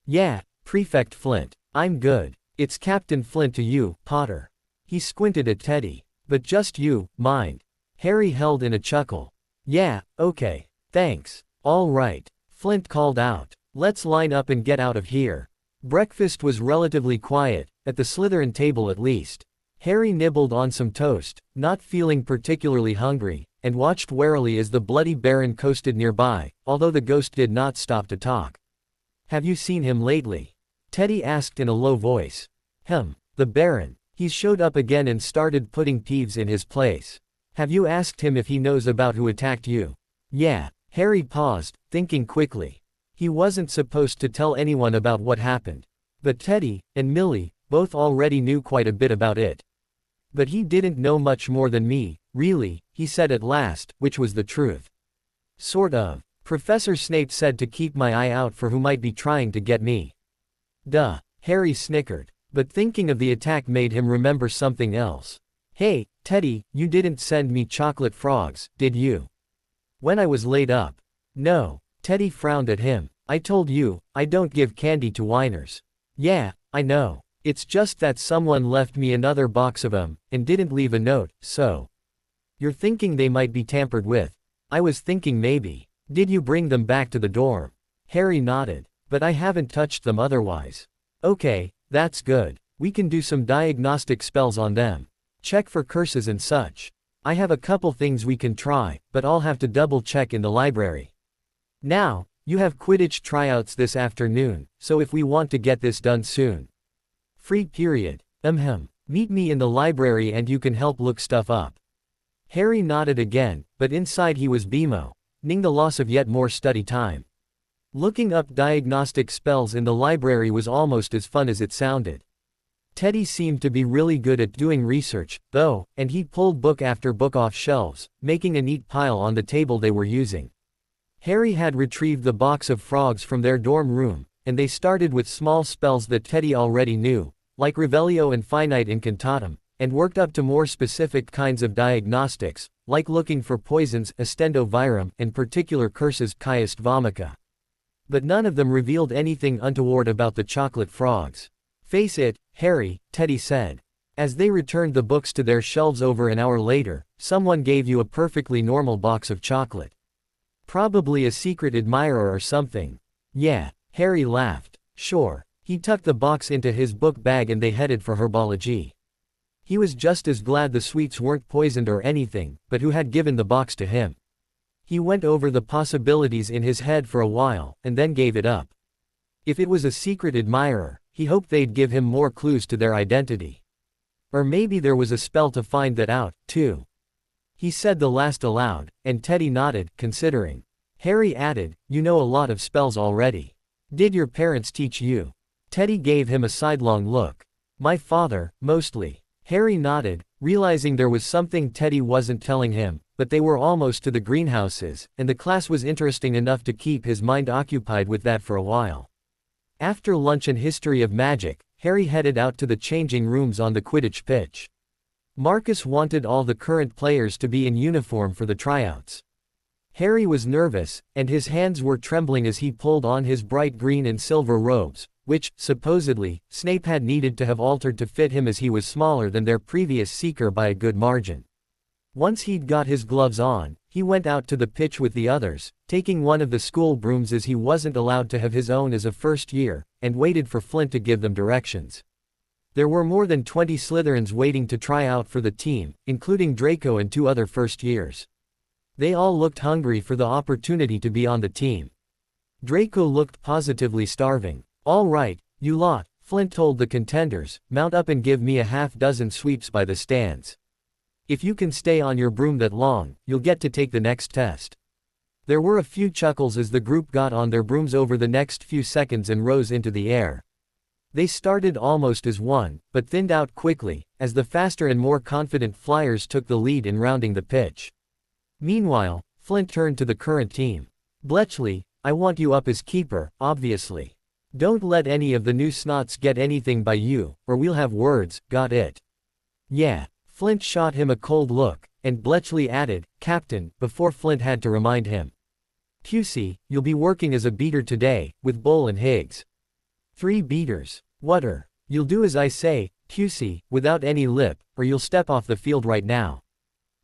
S1: "Yeah, Prefect Flint, I'm good. It's Captain Flint to you, Potter." He squinted at Teddy. "But just you, mind." Harry held in a chuckle. "Yeah, okay. Thanks. All right." Flint called out. "Let's line up and get out of here." Breakfast was relatively quiet, at the Slytherin table at least. Harry nibbled on some toast, not feeling particularly hungry, and watched warily as the Bloody Baron coasted nearby, although the ghost did not stop to talk. "Have you seen him lately?" Teddy asked in a low voice. The Baron. He's showed up again and started putting Peeves in his place. Have you asked him if he knows about who attacked you?" "Yeah." Harry paused, thinking quickly. He wasn't supposed to tell anyone about what happened. But Teddy, and Millie, both already knew quite a bit about it. "But he didn't know much more than me, really," he said at last, which was the truth. "Sort of. Professor Snape said to keep my eye out for who might be trying to get me." "Duh." Harry snickered. But thinking of the attack made him remember something else. "Hey, Teddy, you didn't send me chocolate frogs, did you? When I was laid up?" "No." Teddy frowned at him. "I told you, I don't give candy to whiners." "Yeah, I know. It's just that someone left me another box of 'em, and didn't leave a note, so." "You're thinking they might be tampered with?" "I was thinking maybe. Did you bring them back to the dorm?" Harry nodded. "But I haven't touched them otherwise." "Okay, that's good. We can do some diagnostic spells on them. Check for curses and such. I have a couple things we can try, but I'll have to double check in the library. Now, you have Quidditch tryouts this afternoon, so if we want to get this done soon. Free period. Meet me in the library and you can help look stuff up." Harry nodded again, but inside he was bemoaning the loss of yet more study time. Looking up diagnostic spells in the library was almost as fun as it sounded. Teddy seemed to be really good at doing research, though, and he pulled book after book off shelves, making a neat pile on the table they were using. Harry had retrieved the box of frogs from their dorm room, and they started with small spells that Teddy already knew, like Revelio and Finite Incantatem, and worked up to more specific kinds of diagnostics, like looking for poisons, Estendo Virum, and particular curses, Caius Vomica. But none of them revealed anything untoward about the chocolate frogs. "Face it, Harry," Teddy said. As they returned the books to their shelves over an hour later, "someone gave you a perfectly normal box of chocolate. Probably a secret admirer or something." "Yeah." Harry laughed. "Sure." He tucked the box into his book bag and they headed for herbology. He was just as glad the sweets weren't poisoned or anything, but who had given the box to him? He went over the possibilities in his head for a while, and then gave it up. If it was a secret admirer, he hoped they'd give him more clues to their identity. Or maybe there was a spell to find that out, too. He said the last aloud, and Teddy nodded, considering. Harry added, "You know a lot of spells already. Did your parents teach you?" Teddy gave him a sidelong look. "My father, mostly." Harry nodded, realizing there was something Teddy wasn't telling him, but they were almost to the greenhouses, and the class was interesting enough to keep his mind occupied with that for a while. After lunch and history of magic, Harry headed out to the changing rooms on the Quidditch pitch. Marcus wanted all the current players to be in uniform for the tryouts. Harry was nervous, and his hands were trembling as he pulled on his bright green and silver robes, which, supposedly, Snape had needed to have altered to fit him as he was smaller than their previous seeker by a good margin. Once he'd got his gloves on, he went out to the pitch with the others, taking one of the school brooms as he wasn't allowed to have his own as a first year, and waited for Flint to give them directions. There were more than 20 Slytherins waiting to try out for the team, including Draco and 2 other first years. They all looked hungry for the opportunity to be on the team. Draco looked positively starving. "All right, you lot," Flint told the contenders, "mount up and give me a half-dozen sweeps by the stands. If you can stay on your broom that long, you'll get to take the next test." There were a few chuckles as the group got on their brooms over the next few seconds and rose into the air. They started almost as one, but thinned out quickly, as the faster and more confident flyers took the lead in rounding the pitch. Meanwhile, Flint turned to the current team. "Bletchley, I want you up as keeper, obviously. Don't let any of the new snots get anything by you, or we'll have words, got it?" "Yeah." Flint shot him a cold look, and Bletchley added, "Captain," before Flint had to remind him. "Pusey, you'll be working as a beater today, with Bull and Higgs." 3 beaters. "Whatter. You'll do as I say, Pusey, without any lip, or you'll step off the field right now.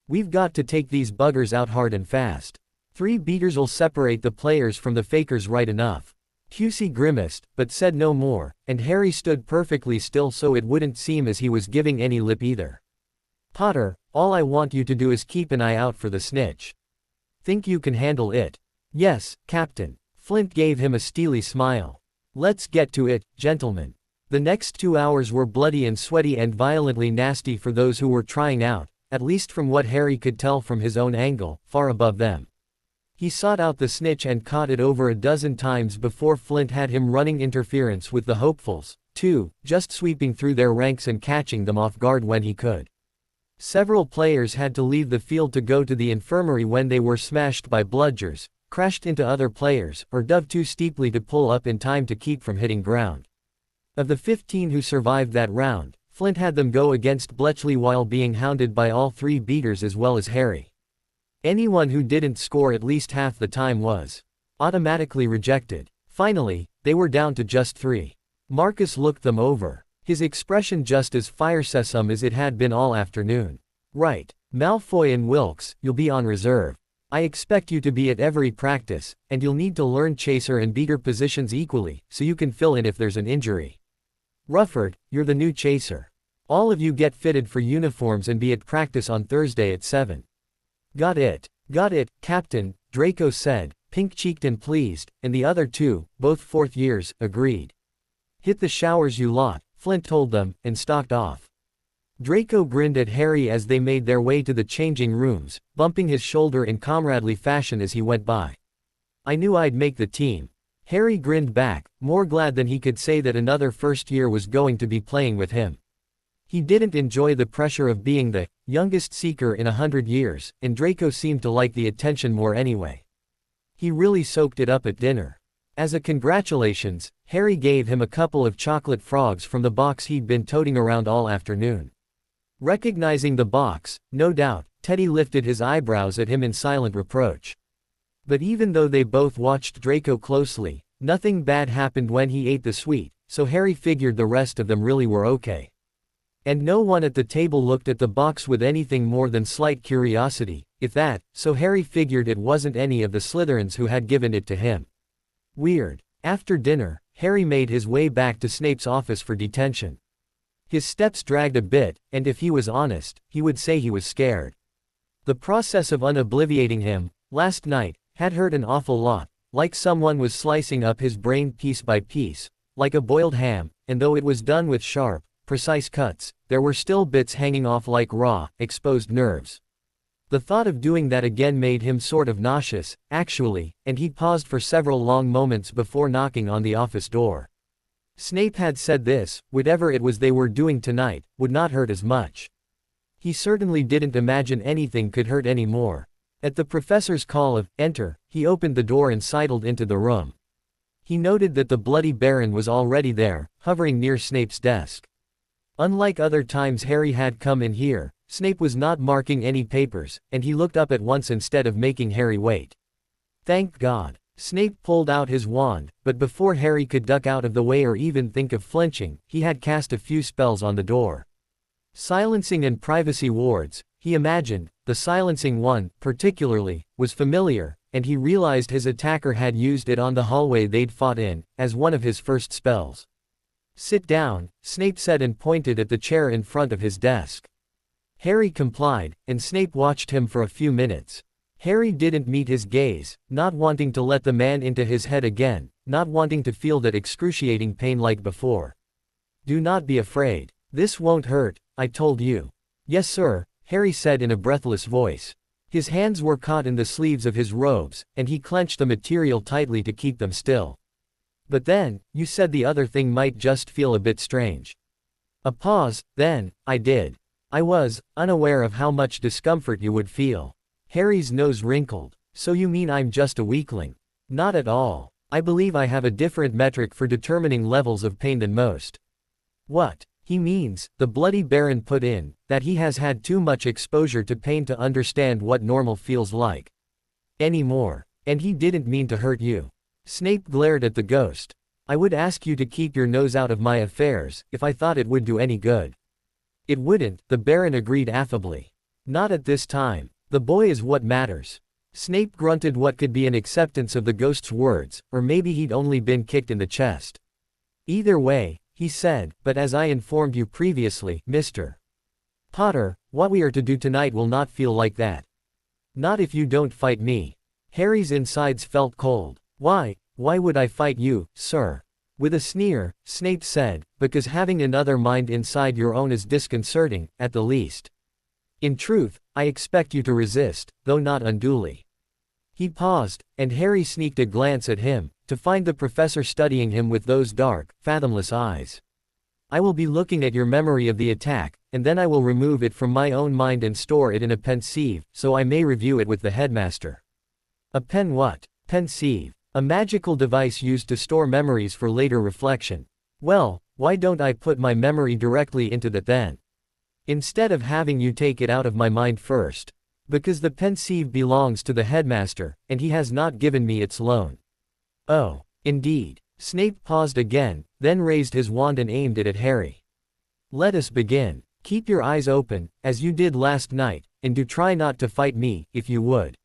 S1: We've got to take these buggers out hard and fast. 3 beaters'll separate the players from the fakers right enough." Pusey grimaced, but said no more, and Harry stood perfectly still so it wouldn't seem as he was giving any lip either. "Potter, all I want you to do is keep an eye out for the snitch. Think you can handle it?" "Yes, Captain." Flint gave him a steely smile. "Let's get to it, gentlemen." The next 2 hours were bloody and sweaty and violently nasty for those who were trying out, at least from what Harry could tell from his own angle, far above them. He sought out the snitch and caught it over a dozen times before Flint had him running interference with the hopefuls, too, just sweeping through their ranks and catching them off guard when he could. Several players had to leave the field to go to the infirmary when they were smashed by bludgers, crashed into other players, or dove too steeply to pull up in time to keep from hitting ground. Of the 15 who survived that round, Flint had them go against Bletchley while being hounded by all 3 beaters as well as Harry. Anyone who didn't score at least half the time was automatically rejected. Finally, they were down to just 3. Marcus looked them over, his expression just as firesome as it had been all afternoon. "Right. Malfoy and Wilkes, you'll be on reserve. I expect you to be at every practice, and you'll need to learn chaser and beater positions equally, so you can fill in if there's an injury. Rufford, you're the new chaser. All of you get fitted for uniforms and be at practice on Thursday at 7. "Got it. Got it, Captain," Draco said, pink-cheeked and pleased, and the other 2, both 4th years, agreed. "Hit the showers you lot," Flint told them, and stalked off. Draco grinned at Harry as they made their way to the changing rooms, bumping his shoulder in comradely fashion as he went by. "I knew I'd make the team." Harry grinned back, more glad than he could say that another first year was going to be playing with him. He didn't enjoy the pressure of being the youngest seeker in 100 years, and Draco seemed to like the attention more anyway. He really soaked it up at dinner. As a congratulations, Harry gave him a couple of chocolate frogs from the box he'd been toting around all afternoon. Recognizing the box, no doubt, Teddy lifted his eyebrows at him in silent reproach. But even though they both watched Draco closely, nothing bad happened when he ate the sweet, so Harry figured the rest of them really were okay. And no one at the table looked at the box with anything more than slight curiosity, if that, so Harry figured it wasn't any of the Slytherins who had given it to him. Weird. After dinner, Harry made his way back to Snape's office for detention. His steps dragged a bit, and if he was honest, he would say he was scared. The process of unobliviating him, last night, had hurt an awful lot, like someone was slicing up his brain piece by piece, like a boiled ham, and though it was done with sharp, precise cuts, there were still bits hanging off like raw, exposed nerves. The thought of doing that again made him sort of nauseous, actually, and he paused for several long moments before knocking on the office door. Snape had said this, whatever it was they were doing tonight, would not hurt as much. He certainly didn't imagine anything could hurt any more. At the professor's call of, "Enter," he opened the door and sidled into the room. He noted that the Bloody Baron was already there, hovering near Snape's desk. Unlike other times Harry had come in here, Snape was not marking any papers, and he looked up at once instead of making Harry wait. Thank God. Snape pulled out his wand, but before Harry could duck out of the way or even think of flinching, he had cast a few spells on the door. Silencing and privacy wards, he imagined, the silencing one, particularly, was familiar, and he realized his attacker had used it on the hallway they'd fought in, as one of his first spells. Sit down, Snape said and pointed at the chair in front of his desk. Harry complied, and Snape watched him for a few minutes. Harry didn't meet his gaze, not wanting to let the man into his head again, not wanting to feel that excruciating pain like before. Do not be afraid. This won't hurt, I told you. Yes sir, Harry said in a breathless voice. His hands were caught in the sleeves of his robes, and he clenched the material tightly to keep them still. But then, you said the other thing might just feel a bit strange. A pause, then, I did. I was unaware of how much discomfort you would feel. Harry's nose wrinkled. So you mean I'm just a weakling? Not at all. I believe I have a different metric for determining levels of pain than most. What? He means, the Bloody Baron put in, that he has had too much exposure to pain to understand what normal feels like. Anymore. And he didn't mean to hurt you. Snape glared at the ghost. I would ask you to keep your nose out of my affairs, if I thought it would do any good. It wouldn't, the Baron agreed affably. Not at this time. The boy is what matters. Snape grunted what could be an acceptance of the ghost's words, or maybe he'd only been kicked in the chest. Either way, he said, but as I informed you previously, Mr. Potter, what we are to do tonight will not feel like that. Not if you don't fight me. Harry's insides felt cold. Why would I fight you, sir? With a sneer, Snape said, because having another mind inside your own is disconcerting, at the least. In truth, I expect you to resist, though not unduly. He paused, and Harry sneaked a glance at him, to find the professor studying him with those dark, fathomless eyes. I will be looking at your memory of the attack, and then I will remove it from my own mind and store it in a pensieve, so I may review it with the headmaster. A pen what? Pensieve. A magical device used to store memories for later reflection. Well, why don't I put my memory directly into that then? Instead of having you take it out of my mind first. Because the pensieve belongs to the headmaster, and he has not given me its loan. Oh, indeed. Snape paused again, then raised his wand and aimed it at Harry. Let us begin. Keep your eyes open, as you did last night, and do try not to fight me, if you would.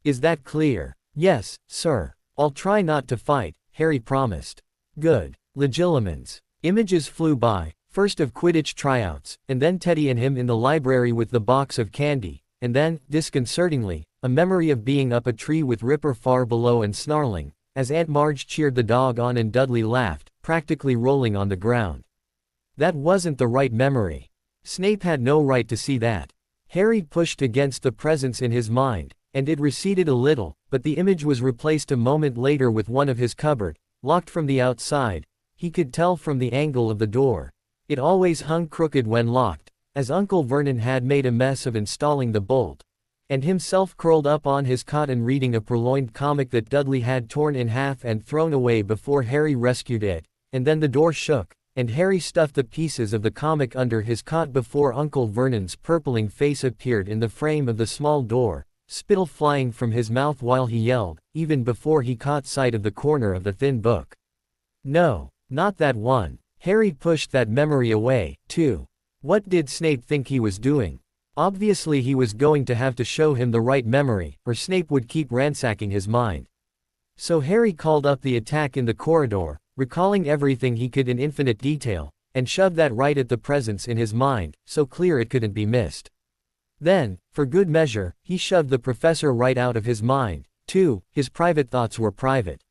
S1: Is that clear? Yes, sir. I'll try not to fight, Harry promised. Good. Legilimens. Images flew by, first of Quidditch tryouts, and then Teddy and him in the library with the box of candy, and then, disconcertingly, a memory of being up a tree with Ripper far below and snarling, as Aunt Marge cheered the dog on and Dudley laughed, practically rolling on the ground. That wasn't the right memory. Snape had no right to see that. Harry pushed against the presence in his mind, and it receded a little, but the image was replaced a moment later with one of his cupboard, locked from the outside. He could tell from the angle of the door. It always hung crooked when locked, as Uncle Vernon had made a mess of installing the bolt, and himself curled up on his cot and reading a purloined comic that Dudley had torn in half and thrown away before Harry rescued it, and then the door shook, and Harry stuffed the pieces of the comic under his cot before Uncle Vernon's purpling face appeared in the frame of the small door, spittle flying from his mouth while he yelled, even before he caught sight of the corner of the thin book. No, not that one. Harry pushed that memory away, too. What did Snape think he was doing? Obviously he was going to have to show him the right memory, or Snape would keep ransacking his mind. So Harry called up the attack in the corridor, recalling everything he could in infinite detail, and shoved that right at the presence in his mind, so clear it couldn't be missed. Then, for good measure, he shoved the professor right out of his mind, too. His private thoughts were private.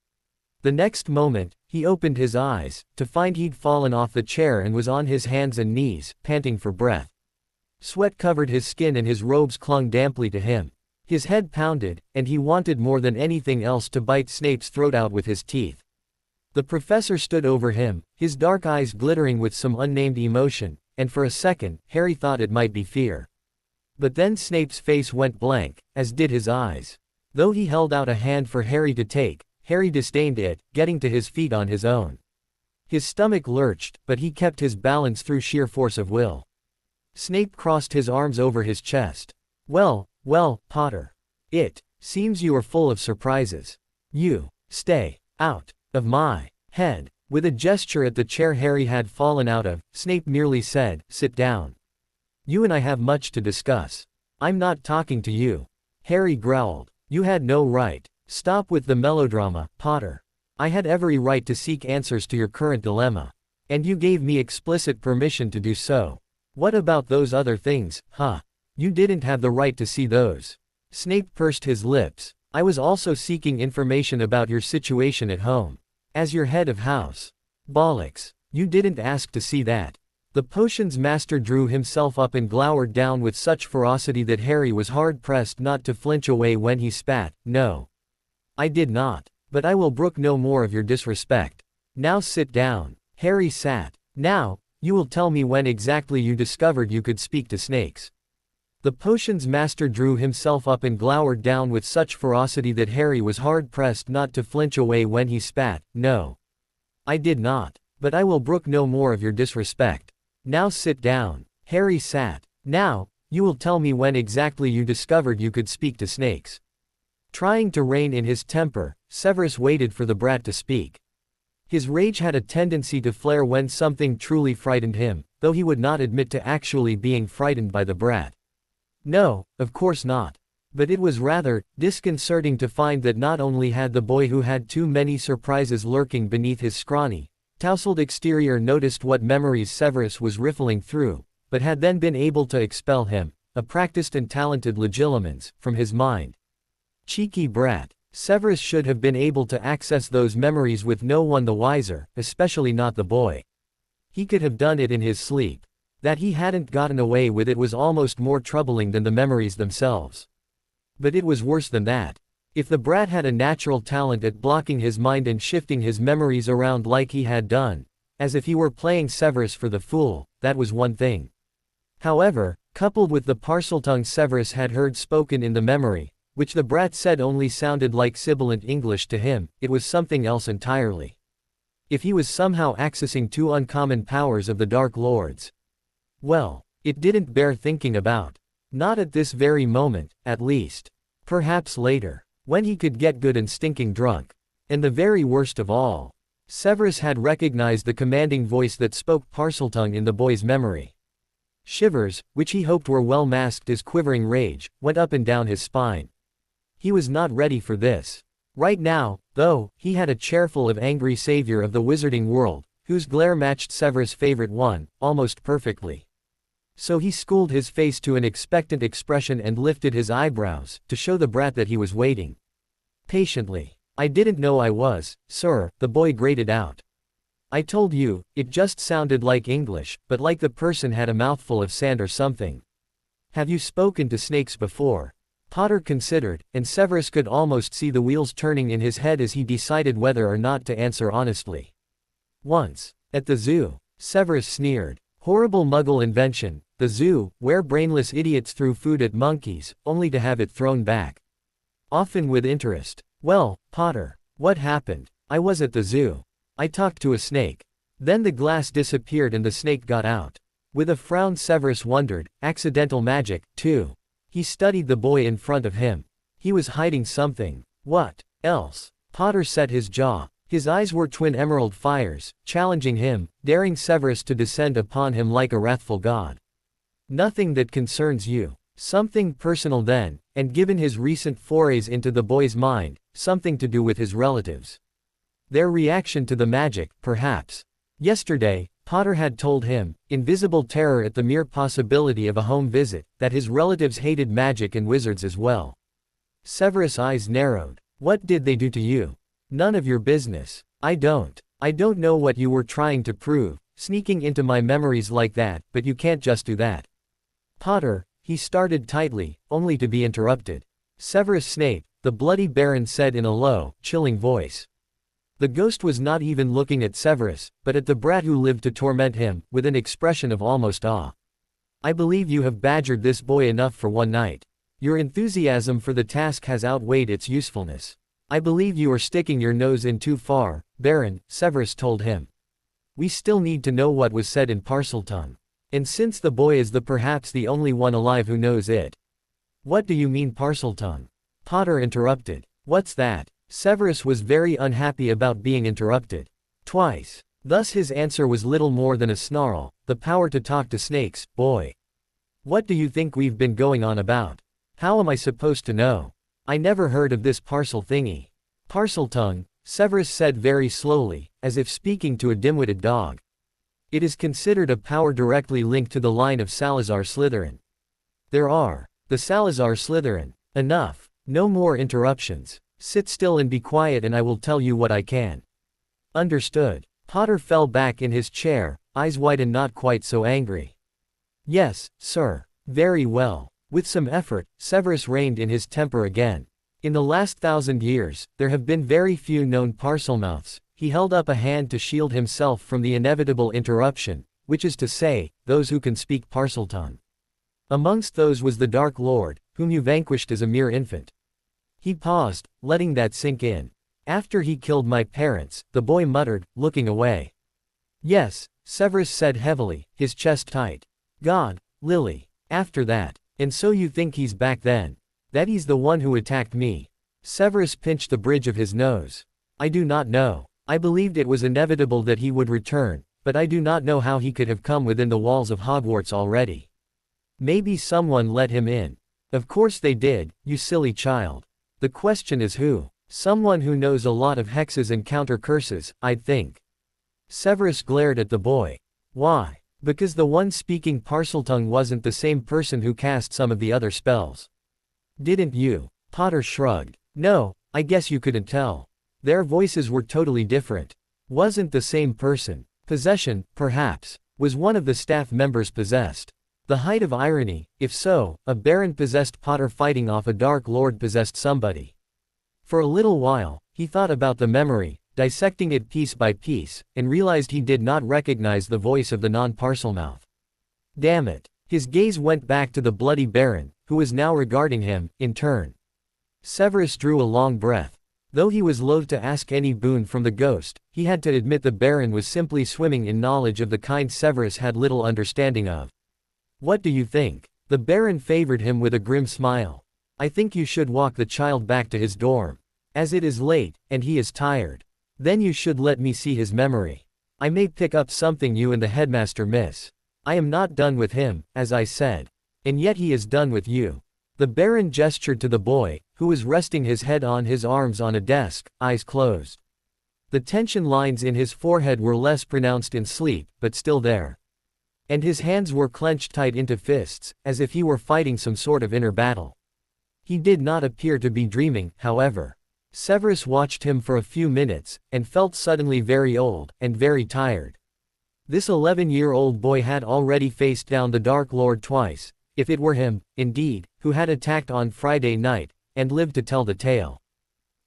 S1: The next moment, he opened his eyes, to find he'd fallen off the chair and was on his hands and knees, panting for breath. Sweat covered his skin and his robes clung damply to him. His head pounded, and he wanted more than anything else to bite Snape's throat out with his teeth. The professor stood over him, his dark eyes glittering with some unnamed emotion, and for a second, Harry thought it might be fear. But then Snape's face went blank, as did his eyes. Though he held out a hand for Harry to take, Harry disdained it, getting to his feet on his own. His stomach lurched, but he kept his balance through sheer force of will. Snape crossed his arms over his chest. Well, Potter. It seems you are full of surprises. You stay out of my head. With a gesture at the chair Harry had fallen out of, Snape merely said, sit down. You and I have much to discuss. I'm not talking to you. Harry growled. You had no right. Stop with the melodrama, Potter. I had every right to seek answers to your current dilemma. And you gave me explicit permission to do so. What about those other things, huh? You didn't have the right to see those. Snape pursed his lips. I was also seeking information about your situation at home. As your head of house. Bollocks. You didn't ask to see that. The potions master drew himself up and glowered down with such ferocity that Harry was hard-pressed not to flinch away when he spat. No. I did not. But I will brook no more of your disrespect. Now sit down. Harry sat. Now, you will tell me when exactly you discovered you could speak to snakes. The potions master drew himself up and glowered down with such ferocity that Harry was hard-pressed not to flinch away when he spat. No. I did not. But I will brook no more of your disrespect. Now sit down. Harry sat. Now, you will tell me when exactly you discovered you could speak to snakes. Trying to rein in his temper, Severus waited for the brat to speak. His rage had a tendency to flare when something truly frightened him, though he would not admit to actually being frightened by the brat. No, of course not. But it was rather disconcerting to find that not only had the boy who had too many surprises lurking beneath his scrawny, tousled exterior noticed what memories Severus was riffling through, but had then been able to expel him, a practiced and talented legilimens, from his mind. Cheeky brat. Severus should have been able to access those memories with no one the wiser, especially not the boy. He could have done it in his sleep. That he hadn't gotten away with it was almost more troubling than the memories themselves. But it was worse than that. If the brat had a natural talent at blocking his mind and shifting his memories around like he had done, as if he were playing Severus for the fool, that was one thing. However, coupled with the Parseltongue Severus had heard spoken in the memory, which the brat said only sounded like sibilant English to him, it was something else entirely. If he was somehow accessing two uncommon powers of the Dark Lords. Well, it didn't bear thinking about. Not at this very moment, at least. Perhaps later, when he could get good and stinking drunk. And the very worst of all, Severus had recognized the commanding voice that spoke Parseltongue in the boy's memory. Shivers, which he hoped were well masked as quivering rage, went up and down his spine. He was not ready for this. Right now, though, he had a chair full of angry savior of the wizarding world, whose glare matched Severus' favorite one, almost perfectly. So he schooled his face to an expectant expression and lifted his eyebrows, to show the brat that he was waiting. Patiently. I didn't know I was, sir, the boy grated out. I told you, it just sounded like English, but like the person had a mouthful of sand or something. Have you spoken to snakes before? Potter considered, and Severus could almost see the wheels turning in his head as he decided whether or not to answer honestly. Once. At the zoo. Severus sneered. Horrible muggle invention, the zoo, where brainless idiots threw food at monkeys, only to have it thrown back. Often with interest. Well, Potter. What happened? I was at the zoo. I talked to a snake. Then the glass disappeared and the snake got out. With a frown Severus wondered, accidental magic, too. He studied the boy in front of him. He was hiding something. What else? Potter set his jaw. His eyes were twin emerald fires, challenging him, daring Severus to descend upon him like a wrathful god. Nothing that concerns you. Something personal then, and given his recent forays into the boy's mind, something to do with his relatives. Their reaction to the magic, perhaps. Yesterday, Potter had told him, in visible terror at the mere possibility of a home visit, that his relatives hated magic and wizards as well. Severus' eyes narrowed. What did they do to you? None of your business. I don't know what you were trying to prove, sneaking into my memories like that, but you can't just do that. Potter, he started tightly, only to be interrupted. Severus Snape, the bloody Baron said in a low, chilling voice. The ghost was not even looking at Severus, but at the brat who lived to torment him, with an expression of almost awe. I believe you have badgered this boy enough for one night. Your enthusiasm for the task has outweighed its usefulness. I believe you are sticking your nose in too far, Baron, Severus told him. We still need to know what was said in Parseltongue. And since the boy is perhaps the only one alive who knows it. What do you mean Parseltongue? Potter interrupted. What's that? Severus was very unhappy about being interrupted. Twice. Thus his answer was little more than a snarl, the power to talk to snakes, boy. What do you think we've been going on about? How am I supposed to know? I never heard of this parcel thingy. Parseltongue, Severus said very slowly, as if speaking to a dim-witted dog. It is considered a power directly linked to the line of Salazar Slytherin. There are. The Salazar Slytherin. Enough. No more interruptions. Sit still and be quiet and I will tell you what I can. Understood. Potter fell back in his chair, eyes wide and not quite so angry. Yes, sir. Very well. With some effort, Severus reined in his temper again. In the last 1,000 years, there have been very few known Parselmouths. He held up a hand to shield himself from the inevitable interruption, which is to say, those who can speak Parseltongue. Amongst those was the Dark Lord, whom you vanquished as a mere infant. He paused, letting that sink in. After he killed my parents, the boy muttered, looking away. Yes, Severus said heavily, his chest tight. God, Lily. After that. And so you think he's back then? That he's the one who attacked me? Severus pinched the bridge of his nose. I do not know. I believed it was inevitable that he would return, but I do not know how he could have come within the walls of Hogwarts already. Maybe someone let him in. Of course they did, you silly child. The question is who? Someone who knows a lot of hexes and counter curses, I'd think. Severus glared at the boy. Why? Because the one speaking Parseltongue wasn't the same person who cast some of the other spells. Didn't you? Potter shrugged. No, I guess you couldn't tell. Their voices were totally different. Wasn't the same person. Possession, perhaps. Was one of the staff members possessed? The height of irony, if so, a Baron possessed Potter fighting off a Dark Lord possessed somebody. For a little while, he thought about the memory, dissecting it piece by piece, and realized he did not recognize the voice of the non-Parselmouth. Damn it. His gaze went back to the bloody Baron, who was now regarding him, in turn. Severus drew a long breath. Though he was loath to ask any boon from the ghost, he had to admit the Baron was simply swimming in knowledge of the kind Severus had little understanding of. What do you think? The Baron favored him with a grim smile. I think you should walk the child back to his dorm. As it is late, and he is tired. Then you should let me see his memory. I may pick up something you and the headmaster miss. I am not done with him, as I said. And yet he is done with you. The Baron gestured to the boy, who was resting his head on his arms on a desk, eyes closed. The tension lines in his forehead were less pronounced in sleep, but still there. And his hands were clenched tight into fists, as if he were fighting some sort of inner battle. He did not appear to be dreaming, however. Severus watched him for a few minutes, and felt suddenly very old, and very tired. This 11-year-old boy had already faced down the Dark Lord twice, if it were him, indeed, who had attacked on Friday night, and lived to tell the tale.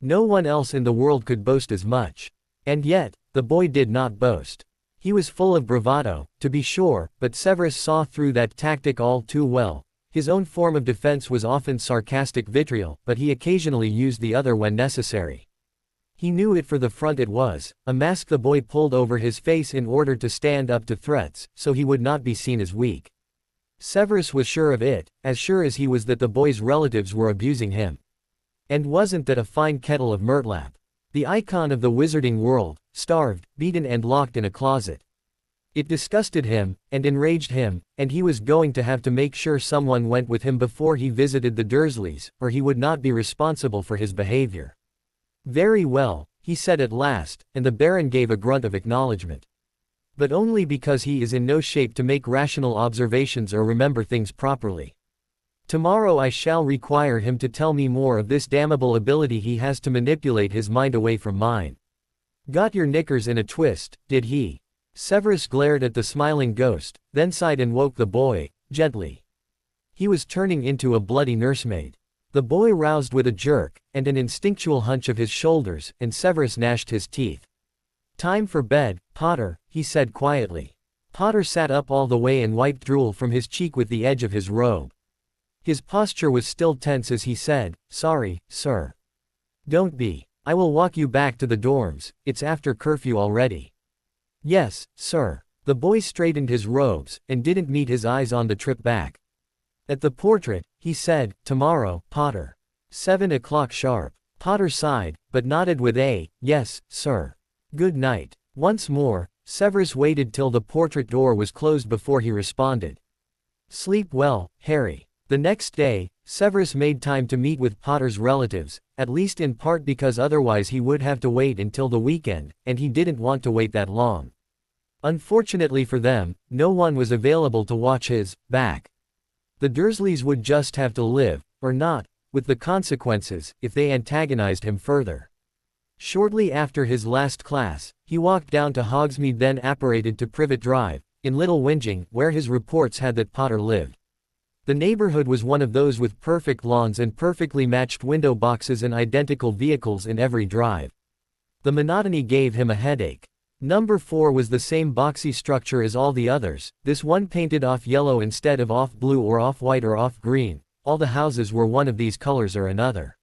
S1: No one else in the world could boast as much. And yet, the boy did not boast. He was full of bravado, to be sure, but Severus saw through that tactic all too well. His own form of defense was often sarcastic vitriol, but he occasionally used the other when necessary. He knew it for the front it was, a mask the boy pulled over his face in order to stand up to threats, so he would not be seen as weak. Severus was sure of it, as sure as he was that the boy's relatives were abusing him. And wasn't that a fine kettle of murtlap? The icon of the wizarding world, starved, beaten and locked in a closet. It disgusted him, and enraged him, and he was going to have to make sure someone went with him before he visited the Dursleys, or he would not be responsible for his behavior. Very well, he said at last, and the Baron gave a grunt of acknowledgement. But only because he is in no shape to make rational observations or remember things properly. Tomorrow I shall require him to tell me more of this damnable ability he has to manipulate his mind away from mine. Got your knickers in a twist, did he? Severus glared at the smiling ghost, then sighed and woke the boy, gently. He was turning into a bloody nursemaid. The boy roused with a jerk, and an instinctual hunch of his shoulders, and Severus gnashed his teeth. Time for bed, Potter, he said quietly. Potter sat up all the way and wiped drool from his cheek with the edge of his robe. His posture was still tense as he said, "Sorry, sir." "Don't be. I will walk you back to the dorms, it's after curfew already." "Yes, sir." The boy straightened his robes, and didn't meet his eyes on the trip back. At the portrait, he said, "Tomorrow, Potter. 7 o'clock sharp." Potter sighed, but nodded with a, "Yes, sir." "Good night." Once more, Severus waited till the portrait door was closed before he responded. "Sleep well, Harry." The next day, Severus made time to meet with Potter's relatives, at least in part because otherwise he would have to wait until the weekend, and he didn't want to wait that long. Unfortunately for them, no one was available to watch his back. The Dursleys would just have to live, or not, with the consequences, if they antagonized him further. Shortly after his last class, he walked down to Hogsmeade, then apparated to Privet Drive, in Little Whinging, where his reports had that Potter lived. The neighborhood was one of those with perfect lawns and perfectly matched window boxes and identical vehicles in every drive. The monotony gave him a headache. Number 4 was the same boxy structure as all the others, this one painted off yellow instead of off blue or off white or off green. All the houses were one of these colors or another.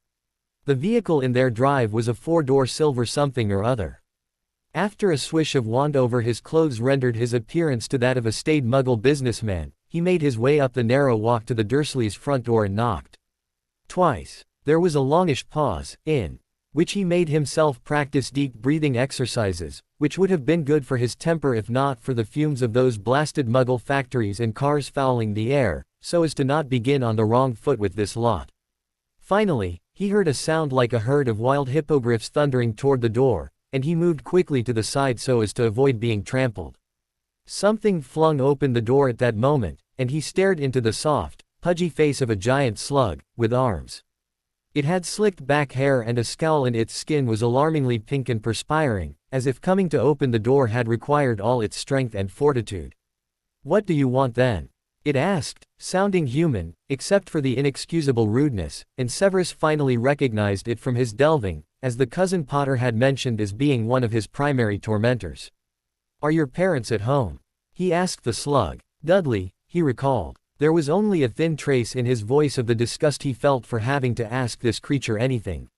S1: The vehicle in their drive was a 4-door silver something or other. After a swish of wand over his clothes rendered his appearance to that of a staid Muggle businessman, he made his way up the narrow walk to the Dursleys' front door and knocked. Twice. There was a longish pause, in which he made himself practice deep breathing exercises, which would have been good for his temper if not for the fumes of those blasted Muggle factories and cars fouling the air, so as to not begin on the wrong foot with this lot. Finally, he heard a sound like a herd of wild hippogriffs thundering toward the door, and he moved quickly to the side so as to avoid being trampled. Something flung open the door at that moment, and he stared into the soft, pudgy face of a giant slug, with arms. It had slicked back hair and a scowl, and its skin was alarmingly pink and perspiring, as if coming to open the door had required all its strength and fortitude. "What do you want then?" it asked, sounding human, except for the inexcusable rudeness, and Severus finally recognized it from his delving, as the cousin Potter had mentioned as being one of his primary tormentors. "Are your parents at home?" he asked the slug. Dudley, he recalled. There was only a thin trace in his voice of the disgust he felt for having to ask this creature anything.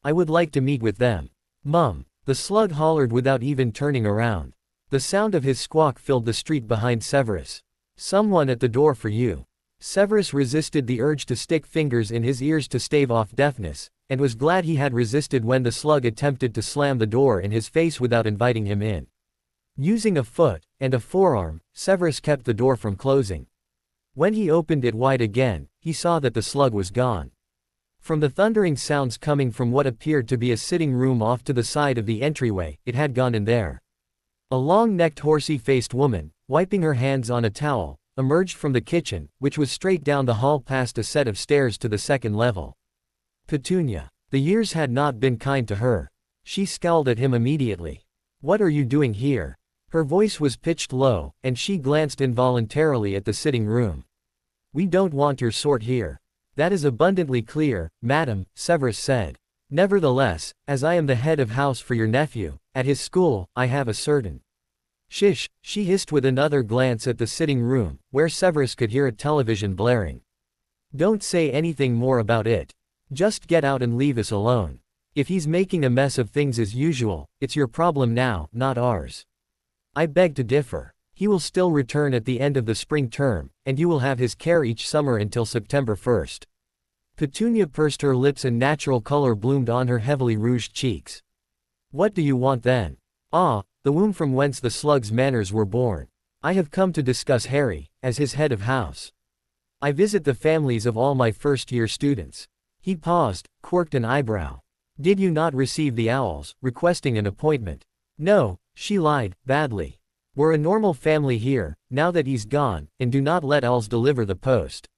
S1: "I would like to meet with them." "Mum," the slug hollered without even turning around. The sound of his squawk filled the street behind Severus. "Someone at the door for you." Severus resisted the urge to stick fingers in his ears to stave off deafness, and was glad he had resisted when the slug attempted to slam the door in his face without inviting him in. Using a foot and a forearm, Severus kept the door from closing. When he opened it wide again, he saw that the slug was gone. From the thundering sounds coming from what appeared to be a sitting room off to the side of the entryway, it had gone in there. A long-necked horsey-faced woman, wiping her hands on a towel, emerged from the kitchen, which was straight down the hall past a set of stairs to the second level. Petunia. The years had not been kind to her. She scowled at him immediately. "What are you doing here?" Her voice was pitched low, and she glanced involuntarily at the sitting room. "We don't want your sort here." "That is abundantly clear, madam," Severus said. "Nevertheless, as I am the head of house for your nephew, at his school, I have a certain—" "Shish," she hissed with another glance at the sitting room, where Severus could hear a television blaring. "Don't say anything more about it. Just get out and leave us alone. If he's making a mess of things as usual, it's your problem now, not ours." "I beg to differ. He will still return at the end of the spring term, and you will have his care each summer until September 1st. Petunia pursed her lips and natural color bloomed on her heavily rouged cheeks. "What do you want then?" "Ah, the womb from whence the slug's manners were born. I have come to discuss Harry, as his head of house. I visit the families of all my first-year students." He paused, quirked an eyebrow. "Did you not receive the owls, requesting an appointment?" "No," she lied, badly. "We're a normal family here, now that he's gone, and do not let owls deliver the post."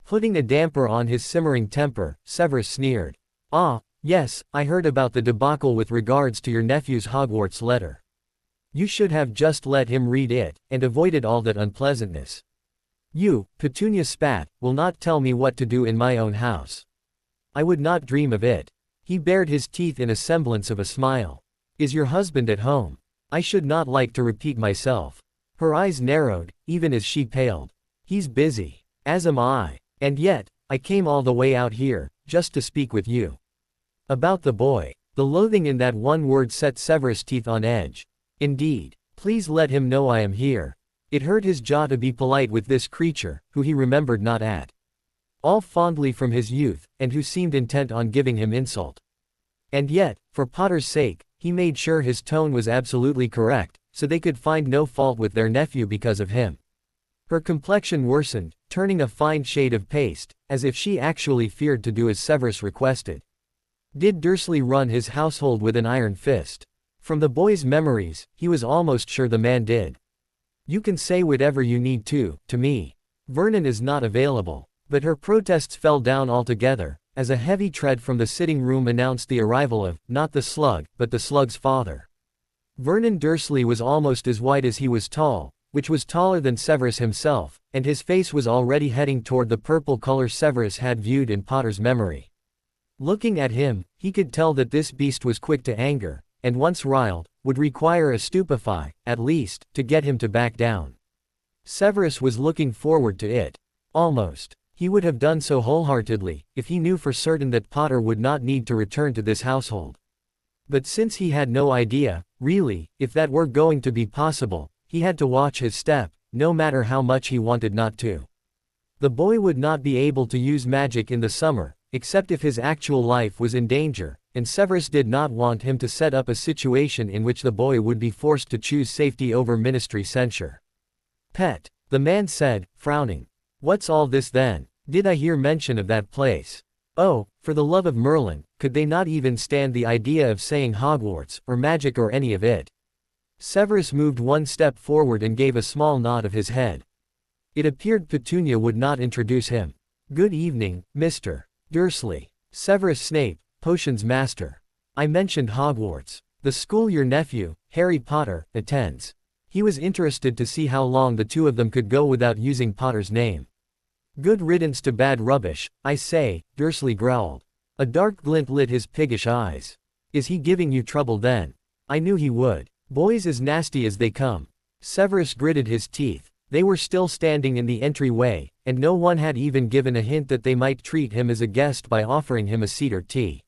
S1: Putting a damper on his simmering temper, Severus sneered. "Ah, yes, I heard about the debacle with regards to your nephew's Hogwarts letter. You should have just let him read it, and avoided all that unpleasantness. You," Petunia spat, "will not tell me what to do in my own house." "I would not dream of it." He bared his teeth in a semblance of a smile. "Is your husband at home?" "I should not like to repeat myself." Her eyes narrowed, even as she paled. "He's busy. As am I. And yet, I came all the way out here, just to speak with you." "About the boy." The loathing in that one word set Severus' teeth on edge. "Indeed. Please let him know I am here." It hurt his jaw to be polite with this creature, who he remembered not at all fondly from his youth, and who seemed intent on giving him insult. And yet, for Potter's sake, he made sure his tone was absolutely correct, so they could find no fault with their nephew because of him. Her complexion worsened, turning a fine shade of paste, as if she actually feared to do as Severus requested. Did Dursley run his household with an iron fist? From the boy's memories, he was almost sure the man did. You can say whatever you need to me. Vernon is not available. But her protests fell down altogether, as a heavy tread from the sitting room announced the arrival of, not the slug, but the slug's father. Vernon Dursley was almost as white as he was tall, which was taller than Severus himself, and his face was already heading toward the purple color Severus had viewed in Potter's memory. Looking at him, he could tell that this beast was quick to anger, and once riled, would require a stupefy, at least, to get him to back down. Severus was looking forward to it. Almost. He would have done so wholeheartedly, if he knew for certain that Potter would not need to return to this household. But since he had no idea, really, if that were going to be possible, he had to watch his step, no matter how much he wanted not to. The boy would not be able to use magic in the summer, except if his actual life was in danger, and Severus did not want him to set up a situation in which the boy would be forced to choose safety over ministry censure. Pet, the man said, frowning. What's all this then? Did I hear mention of that place? Oh, for the love of Merlin, could they not even stand the idea of saying Hogwarts, or magic or any of it? Severus moved one step forward and gave a small nod of his head. It appeared Petunia would not introduce him. Good evening, Mr. Dursley. Severus Snape, potions master. I mentioned Hogwarts. The school your nephew, Harry Potter, attends. He was interested to see how long the two of them could go without using Potter's name. Good riddance to bad rubbish, I say, Dursley growled. A dark glint lit his piggish eyes. Is he giving you trouble then? I knew he would. Boys as nasty as they come. Severus gritted his teeth. They were still standing in the entryway, and no one had even given a hint that they might treat him as a guest by offering him a seat or tea.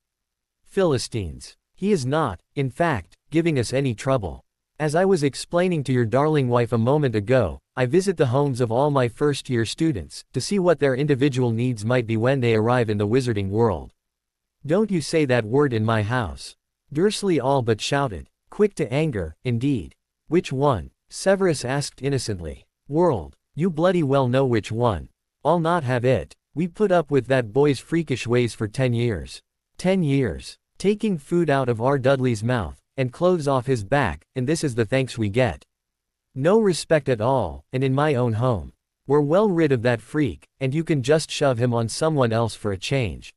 S1: Philistines. He is not, in fact, giving us any trouble. As I was explaining to your darling wife a moment ago, I visit the homes of all my first-year students, to see what their individual needs might be when they arrive in the wizarding world. Don't you say that word in my house. Dursley all but shouted. Quick to anger, indeed. Which one? Severus asked innocently. World. You bloody well know which one. I'll not have it. We put up with that boy's freakish ways for 10 years. 10 years. Taking food out of our Dudley's mouth, and clothes off his back, and this is the thanks we get. No respect at all, and in my own home. We're well rid of that freak, and you can just shove him on someone else for a change.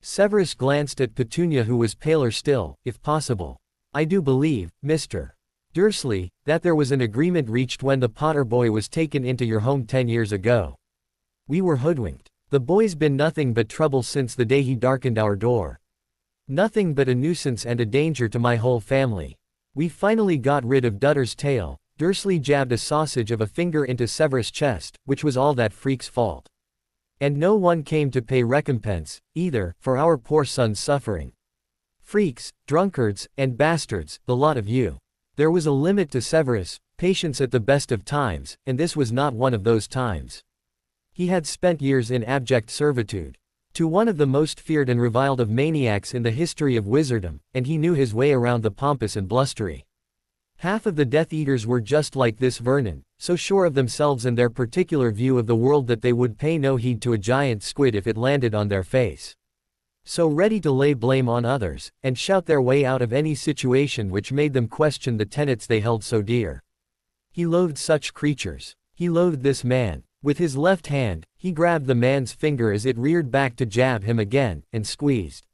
S1: Severus glanced at Petunia, who was paler still, if possible. I do believe, Mr. Dursley, that there was an agreement reached when the Potter boy was taken into your home 10 years ago. We were hoodwinked. The boy's been nothing but trouble since the day he darkened our door. Nothing but a nuisance and a danger to my whole family. We finally got rid of Dudder's tail. Dursley jabbed a sausage of a finger into Severus' chest, which was all that freak's fault. And no one came to pay recompense, either, for our poor son's suffering. Freaks, drunkards, and bastards, the lot of you. There was a limit to Severus, patience at the best of times, and this was not one of those times. He had spent years in abject servitude to one of the most feared and reviled of maniacs in the history of wizardom, and he knew his way around the pompous and blustery. Half of the Death Eaters were just like this Vernon, so sure of themselves and their particular view of the world that they would pay no heed to a giant squid if it landed on their face. So ready to lay blame on others, and shout their way out of any situation which made them question the tenets they held so dear. He loathed such creatures. He loathed this man. With his left hand, he grabbed the man's finger as it reared back to jab him again, and squeezed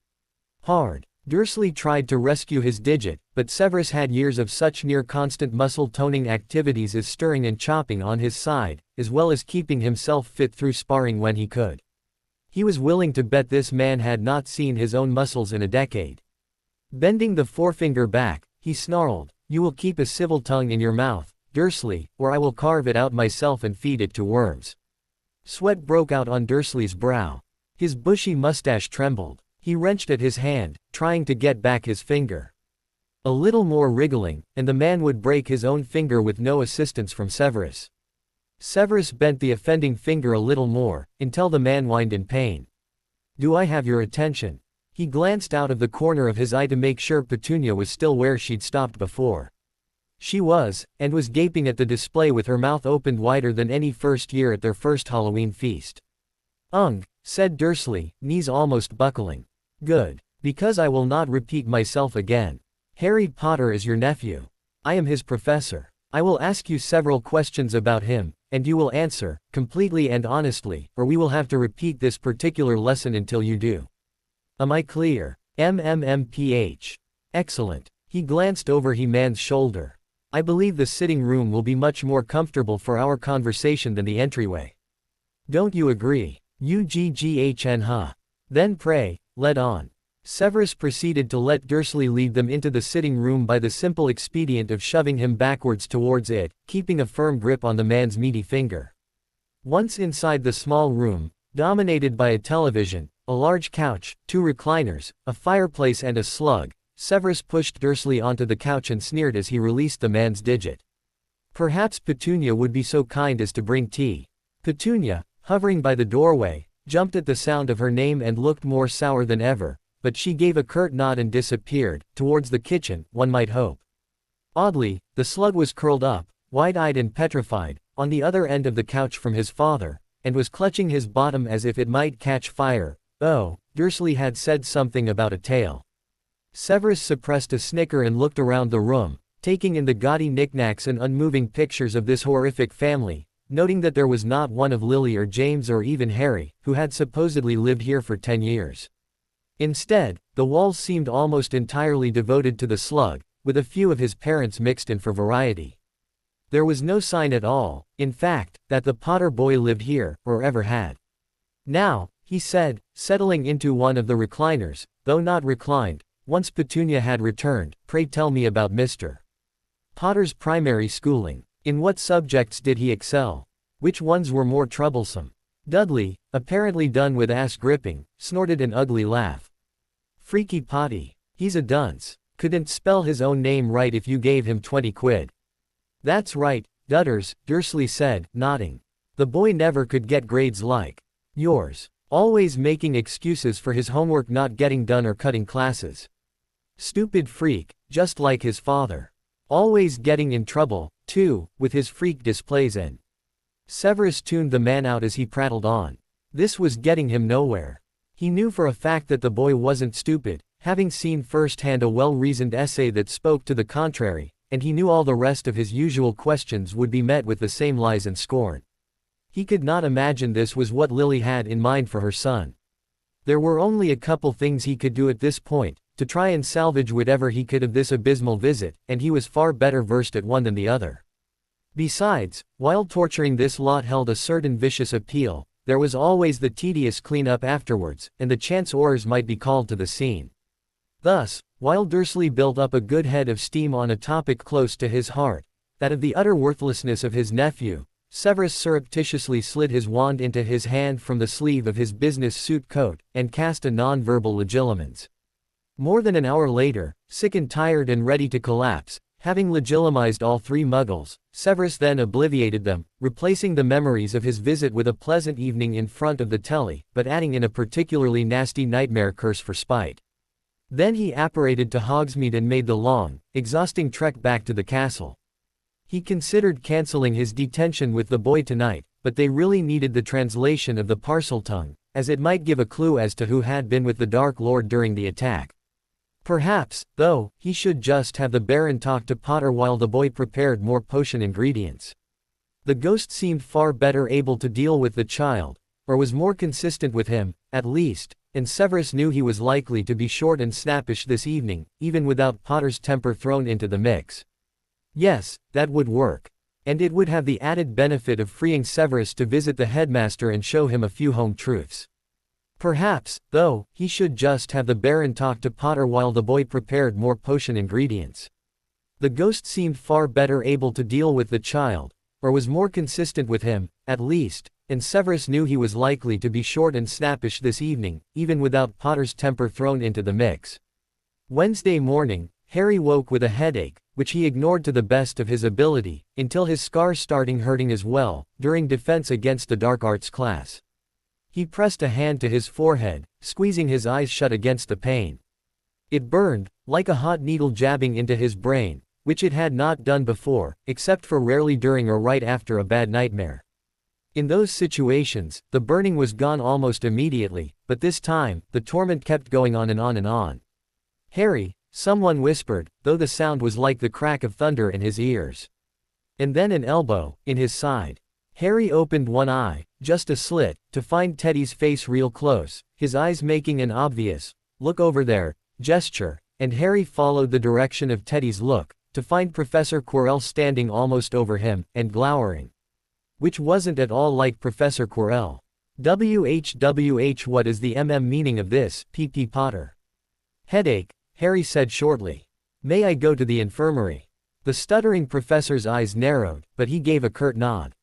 S1: hard. Dursley tried to rescue his digit, but Severus had years of such near-constant muscle-toning activities as stirring and chopping on his side, as well as keeping himself fit through sparring when he could. He was willing to bet this man had not seen his own muscles in a decade. Bending the forefinger back, he snarled, "You will keep a civil tongue in your mouth, Dursley, or I will carve it out myself and feed it to worms." Sweat broke out on Dursley's brow. His bushy mustache trembled. He wrenched at his hand, trying to get back his finger. A little more wriggling, and the man would break his own finger with no assistance from Severus. Severus bent the offending finger a little more, until the man whined in pain. "Do I have your attention?" He glanced out of the corner of his eye to make sure Petunia was still where she'd stopped before. She was, and was gaping at the display with her mouth opened wider than any first year at their first Halloween feast. Said Dursley, knees almost buckling. "Good. Because I will not repeat myself again. Harry Potter is your nephew. I am his professor. I will ask you several questions about him, and you will answer, completely and honestly, or we will have to repeat this particular lesson until you do. Am I clear? MMMPH. Excellent. He glanced over He-Man's shoulder. I believe the sitting room will be much more comfortable for our conversation than the entryway. Don't you agree? UGGHN huh? Then pray, let on. Severus proceeded to let Dursley lead them into the sitting room by the simple expedient of shoving him backwards towards it, keeping a firm grip on the man's meaty finger. Once inside the small room, dominated by a television, a large couch, 2 recliners, a fireplace and a slug, Severus pushed Dursley onto the couch and sneered as he released the man's digit. Perhaps Petunia would be so kind as to bring tea. Petunia, hovering by the doorway, jumped at the sound of her name and looked more sour than ever, but she gave a curt nod and disappeared, towards the kitchen, one might hope. Oddly, the slug was curled up, wide-eyed and petrified, on the other end of the couch from his father, and was clutching his bottom as if it might catch fire. Oh, Dursley had said something about a tail. Severus suppressed a snicker and looked around the room, taking in the gaudy knickknacks and unmoving pictures of this horrific family, noting that there was not one of Lily or James or even Harry, who had supposedly lived here for 10 years. Instead, the walls seemed almost entirely devoted to the slug, with a few of his parents mixed in for variety. There was no sign at all, in fact, that the Potter boy lived here, or ever had. Now, he said, settling into one of the recliners, though not reclined, once Petunia had returned, pray tell me about Mr. Potter's primary schooling. In what subjects did he excel? Which ones were more troublesome? Dudley, apparently done with ass gripping, snorted an ugly laugh. Freaky potty. He's a dunce. Couldn't spell his own name right if you gave him 20 quid. That's right, Dudders, Dursley said, nodding. The boy never could get grades like yours. Always making excuses for his homework not getting done or cutting classes. Stupid freak, just like his father. Always getting in trouble, too, with his freak displays and. Severus tuned the man out as he prattled on. This was getting him nowhere. He knew for a fact that the boy wasn't stupid, having seen firsthand a well-reasoned essay that spoke to the contrary, and he knew all the rest of his usual questions would be met with the same lies and scorn. He could not imagine this was what Lily had in mind for her son. There were only a couple things he could do at this point, to try and salvage whatever he could of this abysmal visit, and he was far better versed at one than the other. Besides, while torturing this lot held a certain vicious appeal, there was always the tedious cleanup afterwards, and the chance oars might be called to the scene. Thus, while Dursley built up a good head of steam on a topic close to his heart, that of the utter worthlessness of his nephew, Severus surreptitiously slid his wand into his hand from the sleeve of his business suit coat, and cast a non-verbal legilimens. More than an hour later, sick and tired and ready to collapse, having legilimized all 3 muggles, Severus then obliviated them, replacing the memories of his visit with a pleasant evening in front of the telly, but adding in a particularly nasty nightmare curse for spite. Then he apparated to Hogsmeade and made the long, exhausting trek back to the castle. He considered cancelling his detention with the boy tonight, but they really needed the translation of the Parseltongue, as it might give a clue as to who had been with the Dark Lord during the attack. Perhaps, though, he should just have the Baron talk to Potter while the boy prepared more potion ingredients. The ghost seemed far better able to deal with the child, or was more consistent with him, at least, and Severus knew he was likely to be short and snappish this evening, even without Potter's temper thrown into the mix. Yes, that would work. And it would have the added benefit of freeing Severus to visit the headmaster and show him a few home truths. Perhaps, though, he should just have the Baron talk to Potter while the boy prepared more potion ingredients. The ghost seemed far better able to deal with the child, or was more consistent with him, at least, and Severus knew he was likely to be short and snappish this evening, even without Potter's temper thrown into the mix. Wednesday morning, Harry woke with a headache, which he ignored to the best of his ability, until his scar started hurting as well, during defense against the dark arts class. He pressed a hand to his forehead, squeezing his eyes shut against the pain. It burned, like a hot needle jabbing into his brain, which it had not done before, except for rarely during or right after a bad nightmare. In those situations, the burning was gone almost immediately, but this time, the torment kept going on and on and on. Harry, someone whispered, though the sound was like the crack of thunder in his ears. And then an elbow, in his side. Harry opened one eye, just a slit, to find Teddy's face real close, his eyes making an obvious, "Look over there," gesture, and Harry followed the direction of Teddy's look, to find Professor Quirrell standing almost over him, and glowering. Which wasn't at all like Professor Quirrell. WHWH, what is the meaning of this, P.P. Potter? Headache, Harry said shortly. May I go to the infirmary? The stuttering professor's eyes narrowed, but he gave a curt nod.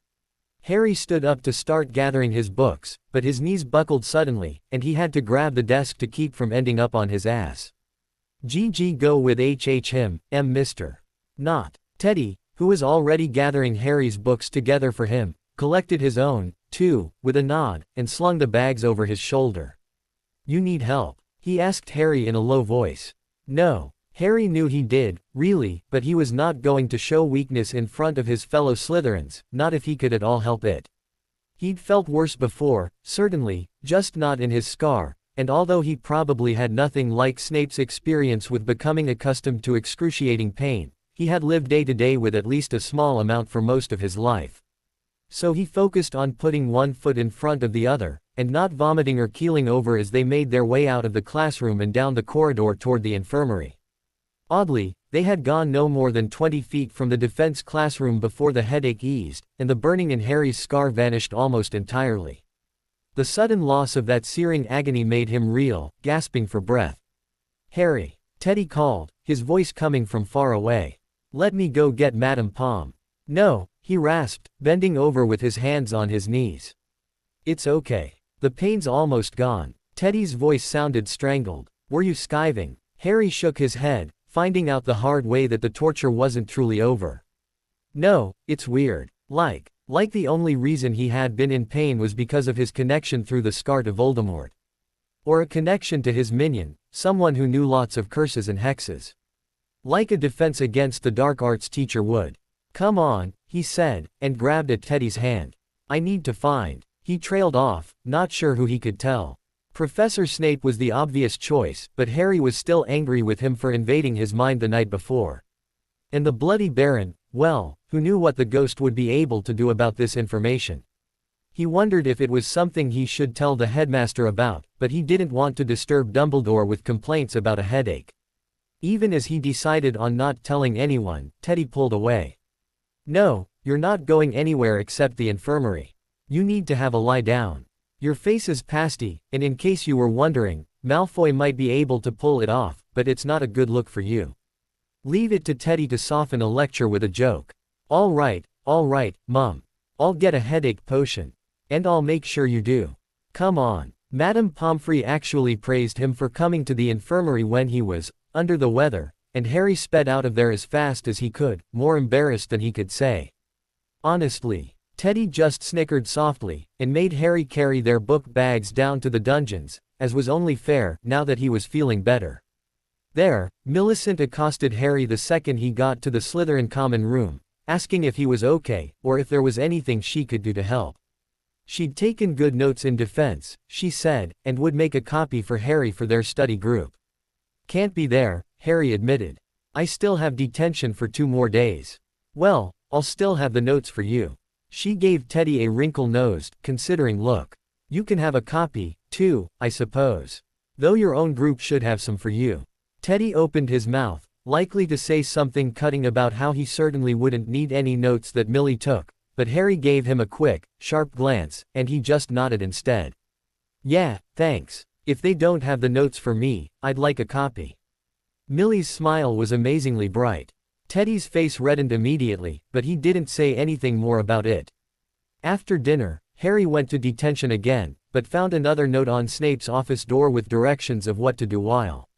S1: Harry stood up to start gathering his books, but his knees buckled suddenly, and he had to grab the desk to keep from ending up on his ass. GG go with him, Mr. Not. Teddy, who was already gathering Harry's books together for him, collected his own, too, with a nod, and slung the bags over his shoulder. You need help? He asked Harry in a low voice. No. Harry knew he did, really, but he was not going to show weakness in front of his fellow Slytherins, not if he could at all help it. He'd felt worse before, certainly, just not in his scar, and although he probably had nothing like Snape's experience with becoming accustomed to excruciating pain, he had lived day to day with at least a small amount for most of his life. So he focused on putting one foot in front of the other, and not vomiting or keeling over as they made their way out of the classroom and down the corridor toward the infirmary. Oddly, they had gone no more than 20 feet from the defense classroom before the headache eased, and the burning in Harry's scar vanished almost entirely. The sudden loss of that searing agony made him reel, gasping for breath. Harry, Teddy called, his voice coming from far away. Let me go get Madame Pom. No, he rasped, bending over with his hands on his knees. It's okay. The pain's almost gone. Teddy's voice sounded strangled. Were you skiving? Harry shook his head, finding out the hard way that the torture wasn't truly over. No, it's weird. Like the only reason he had been in pain was because of his connection through the scar to Voldemort. Or a connection to his minion, someone who knew lots of curses and hexes. Like a defense against the dark arts teacher would. Come on, he said, and grabbed at Teddy's hand. I need to find. He trailed off, not sure who he could tell. Professor Snape was the obvious choice, but Harry was still angry with him for invading his mind the night before. And the Bloody Baron, well, who knew what the ghost would be able to do about this information? He wondered if it was something he should tell the headmaster about, but he didn't want to disturb Dumbledore with complaints about a headache. Even as he decided on not telling anyone, Teddy pulled away. No, you're not going anywhere except the infirmary. You need to have a lie down. Your face is pasty, and in case you were wondering, Malfoy might be able to pull it off, but it's not a good look for you. Leave it to Teddy to soften a lecture with a joke. All right, Mum. I'll get a headache potion. And I'll make sure you do. Come on. Madame Pomfrey actually praised him for coming to the infirmary when he was under the weather, and Harry sped out of there as fast as he could, more embarrassed than he could say. Honestly. Teddy just snickered softly, and made Harry carry their book bags down to the dungeons, as was only fair, now that he was feeling better. There, Millicent accosted Harry the second he got to the Slytherin common room, asking if he was okay, or if there was anything she could do to help. She'd taken good notes in defense, she said, and would make a copy for Harry for their study group. Can't be there, Harry admitted. I still have detention for 2 more days. Well, I'll still have the notes for you. She gave Teddy a wrinkle-nosed, considering look. You can have a copy, too, I suppose. Though your own group should have some for you. Teddy opened his mouth, likely to say something cutting about how he certainly wouldn't need any notes that Millie took, but Harry gave him a quick, sharp glance, and he just nodded instead. Yeah, thanks. If they don't have the notes for me, I'd like a copy. Millie's smile was amazingly bright. Teddy's face reddened immediately, but he didn't say anything more about it. After dinner, Harry went to detention again, but found another note on Snape's office door with directions of what to do while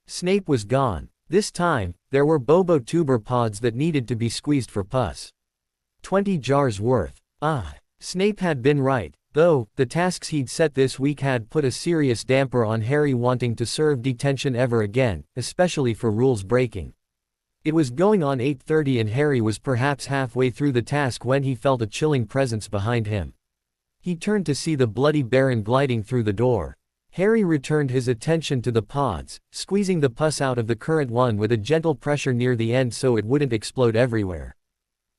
S1: Snape was gone. This time, there were Bobo tuber pods that needed to be squeezed for pus. 20 jars worth. Snape had been right, though, the tasks he'd set this week had put a serious damper on Harry wanting to serve detention ever again, especially for rules breaking. It was going on 8:30 and Harry was perhaps halfway through the task when he felt a chilling presence behind him. He turned to see the Bloody Baron gliding through the door. Harry returned his attention to the pods, squeezing the pus out of the current one with a gentle pressure near the end so it wouldn't explode everywhere.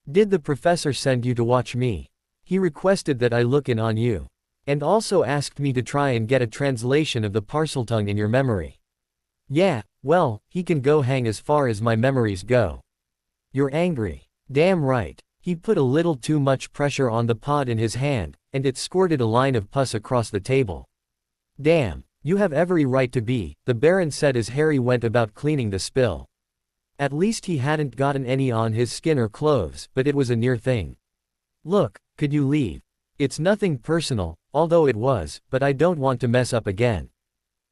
S1: Did the professor send you to watch me? He requested that I look in on you. And also asked me to try and get a translation of the Parseltongue in your memory. Yeah, well, he can go hang as far as my memories go. You're angry. Damn right. He put a little too much pressure on the pod in his hand, and it squirted a line of pus across the table. Damn, you have every right to be, the Baron said as Harry went about cleaning the spill. At least he hadn't gotten any on his skin or clothes, but it was a near thing. Look, could you leave? It's nothing personal, although it was, but I don't want to mess up again.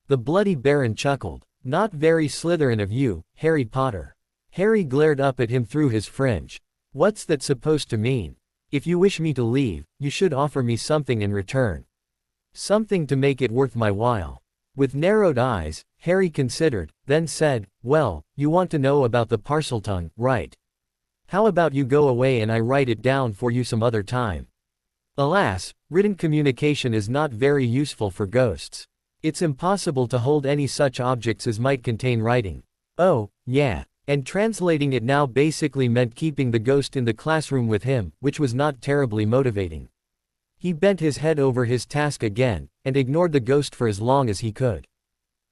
S1: The bloody Baron chuckled. Not very Slytherin of you, Harry Potter. Harry glared up at him through his fringe. What's that supposed to mean? If you wish me to leave, you should offer me something in return. Something to make it worth my while. With narrowed eyes, Harry considered, then said, well, you want to know about the Parseltongue, right? How about you go away and I write it down for you some other time? Alas, written communication is not very useful for ghosts. It's impossible to hold any such objects as might contain writing. Oh, yeah. And translating it now basically meant keeping the ghost in the classroom with him, which was not terribly motivating. He bent his head over his task again, and ignored the ghost for as long as he could.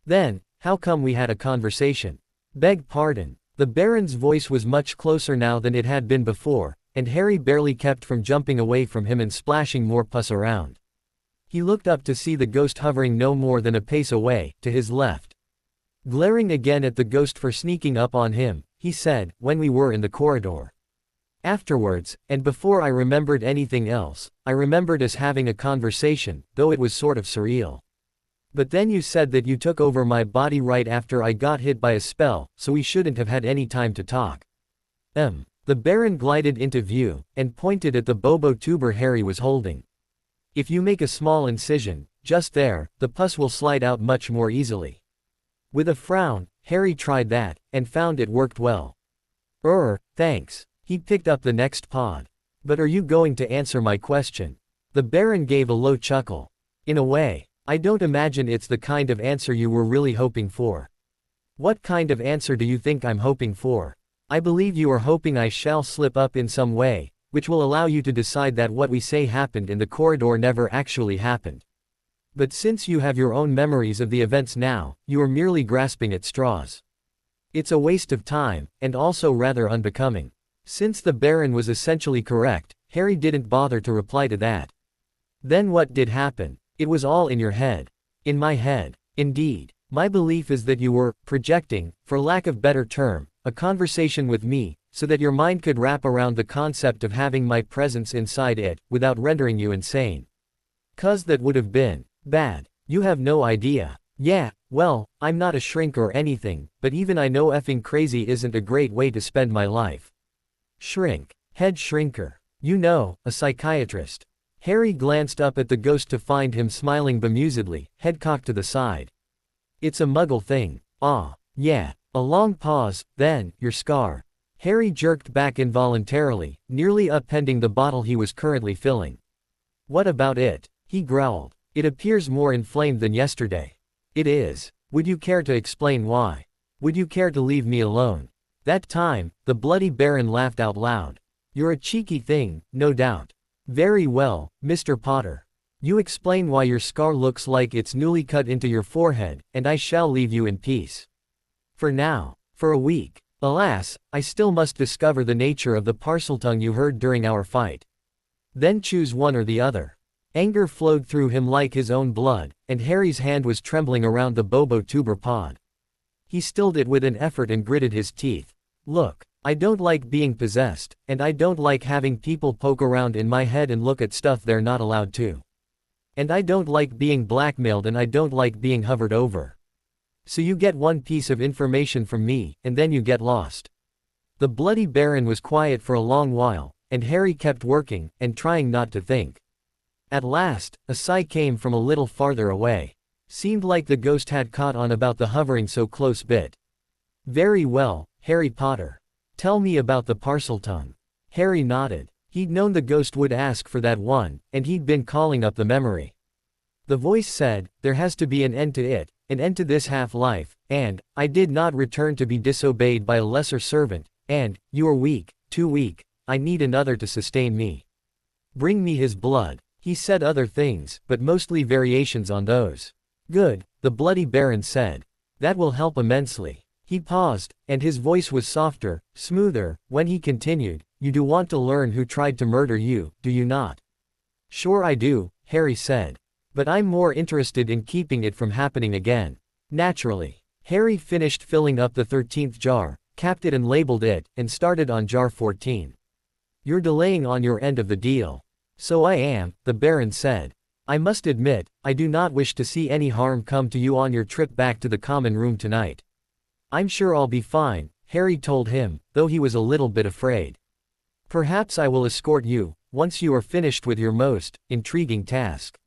S1: Then, how come we had a conversation? Beg pardon. The Baron's voice was much closer now than it had been before, and Harry barely kept from jumping away from him and splashing more pus around. He looked up to see the ghost hovering no more than a pace away, to his left. Glaring again at the ghost for sneaking up on him, he said, when we were in the corridor. Afterwards, and before I remembered anything else, I remembered us having a conversation, though it was sort of surreal. But then you said that you took over my body right after I got hit by a spell, so we shouldn't have had any time to talk. The Baron glided into view, and pointed at the bobo tuber Harry was holding. If you make a small incision, just there, the pus will slide out much more easily. With a frown, Harry tried that, and found it worked well. Thanks. He picked up the next pod. But are you going to answer my question? The Baron gave a low chuckle. In a way. I don't imagine it's the kind of answer you were really hoping for. What kind of answer do you think I'm hoping for? I believe you are hoping I shall slip up in some way, which will allow you to decide that what we say happened in the corridor never actually happened. But since you have your own memories of the events now, you are merely grasping at straws. It's a waste of time, and also rather unbecoming. Since the Baron was essentially correct, Harry didn't bother to reply to that. Then what did happen? It was all in your head. In my head. Indeed. My belief is that you were projecting, for lack of better term, a conversation with me, so that your mind could wrap around the concept of having my presence inside it, without rendering you insane. 'Cause that would have been bad. You have no idea. Yeah, well, I'm not a shrink or anything, but even I know effing crazy isn't a great way to spend my life. Shrink. Head shrinker. You know, a psychiatrist. Harry glanced up at the ghost to find him smiling bemusedly, head cocked to the side. It's a muggle thing. Ah, yeah. A long pause, then, your scar. Harry jerked back involuntarily, nearly upending the bottle he was currently filling. What about it? He growled. It appears more inflamed than yesterday. It is. Would you care to explain why? Would you care to leave me alone? That time, the bloody Baron laughed out loud. You're a cheeky thing, no doubt. Very well, Mr. Potter. You explain why your scar looks like it's newly cut into your forehead, and I shall leave you in peace. For now. For a week. Alas, I still must discover the nature of the Parseltongue you heard during our fight. Then choose one or the other. Anger flowed through him like his own blood, and Harry's hand was trembling around the bobo tuber pod. He stilled it with an effort and gritted his teeth. Look. I don't like being possessed, and I don't like having people poke around in my head and look at stuff they're not allowed to. And I don't like being blackmailed and I don't like being hovered over. So you get one piece of information from me, and then you get lost. The bloody Baron was quiet for a long while, and Harry kept working, and trying not to think. At last, a sigh came from a little farther away. Seemed like the ghost had caught on about the hovering so close bit. Very well, Harry Potter. Tell me about the Parseltongue. Harry nodded. He'd known the ghost would ask for that one, and he'd been calling up the memory. The voice said, there has to be an end to it, an end to this half-life, and, I did not return to be disobeyed by a lesser servant, and, you are weak, too weak, I need another to sustain me. Bring me his blood. He said other things, but mostly variations on those. Good, the bloody Baron said. That will help immensely. He paused, and his voice was softer, smoother, when he continued, you do want to learn who tried to murder you, do you not? Sure I do, Harry said. But I'm more interested in keeping it from happening again. Naturally. Harry finished filling up the 13th jar, capped it and labeled it, and started on jar 14. You're delaying on your end of the deal. So I am, the Baron said. I must admit, I do not wish to see any harm come to you on your trip back to the common room tonight. I'm sure I'll be fine, Harry told him, though he was a little bit afraid. Perhaps I will escort you, once you are finished with your most intriguing task.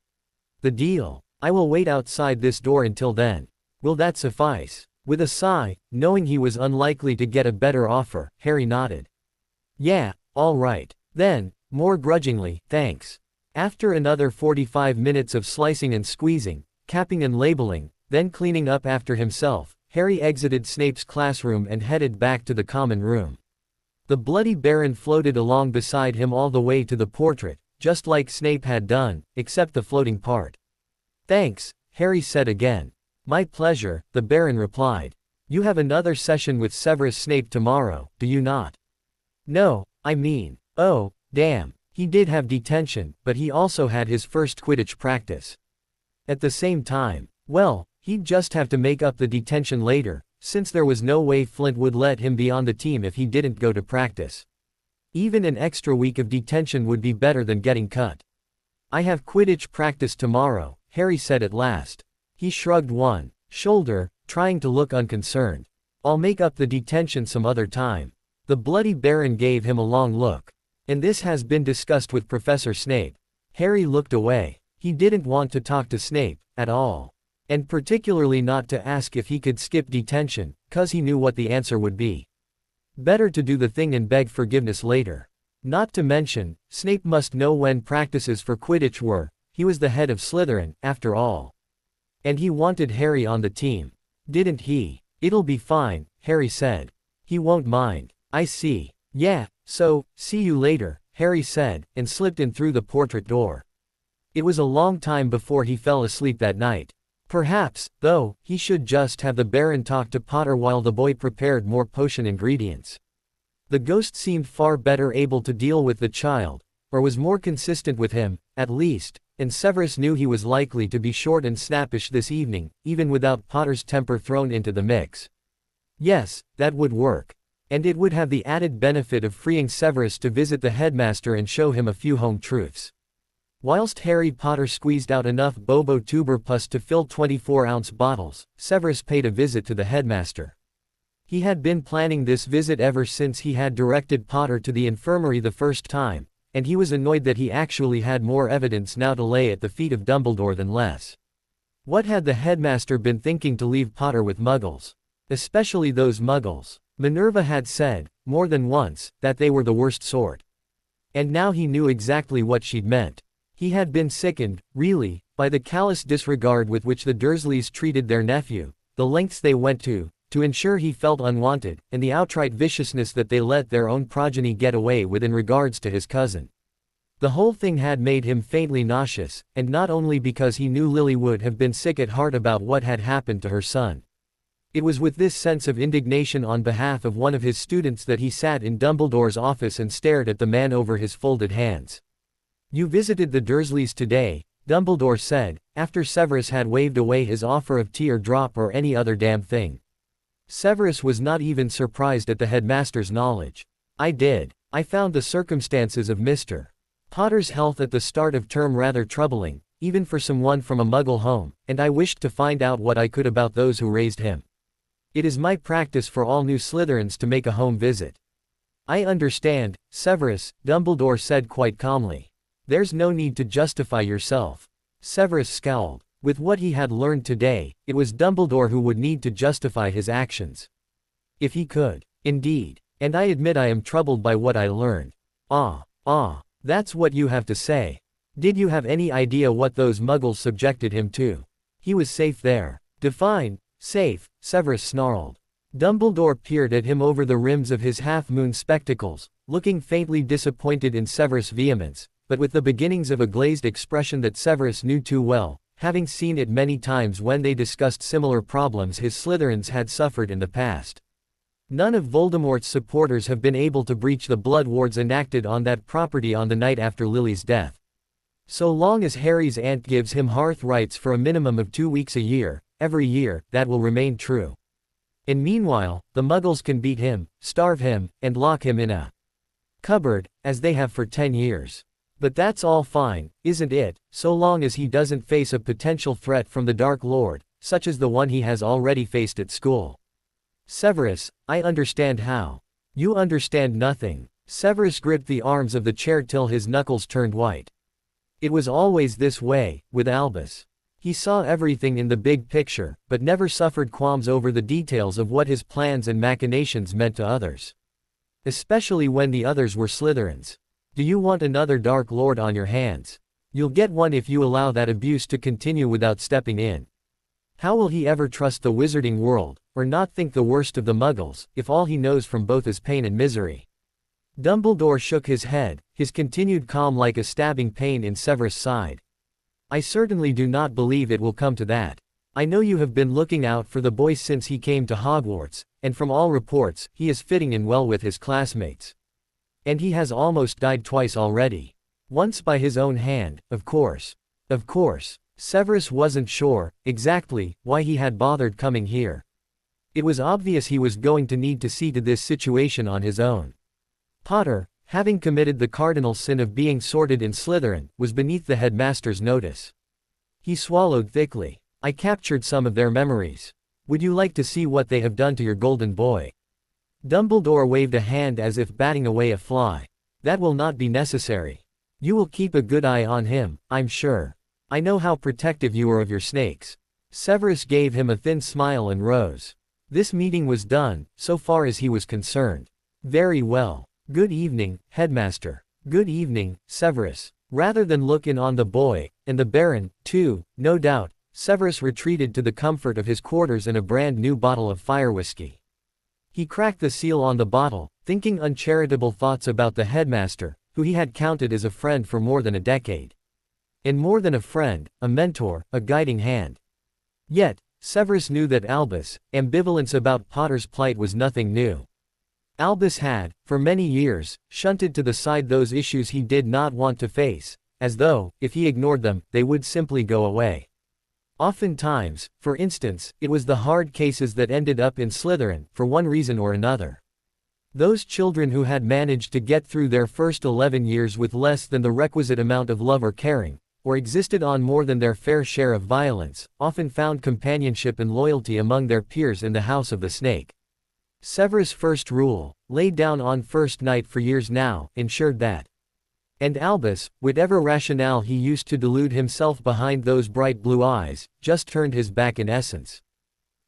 S1: The deal. I will wait outside this door until then. Will that suffice? With a sigh, knowing he was unlikely to get a better offer, Harry nodded. Yeah, all right. Then, more grudgingly, thanks. After another 45 minutes of slicing and squeezing, capping and labeling, then cleaning up after himself, Harry exited Snape's classroom and headed back to the common room. The bloody Baron floated along beside him all the way to the portrait, just like Snape had done, except the floating part. Thanks, Harry said again. My pleasure, the Baron replied. You have another session with Severus Snape tomorrow, do you not? No, I mean, oh, damn, he did have detention, but he also had his first Quidditch practice. At the same time, well, he'd just have to make up the detention later, since there was no way Flint would let him be on the team if he didn't go to practice. Even an extra week of detention would be better than getting cut. I have Quidditch practice tomorrow, Harry said at last. He shrugged one shoulder, trying to look unconcerned. I'll make up the detention some other time. The bloody Baron gave him a long look. And this has been discussed with Professor Snape. Harry looked away. He didn't want to talk to Snape, at all. And particularly not to ask if he could skip detention, 'cause he knew what the answer would be. Better to do the thing and beg forgiveness later. Not to mention, Snape must know when practices for Quidditch were. He was the head of Slytherin, after all. And he wanted Harry on the team. Didn't he? It'll be fine, Harry said. He won't mind. I see. Yeah, so, see you later, Harry said, and slipped in through the portrait door. It was a long time before he fell asleep that night. Perhaps, though, he should just have the Baron talk to Potter while the boy prepared more potion ingredients. The ghost seemed far better able to deal with the child, or was more consistent with him, at least, and Severus knew he was likely to be short and snappish this evening, even without Potter's temper thrown into the mix. Yes, that would work. And it would have the added benefit of freeing Severus to visit the headmaster and show him a few home truths. Whilst Harry Potter squeezed out enough Bobo tuber pus to fill 24-ounce bottles, Severus paid a visit to the headmaster. He had been planning this visit ever since he had directed Potter to the infirmary the first time, and he was annoyed that he actually had more evidence now to lay at the feet of Dumbledore than less. What had the headmaster been thinking to leave Potter with muggles? Especially those muggles. Minerva had said, more than once, that they were the worst sort. And now he knew exactly what she'd meant. He had been sickened, really, by the callous disregard with which the Dursleys treated their nephew, the lengths they went to ensure he felt unwanted, and the outright viciousness that they let their own progeny get away with in regards to his cousin. The whole thing had made him faintly nauseous, and not only because he knew Lily would have been sick at heart about what had happened to her son. It was with this sense of indignation on behalf of one of his students that he sat in Dumbledore's office and stared at the man over his folded hands. You visited the Dursleys today, Dumbledore said, after Severus had waved away his offer of tea or drop or any other damn thing. Severus was not even surprised at the headmaster's knowledge. I did. I found the circumstances of Mr. Potter's health at the start of term rather troubling, even for someone from a Muggle home, and I wished to find out what I could about those who raised him. It is my practice for all new Slytherins to make a home visit. I understand, Severus, Dumbledore said quite calmly. There's no need to justify yourself. Severus scowled. With what he had learned today, it was Dumbledore who would need to justify his actions. If he could. Indeed. And I admit I am troubled by what I learned. That's what you have to say. Did you have any idea what those muggles subjected him to? He was safe there. Define, safe, Severus snarled. Dumbledore peered at him over the rims of his half-moon spectacles, looking faintly disappointed in Severus' vehemence, but with the beginnings of a glazed expression that Severus knew too well, having seen it many times when they discussed similar problems his Slytherins had suffered in the past. None of Voldemort's supporters have been able to breach the blood wards enacted on that property on the night after Lily's death. So long as Harry's aunt gives him hearth rights for a minimum of 2 weeks a year, every year, that will remain true. And meanwhile, the Muggles can beat him, starve him, and lock him in a cupboard, as they have for 10 years. But that's all fine, isn't it, so long as he doesn't face a potential threat from the Dark Lord, such as the one he has already faced at school. Severus, I understand how. You understand nothing. Severus gripped the arms of the chair till his knuckles turned white. It was always this way, with Albus. He saw everything in the big picture, but never suffered qualms over the details of what his plans and machinations meant to others. Especially when the others were Slytherins. Do you want another Dark Lord on your hands? You'll get one if you allow that abuse to continue without stepping in. How will he ever trust the wizarding world, or not think the worst of the Muggles, if all he knows from both is pain and misery? Dumbledore shook his head, his continued calm like a stabbing pain in Severus' side. I certainly do not believe it will come to that. I know you have been looking out for the boy since he came to Hogwarts, and from all reports, he is fitting in well with his classmates. And he has almost died twice already. Once by his own hand, of course. Of course. Severus wasn't sure, exactly, why he had bothered coming here. It was obvious he was going to need to see to this situation on his own. Potter, having committed the cardinal sin of being sorted in Slytherin, was beneath the headmaster's notice. He swallowed thickly. I captured some of their memories. Would you like to see what they have done to your golden boy? Dumbledore waved a hand as if batting away a fly. That will not be necessary. You will keep a good eye on him, I'm sure. I know how protective you are of your snakes. Severus gave him a thin smile and rose. This meeting was done, so far as he was concerned. Very well. Good evening, headmaster. Good evening, Severus. Rather than look in on the boy, and the Baron, too, no doubt, Severus retreated to the comfort of his quarters and a brand new bottle of fire whiskey. He cracked the seal on the bottle, thinking uncharitable thoughts about the headmaster, who he had counted as a friend for more than a decade. And more than a friend, a mentor, a guiding hand. Yet, Severus knew that Albus' ambivalence about Potter's plight was nothing new. Albus had, for many years, shunted to the side those issues he did not want to face, as though, if he ignored them, they would simply go away. Oftentimes, for instance, it was the hard cases that ended up in Slytherin, for one reason or another. Those children who had managed to get through their first 11 years with less than the requisite amount of love or caring, or existed on more than their fair share of violence, often found companionship and loyalty among their peers in the House of the Snake. Severus' first rule, laid down on first night for years now, ensured that. And Albus, whatever rationale he used to delude himself behind those bright blue eyes, just turned his back in essence.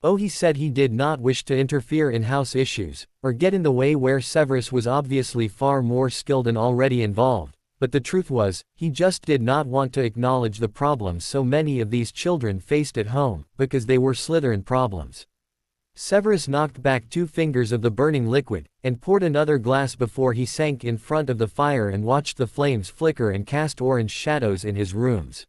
S1: Oh, he said he did not wish to interfere in house issues, or get in the way where Severus was obviously far more skilled and already involved. But the truth was, he just did not want to acknowledge the problems so many of these children faced at home, because they were Slytherin problems. Severus knocked back 2 fingers of the burning liquid, and poured another glass before he sank in front of the fire and watched the flames flicker and cast orange shadows in his rooms.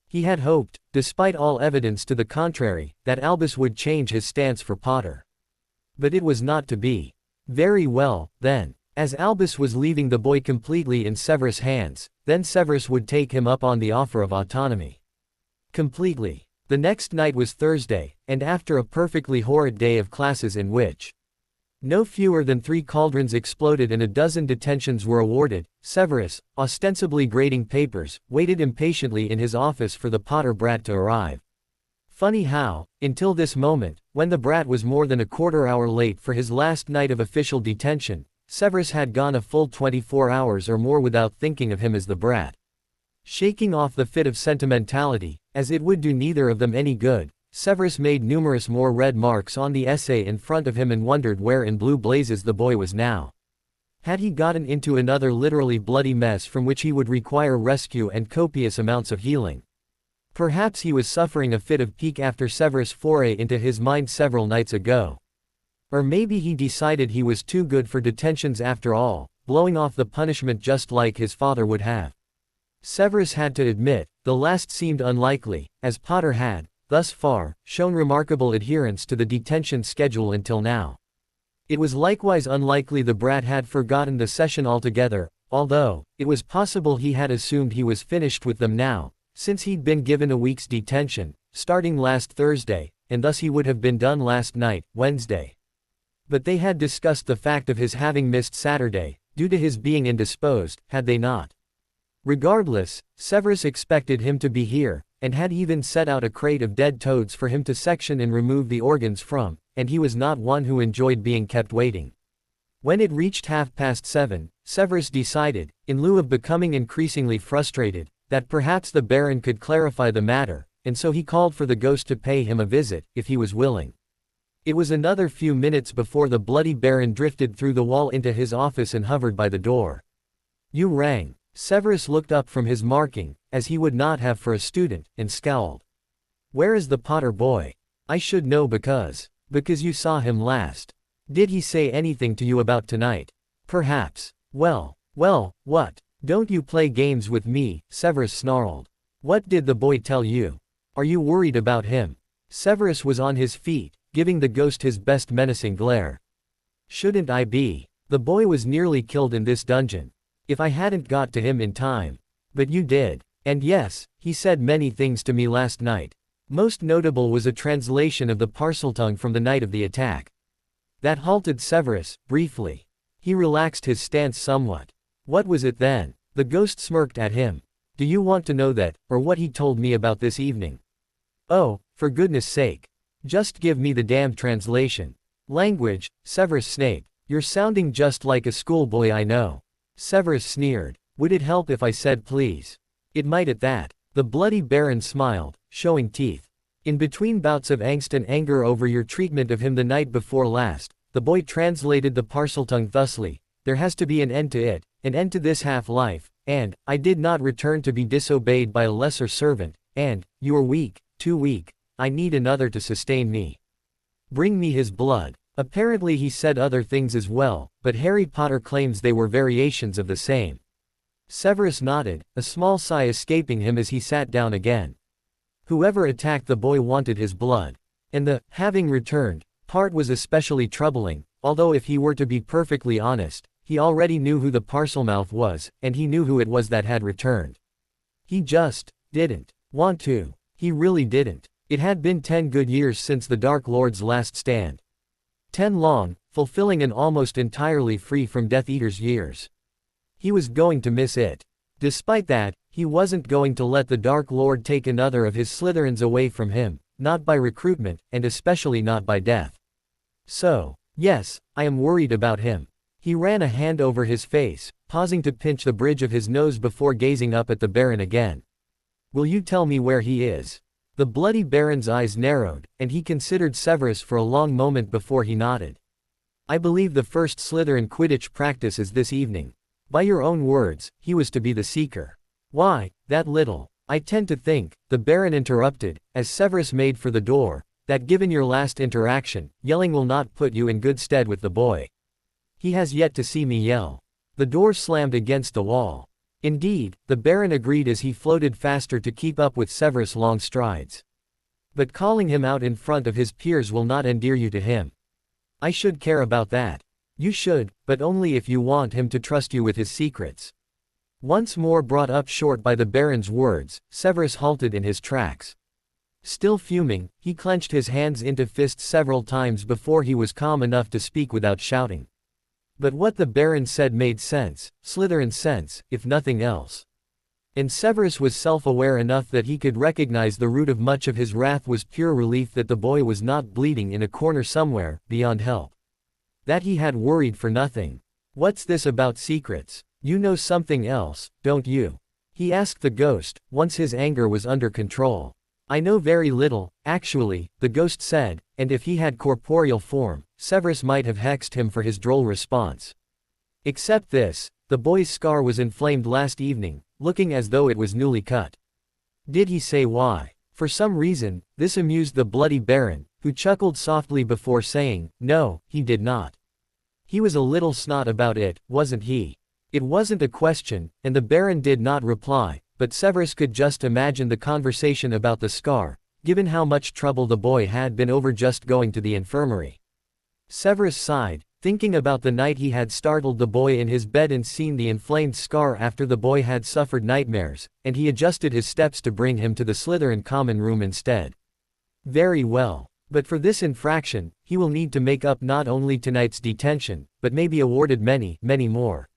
S1: He had hoped, despite all evidence to the contrary, that Albus would change his stance for Potter. But it was not to be. Very well, then. As Albus was leaving the boy completely in Severus' hands, then Severus would take him up on the offer of autonomy. Completely. The next night was Thursday, and after a perfectly horrid day of classes in which no fewer than 3 cauldrons exploded and a dozen detentions were awarded, Severus, ostensibly grading papers, waited impatiently in his office for the Potter brat to arrive. Funny how, until this moment, when the brat was more than a quarter hour late for his last night of official detention, Severus had gone a full 24 hours or more without thinking of him as the brat. Shaking off the fit of sentimentality, as it would do neither of them any good, Severus made numerous more red marks on the essay in front of him and wondered where in blue blazes the boy was now. Had he gotten into another literally bloody mess from which he would require rescue and copious amounts of healing? Perhaps he was suffering a fit of pique after Severus' foray into his mind several nights ago. Or maybe he decided he was too good for detentions after all, blowing off the punishment just like his father would have. Severus had to admit, the last seemed unlikely, as Potter had, thus far, shown remarkable adherence to the detention schedule until now. It was likewise unlikely the brat had forgotten the session altogether, although, it was possible he had assumed he was finished with them now, since he'd been given a week's detention, starting last Thursday, and thus he would have been done last night, Wednesday. But they had discussed the fact of his having missed Saturday, due to his being indisposed, had they not? Regardless, Severus expected him to be here, and had even set out a crate of dead toads for him to section and remove the organs from, and he was not one who enjoyed being kept waiting. When it reached 7:30, Severus decided, in lieu of becoming increasingly frustrated, that perhaps the Baron could clarify the matter, and so he called for the ghost to pay him a visit, if he was willing. It was another few minutes before the bloody Baron drifted through the wall into his office and hovered by the door. "You rang." Severus looked up from his marking, as he would not have for a student, and scowled. "Where is the Potter boy? I should know because you saw him last. Did he say anything to you about tonight? Perhaps." Well, what? Don't you play games with me," Severus snarled. "What did the boy tell you? Are you worried about him?" Severus was on his feet, giving the ghost his best menacing glare. "Shouldn't I be? The boy was nearly killed in this dungeon. If I hadn't got to him in time. But you did. And yes, he said many things to me last night. Most notable was a translation of the Parseltongue from the night of the attack. That halted Severus, briefly. He relaxed his stance somewhat. What was it then? The ghost smirked at him. Do you want to know that, or what he told me about this evening? Oh, for goodness sake. Just give me the damned translation. Language, Severus Snape. You're sounding just like a schoolboy I know. Severus sneered. Would it help if I said please? It might at that. The bloody Baron smiled, showing teeth. In between bouts of angst and anger over your treatment of him the night before last, the boy translated the Parseltongue thusly: there has to be an end to it, an end to this half-life, and, I did not return to be disobeyed by a lesser servant, and, you are weak, too weak, I need another to sustain me. Bring me his blood. Apparently he said other things as well, but Harry Potter claims they were variations of the same. Severus nodded, a small sigh escaping him as he sat down again. Whoever attacked the boy wanted his blood. And the having returned part was especially troubling, although if he were to be perfectly honest, he already knew who the Parselmouth was, and he knew who it was that had returned. He just didn't want to. He really didn't. It had been 10 good years since the Dark Lord's last stand. 10 long, fulfilling and almost entirely free from Death Eater's years. He was going to miss it. Despite that, he wasn't going to let the Dark Lord take another of his Slytherins away from him, not by recruitment, and especially not by death. So, yes, I am worried about him. He ran a hand over his face, pausing to pinch the bridge of his nose before gazing up at the Baron again. Will you tell me where he is? The bloody Baron's eyes narrowed, and he considered Severus for a long moment before he nodded. I believe the first Slytherin Quidditch practice is this evening. By your own words, he was to be the seeker. Why, that little. I tend to think, the Baron interrupted, as Severus made for the door, that given your last interaction, yelling will not put you in good stead with the boy. He has yet to see me yell. The door slammed against the wall. Indeed, the Baron agreed as he floated faster to keep up with Severus' long strides. But calling him out in front of his peers will not endear you to him. I should care about that. You should, but only if you want him to trust you with his secrets. Once more brought up short by the Baron's words, Severus halted in his tracks. Still fuming, he clenched his hands into fists several times before he was calm enough to speak without shouting. But what the Baron said made sense, Slytherin sense, if nothing else. And Severus was self-aware enough that he could recognize the root of much of his wrath was pure relief that the boy was not bleeding in a corner somewhere, beyond help. That he had worried for nothing. What's this about secrets? You know something else, don't you? He asked the ghost, once his anger was under control. I know very little, actually, the ghost said, and if he had corporeal form, Severus might have hexed him for his droll response. Except this, the boy's scar was inflamed last evening, looking as though it was newly cut. Did he say why? For some reason, this amused the bloody Baron, who chuckled softly before saying, no, he did not. He was a little snot about it, wasn't he? It wasn't a question, and the Baron did not reply, but Severus could just imagine the conversation about the scar, given how much trouble the boy had been over just going to the infirmary. Severus sighed, thinking about the night he had startled the boy in his bed and seen the inflamed scar after the boy had suffered nightmares, and he adjusted his steps to bring him to the Slytherin common room instead. Very well. But for this infraction, he will need to make up not only tonight's detention, but may be awarded many, many more.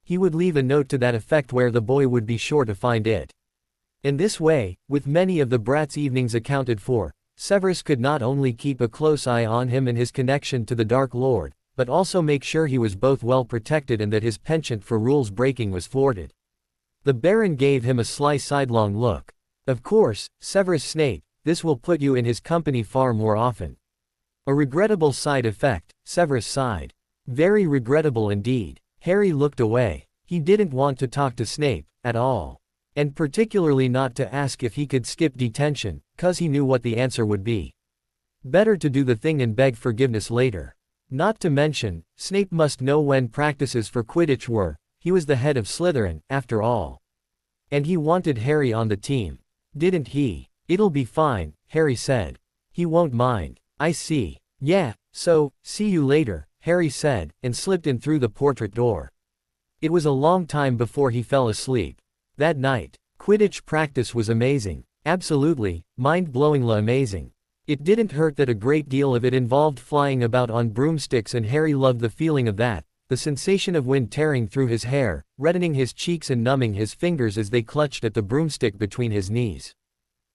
S1: He would leave a note to that effect where the boy would be sure to find it. In this way, with many of the brat's evenings accounted for, Severus could not only keep a close eye on him and his connection to the Dark Lord, but also make sure he was both well protected and that his penchant for rules breaking was thwarted. The Baron gave him a sly sidelong look. Of course, Severus Snape, this will put you in his company far more often. A regrettable side effect, Severus sighed. Very regrettable indeed. Harry looked away. He didn't want to talk to Snape, at all. And particularly not to ask if he could skip detention, 'cause he knew what the answer would be. Better to do the thing and beg forgiveness later. Not to mention, Snape must know when practices for Quidditch were, he was the head of Slytherin, after all. And he wanted Harry on the team. Didn't he? It'll be fine, Harry said. He won't mind. I see. Yeah, so, see you later, Harry said, and slipped in through the portrait door. It was a long time before he fell asleep. That night, Quidditch practice was amazing. Absolutely, mind-blowingly amazing. It didn't hurt that a great deal of it involved flying about on broomsticks, and Harry loved the feeling of that, the sensation of wind tearing through his hair, reddening his cheeks and numbing his fingers as they clutched at the broomstick between his knees.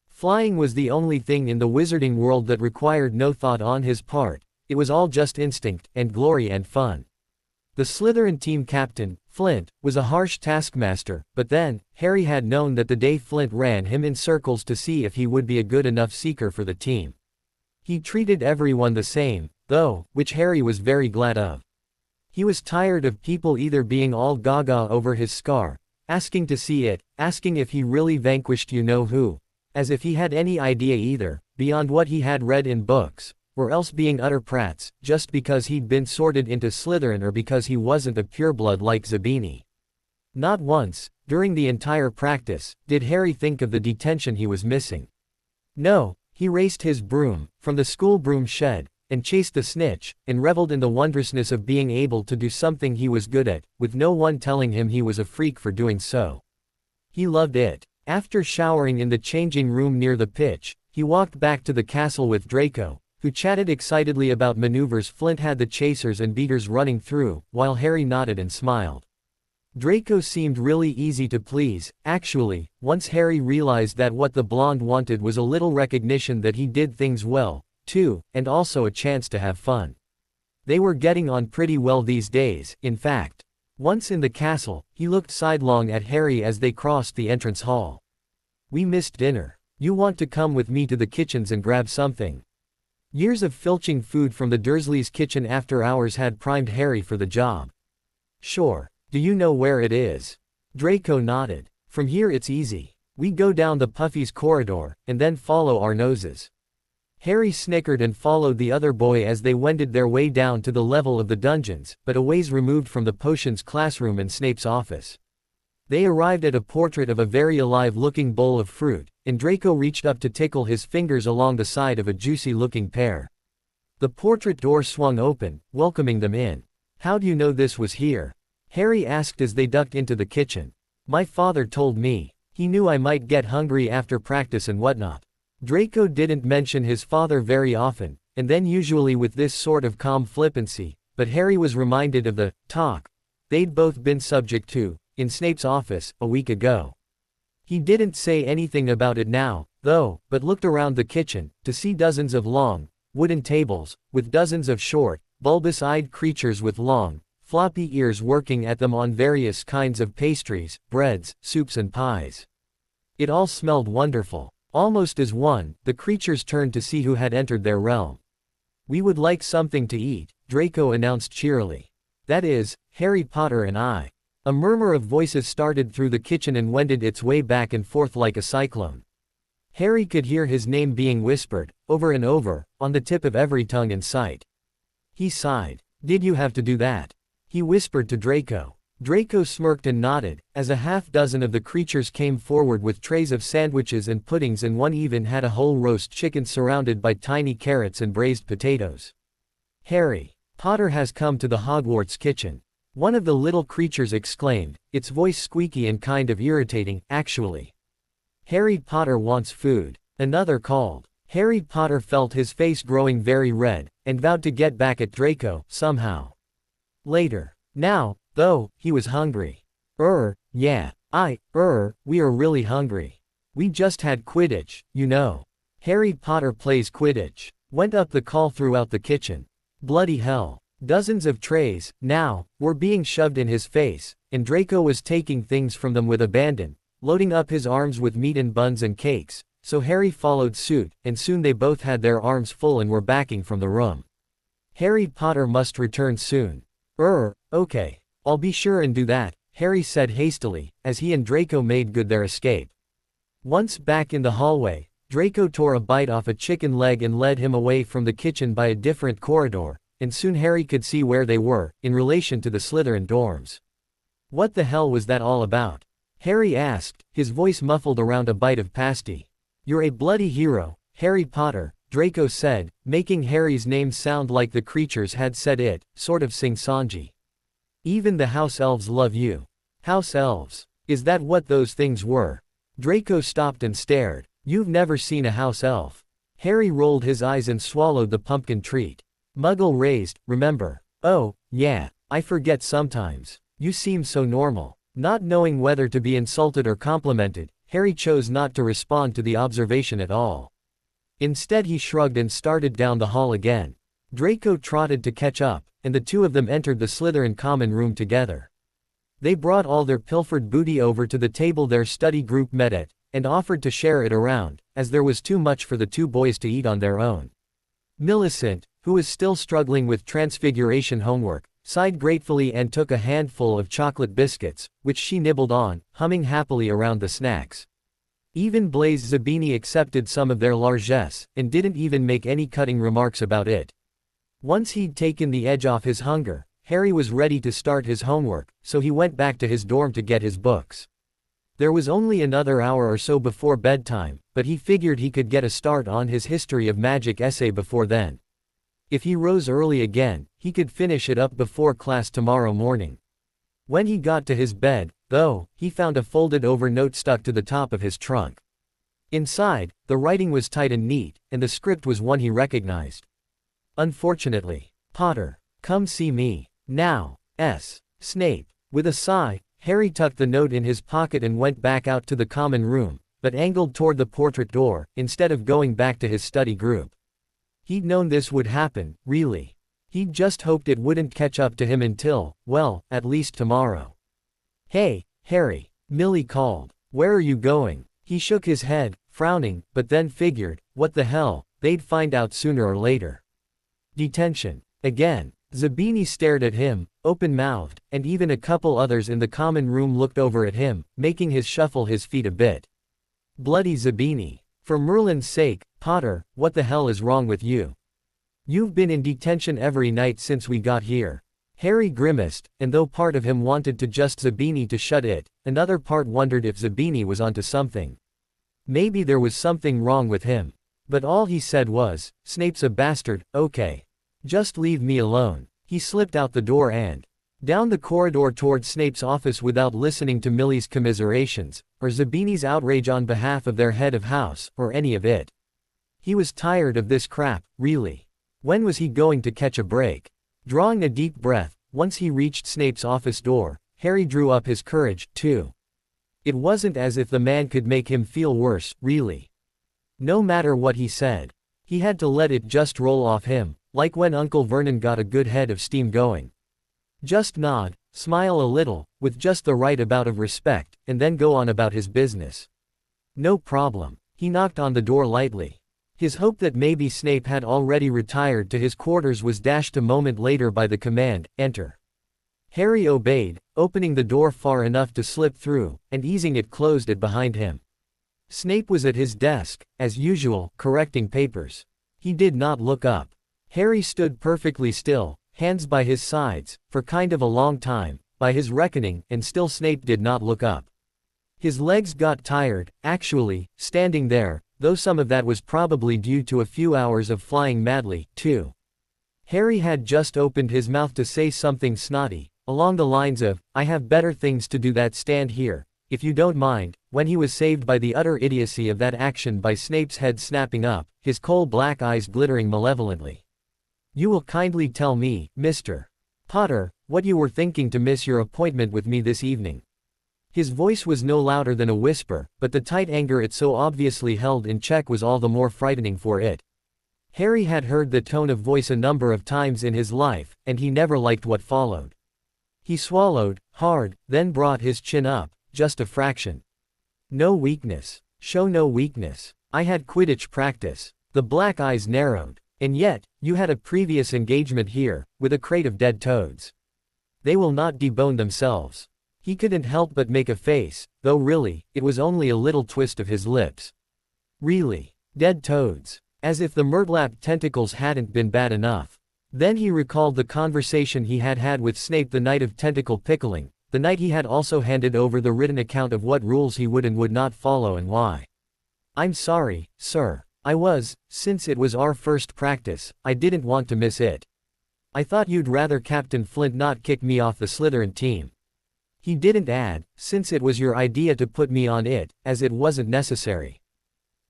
S1: Flying was the only thing in the wizarding world that required no thought on his part. It was all just instinct, and glory and fun. The Slytherin team captain, Flint, was a harsh taskmaster, but then, Harry had known that the day Flint ran him in circles to see if he would be a good enough seeker for the team. He treated everyone the same, though, which Harry was very glad of. He was tired of people either being all gaga over his scar, asking to see it, asking if he really vanquished you-know-who, as if he had any idea either, beyond what he had read in books, or else being utter prats, just because he'd been sorted into Slytherin or because he wasn't a pureblood like Zabini. Not once, during the entire practice, did Harry think of the detention he was missing. No, he raced his broom, from the school broom shed, and chased the snitch, and reveled in the wondrousness of being able to do something he was good at, with no one telling him he was a freak for doing so. He loved it. After showering in the changing room near the pitch, he walked back to the castle with Draco, who chatted excitedly about maneuvers Flint had the chasers and beaters running through, while Harry nodded and smiled. Draco seemed really easy to please, actually, once Harry realized that what the blonde wanted was a little recognition that he did things well, too, and also a chance to have fun. They were getting on pretty well these days, in fact. Once in the castle, he looked sidelong at Harry as they crossed the entrance hall. "We missed dinner. You want to come with me to the kitchens and grab something?" Years of filching food from the Dursleys' kitchen after hours had primed Harry for the job. "Sure. Do you know where it is?" Draco nodded. "From here it's easy. We go down the Puffies corridor, and then follow our noses." Harry snickered and followed the other boy as they wended their way down to the level of the dungeons, but a ways removed from the potions classroom and Snape's office. They arrived at a portrait of a very alive-looking bowl of fruit, and Draco reached up to tickle his fingers along the side of a juicy-looking pear. The portrait door swung open, welcoming them in. "How do you know this was here?" Harry asked as they ducked into the kitchen. "My father told me. He knew I might get hungry after practice and whatnot." Draco didn't mention his father very often, and then usually with this sort of calm flippancy, but Harry was reminded of the talk they'd both been subject to, in Snape's office, a week ago. He didn't say anything about it now, though, but looked around the kitchen, to see dozens of long, wooden tables, with dozens of short, bulbous-eyed creatures with long, floppy ears working at them on various kinds of pastries, breads, soups and pies. It all smelled wonderful. Almost as one, the creatures turned to see who had entered their realm. "We would like something to eat," Draco announced cheerily. That is, Harry Potter and I. A murmur of voices started through the kitchen and wended its way back and forth like a cyclone. Harry could hear his name being whispered, over and over, on the tip of every tongue in sight. He sighed. Did you have to do that? He whispered to Draco. Draco smirked and nodded, as a half-dozen of the creatures came forward with trays of sandwiches and puddings, and one even had a whole roast chicken surrounded by tiny carrots and braised potatoes. Harry Potter has come to the Hogwarts kitchen. One of the little creatures exclaimed, its voice squeaky and kind of irritating, actually. Harry Potter wants food, another called. Harry Potter felt his face growing very red, and vowed to get back at Draco, somehow. Later. Now, though, he was hungry. Yeah. We are really hungry. We just had Quidditch, you know. Harry Potter plays Quidditch. Went up the call throughout the kitchen. Bloody hell. Dozens of trays, now, were being shoved in his face, and Draco was taking things from them with abandon, loading up his arms with meat and buns and cakes, so Harry followed suit, and soon they both had their arms full and were backing from the room. Harry Potter must return soon. Okay. I'll be sure and do that, Harry said hastily, as he and Draco made good their escape. Once back in the hallway, Draco tore a bite off a chicken leg and led him away from the kitchen by a different corridor, and soon Harry could see where they were, in relation to the Slytherin dorms. What the hell was that all about? Harry asked, his voice muffled around a bite of pasty. You're a bloody hero, Harry Potter, Draco said, making Harry's name sound like the creatures had said it, sort of sing-songy. Even the house elves love you. House elves? Is that what those things were? Draco stopped and stared. You've never seen a house elf. Harry rolled his eyes and swallowed the pumpkin treat. Muggle raised, remember? Oh, yeah, I forget sometimes. You seem so normal. Not knowing whether to be insulted or complimented, Harry chose not to respond to the observation at all. Instead he shrugged and started down the hall again. Draco trotted to catch up, and the two of them entered the Slytherin common room together. They brought all their pilfered booty over to the table their study group met at, and offered to share it around, as there was too much for the two boys to eat on their own. Millicent, who was still struggling with Transfiguration homework, sighed gratefully and took a handful of chocolate biscuits, which she nibbled on, humming happily around the snacks. Even Blaise Zabini accepted some of their largesse, and didn't even make any cutting remarks about it. Once he'd taken the edge off his hunger, Harry was ready to start his homework, so he went back to his dorm to get his books. There was only another hour or so before bedtime, but he figured he could get a start on his History of Magic essay before then. If he rose early again, he could finish it up before class tomorrow morning. When he got to his bed, though, he found a folded-over note stuck to the top of his trunk. Inside, the writing was tight and neat, and the script was one he recognized. Unfortunately, Potter, come see me. Now. S. Snape. With a sigh, Harry tucked the note in his pocket and went back out to the common room, but angled toward the portrait door, instead of going back to his study group. He'd known this would happen, really. He'd just hoped it wouldn't catch up to him until, well, at least tomorrow. Hey, Harry, Millie called. Where are you going? He shook his head, frowning, but then figured, what the hell, they'd find out sooner or later. Detention. Again. Zabini stared at him, open-mouthed, and even a couple others in the common room looked over at him, making his shuffle his feet a bit. Bloody Zabini. For Merlin's sake, Potter, what the hell is wrong with you? You've been in detention every night since we got here. Harry grimaced, and though part of him wanted to just Zabini to shut it, another part wondered if Zabini was onto something. Maybe there was something wrong with him. But all he said was, Snape's a bastard, okay. Just leave me alone. He slipped out the door and down the corridor toward Snape's office without listening to Millie's commiserations, or Zabini's outrage on behalf of their head of house, or any of it. He was tired of this crap, really. When was he going to catch a break? Drawing a deep breath, once he reached Snape's office door, Harry drew up his courage, too. It wasn't as if the man could make him feel worse, really. No matter what he said, he had to let it just roll off him, like when Uncle Vernon got a good head of steam going. Just nod, smile a little, with just the right amount of respect, and then go on about his business. No problem. He knocked on the door lightly. His hope that maybe Snape had already retired to his quarters was dashed a moment later by the command, enter. Harry obeyed, opening the door far enough to slip through, and easing it closed it behind him. Snape was at his desk, as usual, correcting papers. He did not look up. Harry stood perfectly still, hands by his sides, for kind of a long time, by his reckoning, and still Snape did not look up. His legs got tired, actually, standing there, though some of that was probably due to a few hours of flying madly, too. Harry had just opened his mouth to say something snotty, along the lines of, "I have better things to do than stand here, if you don't mind," when he was saved by the utter idiocy of that action by Snape's head snapping up, his coal-black eyes glittering malevolently. "You will kindly tell me, Mr. Potter, what you were thinking to miss your appointment with me this evening." His voice was no louder than a whisper, but the tight anger it so obviously held in check was all the more frightening for it. Harry had heard the tone of voice a number of times in his life, and he never liked what followed. He swallowed, hard, then brought his chin up, just a fraction. "No weakness. Show no weakness. I had Quidditch practice." The black eyes narrowed. "And yet, you had a previous engagement here, with a crate of dead toads. They will not debone themselves." He couldn't help but make a face, though really, it was only a little twist of his lips. Really? Dead toads. As if the murtlap tentacles hadn't been bad enough. Then he recalled the conversation he had had with Snape the night of tentacle pickling, the night he had also handed over the written account of what rules he would and would not follow and why. "I'm sorry, sir. Since it was our first practice, I didn't want to miss it. I thought you'd rather Captain Flint not kick me off the Slytherin team." He didn't add, "since it was your idea to put me on it, as it wasn't necessary."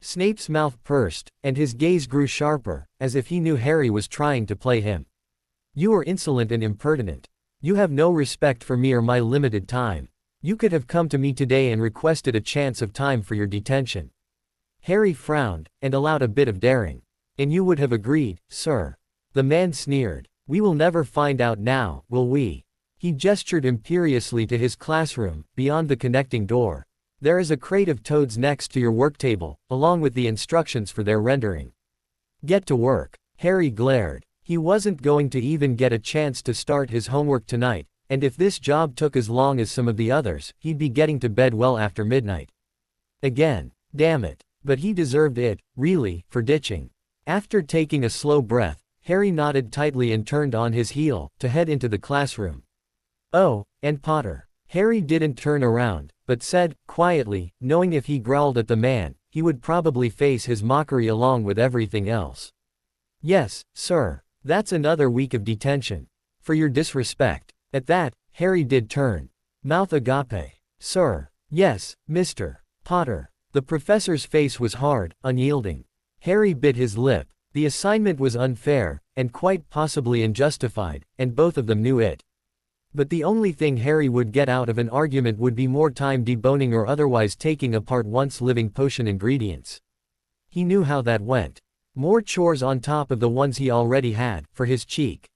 S1: Snape's mouth pursed, and his gaze grew sharper, as if he knew Harry was trying to play him. "You are insolent and impertinent. You have no respect for me or my limited time. You could have come to me today and requested a chance of time for your detention." Harry frowned, and allowed a bit of daring. "And you would have agreed, sir." The man sneered. "We will never find out now, will we?" He gestured imperiously to his classroom, beyond the connecting door. "There is a crate of toads next to your work table, along with the instructions for their rendering. Get to work." Harry glared. He wasn't going to even get a chance to start his homework tonight, and if this job took as long as some of the others, he'd be getting to bed well after midnight. Again. Damn it. But he deserved it, really, for ditching. After taking a slow breath, Harry nodded tightly and turned on his heel, to head into the classroom. "Oh, and Potter." Harry didn't turn around, but said, quietly, knowing if he growled at the man, he would probably face his mockery along with everything else. "Yes, sir. That's another week of detention. For your disrespect." At that, Harry did turn. Mouth agape. "Sir." "Yes, Mr. Potter." The professor's face was hard, unyielding. Harry bit his lip. The assignment was unfair, and quite possibly unjustified, and both of them knew it. But the only thing Harry would get out of an argument would be more time deboning or otherwise taking apart once living potion ingredients. He knew how that went. More chores on top of the ones he already had, for his cheek.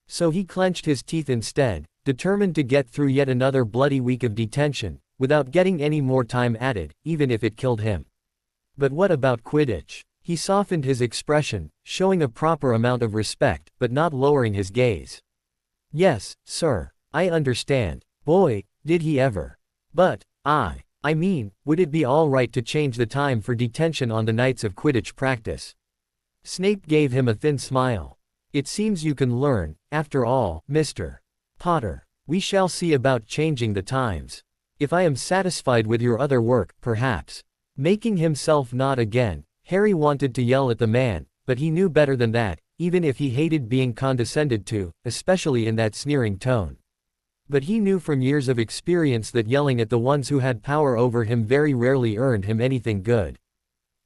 S1: So he clenched his teeth instead, determined to get through yet another bloody week of detention, without getting any more time added, even if it killed him. But what about Quidditch? He softened his expression, showing a proper amount of respect, but not lowering his gaze. "Yes, sir. I understand." Boy, did he ever. "But, I mean, would it be all right to change the time for detention on the nights of Quidditch practice?" Snape gave him a thin smile. "It seems you can learn, after all, Mr. Potter. We shall see about changing the times. If I am satisfied with your other work, perhaps." Making himself nod again, Harry wanted to yell at the man, but he knew better than that, even if he hated being condescended to, especially in that sneering tone. But he knew from years of experience that yelling at the ones who had power over him very rarely earned him anything good.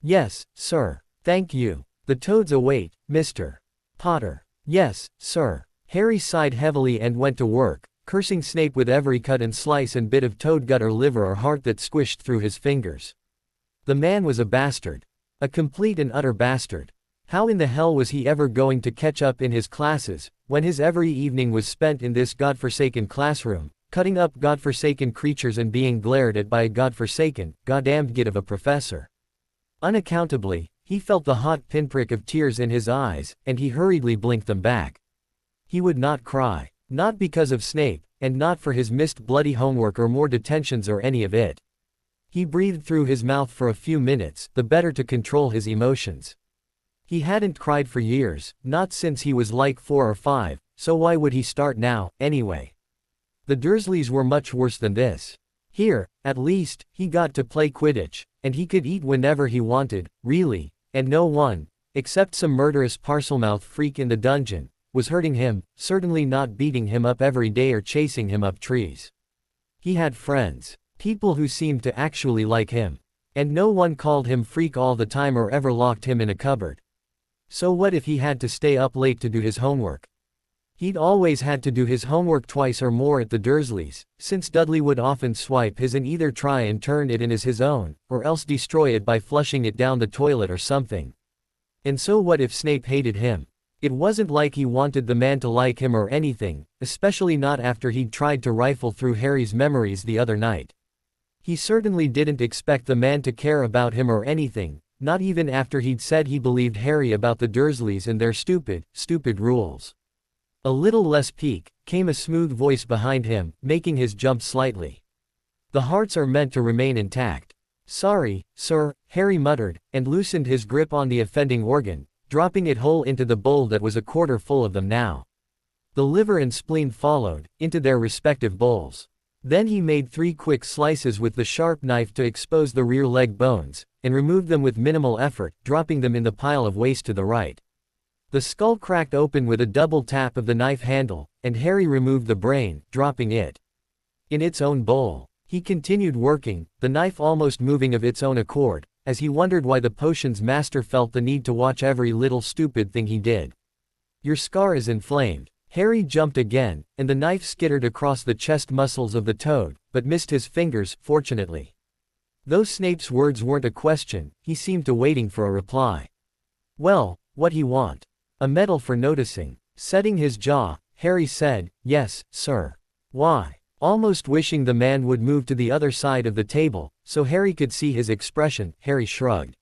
S1: "Yes, sir. Thank you. The toads await, Mr. Potter." "Yes, sir." Harry sighed heavily and went to work, cursing Snape with every cut and slice and bit of toad gut or liver or heart that squished through his fingers. The man was a bastard. A complete and utter bastard. How in the hell was he ever going to catch up in his classes, when his every evening was spent in this godforsaken classroom, cutting up godforsaken creatures and being glared at by a godforsaken, goddamned git of a professor? Unaccountably, he felt the hot pinprick of tears in his eyes, and he hurriedly blinked them back. He would not cry. Not because of Snape, and not for his missed bloody homework or more detentions or any of it. He breathed through his mouth for a few minutes, the better to control his emotions. He hadn't cried for years, not since he was like 4 or 5, so why would he start now, anyway? The Dursleys were much worse than this. Here, at least, he got to play Quidditch, and he could eat whenever he wanted, really, and no one, except some murderous Parselmouth freak in the dungeon, was hurting him, certainly not beating him up every day or chasing him up trees. He had friends. People who seemed to actually like him. And no one called him freak all the time or ever locked him in a cupboard. So what if he had to stay up late to do his homework? He'd always had to do his homework twice or more at the Dursleys, since Dudley would often swipe his and either try and turn it in as his own, or else destroy it by flushing it down the toilet or something. And so what if Snape hated him? It wasn't like he wanted the man to like him or anything, especially not after he'd tried to rifle through Harry's memories the other night. He certainly didn't expect the man to care about him or anything, not even after he'd said he believed Harry about the Dursleys and their stupid rules. A little less pique, came a smooth voice behind him, making his jump slightly. The hearts are meant to remain intact. Sorry, sir, Harry muttered, and loosened his grip on the offending organ, dropping it whole into the bowl that was a quarter full of them now. The liver and spleen followed, into their respective bowls. Then he made 3 quick slices with the sharp knife to expose the rear leg bones, and removed them with minimal effort, dropping them in the pile of waste to the right. The skull cracked open with a double tap of the knife handle, and Harry removed the brain, dropping it in its own bowl. He continued working, the knife almost moving of its own accord, as he wondered why the potion's master felt the need to watch every little stupid thing he did. Your scar is inflamed. Harry jumped again, and the knife skittered across the chest muscles of the toad, but missed his fingers, fortunately. Though Snape's words weren't a question, he seemed to waiting for a reply. Well, what'd he want? A medal for noticing. Setting his jaw, Harry said, yes, sir. Why? Almost wishing the man would move to the other side of the table, so Harry could see his expression, Harry shrugged.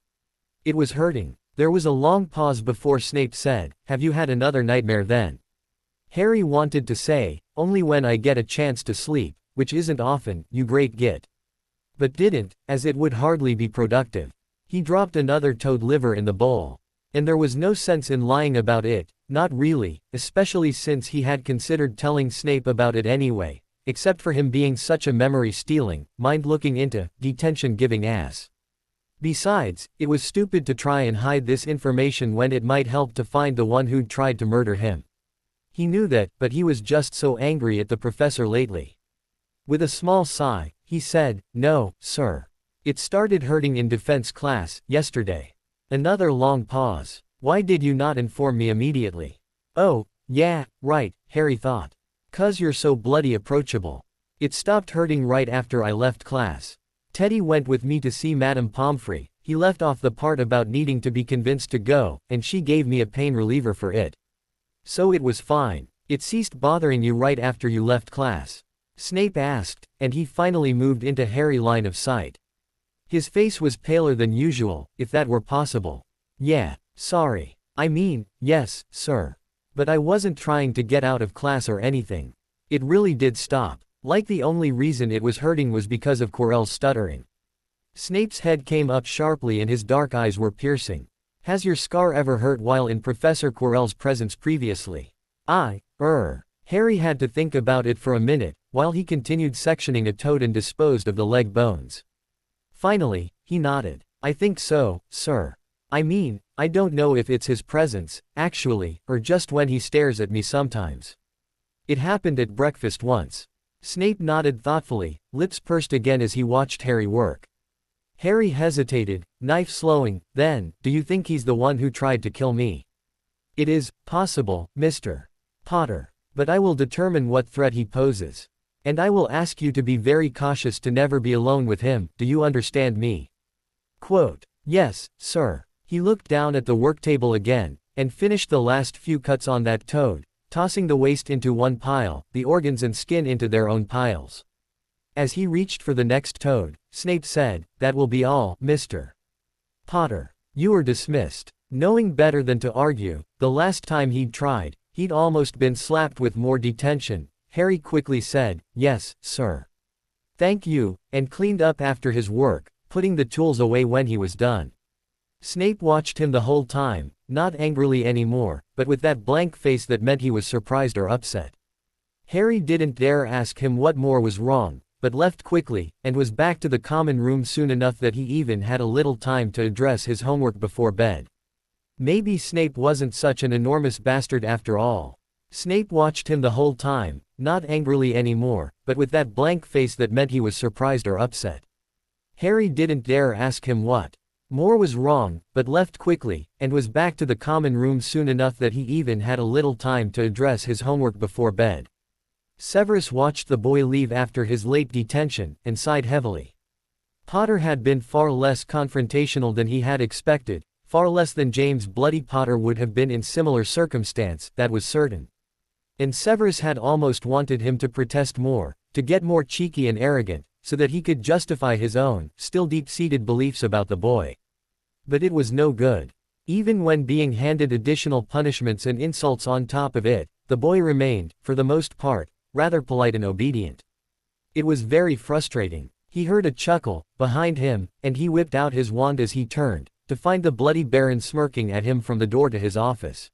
S1: It was hurting. There was a long pause before Snape said, have you had another nightmare then? Harry wanted to say, only when I get a chance to sleep, which isn't often, you great git. But didn't, as it would hardly be productive. He dropped another toad liver in the bowl. And there was no sense in lying about it, not really, especially since he had considered telling Snape about it anyway, except for him being such a memory-stealing, mind-looking-into, detention-giving ass. Besides, it was stupid to try and hide this information when it might help to find the one who'd tried to murder him. He knew that, but he was just so angry at the professor lately. With a small sigh, he said, no, sir. It started hurting in defense class, yesterday. Another long pause. Why did you not inform me immediately? Oh, yeah, right, Harry thought. 'Cause you're so bloody approachable. It stopped hurting right after I left class. Teddy went with me to see Madame Pomfrey. He left off the part about needing to be convinced to go, and she gave me a pain reliever for it. So it was fine. It ceased bothering you right after you left class? Snape asked, and he finally moved into Harry's line of sight. His face was paler than usual, if that were possible. Yeah, sorry. I mean, yes, sir. But I wasn't trying to get out of class or anything. It really did stop. Like the only reason it was hurting was because of Quirrell's stuttering. Snape's head came up sharply and his dark eyes were piercing. Has your scar ever hurt while in Professor Quirrell's presence previously? Harry had to think about it for a minute, while he continued sectioning a toad and disposed of the leg bones. Finally, he nodded. I think so, sir. I mean, I don't know if it's his presence, actually, or just when he stares at me sometimes. It happened at breakfast once. Snape nodded thoughtfully, lips pursed again as he watched Harry work. Harry hesitated, knife slowing, then, do you think he's the one who tried to kill me? It is possible, Mr. Potter. But I will determine what threat he poses. And I will ask you to be very cautious to never be alone with him, do you understand me? Quote, yes, sir. He looked down at the worktable again, and finished the last few cuts on that toad, tossing the waste into one pile, the organs and skin into their own piles. As he reached for the next toad, Snape said, that will be all, Mr. Potter. You are dismissed. Knowing better than to argue, the last time he'd tried, He'd almost been slapped with more detention. Harry quickly said, "Yes, sir. Thank you," and cleaned up after his work, putting the tools away when he was done. Snape watched him the whole time, not angrily anymore, but with that blank face that meant he was surprised or upset. Harry didn't dare ask him what more was wrong, but left quickly, and was back to the common room soon enough that he even had a little time to address his homework before bed. Maybe Snape wasn't such an enormous bastard after all. Snape watched him the whole time, not angrily anymore, but with that blank face that meant he was surprised or upset. Harry didn't dare ask him what more was wrong, but left quickly, and was back to the common room soon enough that he even had a little time to address his homework before bed. Severus watched the boy leave after his late detention, and sighed heavily. Potter had been far less confrontational than he had expected, far less than James Bloody Potter would have been in similar circumstance, that was certain. And Severus had almost wanted him to protest more, to get more cheeky and arrogant, so that he could justify his own, still deep-seated beliefs about the boy. But it was no good. Even when being handed additional punishments and insults on top of it, the boy remained, for the most part, rather polite and obedient. It was very frustrating. He heard a chuckle behind him, and he whipped out his wand as he turned, to find the bloody Baron smirking at him from the door to his office.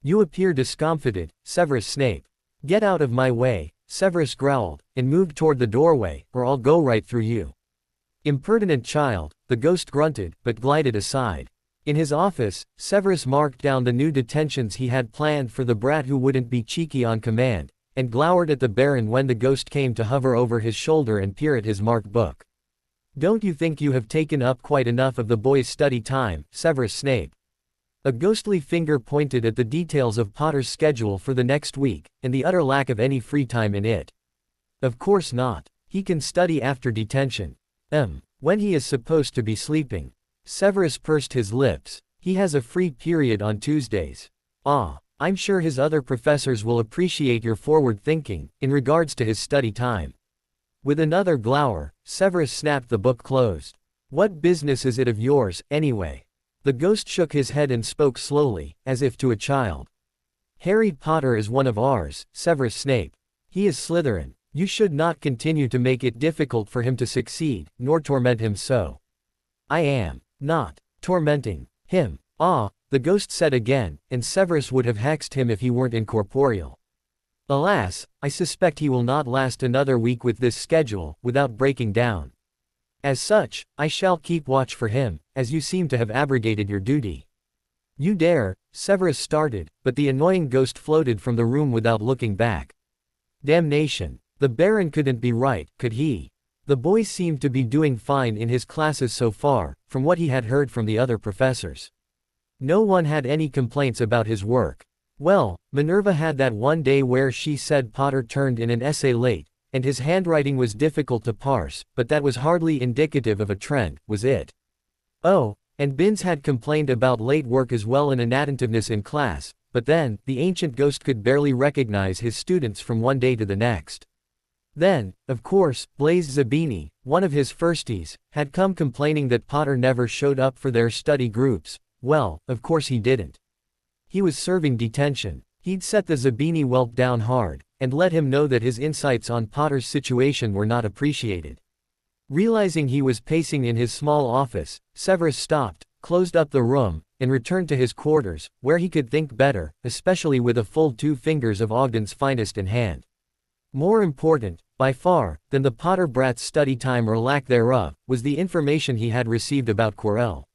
S1: "You appear discomfited, Severus Snape. Get out of my way," Severus growled, and moved toward the doorway, "or I'll go right through you." "Impertinent child," the ghost grunted, but glided aside. In his office, Severus marked down the new detentions he had planned for the brat who wouldn't be cheeky on command, and glowered at the Baron when the ghost came to hover over his shoulder and peer at his marked book. "Don't you think you have taken up quite enough of the boy's study time, Severus Snape?" A ghostly finger pointed at the details of Potter's schedule for the next week, and the utter lack of any free time in it. "Of course not. He can study after detention. When he is supposed to be sleeping." Severus pursed his lips. "He has a free period on Tuesdays. I'm sure his other professors will appreciate your forward thinking, in regards to his study time." With another glower, Severus snapped the book closed. "What business is it of yours, anyway?" The ghost shook his head and spoke slowly, as if to a child. "Harry Potter is one of ours, Severus Snape. He is Slytherin. You should not continue to make it difficult for him to succeed, nor torment him so." "I am not tormenting him." The ghost said again, and Severus would have hexed him if he weren't incorporeal. "Alas, I suspect he will not last another week with this schedule, without breaking down. As such, I shall keep watch for him, as you seem to have abrogated your duty." "You dare," Severus started, but the annoying ghost floated from the room without looking back. Damnation. The Baron couldn't be right, could he? The boy seemed to be doing fine in his classes so far, from what he had heard from the other professors. No one had any complaints about his work. Well, Minerva had that one day where she said Potter turned in an essay late, and his handwriting was difficult to parse, but that was hardly indicative of a trend, was it? And Binns had complained about late work as well and inattentiveness in class, but then, the ancient ghost could barely recognize his students from one day to the next. Then, of course, Blaise Zabini, one of his firsties, had come complaining that Potter never showed up for their study groups. Well, of course he didn't. He was serving detention. He'd set the Zabini whelp down hard, and let him know that his insights on Potter's situation were not appreciated. Realizing he was pacing in his small office, Severus stopped, closed up the room, and returned to his quarters, where he could think better, especially with a full 2 fingers of Ogden's finest in hand. More important, by far, than the Potter brat's study time or lack thereof, was the information he had received about Quirrell.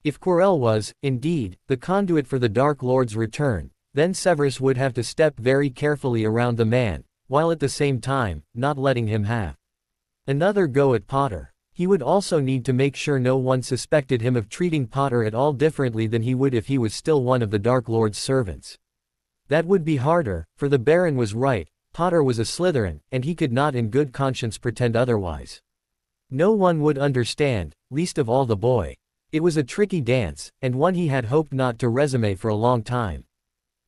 S1: If Quirrell was, indeed, the conduit for the Dark Lord's return, then Severus would have to step very carefully around the man, while at the same time, not letting him have another go at Potter. He would also need to make sure no one suspected him of treating Potter at all differently than he would if he was still one of the Dark Lord's servants. That would be harder, for the Baron was right, Potter was a Slytherin, and he could not in good conscience pretend otherwise. No one would understand, least of all the boy. It was a tricky dance, and one he had hoped not to resume for a long time.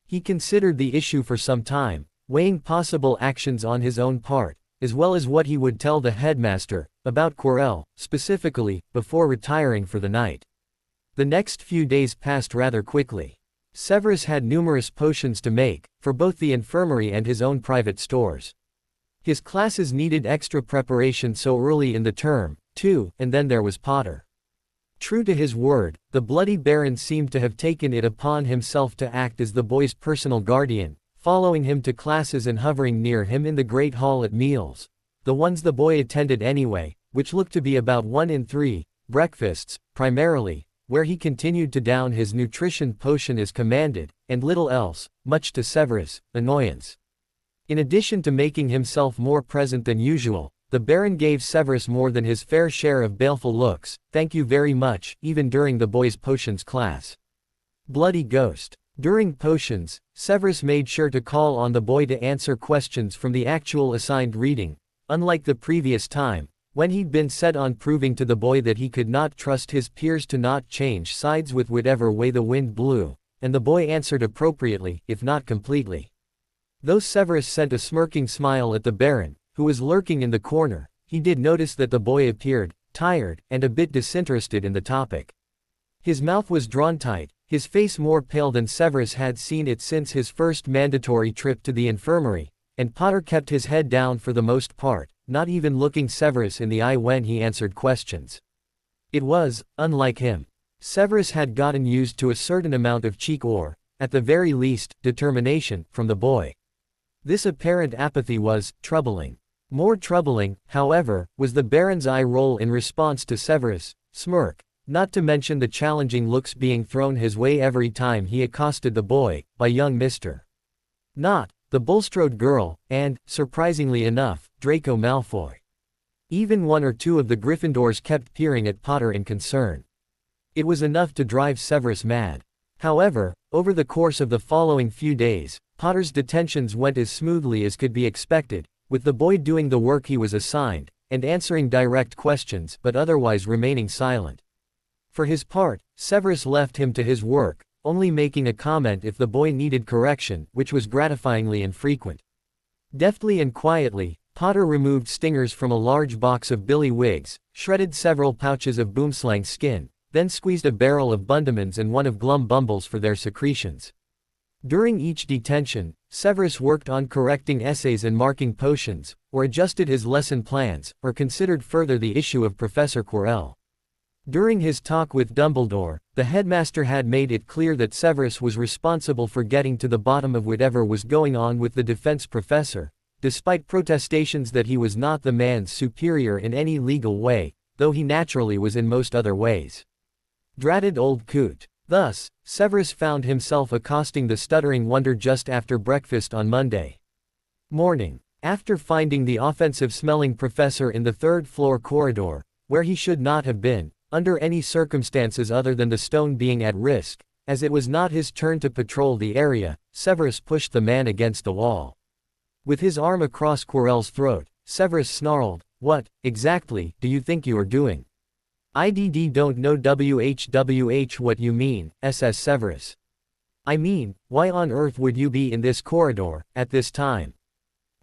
S1: He considered the issue for some time, weighing possible actions on his own part, as well as what he would tell the headmaster, about Quirrell, specifically, before retiring for the night. The next few days passed rather quickly. Severus had numerous potions to make, for both the infirmary and his own private stores. His classes needed extra preparation so early in the term, too, and then there was Potter. True to his word, the Bloody Baron seemed to have taken it upon himself to act as the boy's personal guardian, following him to classes and hovering near him in the Great Hall at meals, the ones the boy attended anyway, which looked to be about 1 in 3, breakfasts, primarily, where he continued to down his nutrition potion as commanded, and little else, much to Severus' annoyance. In addition to making himself more present than usual, the Baron gave Severus more than his fair share of baleful looks, "Thank you very much," even during the boys' potions class. Bloody Ghost. During potions, Severus made sure to call on the boy to answer questions from the actual assigned reading, unlike the previous time, when he'd been set on proving to the boy that he could not trust his peers to not change sides with whatever way the wind blew, and the boy answered appropriately, if not completely. Though Severus sent a smirking smile at the Baron, who was lurking in the corner, he did notice that the boy appeared tired and a bit disinterested in the topic. His mouth was drawn tight, his face more pale than Severus had seen it since his first mandatory trip to the infirmary, and Potter kept his head down for the most part, not even looking Severus in the eye when he answered questions. It was, unlike him. Severus had gotten used to a certain amount of cheek or, at the very least, determination, from the boy. This apparent apathy was troubling. More troubling, however, was the Baron's eye roll in response to Severus' smirk, not to mention the challenging looks being thrown his way every time he accosted the boy, by young Mr. Not, the Bulstrode girl, and, surprisingly enough, Draco Malfoy. Even one or two of the Gryffindors kept peering at Potter in concern. It was enough to drive Severus mad. However, over the course of the following few days, Potter's detentions went as smoothly as could be expected, with the boy doing the work he was assigned, and answering direct questions but otherwise remaining silent. For his part, Severus left him to his work, only making a comment if the boy needed correction, which was gratifyingly infrequent. Deftly and quietly, Potter removed stingers from a large box of billy wigs, shredded several pouches of boomslang skin, then squeezed a barrel of bundamans and one of glum bumbles for their secretions. During each detention, Severus worked on correcting essays and marking potions, or adjusted his lesson plans, or considered further the issue of Professor Quirrell. During his talk with Dumbledore, the headmaster had made it clear that Severus was responsible for getting to the bottom of whatever was going on with the defense professor, despite protestations that he was not the man's superior in any legal way, though he naturally was in most other ways. Dratted old coot. Thus, Severus found himself accosting the stuttering wonder just after breakfast on Monday morning. After finding the offensive-smelling professor in the third-floor corridor, where he should not have been, under any circumstances other than the stone being at risk, as it was not his turn to patrol the area, Severus pushed the man against the wall. With his arm across Quirrell's throat, Severus snarled, "What, exactly, do you think you are doing? IDD don't know WHWH what you mean, SS Severus. I mean, why on earth would you be in this corridor, at this time?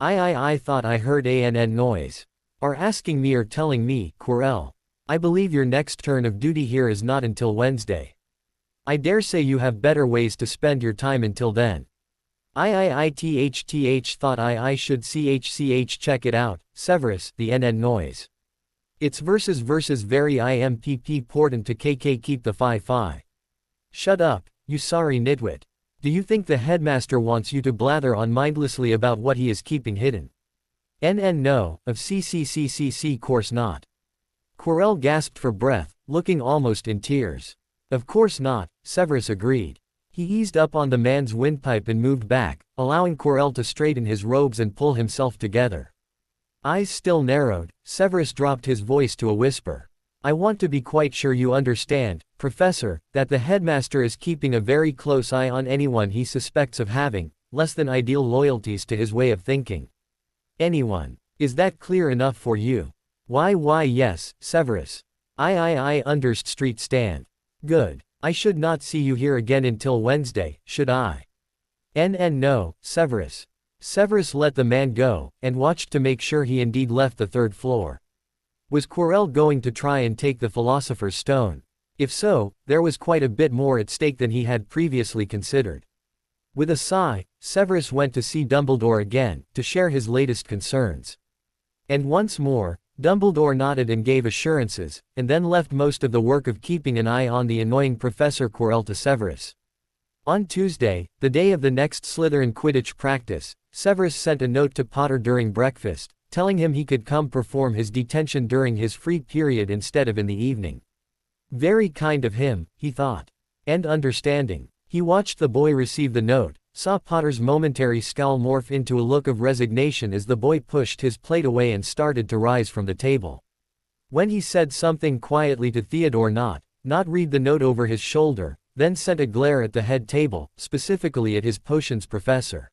S1: I thought I heard ANN noise. Are asking me or telling me, Quirrell. I believe your next turn of duty here is not until Wednesday. I dare say you have better ways to spend your time until then. IIITHTH thought I should CHCH check it out, Severus, the NN noise. It's versus very IMPP important to KK keep the Phi. Shut up, you sorry nitwit. Do you think the headmaster wants you to blather on mindlessly about what he is keeping hidden? NN no, of CCCCC course not. Quirrell gasped for breath, looking almost in tears. Of course not, Severus agreed. He eased up on the man's windpipe and moved back, allowing Quirrell to straighten his robes and pull himself together. Eyes still narrowed, Severus dropped his voice to a whisper. I want to be quite sure you understand, Professor, that the headmaster is keeping a very close eye on anyone he suspects of having less than ideal loyalties to his way of thinking. Anyone. Is that clear enough for you? Why yes, Severus. I underst street stand. Good. I should not see you here again until Wednesday, should I? NN no, Severus. Severus let the man go, and watched to make sure he indeed left the third floor. Was Quirrell going to try and take the Philosopher's Stone? If so, there was quite a bit more at stake than he had previously considered. With a sigh, Severus went to see Dumbledore again, to share his latest concerns. And once more, Dumbledore nodded and gave assurances, and then left most of the work of keeping an eye on the annoying Professor Quirrell to Severus. On Tuesday, the day of the next Slytherin Quidditch practice, Severus sent a note to Potter during breakfast, telling him he could come perform his detention during his free period instead of in the evening. Very kind of him, he thought. And understanding. He watched the boy receive the note, saw Potter's momentary scowl morph into a look of resignation as the boy pushed his plate away and started to rise from the table. When he said something quietly to Theodore not read the note over his shoulder, then sent a glare at the head table, specifically at his potions professor.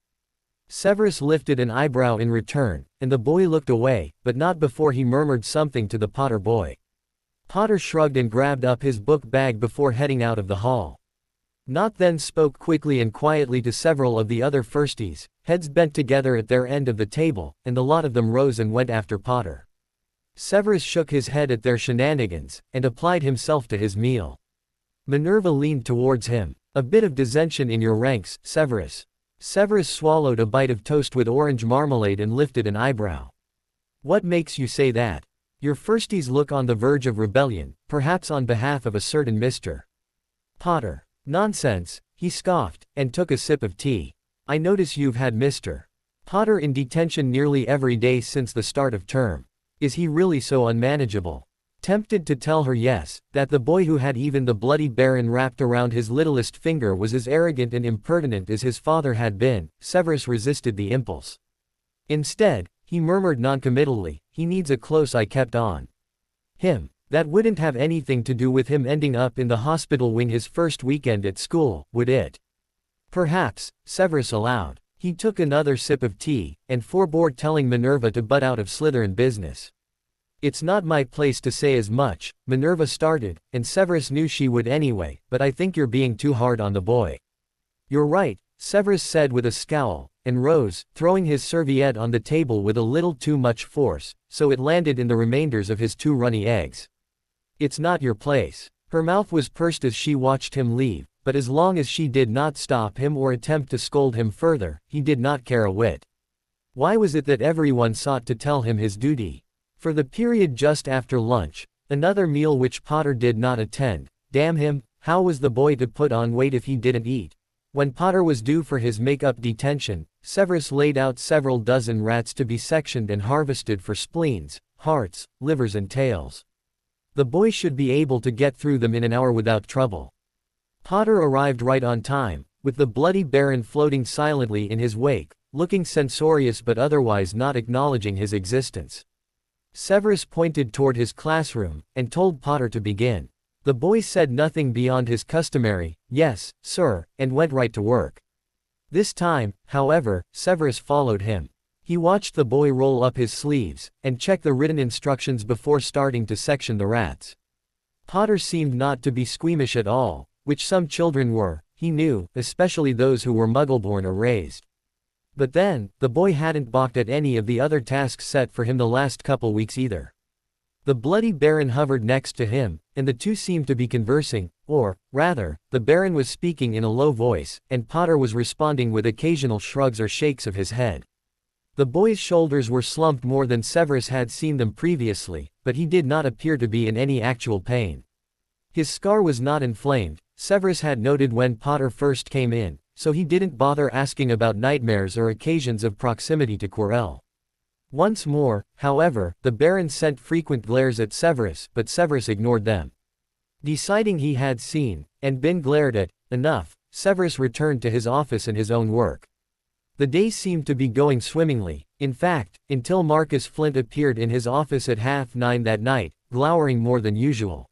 S1: Severus lifted an eyebrow in return, and the boy looked away, but not before he murmured something to the Potter boy. Potter shrugged and grabbed up his book bag before heading out of the hall. Not then spoke quickly and quietly to several of the other firsties, heads bent together at their end of the table, and the lot of them rose and went after Potter. Severus shook his head at their shenanigans, and applied himself to his meal. Minerva leaned towards him. A bit of dissension in your ranks, Severus. Severus swallowed a bite of toast with orange marmalade and lifted an eyebrow. What makes you say that? Your firsties look on the verge of rebellion, perhaps on behalf of a certain Mr. Potter. Nonsense, he scoffed, and took a sip of tea. I notice you've had Mr. Potter in detention nearly every day since the start of term. Is he really so unmanageable? Tempted to tell her yes, that the boy who had even the bloody baron wrapped around his littlest finger was as arrogant and impertinent as his father had been, Severus resisted the impulse. Instead, he murmured noncommittally, he needs a close eye kept on him. That wouldn't have anything to do with him ending up in the hospital wing his first weekend at school, would it? Perhaps, Severus allowed. He took another sip of tea, and forebore telling Minerva to butt out of Slytherin business. It's not my place to say as much, Minerva started, and Severus knew she would anyway, but I think you're being too hard on the boy. You're right, Severus said with a scowl, and rose, throwing his serviette on the table with a little too much force, so it landed in the remainders of his 2 runny eggs. It's not your place. Her mouth was pursed as she watched him leave, but as long as she did not stop him or attempt to scold him further, he did not care a whit. Why was it that everyone sought to tell him his duty? For the period just after lunch, another meal which Potter did not attend, damn him, how was the boy to put on weight if he didn't eat? When Potter was due for his make-up detention, Severus laid out several dozen rats to be sectioned and harvested for spleens, hearts, livers and tails. The boy should be able to get through them in an hour without trouble. Potter arrived right on time, with the bloody baron floating silently in his wake, looking censorious but otherwise not acknowledging his existence. Severus pointed toward his classroom, and told Potter to begin. The boy said nothing beyond his customary, "Yes, sir," and went right to work. This time, however, Severus followed him. He watched the boy roll up his sleeves, and check the written instructions before starting to section the rats. Potter seemed not to be squeamish at all, which some children were, he knew, especially those who were Muggle-born or raised. But then, the boy hadn't balked at any of the other tasks set for him the last couple weeks either. The bloody baron hovered next to him, and the two seemed to be conversing, or, rather, the baron was speaking in a low voice, and Potter was responding with occasional shrugs or shakes of his head. The boy's shoulders were slumped more than Severus had seen them previously, but he did not appear to be in any actual pain. His scar was not inflamed, Severus had noted when Potter first came in, so he didn't bother asking about nightmares or occasions of proximity to Quirrell. Once more, however, the baron sent frequent glares at Severus, but Severus ignored them. Deciding he had seen, and been glared at, enough, Severus returned to his office and his own work. The day seemed to be going swimmingly, in fact, until Marcus Flint appeared in his office at 9:30 that night, glowering more than usual.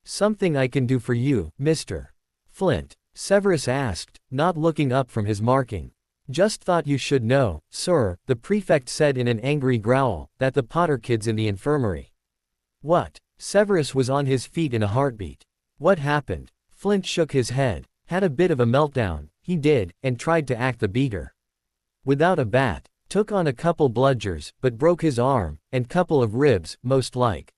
S1: "Something I can do for you, Mr. Flint?" Severus asked, not looking up from his marking. "Just thought you should know, sir," the prefect said in an angry growl, "that the Potter kid's in the infirmary." "What?" Severus was on his feet in a heartbeat. "What happened?" Flint shook his head. "Had a bit of a meltdown, he did, and tried to act the beater. Without a bat. Took on a couple bludgers, but broke his arm, and couple of ribs, most like.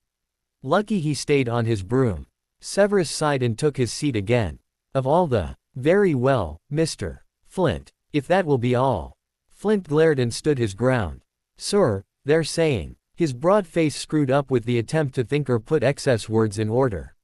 S1: Lucky he stayed on his broom." Severus sighed and took his seat again. Of all the— Very well, Mr. Flint. If that will be all. Flint glared and stood his ground. Sir, they're saying. His broad face screwed up with the attempt to think or put excess words in order.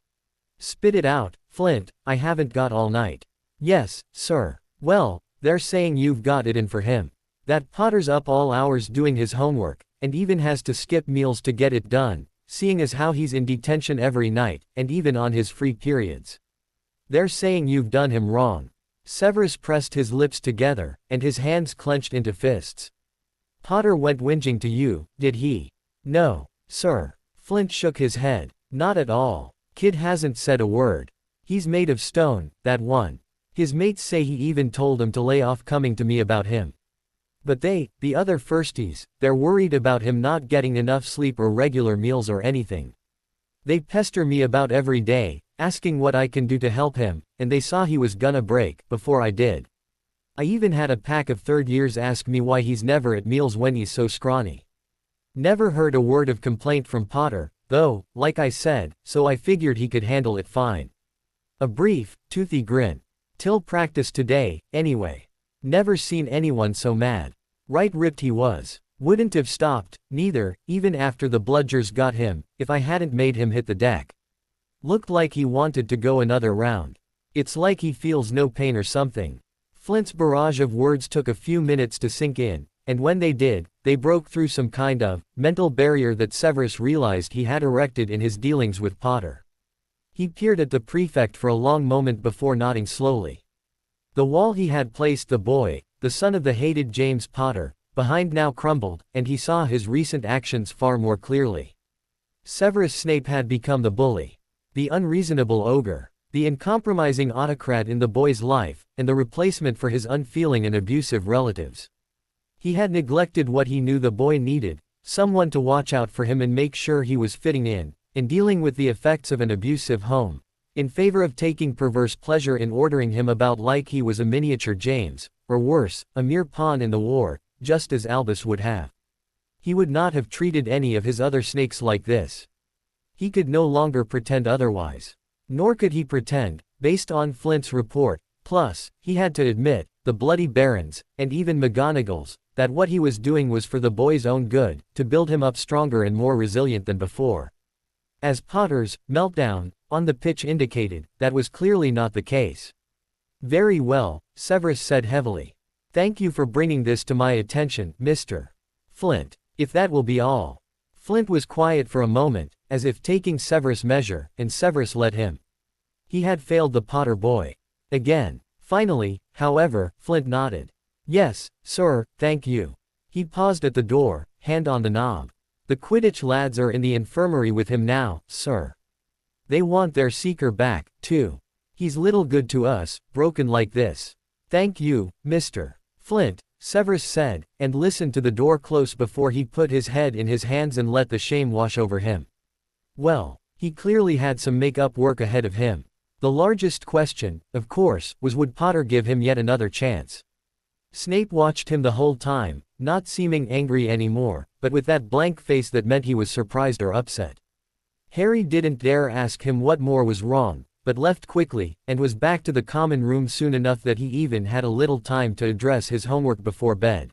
S1: Spit it out, Flint, I haven't got all night. Yes, sir. Well, they're saying you've got it in for him. That Potter's up all hours doing his homework, and even has to skip meals to get it done, seeing as how he's in detention every night, and even on his free periods. They're saying you've done him wrong. Severus pressed his lips together, and his hands clenched into fists. Potter went whinging to you, did he? No, sir. Flint shook his head. Not at all. Kid hasn't said a word. He's made of stone, that one. His mates say he even told him to lay off coming to me about him. But they, the other firsties, they're worried about him not getting enough sleep or regular meals or anything. They pester me about every day, asking what I can do to help him, and they saw he was gonna break, before I did. I even had a pack of third years ask me why he's never at meals when he's so scrawny. Never heard a word of complaint from Potter, though, like I said, so I figured he could handle it fine. A brief, toothy grin. Till practice today, anyway. Never seen anyone so mad. Right ripped he was. Wouldn't have stopped, neither, even after the bludgers got him, if I hadn't made him hit the deck. Looked like he wanted to go another round. It's like he feels no pain or something. Flint's barrage of words took a few minutes to sink in, and when they did, they broke through some kind of mental barrier that Severus realized he had erected in his dealings with Potter. He peered at the prefect for a long moment before nodding slowly. The wall he had placed the boy, the son of the hated James Potter, behind now crumbled, and he saw his recent actions far more clearly. Severus Snape had become the bully, the unreasonable ogre, the uncompromising autocrat in the boy's life, and the replacement for his unfeeling and abusive relatives. He had neglected what he knew the boy needed, someone to watch out for him and make sure he was fitting in dealing with the effects of an abusive home, in favor of taking perverse pleasure in ordering him about like he was a miniature James, or worse, a mere pawn in the war, just as Albus would have. He would not have treated any of his other snakes like this. He could no longer pretend otherwise. Nor could he pretend, based on Flint's report, plus, he had to admit, the Bloody Barons, and even McGonagall's, that what he was doing was for the boy's own good, to build him up stronger and more resilient than before. As Potter's meltdown on the pitch indicated, that was clearly not the case. Very well, Severus said heavily. Thank you for bringing this to my attention, Mr. Flint. If that will be all. Flint was quiet for a moment, as if taking Severus' measure, and Severus let him. He had failed the Potter boy. Again. Finally, however, Flint nodded. Yes, sir, thank you. He paused at the door, hand on the knob. The Quidditch lads are in the infirmary with him now, sir. They want their seeker back, too. He's little good to us, broken like this. Thank you, Mr. Flint, Severus said, and listened to the door close before he put his head in his hands and let the shame wash over him. Well, he clearly had some make-up work ahead of him. The largest question, of course, was would Potter give him yet another chance? Snape watched him the whole time, not seeming angry anymore, but with that blank face that meant he was surprised or upset. Harry didn't dare ask him what more was wrong, but left quickly, and was back to the common room soon enough that he even had a little time to address his homework before bed.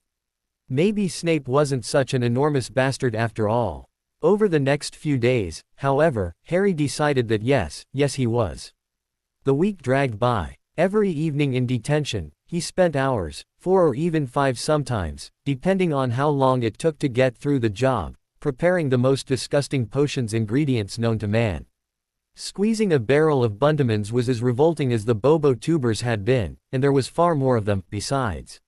S1: Maybe Snape wasn't such an enormous bastard after all. Over the next few days, however, Harry decided that yes he was. The week dragged by. Every evening in detention, he spent hours, 4 or even 5 sometimes, depending on how long it took to get through the job, preparing the most disgusting potions ingredients known to man. Squeezing a barrel of Bundamins was as revolting as the Bobo tubers had been, and there was far more of them, besides.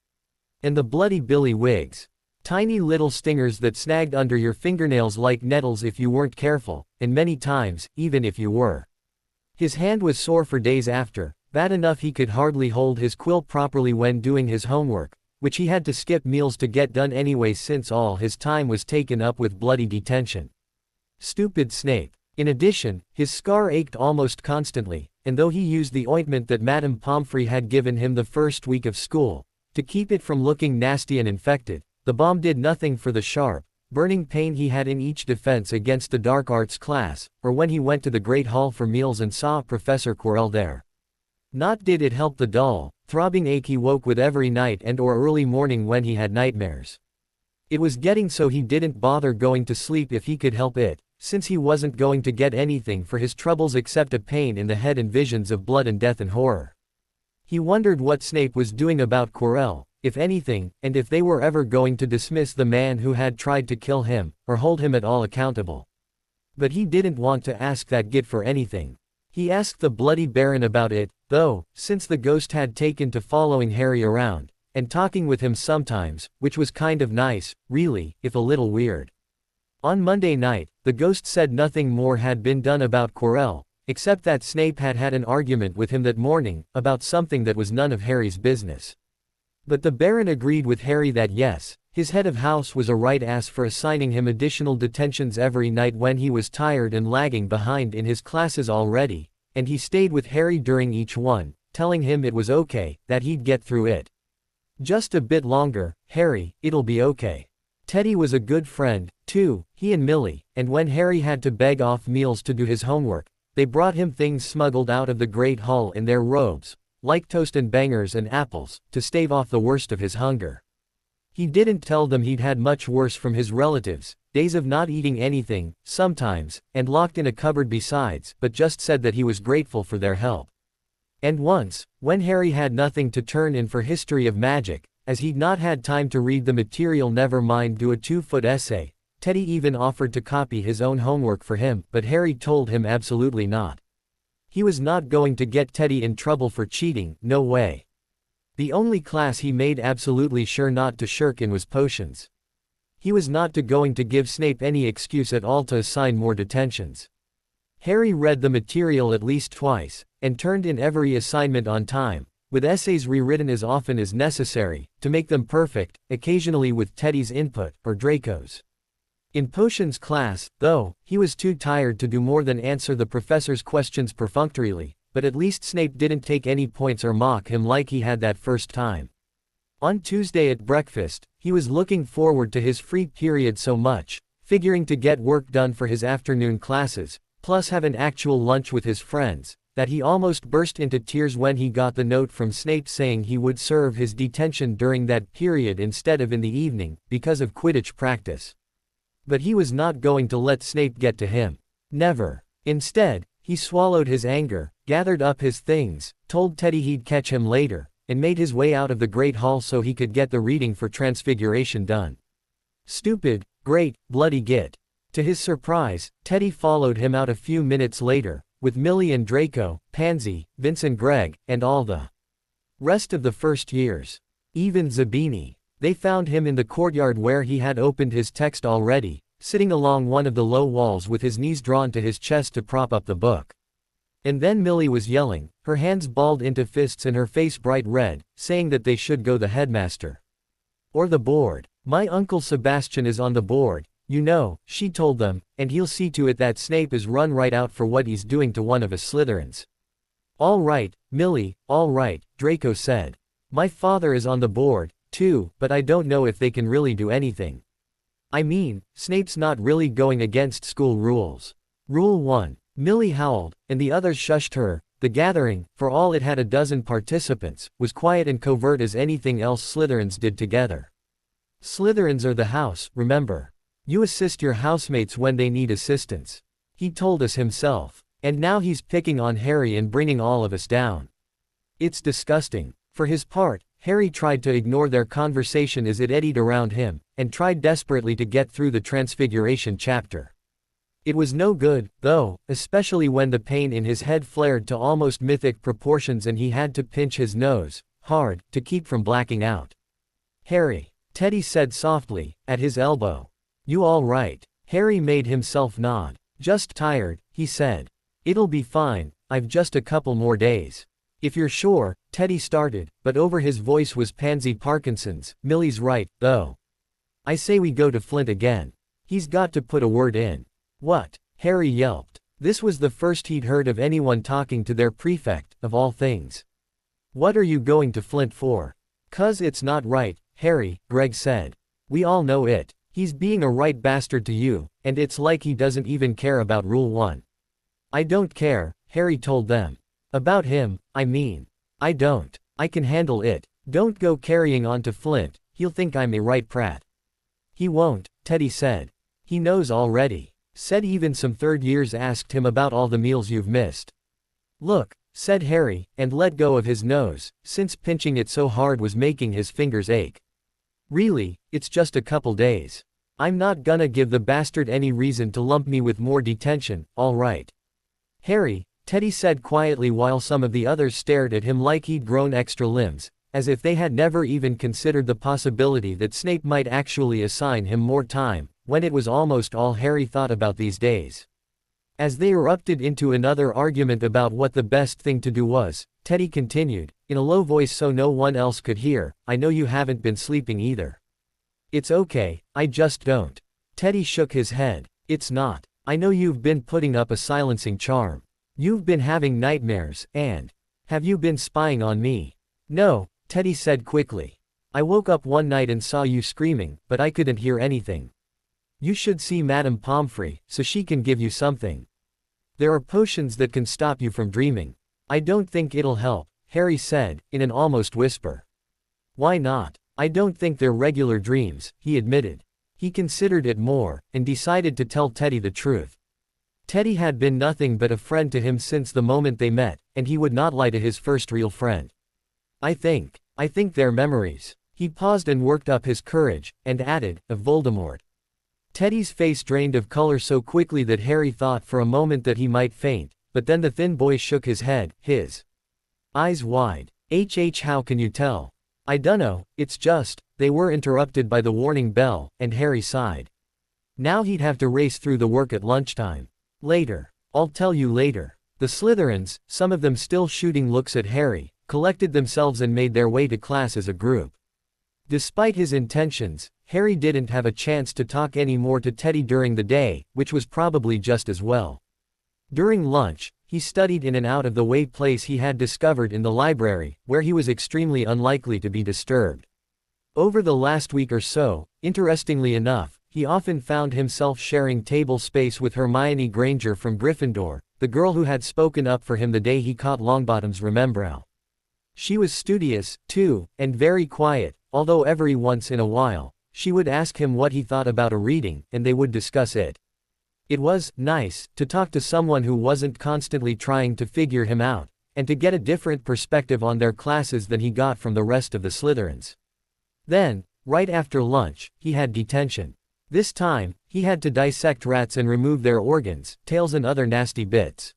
S1: And the bloody billy wigs. Tiny little stingers that snagged under your fingernails like nettles if you weren't careful, and many times, even if you were. His hand was sore for days after, bad enough he could hardly hold his quill properly when doing his homework, which he had to skip meals to get done anyway since all his time was taken up with bloody detention. Stupid Snape. In addition, his scar ached almost constantly, and though he used the ointment that Madame Pomfrey had given him the first week of school, to keep it from looking nasty and infected, the balm did nothing for the sharp, burning pain he had in each defense against the dark arts class, or when he went to the Great Hall for meals and saw Professor Quirrell there. Not did it help the dull, throbbing ache he woke with every night and or early morning when he had nightmares. It was getting so he didn't bother going to sleep if he could help it, since he wasn't going to get anything for his troubles except a pain in the head and visions of blood and death and horror. He wondered what Snape was doing about Quirrell, if anything, and if they were ever going to dismiss the man who had tried to kill him, or hold him at all accountable. But he didn't want to ask that git for anything. He asked the Bloody Baron about it, though, since the ghost had taken to following Harry around, and talking with him sometimes, which was kind of nice, really, if a little weird. On Monday night, the ghost said nothing more had been done about Quirrell, except that Snape had had an argument with him that morning, about something that was none of Harry's business. But the Baron agreed with Harry that yes, his head of house was a right ass for assigning him additional detentions every night when he was tired and lagging behind in his classes already, and he stayed with Harry during each one, telling him it was okay, that he'd get through it. Just a bit longer, Harry, it'll be okay. Teddy was a good friend, too, he and Millie, and when Harry had to beg off meals to do his homework, they brought him things smuggled out of the Great Hall in their robes, like toast and bangers and apples, to stave off the worst of his hunger. He didn't tell them he'd had much worse from his relatives, days of not eating anything, sometimes, and locked in a cupboard besides, but just said that he was grateful for their help. And once, when Harry had nothing to turn in for history of magic, as he'd not had time to read the material never mind do a 2-foot essay, Teddy even offered to copy his own homework for him, but Harry told him absolutely not. He was not going to get Teddy in trouble for cheating, no way. The only class he made absolutely sure not to shirk in was potions. He was not going to give Snape any excuse at all to assign more detentions. Harry read the material at least twice, and turned in every assignment on time, with essays rewritten as often as necessary, to make them perfect, occasionally with Teddy's input, or Draco's. In potions class, though, he was too tired to do more than answer the professor's questions perfunctorily, but at least Snape didn't take any points or mock him like he had that first time. On Tuesday at breakfast, he was looking forward to his free period so much, figuring to get work done for his afternoon classes, plus have an actual lunch with his friends, that he almost burst into tears when he got the note from Snape saying he would serve his detention during that period instead of in the evening, because of Quidditch practice. But he was not going to let Snape get to him. Never. Instead, he swallowed his anger, gathered up his things, told Teddy he'd catch him later, and made his way out of the Great Hall so he could get the reading for Transfiguration done. Stupid, great, bloody git. To his surprise, Teddy followed him out a few minutes later, with Millie and Draco, Pansy, Vince and Greg, and all the rest of the first years. Even Zabini. They found him in the courtyard where he had opened his text already, sitting along one of the low walls with his knees drawn to his chest to prop up the book. And then Millie was yelling, her hands balled into fists and her face bright red, saying that they should go the headmaster. Or the board. My Uncle Sebastian is on the board, you know, she told them, and he'll see to it that Snape is run right out for what he's doing to one of us Slytherins. All right, Millie, all right, Draco said. My father is on the board, too, but I don't know if they can really do anything. I mean, Snape's not really going against school rules. Rule 1. Millie howled, and the others shushed her. The gathering, for all it had a dozen participants, was quiet and covert as anything else Slytherins did together. Slytherins are the house, remember. You assist your housemates when they need assistance. He told us himself. And now he's picking on Harry and bringing all of us down. It's disgusting. For his part, Harry tried to ignore their conversation as it eddied around him, and tried desperately to get through the Transfiguration chapter. It was no good, though, especially when the pain in his head flared to almost mythic proportions and he had to pinch his nose, hard, to keep from blacking out. Harry, Teddy said softly, at his elbow. You all right? Harry made himself nod. Just tired, he said. It'll be fine, I've just a couple more days. If you're sure, Teddy started, but over his voice was Pansy Parkinson's. Millie's right, though. I say we go to Flint again. He's got to put a word in. What? Harry yelped. This was the first he'd heard of anyone talking to their prefect, of all things. What are you going to Flint for? 'Cause it's not right, Harry, Greg said. We all know it. He's being a right bastard to you, and it's like he doesn't even care about Rule 1. I don't care, Harry told them. About him, I mean. I don't. I can handle it. Don't go carrying on to Flint, he'll think I'm a right prat. He won't, Teddy said. He knows already. Said even some third years asked him about all the meals you've missed. Look, said Harry, and let go of his nose, since pinching it so hard was making his fingers ache. Really, it's just a couple days. I'm not gonna give the bastard any reason to lump me with more detention, all right. Harry, Teddy said quietly while some of the others stared at him like he'd grown extra limbs, as if they had never even considered the possibility that Snape might actually assign him more time, when it was almost all Harry thought about these days. As they erupted into another argument about what the best thing to do was, Teddy continued, in a low voice so no one else could hear, I know you haven't been sleeping either. It's okay, I just don't. Teddy shook his head. It's not. I know you've been putting up a silencing charm. You've been having nightmares, and have you been spying on me? No, Teddy said quickly. I woke up one night and saw you screaming, but I couldn't hear anything. You should see Madame Pomfrey, so she can give you something. There are potions that can stop you from dreaming. I don't think it'll help, Harry said, in an almost whisper. Why not? I don't think they're regular dreams, he admitted. He considered it more, and decided to tell Teddy the truth. Teddy had been nothing but a friend to him since the moment they met, and he would not lie to his first real friend. I think they're memories. He paused and worked up his courage, and added, of Voldemort. Teddy's face drained of color so quickly that Harry thought for a moment that he might faint, but then the thin boy shook his head, his eyes wide. How can you tell? I dunno, it's just, they were interrupted by the warning bell, and Harry sighed. Now he'd have to race through the work at lunchtime. Later. I'll tell you later. The Slytherins, some of them still shooting looks at Harry, collected themselves and made their way to class as a group. Despite his intentions, Harry didn't have a chance to talk any more to Teddy during the day, which was probably just as well. During lunch, he studied in an out-of-the-way place he had discovered in the library, where he was extremely unlikely to be disturbed. Over the last week or so, interestingly enough, he often found himself sharing table space with Hermione Granger from Gryffindor, the girl who had spoken up for him the day he caught Longbottom's remembrall. She was studious, too, and very quiet, although every once in a while, she would ask him what he thought about a reading, and they would discuss it. It was nice to talk to someone who wasn't constantly trying to figure him out, and to get a different perspective on their classes than he got from the rest of the Slytherins. Then, right after lunch, he had detention. This time, he had to dissect rats and remove their organs, tails and other nasty bits.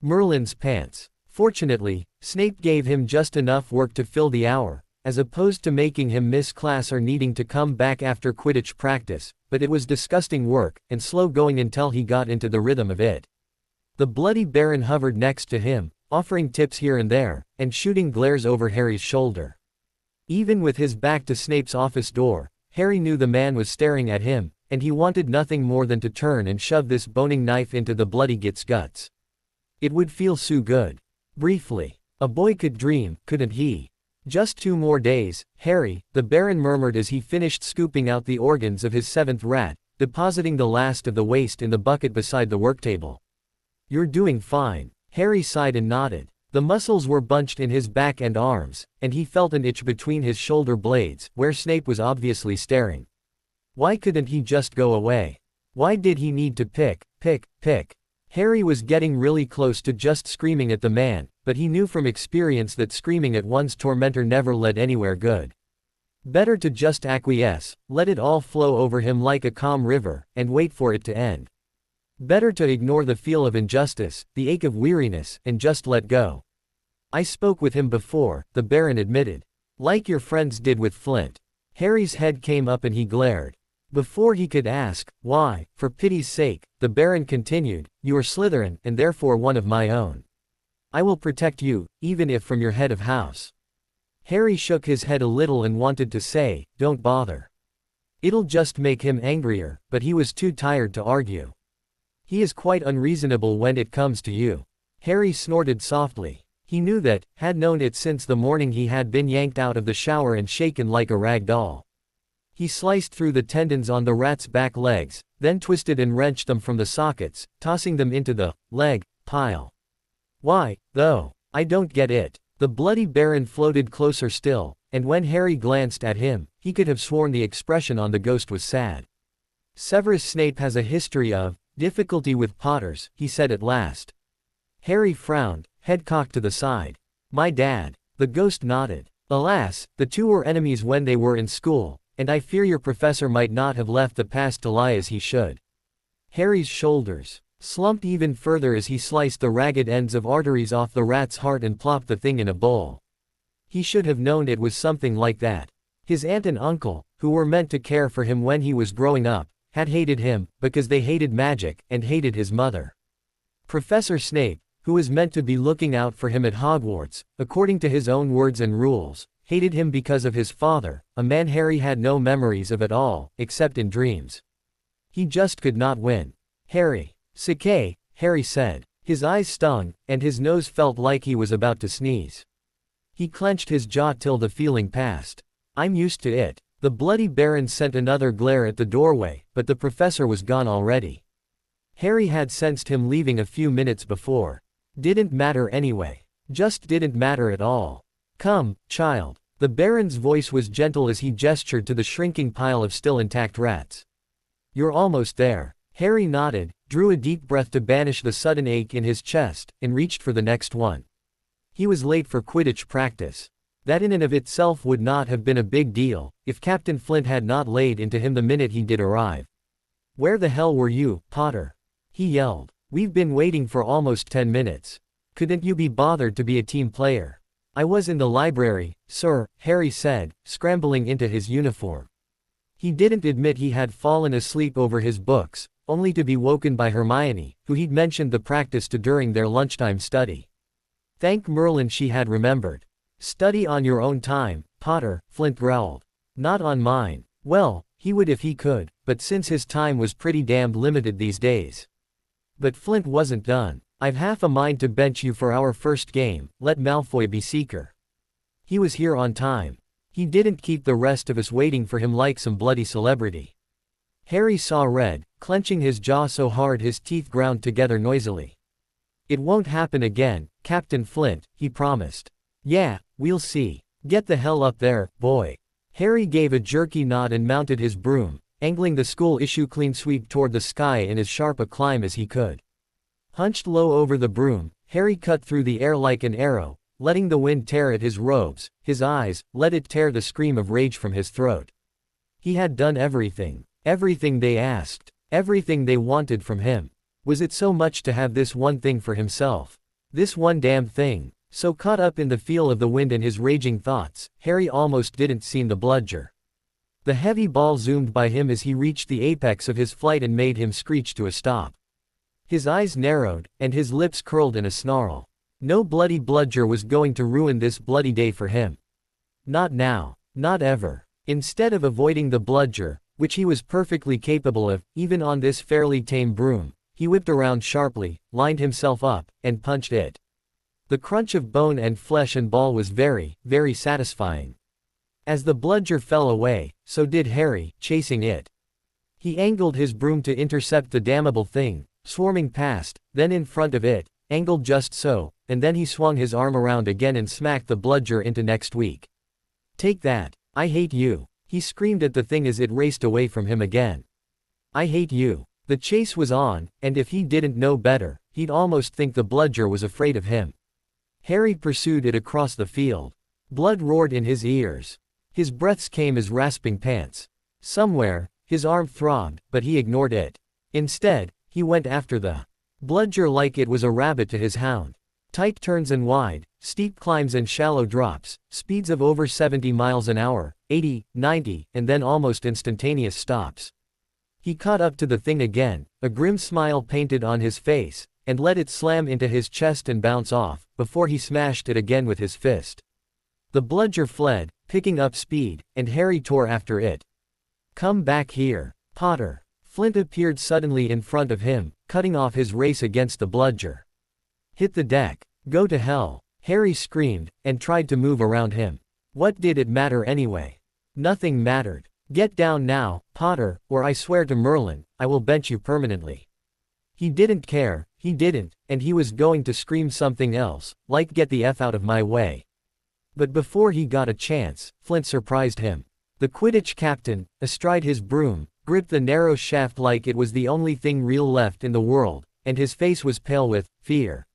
S1: Merlin's pants. Fortunately, Snape gave him just enough work to fill the hour, as opposed to making him miss class or needing to come back after Quidditch practice, but it was disgusting work, and slow going until he got into the rhythm of it. The bloody Baron hovered next to him, offering tips here and there, and shooting glares over Harry's shoulder. Even with his back to Snape's office door, Harry knew the man was staring at him, and he wanted nothing more than to turn and shove this boning knife into the bloody git's guts. It would feel so good. Briefly. A boy could dream, couldn't he? Just 2 more days, Harry, the Baron murmured as he finished scooping out the organs of his 7th rat, depositing the last of the waste in the bucket beside the worktable. You're doing fine. Harry sighed and nodded. The muscles were bunched in his back and arms, and he felt an itch between his shoulder blades, where Snape was obviously staring. Why couldn't he just go away? Why did he need to pick? Harry was getting really close to just screaming at the man, but he knew from experience that screaming at one's tormentor never led anywhere good. Better to just acquiesce, let it all flow over him like a calm river, and wait for it to end. Better to ignore the feel of injustice, the ache of weariness, and just let go. I spoke with him before, the Baron admitted. Like your friends did with Flint. Harry's head came up and he glared. Before he could ask, why, for pity's sake, the Baron continued, you are Slytherin, and therefore one of my own. I will protect you, even if from your head of house. Harry shook his head a little and wanted to say, don't bother. It'll just make him angrier, but he was too tired to argue. He is quite unreasonable when it comes to you. Harry snorted softly. He knew that, had known it since the morning he had been yanked out of the shower and shaken like a rag doll. He sliced through the tendons on the rat's back legs, then twisted and wrenched them from the sockets, tossing them into the leg pile. Why, though? I don't get it. The bloody Baron floated closer still, and when Harry glanced at him, he could have sworn the expression on the ghost was sad. Severus Snape has a history of difficulty with Potters, he said at last. Harry frowned, head cocked to the side. My dad. The ghost nodded. Alas, the two were enemies when they were in school, and I fear your professor might not have left the past to lie as he should. Harry's shoulders slumped even further as he sliced the ragged ends of arteries off the rat's heart and plopped the thing in a bowl. He should have known it was something like that. His aunt and uncle, who were meant to care for him when he was growing up, had hated him, because they hated magic, and hated his mother. Professor Snape, who was meant to be looking out for him at Hogwarts, according to his own words and rules, hated him because of his father, a man Harry had no memories of at all, except in dreams. He just could not win. Harry. Sakay, Harry said. His eyes stung, and his nose felt like he was about to sneeze. He clenched his jaw till the feeling passed. I'm used to it. The bloody Baron sent another glare at the doorway, but the professor was gone already. Harry had sensed him leaving a few minutes before. Didn't matter anyway. Just didn't matter at all. Come, child. The Baron's voice was gentle as he gestured to the shrinking pile of still intact rats. You're almost there. Harry nodded, drew a deep breath to banish the sudden ache in his chest, and reached for the next one. He was late for Quidditch practice. That in and of itself would not have been a big deal, if Captain Flint had not laid into him the minute he did arrive. Where the hell were you, Potter? He yelled. We've been waiting for almost 10 minutes. Couldn't you be bothered to be a team player? I was in the library, sir, Harry said, scrambling into his uniform. He didn't admit he had fallen asleep over his books, only to be woken by Hermione, who he'd mentioned the practice to during their lunchtime study. Thank Merlin she had remembered. Study on your own time, Potter, Flint growled. Not on mine. Well, he would if he could, but since his time was pretty damned limited these days. But Flint wasn't done. I've half a mind to bench you for our first game, let Malfoy be seeker. He was here on time. He didn't keep the rest of us waiting for him like some bloody celebrity. Harry saw red, clenching his jaw so hard his teeth ground together noisily. It won't happen again, Captain Flint, he promised. Yeah, we'll see. Get the hell up there, boy. Harry gave a jerky nod and mounted his broom, angling the school-issue clean sweep toward the sky in as sharp a climb as he could. Hunched low over the broom, Harry cut through the air like an arrow, letting the wind tear at his robes, his eyes, let it tear the scream of rage from his throat. He had done everything. Everything they asked. Everything they wanted from him. Was it so much to have this one thing for himself? This one damn thing. So caught up in the feel of the wind and his raging thoughts, Harry almost didn't see the bludger. The heavy ball zoomed by him as he reached the apex of his flight and made him screech to a stop. His eyes narrowed, and his lips curled in a snarl. No bloody bludger was going to ruin this bloody day for him. Not now. Not ever. Instead of avoiding the bludger, which he was perfectly capable of, even on this fairly tame broom, he whipped around sharply, lined himself up, and punched it. The crunch of bone and flesh and ball was very, very satisfying. As the bludger fell away, so did Harry, chasing it. He angled his broom to intercept the damnable thing, swarming past, then in front of it, angled just so, and then he swung his arm around again and smacked the bludger into next week. Take that. I hate you. He screamed at the thing as it raced away from him again. I hate you. The chase was on, and if he didn't know better, he'd almost think the bludger was afraid of him. Harry pursued it across the field. Blood roared in his ears. His breaths came as rasping pants. Somewhere, his arm throbbed, but he ignored it. Instead, he went after the bludger like it was a rabbit to his hound. Tight turns and wide, steep climbs and shallow drops, speeds of over 70 miles an hour, 80, 90, and then almost instantaneous stops. He caught up to the thing again, a grim smile painted on his face, and let it slam into his chest and bounce off, before he smashed it again with his fist. The bludger fled, picking up speed, and Harry tore after it. Come back here, Potter. Flint appeared suddenly in front of him, cutting off his race against the bludger. Hit the deck. Go to hell. Harry screamed, and tried to move around him. What did it matter anyway? Nothing mattered. Get down now, Potter, or I swear to Merlin, I will bench you permanently. He didn't care, he didn't, and he was going to scream something else, like get the F out of my way. But before he got a chance, Flint surprised him. The Quidditch captain, astride his broom, gripped the narrow shaft like it was the only thing real left in the world, and his face was pale with fear.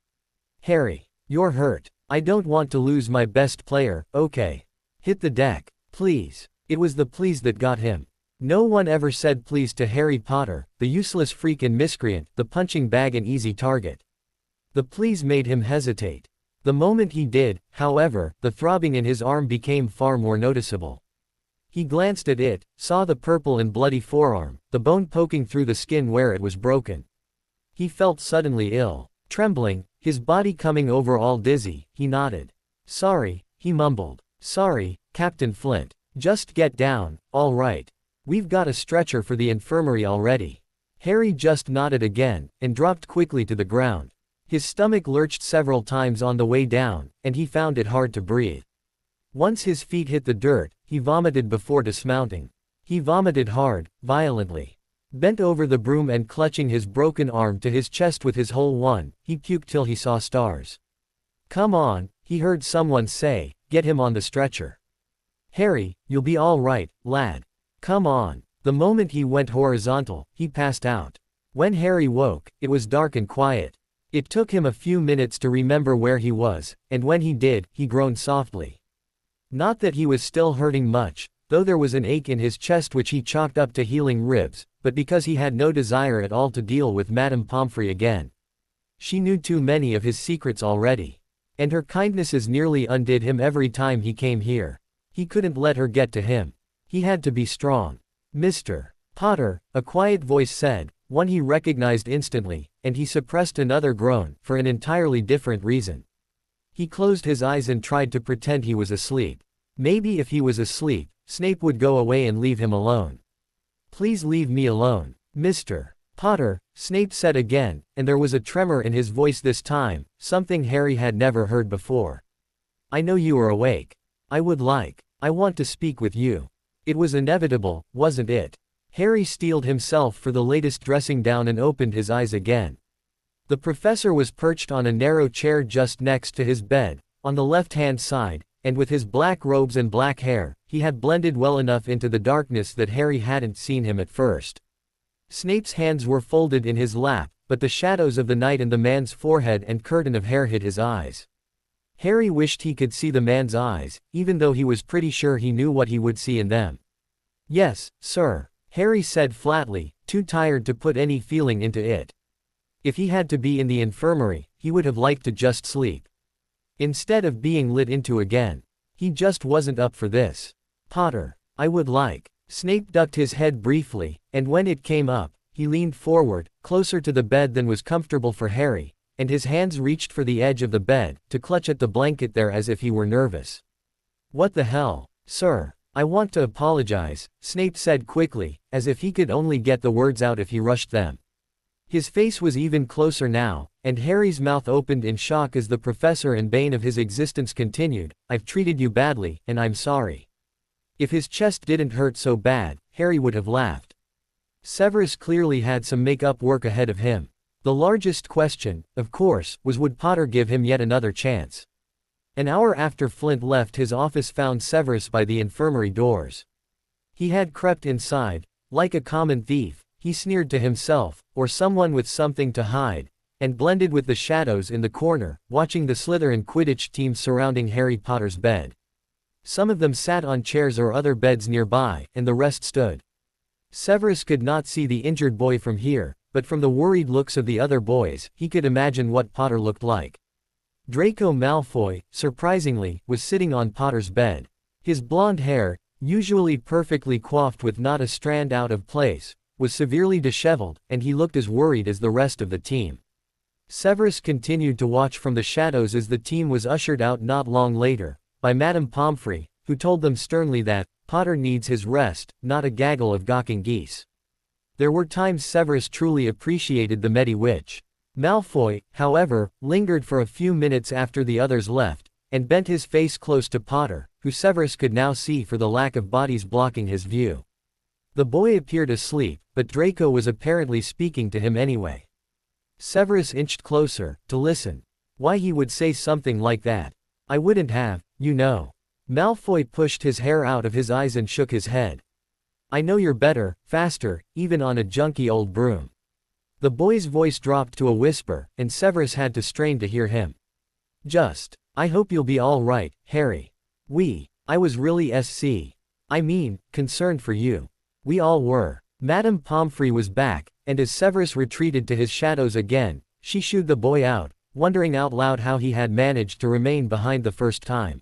S1: Harry, you're hurt. I don't want to lose my best player, okay? Hit the deck, please. It was the please that got him. No one ever said please to Harry Potter, the useless freak and miscreant, the punching bag and easy target. The please made him hesitate. The moment he did, however, the throbbing in his arm became far more noticeable. He glanced at it, saw the purple and bloody forearm, the bone poking through the skin where it was broken. He felt suddenly ill. Trembling, his body coming over all dizzy, he nodded. Sorry, he mumbled. Sorry, Captain Flint. Just get down, all right. We've got a stretcher for the infirmary already. Harry just nodded again, and dropped quickly to the ground. His stomach lurched several times on the way down, and he found it hard to breathe. Once his feet hit the dirt, he vomited before dismounting. He vomited hard, violently. Bent over the broom and clutching his broken arm to his chest with his whole one, he puked till he saw stars. Come on, he heard someone say, get him on the stretcher. Harry, you'll be all right, lad. Come on. The moment he went horizontal, he passed out. When Harry woke, it was dark and quiet. It took him a few minutes to remember where he was, and when he did, he groaned softly. Not that he was still hurting much, though there was an ache in his chest which he chalked up to healing ribs, but because he had no desire at all to deal with Madame Pomfrey again. She knew too many of his secrets already. And her kindnesses nearly undid him every time he came here. He couldn't let her get to him. He had to be strong. Mr. Potter, a quiet voice said, one he recognized instantly, and he suppressed another groan, for an entirely different reason. He closed his eyes and tried to pretend he was asleep. Maybe if he was asleep, Snape would go away and leave him alone. Please leave me alone, Mr. Potter, Snape said again, and there was a tremor in his voice this time, something Harry had never heard before. I know you are awake. I want to speak with you. It was inevitable, wasn't it? Harry steeled himself for the latest dressing down and opened his eyes again. The professor was perched on a narrow chair just next to his bed, on the left-hand side, and with his black robes and black hair, he had blended well enough into the darkness that Harry hadn't seen him at first. Snape's hands were folded in his lap, but the shadows of the night and the man's forehead and curtain of hair hid his eyes. Harry wished he could see the man's eyes, even though he was pretty sure he knew what he would see in them. Yes, sir, Harry said flatly, too tired to put any feeling into it. If he had to be in the infirmary, he would have liked to just sleep. Instead of being lit into again. He just wasn't up for this. Potter, I would like. Snape ducked his head briefly, and when it came up, he leaned forward, closer to the bed than was comfortable for Harry, and his hands reached for the edge of the bed, to clutch at the blanket there as if he were nervous. What the hell, sir? I want to apologize, Snape said quickly, as if he could only get the words out if he rushed them. His face was even closer now, and Harry's mouth opened in shock as the professor and bane of his existence continued, I've treated you badly, and I'm sorry. If his chest didn't hurt so bad, Harry would have laughed. Severus clearly had some make-up work ahead of him. The largest question, of course, was would Potter give him yet another chance? An hour after Flint left his office found Severus by the infirmary doors. He had crept inside, like a common thief, he sneered to himself, or someone with something to hide, and blended with the shadows in the corner, watching the Slytherin Quidditch team surrounding Harry Potter's bed. Some of them sat on chairs or other beds nearby, and the rest stood. Severus could not see the injured boy from here, but from the worried looks of the other boys, he could imagine what Potter looked like. Draco Malfoy, surprisingly, was sitting on Potter's bed. His blonde hair, usually perfectly coiffed with not a strand out of place, was severely disheveled, and he looked as worried as the rest of the team. Severus continued to watch from the shadows as the team was ushered out not long later, by Madame Pomfrey, who told them sternly that, Potter needs his rest, not a gaggle of gawking geese. There were times Severus truly appreciated the Medi Witch. Malfoy, however, lingered for a few minutes after the others left, and bent his face close to Potter, who Severus could now see for the lack of bodies blocking his view. The boy appeared asleep, but Draco was apparently speaking to him anyway. Severus inched closer, to listen. Why he would say something like that. I wouldn't have, you know. Malfoy pushed his hair out of his eyes and shook his head. I know you're better, faster, even on a junky old broom. The boy's voice dropped to a whisper, and Severus had to strain to hear him. I hope you'll be all right, Harry. I was really concerned for you. We all were. Madame Pomfrey was back, and as Severus retreated to his shadows again, she shooed the boy out, wondering out loud how he had managed to remain behind the first time.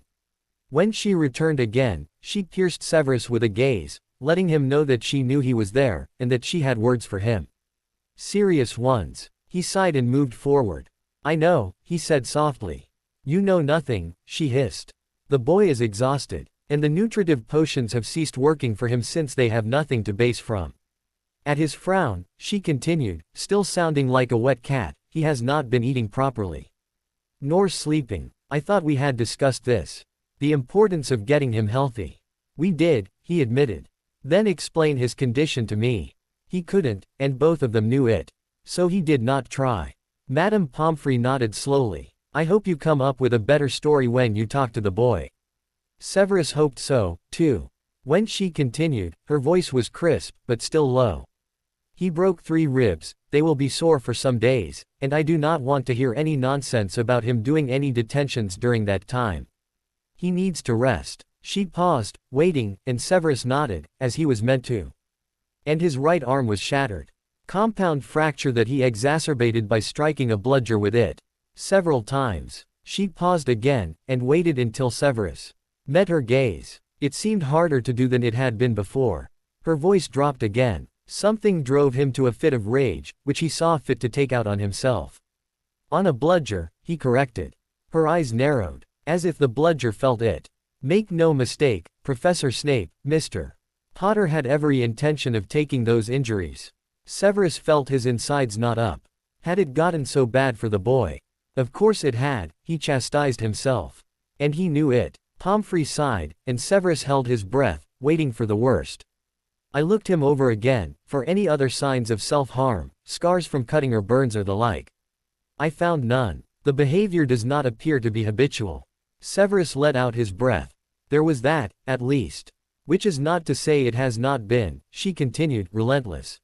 S1: When she returned again, she pierced Severus with a gaze, letting him know that she knew he was there, and that she had words for him. Serious ones. He sighed and moved forward. I know, he said softly. You know nothing, she hissed. The boy is exhausted, and the nutritive potions have ceased working for him since they have nothing to base from. At his frown, she continued, still sounding like a wet cat, he has not been eating properly. Nor sleeping. I thought we had discussed this. The importance of getting him healthy. We did, he admitted. Then explain his condition to me. He couldn't, and both of them knew it. So he did not try. Madame Pomfrey nodded slowly. I hope you come up with a better story when you talk to the boy. Severus hoped so, too. When she continued, her voice was crisp, but still low. He broke 3 ribs, they will be sore for some days, and I do not want to hear any nonsense about him doing any detentions during that time. He needs to rest. She paused, waiting, and Severus nodded, as he was meant to. And his right arm was shattered. Compound fracture that he exacerbated by striking a bludger with it. Several times. She paused again, and waited until Severus met her gaze. It seemed harder to do than it had been before. Her voice dropped again. Something drove him to a fit of rage, which he saw fit to take out on himself. On a bludger, he corrected. Her eyes narrowed, as if the bludger felt it. Make no mistake, Professor Snape, Mr. Potter had every intention of taking those injuries. Severus felt his insides knot up. Had it gotten so bad for the boy? Of course it had, he chastised himself. And he knew it. Pomfrey sighed, and Severus held his breath, waiting for the worst. I looked him over again, for any other signs of self-harm, scars from cutting or burns or the like. I found none. The behavior does not appear to be habitual. Severus let out his breath. There was that, at least. Which is not to say it has not been, she continued, relentless.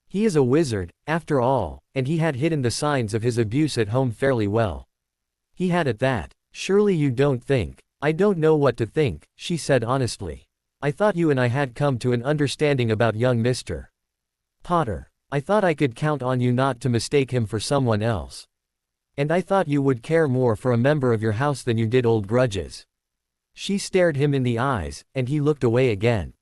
S1: He is a wizard, after all, and he had hidden the signs of his abuse at home fairly well. He had at that. Surely you don't think. I don't know what to think, she said honestly. I thought you and I had come to an understanding about young Mr. Potter. I thought I could count on you not to mistake him for someone else. And I thought you would care more for a member of your house than you did old grudges. She stared him in the eyes, and he looked away again.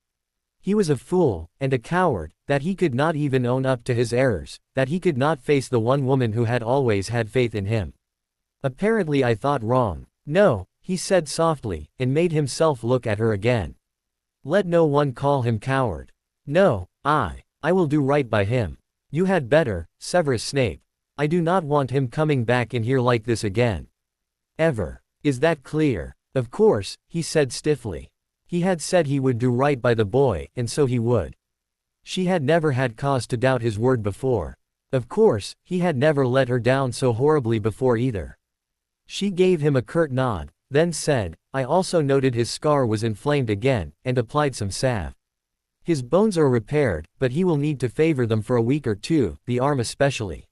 S1: He was a fool, and a coward, that he could not even own up to his errors, that he could not face the one woman who had always had faith in him. Apparently I thought wrong. No, he said softly, and made himself look at her again. Let no one call him coward. No, I will do right by him. You had better, Severus Snape. I do not want him coming back in here like this again. Ever. Is that clear? Of course, he said stiffly. He had said he would do right by the boy, and so he would. She had never had cause to doubt his word before. Of course, he had never let her down so horribly before either. She gave him a curt nod, then said, I also noted his scar was inflamed again, and applied some salve. His bones are repaired, but he will need to favor them for a week or two, the arm especially.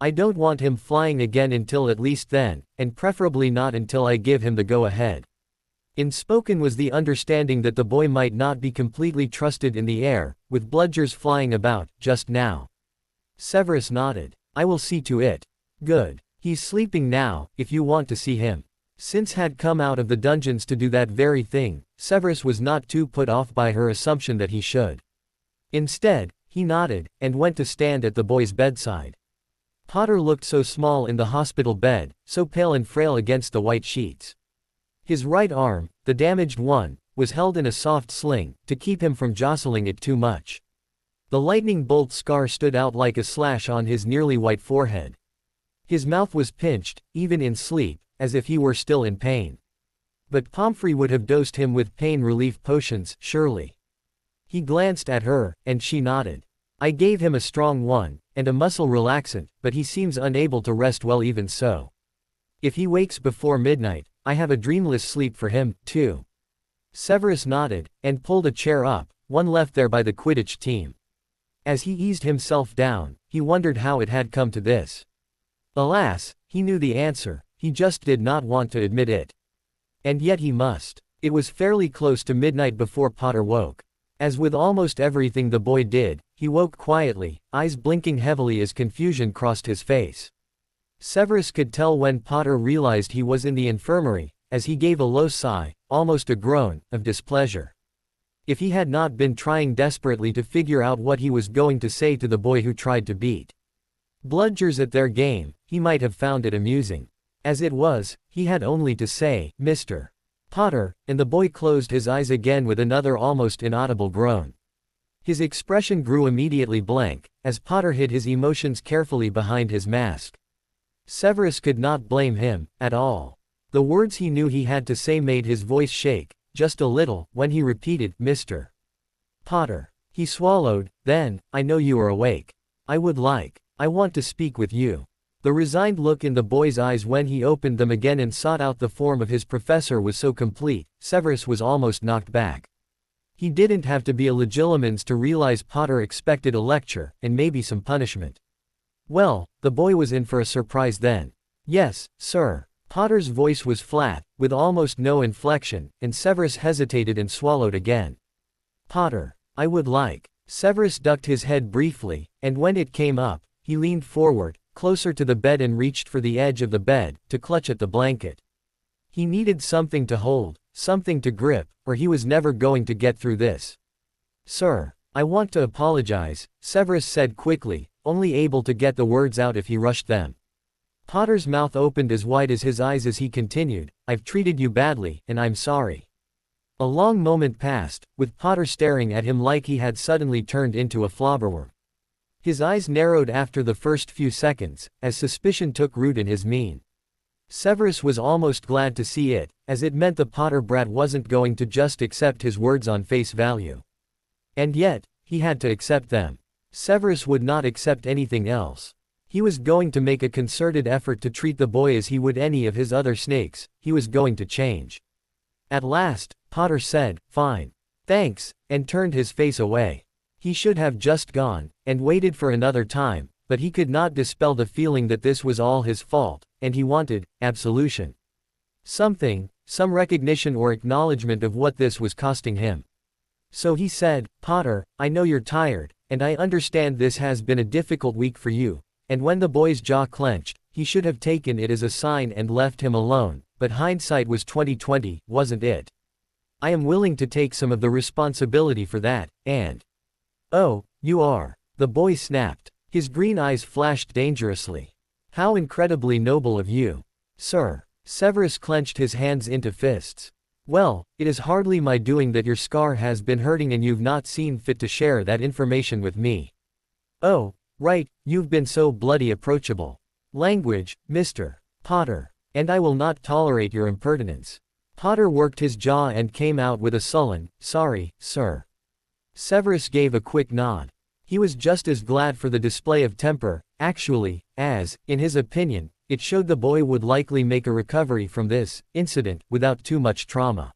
S1: I don't want him flying again until at least then, and preferably not until I give him the go-ahead. Unspoken was the understanding that the boy might not be completely trusted in the air, with bludgers flying about, just now. Severus nodded. I will see to it. Good. He's sleeping now, if you want to see him. Since had come out of the dungeons to do that very thing, Severus was not too put off by her assumption that he should. Instead, he nodded, and went to stand at the boy's bedside. Potter looked so small in the hospital bed, so pale and frail against the white sheets. His right arm, the damaged one, was held in a soft sling, to keep him from jostling it too much. The lightning bolt scar stood out like a slash on his nearly white forehead. His mouth was pinched, even in sleep, as if he were still in pain. But Pomfrey would have dosed him with pain relief potions, surely. He glanced at her, and she nodded. I gave him a strong one, and a muscle relaxant, but he seems unable to rest well even so. If he wakes before midnight, I have a dreamless sleep for him, too. Severus nodded, and pulled a chair up, one left there by the Quidditch team. As he eased himself down, he wondered how it had come to this. Alas, he knew the answer, he just did not want to admit it. And yet he must. It was fairly close to midnight before Potter woke. As with almost everything the boy did, he woke quietly, eyes blinking heavily as confusion crossed his face. Severus could tell when Potter realized he was in the infirmary, as he gave a low sigh, almost a groan, of displeasure. If he had not been trying desperately to figure out what he was going to say to the boy who tried to beat Bludgers at their game, he might have found it amusing. As it was, he had only to say, "Mr. Potter," and the boy closed his eyes again with another almost inaudible groan. His expression grew immediately blank, as Potter hid his emotions carefully behind his mask. Severus could not blame him, at all. The words he knew he had to say made his voice shake, just a little, when he repeated, "Mr. Potter." He swallowed, then, "I know you are awake. I want to speak with you." The resigned look in the boy's eyes when he opened them again and sought out the form of his professor was so complete, Severus was almost knocked back. He didn't have to be a legilimens to realize Potter expected a lecture, and maybe some punishment. Well, the boy was in for a surprise then. "Yes, sir." Potter's voice was flat, with almost no inflection, and Severus hesitated and swallowed again. "Potter, I would like." Severus ducked his head briefly, and when it came up, he leaned forward, closer to the bed and reached for the edge of the bed, to clutch at the blanket. He needed something to hold, something to grip, or he was never going to get through this. "Sir, I want to apologize," Severus said quickly, only able to get the words out if he rushed them. Potter's mouth opened as wide as his eyes as he continued, "I've treated you badly, and I'm sorry." A long moment passed, with Potter staring at him like he had suddenly turned into a flobberworm. His eyes narrowed after the first few seconds, as suspicion took root in his mien. Severus was almost glad to see it, as it meant the Potter brat wasn't going to just accept his words on face value. And yet, he had to accept them. Severus would not accept anything else. He was going to make a concerted effort to treat the boy as he would any of his other snakes, he was going to change. At last, Potter said, "Fine. Thanks," and turned his face away. He should have just gone, and waited for another time, but he could not dispel the feeling that this was all his fault, and he wanted absolution. Some recognition or acknowledgement of what this was costing him. So he said, "Potter, I know you're tired, and I understand this has been a difficult week for you," and when the boy's jaw clenched, he should have taken it as a sign and left him alone, but hindsight was 20/20, wasn't it? "I am willing to take some of the responsibility for that, and..." "Oh, you are?" the boy snapped. His green eyes flashed dangerously. "How incredibly noble of you, sir." Severus clenched his hands into fists. "Well, it is hardly my doing that your scar has been hurting and you've not seen fit to share that information with me." "Oh, right, you've been so bloody approachable. Language, Mr. Potter. And I will not tolerate your impertinence." Potter worked his jaw and came out with a sullen, "Sorry, sir." Severus gave a quick nod. He was just as glad for the display of temper, actually, as, in his opinion, it showed the boy would likely make a recovery from this incident without too much trauma.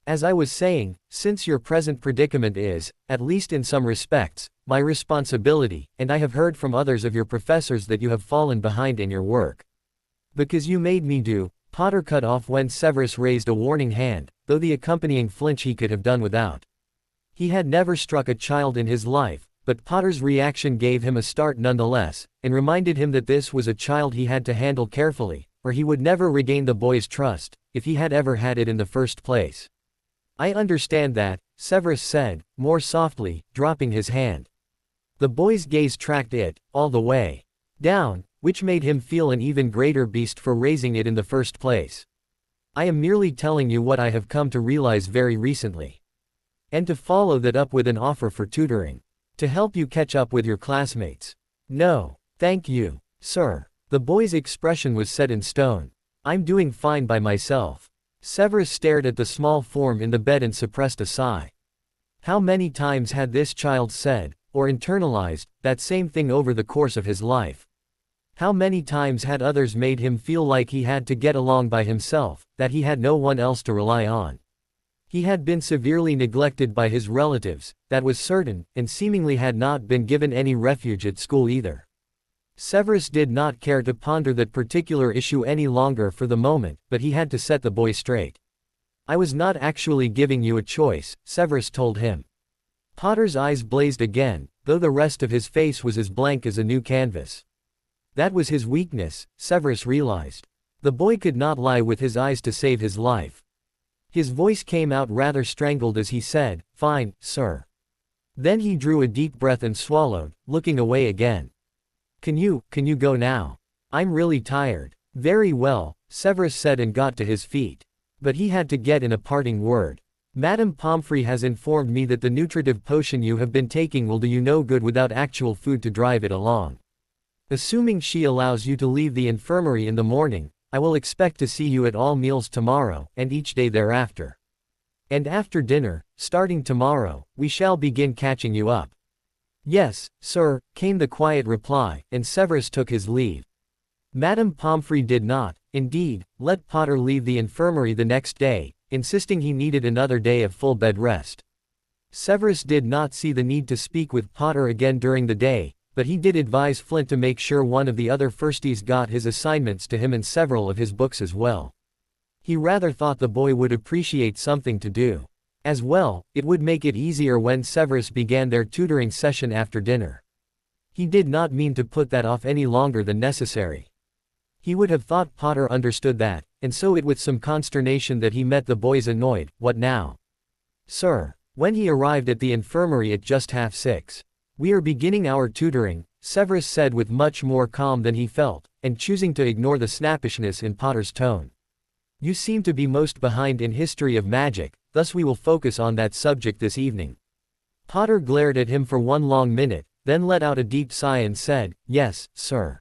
S1: "As I was saying, since your present predicament is, at least in some respects, my responsibility, and I have heard from others of your professors that you have fallen behind in your work. Because you made me do," Potter cut off when Severus raised a warning hand, though the accompanying flinch he could have done without. He had never struck a child in his life, but Potter's reaction gave him a start nonetheless, and reminded him that this was a child he had to handle carefully, or he would never regain the boy's trust, if he had ever had it in the first place. "I understand that," Severus said, more softly, dropping his hand. The boy's gaze tracked it, all the way down, which made him feel an even greater beast for raising it in the first place. "I am merely telling you what I have come to realize very recently. And to follow that up with an offer for tutoring. To help you catch up with your classmates." "No, thank you, sir." The boy's expression was set in stone. "I'm doing fine by myself." Severus stared at the small form in the bed and suppressed a sigh. How many times had this child said, or internalized, that same thing over the course of his life? How many times had others made him feel like he had to get along by himself, that he had no one else to rely on? He had been severely neglected by his relatives, that was certain, and seemingly had not been given any refuge at school either. Severus did not care to ponder that particular issue any longer for the moment, but he had to set the boy straight. I was not actually giving you a choice, Severus told him. Potter's eyes blazed again, though the rest of his face was as blank as a new canvas. That was his weakness, Severus realized. The boy could not lie with his eyes to save his life. His voice came out rather strangled as he said, "Fine, sir." Then he drew a deep breath and swallowed, looking away again. Can you go now? I'm really tired." "Very well," Severus said and got to his feet. But he had to get in a parting word. "Madame Pomfrey has informed me that the nutritive potion you have been taking will do you no good without actual food to drive it along. Assuming she allows you to leave the infirmary in the morning, I will expect to see you at all meals tomorrow, and each day thereafter. And after dinner, starting tomorrow, we shall begin catching you up." "Yes, sir," came the quiet reply, and Severus took his leave. Madame Pomfrey did not, indeed, let Potter leave the infirmary the next day, insisting he needed another day of full bed rest. Severus did not see the need to speak with Potter again during the day, but he did advise Flint to make sure one of the other firsties got his assignments to him and several of his books as well. He rather thought the boy would appreciate something to do. As well, it would make it easier when Severus began their tutoring session after dinner. He did not mean to put that off any longer than necessary. He would have thought Potter understood that, and so it with some consternation that he met the boy's annoyed, "What now?" "Sir." When he arrived at the infirmary at just 6:30. "We are beginning our tutoring," Severus said with much more calm than he felt, and choosing to ignore the snappishness in Potter's tone. "You seem to be most behind in history of magic, thus we will focus on that subject this evening." Potter glared at him for one long minute, then let out a deep sigh and said, "Yes, sir."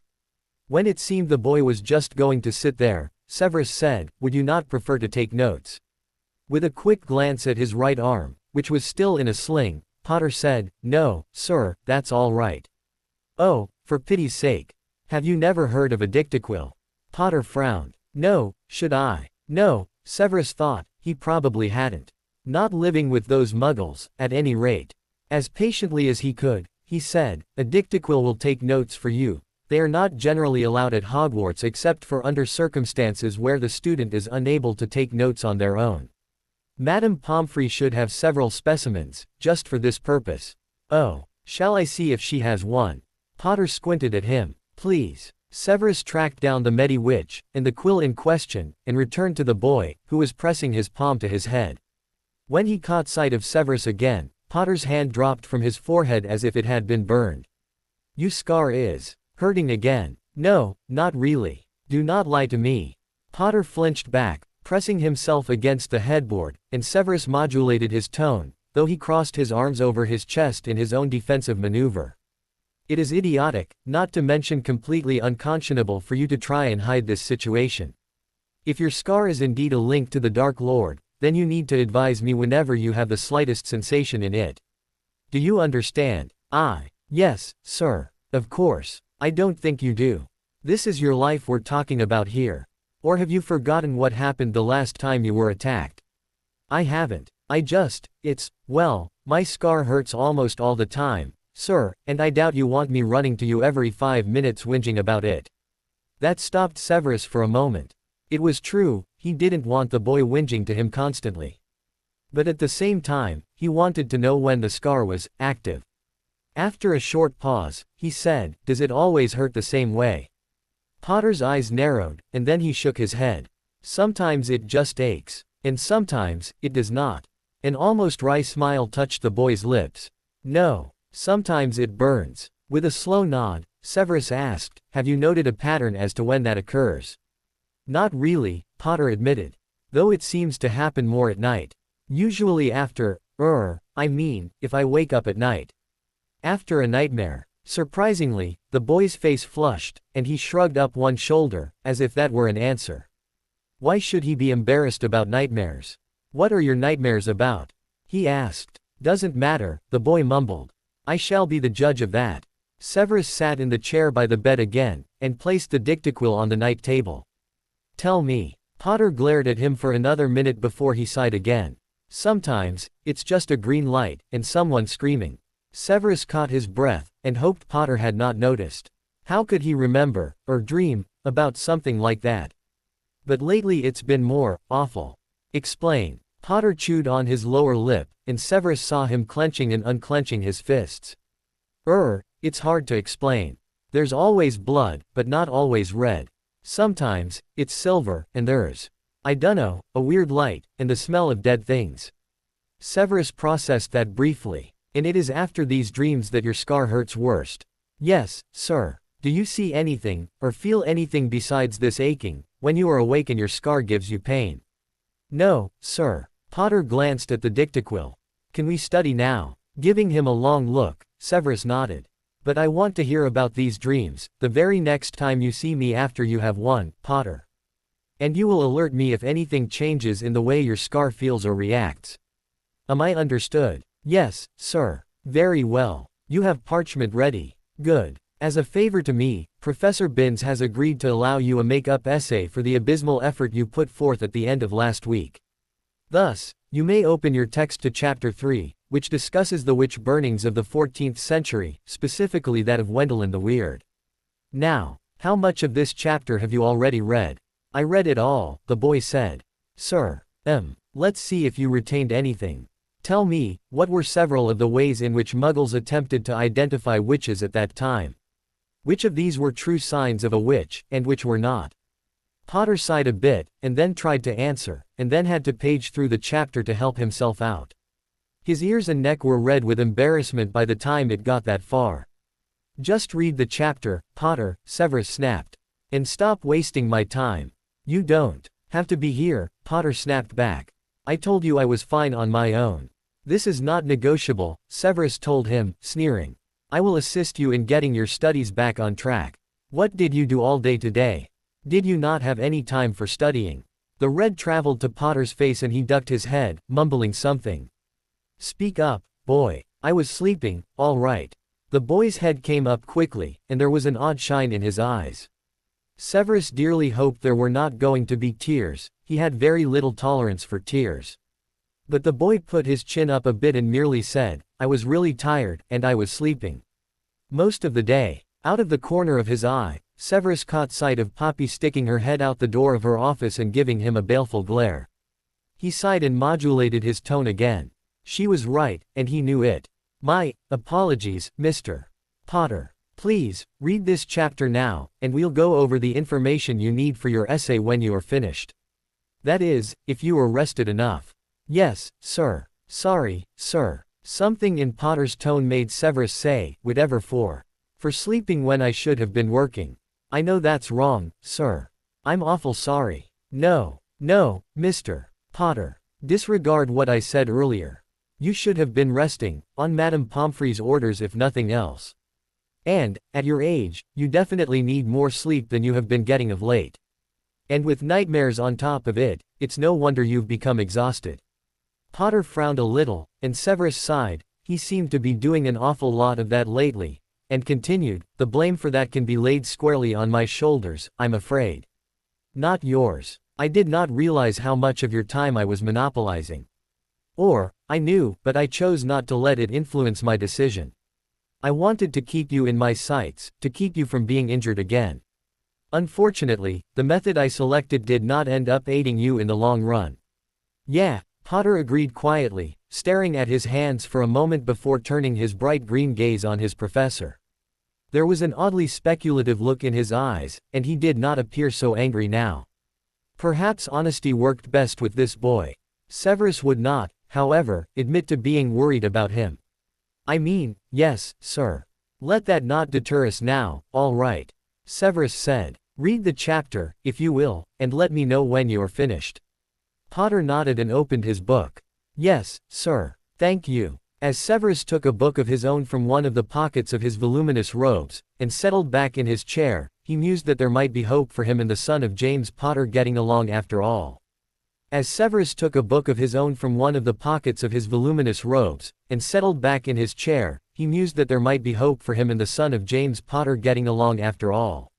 S1: When it seemed the boy was just going to sit there, Severus said, "Would you not prefer to take notes?" With a quick glance at his right arm, which was still in a sling, Potter said, "No, sir, that's all right." "Oh, for pity's sake. Have you never heard of a dictaquil?" Potter frowned. "No, should I?" No, Severus thought, he probably hadn't. Not living with those muggles, at any rate. As patiently as he could, he said, "A dictaquil will take notes for you. They are not generally allowed at Hogwarts except for under circumstances where the student is unable to take notes on their own. Madame Pomfrey should have several specimens, just for this purpose." "Oh, shall I see if she has one?" Potter squinted at him. "Please." Severus tracked down the Medi-Witch, and the quill in question, and returned to the boy, who was pressing his palm to his head. When he caught sight of Severus again, Potter's hand dropped from his forehead as if it had been burned. "Your scar is hurting again." "No, not really. Do not lie to me." Potter flinched back, pressing himself against the headboard, and Severus modulated his tone, though he crossed his arms over his chest in his own defensive maneuver. "It is idiotic, not to mention completely unconscionable for you to try and hide this situation. If your scar is indeed a link to the Dark Lord, then you need to advise me whenever you have the slightest sensation in it. Do you understand?" Yes, sir. Of course. I don't think you do. This is your life we're talking about here. Or have you forgotten what happened the last time you were attacked?" "I haven't. Well, my scar hurts almost all the time, sir, and I doubt you want me running to you every 5 minutes whinging about it." That stopped Severus for a moment. It was true, he didn't want the boy whinging to him constantly. But at the same time, he wanted to know when the scar was active. After a short pause, he said, "Does it always hurt the same way?" Potter's eyes narrowed, and then he shook his head. "Sometimes it just aches. And sometimes, it does not." An almost wry smile touched the boy's lips. "No. Sometimes it burns." With a slow nod, Severus asked, "Have you noted a pattern as to when that occurs?" "Not really," Potter admitted. "Though it seems to happen more at night. Usually after, if I wake up at night. After a nightmare." Surprisingly, the boy's face flushed, and he shrugged up one shoulder, as if that were an answer. Why should he be embarrassed about nightmares? "What are your nightmares about?" he asked. Doesn't matter, the boy mumbled. I shall be the judge of that. Severus sat in the chair by the bed again, and placed the dictaquill on the night table. Tell me. Potter glared at him for another minute before he sighed again. Sometimes, it's just a green light, and someone screaming. Severus caught his breath, and hoped Potter had not noticed. How could he remember, or dream, about something like that? But lately it's been more awful. Explain. Potter chewed on his lower lip, and Severus saw him clenching and unclenching his fists. It's hard to explain. There's always blood, but not always red. Sometimes, it's silver, and there's, I dunno, a weird light, and the smell of dead things. Severus processed that briefly. And it is after these dreams that your scar hurts worst. Yes, sir. Do you see anything, or feel anything besides this aching, when you are awake and your scar gives you pain? No, sir. Potter glanced at the dictaquill. Can we study now? Giving him a long look, Severus nodded. But I want to hear about these dreams, the very next time you see me after you have one, Potter. And you will alert me if anything changes in the way your scar feels or reacts. Am I understood? Yes, sir. Very well. You have parchment ready. Good. As a favor to me, Professor Binns has agreed to allow you a make-up essay for the abysmal effort you put forth at the end of last week. Thus, you may open your text to Chapter 3, which discusses the witch burnings of the 14th century, specifically that of Wendelin the Weird. Now, how much of this chapter have you already read? I read it all, the boy said. Sir. Let's see if you retained anything. Tell me, what were several of the ways in which Muggles attempted to identify witches at that time? Which of these were true signs of a witch, and which were not? Potter sighed a bit, and then tried to answer, and then had to page through the chapter to help himself out. His ears and neck were red with embarrassment by the time it got that far. Just read the chapter, Potter, Severus snapped. And stop wasting my time. You don't have to be here, Potter snapped back. I told you I was fine on my own. This is not negotiable, Severus told him, sneering. I will assist you in getting your studies back on track. What did you do all day today? Did you not have any time for studying? The red traveled to Potter's face and he ducked his head, mumbling something. Speak up, boy. I was sleeping, all right. The boy's head came up quickly, and there was an odd shine in his eyes. Severus dearly hoped there were not going to be tears. He had very little tolerance for tears. But the boy put his chin up a bit and merely said, I was really tired, and I was sleeping. Most of the day. Out of the corner of his eye, Severus caught sight of Poppy sticking her head out the door of her office and giving him a baleful glare. He sighed and modulated his tone again. She was right, and he knew it. My apologies, Mr. Potter. Please, read this chapter now, and we'll go over the information you need for your essay when you are finished. That is, if you are rested enough. Yes, sir. Sorry, sir. Something in Potter's tone made Severus say, whatever for sleeping when I should have been working. I know that's wrong, sir. I'm awful sorry. No, Mr. Potter. Disregard what I said earlier. You should have been resting, on Madame Pomfrey's orders if nothing else. And, at your age, you definitely need more sleep than you have been getting of late. And with nightmares on top of it, it's no wonder you've become exhausted. Potter frowned a little, and Severus sighed. He seemed to be doing an awful lot of that lately, and continued, the blame for that can be laid squarely on my shoulders, I'm afraid. Not yours. I did not realize how much of your time I was monopolizing. Or, I knew, but I chose not to let it influence my decision. I wanted to keep you in my sights, to keep you from being injured again. Unfortunately, the method I selected did not end up aiding you in the long run. Yeah, Potter agreed quietly, staring at his hands for a moment before turning his bright green gaze on his professor. There was an oddly speculative look in his eyes, and he did not appear so angry now. Perhaps honesty worked best with this boy. Severus would not, however, admit to being worried about him. I mean, yes, sir. Let that not deter us now, all right. Severus said. Read the chapter, if you will, and let me know when you are finished. Potter nodded and opened his book. Yes, sir. Thank you. As Severus took a book of his own from one of the pockets of his voluminous robes, and settled back in his chair, he mused that there might be hope for him and the son of James Potter getting along after all. As Severus took a book of his own from one of the pockets of his voluminous robes, and settled back in his chair, he mused that there might be hope for him and the son of James Potter getting along after all.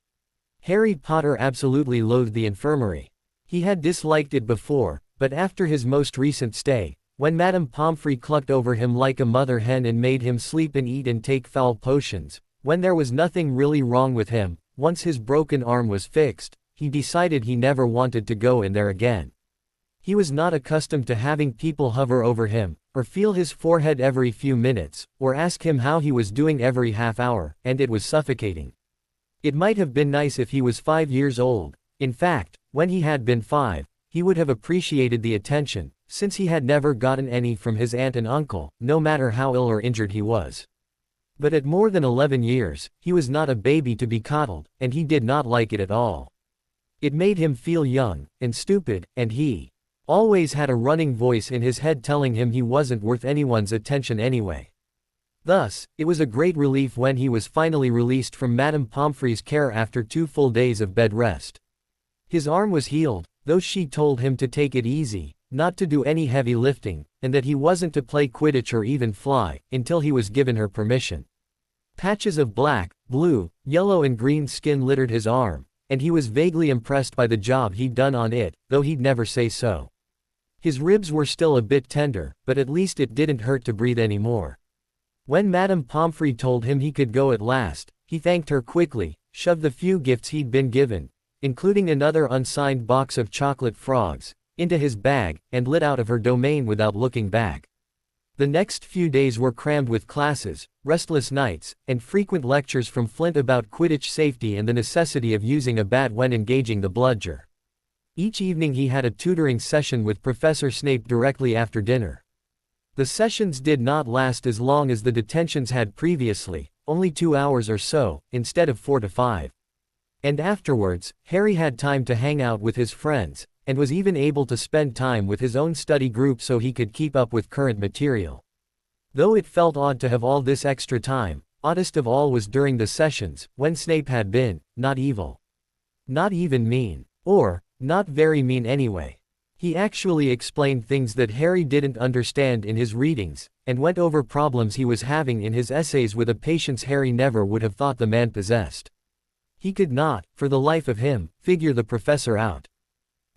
S1: Harry Potter absolutely loathed the infirmary. He had disliked it before, but after his most recent stay, when Madame Pomfrey clucked over him like a mother hen and made him sleep and eat and take foul potions, when there was nothing really wrong with him, once his broken arm was fixed, he decided he never wanted to go in there again. He was not accustomed to having people hover over him, or feel his forehead every few minutes, or ask him how he was doing every half hour, and it was suffocating. It might have been nice if he was 5 years old. In fact, when he had been 5, he would have appreciated the attention, since he had never gotten any from his aunt and uncle, no matter how ill or injured he was. But at more than 11 years, he was not a baby to be coddled, and he did not like it at all. It made him feel young, and stupid, and he always had a running voice in his head telling him he wasn't worth anyone's attention anyway. Thus, it was a great relief when he was finally released from Madame Pomfrey's care after 2 full days of bed rest. His arm was healed, though she told him to take it easy, not to do any heavy lifting, and that he wasn't to play Quidditch or even fly, until he was given her permission. Patches of black, blue, yellow and green skin littered his arm, and he was vaguely impressed by the job he'd done on it, though he'd never say so. His ribs were still a bit tender, but at least it didn't hurt to breathe anymore. When Madame Pomfrey told him he could go at last, he thanked her quickly, shoved the few gifts he'd been given, including another unsigned box of chocolate frogs, into his bag, and lit out of her domain without looking back. The next few days were crammed with classes, restless nights, and frequent lectures from Flint about Quidditch safety and the necessity of using a bat when engaging the bludger. Each evening he had a tutoring session with Professor Snape directly after dinner. The sessions did not last as long as the detentions had previously, only 2 hours or so, instead of 4 to 5. And afterwards, Harry had time to hang out with his friends, and was even able to spend time with his own study group so he could keep up with current material. Though it felt odd to have all this extra time, oddest of all was during the sessions, when Snape had been, not evil. Not even mean. Or, not very mean anyway. He actually explained things that Harry didn't understand in his readings, and went over problems he was having in his essays with a patience Harry never would have thought the man possessed. He could not, for the life of him, figure the professor out.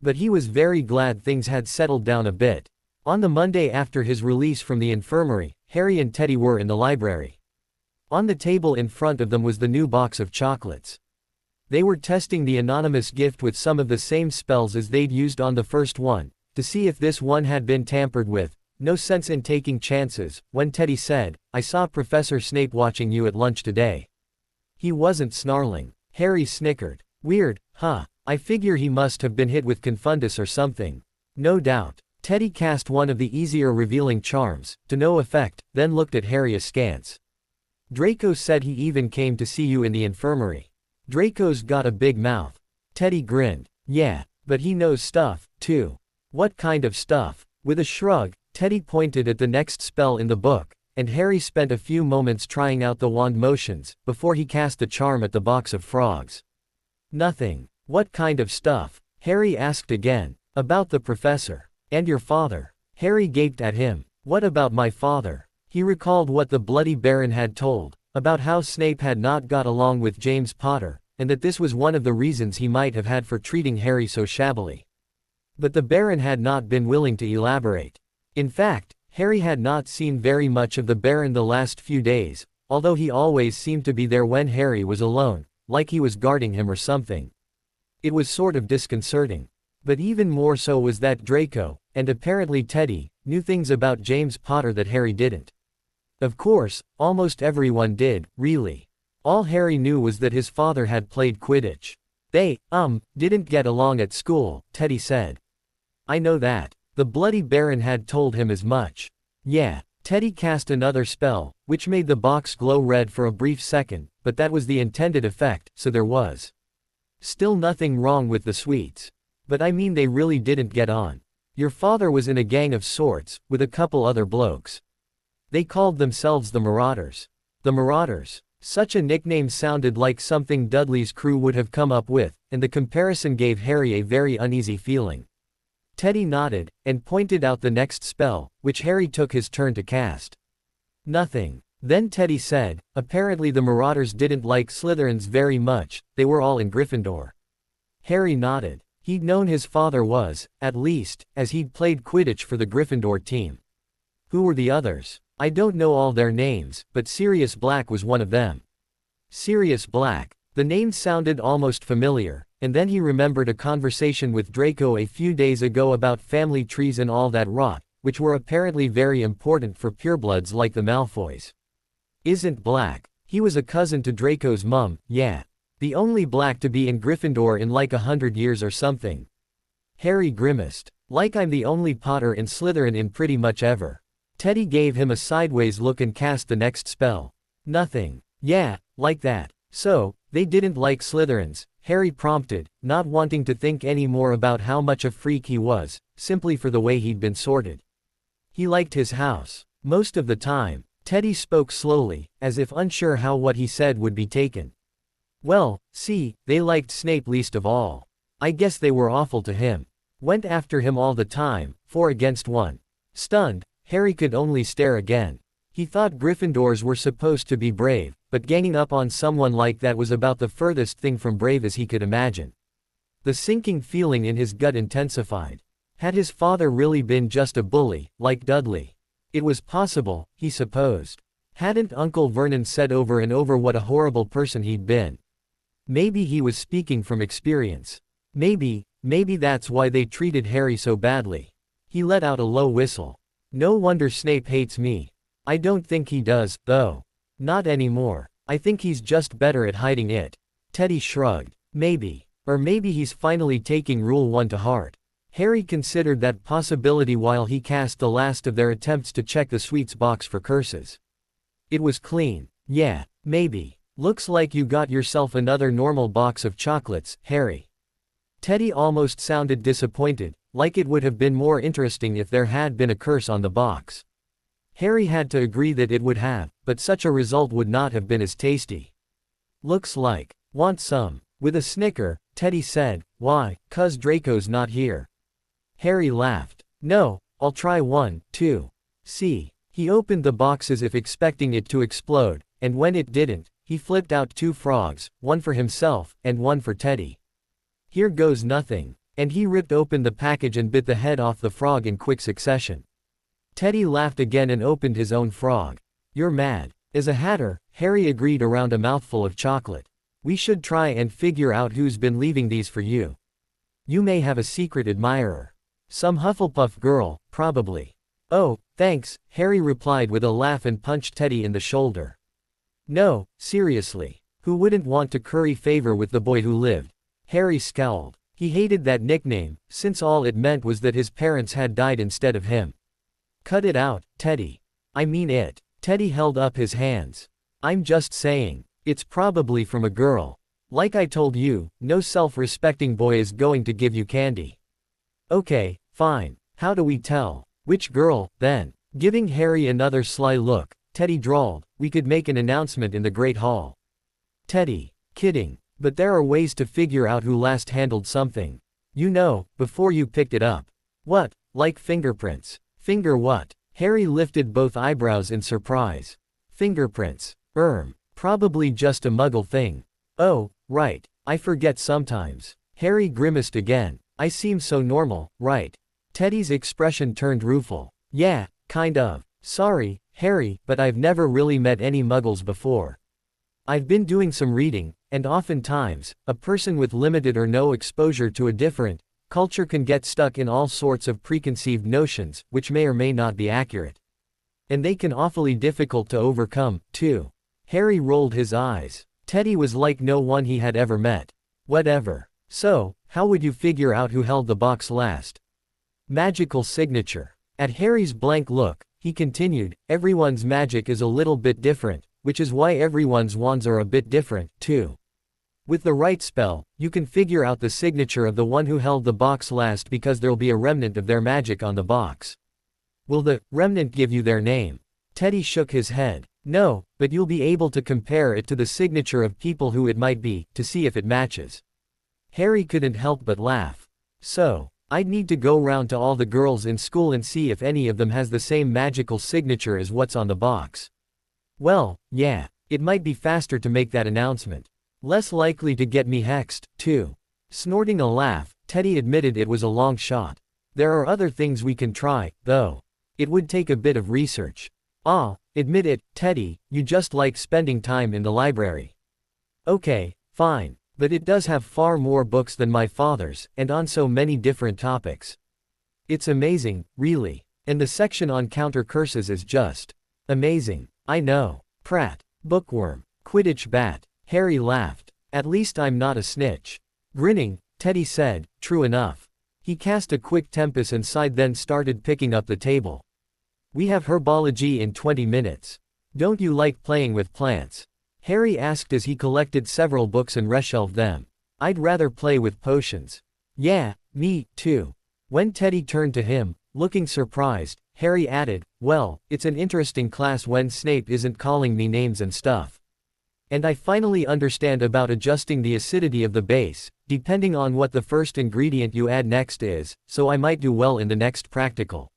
S1: But he was very glad things had settled down a bit. On the Monday after his release from the infirmary, Harry and Teddy were in the library. On the table in front of them was the new box of chocolates. They were testing the anonymous gift with some of the same spells as they'd used on the first one, to see if this one had been tampered with. No sense in taking chances, when Teddy said, "I saw Professor Snape watching you at lunch today." He wasn't snarling. Harry snickered. "Weird, huh? I figure he must have been hit with confundus or something." "No doubt." Teddy cast one of the easier revealing charms, to no effect, then looked at Harry askance. "Draco said he even came to see you in the infirmary." "Draco's got a big mouth." Teddy grinned. "Yeah, but he knows stuff, too." "What kind of stuff?" With a shrug, Teddy pointed at the next spell in the book, and Harry spent a few moments trying out the wand motions, before he cast the charm at the box of frogs. "Nothing." "What kind of stuff?" Harry asked again. "About the professor. And your father." Harry gaped at him. "What about my father?" He recalled what the Bloody Baron had told, about how Snape had not got along with James Potter, and that this was one of the reasons he might have had for treating Harry so shabbily. But the Baron had not been willing to elaborate. In fact, Harry had not seen very much of the Baron the last few days, although he always seemed to be there when Harry was alone, like he was guarding him or something. It was sort of disconcerting. But even more so was that Draco, and apparently Teddy, knew things about James Potter that Harry didn't. Of course, almost everyone did, really. All Harry knew was that his father had played Quidditch. They, didn't get along at school, Teddy said. "I know that." The Bloody Baron had told him as much. "Yeah." Teddy cast another spell, which made the box glow red for a brief second, but that was the intended effect, so there was still nothing wrong with the sweets. "But I mean they really didn't get on. Your father was in a gang of sorts, with a couple other blokes. They called themselves the Marauders." The Marauders. Such a nickname sounded like something Dudley's crew would have come up with, and the comparison gave Harry a very uneasy feeling. Teddy nodded, and pointed out the next spell, which Harry took his turn to cast. Nothing. Then Teddy said, apparently the Marauders didn't like Slytherins very much, they were all in Gryffindor. Harry nodded. He'd known his father was, at least, as he'd played Quidditch for the Gryffindor team. Who were the others? I don't know all their names, but Sirius Black was one of them. Sirius Black. The name sounded almost familiar, and then he remembered a conversation with Draco a few days ago about family trees and all that rot, which were apparently very important for purebloods like the Malfoys. Isn't Black? He was a cousin to Draco's mum, yeah. The only Black to be in Gryffindor in like 100 years or something. Harry grimaced. Like I'm the only Potter in Slytherin in pretty much ever. Teddy gave him a sideways look and cast the next spell. Nothing. Yeah, like that. So, they didn't like Slytherins, Harry prompted, not wanting to think any more about how much a freak he was, simply for the way he'd been sorted. He liked his house. Most of the time. Teddy spoke slowly, as if unsure how what he said would be taken. Well, see, they liked Snape least of all. I guess they were awful to him. Went after him all the time, 4 against 1. Stunned, Harry could only stare again. He thought Gryffindors were supposed to be brave, but ganging up on someone like that was about the furthest thing from brave as he could imagine. The sinking feeling in his gut intensified. Had his father really been just a bully, like Dudley? It was possible, he supposed. Hadn't Uncle Vernon said over and over what a horrible person he'd been? Maybe he was speaking from experience. Maybe that's why they treated Harry so badly. He let out a low whistle. No wonder Snape hates me. I don't think he does, though. Not anymore. I think he's just better at hiding it. Teddy shrugged. Maybe. Or maybe he's finally taking Rule 1 to heart. Harry considered that possibility while he cast the last of their attempts to check the sweets box for curses. It was clean. Yeah, maybe. Looks like you got yourself another normal box of chocolates, Harry. Teddy almost sounded disappointed, like it would have been more interesting if there had been a curse on the box. Harry had to agree that it would have, but such a result would not have been as tasty. Looks like. Want some? With a snicker, Teddy said, why, 'cause Draco's not here. Harry laughed. No, I'll try one, too. See. He opened the box as if expecting it to explode, and when it didn't, he flipped out 2 frogs, one for himself, and one for Teddy. Here goes nothing. And he ripped open the package and bit the head off the frog in quick succession. Teddy laughed again and opened his own frog. You're mad. As a hatter, Harry agreed around a mouthful of chocolate. We should try and figure out who's been leaving these for you. You may have a secret admirer. Some Hufflepuff girl, probably. Oh, thanks, Harry replied with a laugh and punched Teddy in the shoulder. No, seriously. Who wouldn't want to curry favor with the boy who lived? Harry scowled. He hated that nickname, since all it meant was that his parents had died instead of him. Cut it out, Teddy. I mean it. Teddy held up his hands. I'm just saying. It's probably from a girl. Like I told you, no self-respecting boy is going to give you candy. Okay, fine. How do we tell? Which girl, then? Giving Harry another sly look, Teddy drawled, we could make an announcement in the Great Hall. Teddy. Kidding. But there are ways to figure out who last handled something. You know, before you picked it up. What? Like fingerprints. Finger what? Harry lifted both eyebrows in surprise. Fingerprints. Probably just a muggle thing. Oh, right. I forget sometimes. Harry grimaced again. I seem so normal, right? Teddy's expression turned rueful. Yeah, kind of. Sorry, Harry, but I've never really met any muggles before. I've been doing some reading, and oftentimes, a person with limited or no exposure to a different culture can get stuck in all sorts of preconceived notions, which may or may not be accurate. And they can awfully difficult to overcome, too. Harry rolled his eyes. Teddy was like no one he had ever met. Whatever. So, how would you figure out who held the box last? Magical signature. At Harry's blank look, he continued, everyone's magic is a little bit different, which is why everyone's wands are a bit different, too. With the right spell, you can figure out the signature of the one who held the box last because there'll be a remnant of their magic on the box. Will the remnant give you their name? Teddy shook his head. No, but you'll be able to compare it to the signature of people who it might be, to see if it matches. Harry couldn't help but laugh. So, I'd need to go round to all the girls in school and see if any of them has the same magical signature as what's on the box. Well, yeah, it might be faster to make that announcement. Less likely to get me hexed, too. Snorting a laugh, Teddy admitted it was a long shot. There are other things we can try, though. It would take a bit of research. Admit it, Teddy, you just like spending time in the library. Okay, fine, but it does have far more books than my father's, and on so many different topics. It's amazing, really. And the section on counter curses is just amazing. I know. Prat. Bookworm. Quidditch bat. Harry laughed. At least I'm not a snitch. Grinning, Teddy said, true enough. He cast a quick tempest and sighed, then started picking up the table. We have herbology in 20 minutes. Don't you like playing with plants? Harry asked as he collected several books and reshelved them. I'd rather play with potions. Yeah, me, too. When Teddy turned to him, looking surprised, Harry added, well, it's an interesting class when Snape isn't calling me names and stuff. And I finally understand about adjusting the acidity of the base, depending on what the first ingredient you add next is, so I might do well in the next practical.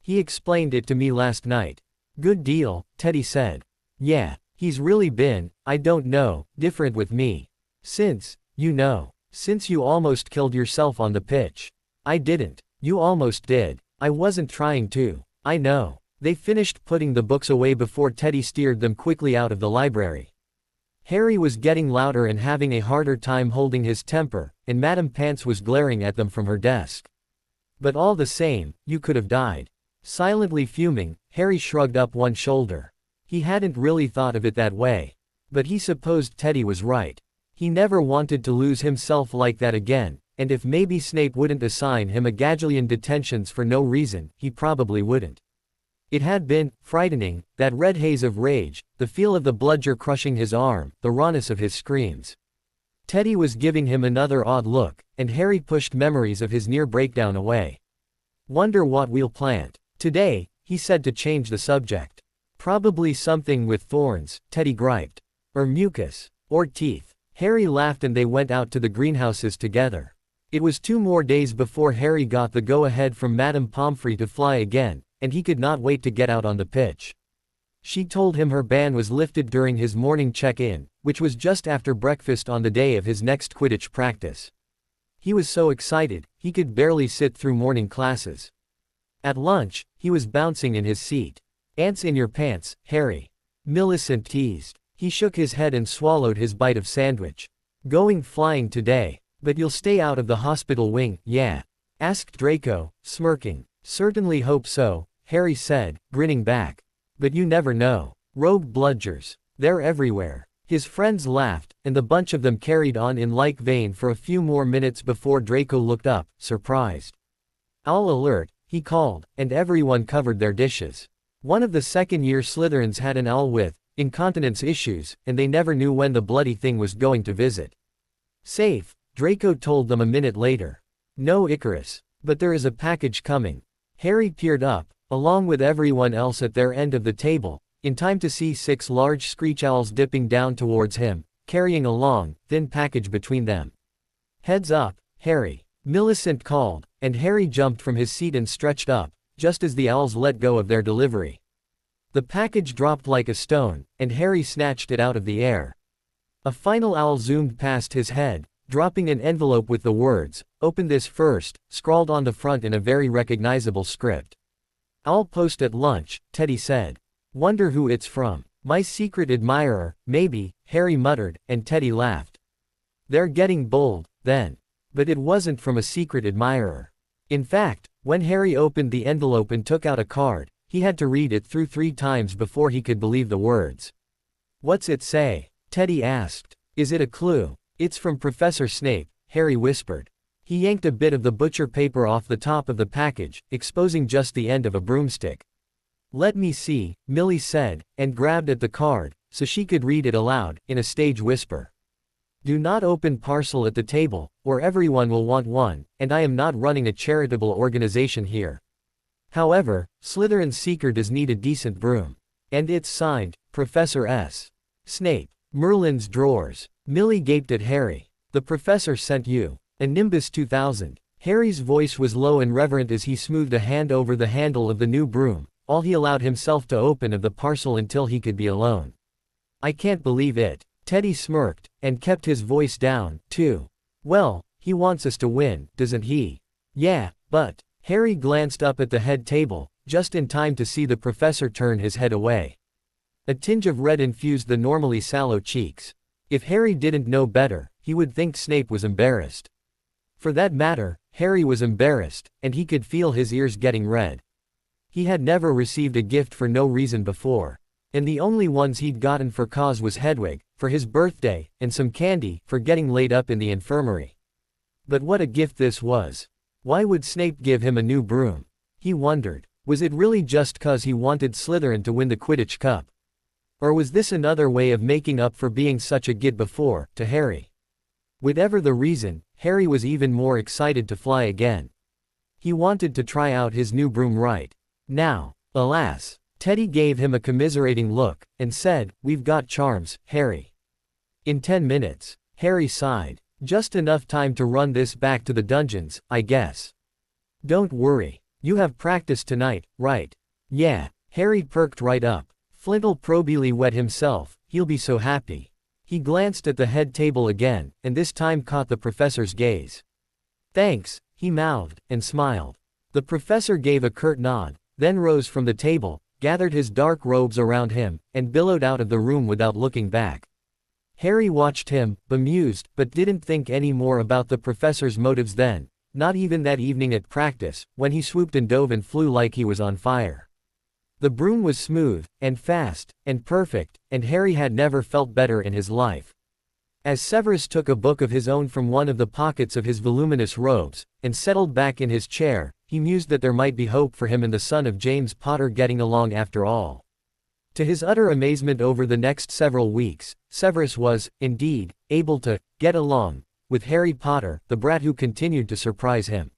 S1: He explained it to me last night. Good deal, Teddy said. Yeah, he's really been, I don't know, different with me. Since you almost killed yourself on the pitch. I didn't. You almost did. I wasn't trying to. I know. They finished putting the books away before Teddy steered them quickly out of the library. Harry was getting louder and having a harder time holding his temper, and Madame Pants was glaring at them from her desk. But all the same, you could have died. Silently fuming, Harry shrugged up one shoulder. He hadn't really thought of it that way. But he supposed Teddy was right. He never wanted to lose himself like that again, and if maybe Snape wouldn't assign him a gajillion detentions for no reason, he probably wouldn't. It had been frightening, that red haze of rage, the feel of the bludger crushing his arm, the rawness of his screams. Teddy was giving him another odd look, and Harry pushed memories of his near breakdown away. Wonder what we'll plant today, he said to change the subject. Probably something with thorns, Teddy griped. Or mucus. Or teeth. Harry laughed and they went out to the greenhouses together. It was 2 more days before Harry got the go-ahead from Madame Pomfrey to fly again, and he could not wait to get out on the pitch. She told him her ban was lifted during his morning check-in, which was just after breakfast on the day of his next Quidditch practice. He was so excited, he could barely sit through morning classes. At lunch, he was bouncing in his seat. Ants in your pants, Harry. Millicent teased. He shook his head and swallowed his bite of sandwich. Going flying today. But you'll stay out of the hospital wing, yeah? Asked Draco, smirking. Certainly hope so, Harry said, grinning back. But you never know. Rogue bludgers. They're everywhere. His friends laughed, and the bunch of them carried on in like vein for a few more minutes before Draco looked up, surprised. Owl alert, he called, and everyone covered their dishes. One of the second-year Slytherins had an owl with incontinence issues, and they never knew when the bloody thing was going to visit. Safe, Draco told them a minute later. No Icarus. But there is a package coming. Harry peered up, along with everyone else at their end of the table, in time to see 6 large screech owls dipping down towards him, carrying a long, thin package between them. Heads up, Harry. Millicent called, and Harry jumped from his seat and stretched up, just as the owls let go of their delivery. The package dropped like a stone, and Harry snatched it out of the air. A final owl zoomed past his head, dropping an envelope with the words, "Open this first," scrawled on the front in a very recognizable script. "I'll post at lunch," Teddy said. "Wonder who it's from. My secret admirer, maybe," Harry muttered, and Teddy laughed. They're getting bold, then. But it wasn't from a secret admirer. In fact, when Harry opened the envelope and took out a card, he had to read it through 3 times before he could believe the words. "What's it say?" Teddy asked. "Is it a clue?" "It's from Professor Snape," Harry whispered. He yanked a bit of the butcher paper off the top of the package, exposing just the end of a broomstick. "Let me see," Millie said, and grabbed at the card, so she could read it aloud, in a stage whisper. "Do not open parcel at the table, or everyone will want one, and I am not running a charitable organization here. However, Slytherin's seeker does need a decent broom. And it's signed, Professor S. Snape. Merlin's drawers." Millie gaped at Harry. "The professor sent you. A Nimbus 2000. Harry's voice was low and reverent as he smoothed a hand over the handle of the new broom, all he allowed himself to open of the parcel until he could be alone. "I can't believe it." Teddy smirked, and kept his voice down, too. "Well, he wants us to win, doesn't he?" "Yeah, but..." Harry glanced up at the head table, just in time to see the professor turn his head away. A tinge of red infused the normally sallow cheeks. If Harry didn't know better, he would think Snape was embarrassed. For that matter, Harry was embarrassed, and he could feel his ears getting red. He had never received a gift for no reason before. And the only ones he'd gotten for cause was Hedwig, for his birthday, and some candy, for getting laid up in the infirmary. But what a gift this was. Why would Snape give him a new broom? He wondered. Was it really just cause he wanted Slytherin to win the Quidditch Cup? Or was this another way of making up for being such a git before, to Harry? Whatever the reason, Harry was even more excited to fly again. He wanted to try out his new broom right now. Alas. Teddy gave him a commiserating look, and said, "We've got charms, Harry." "In 10 minutes. Harry sighed. "Just enough time to run this back to the dungeons, I guess." "Don't worry. You have practice tonight, right?" "Yeah." Harry perked right up. Flint'll probably wet himself, he'll be so happy. He glanced at the head table again, and this time caught the professor's gaze. "Thanks," he mouthed, and smiled. The professor gave a curt nod, then rose from the table, gathered his dark robes around him, and billowed out of the room without looking back. Harry watched him, bemused, but didn't think any more about the professor's motives then, not even that evening at practice, when he swooped and dove and flew like he was on fire. The broom was smooth, and fast, and perfect, and Harry had never felt better in his life. As Severus took a book of his own from one of the pockets of his voluminous robes, and settled back in his chair, he mused that there might be hope for him and the son of James Potter getting along after all. To his utter amazement over the next several weeks, Severus was, indeed, able to get along with Harry Potter, the brat who continued to surprise him.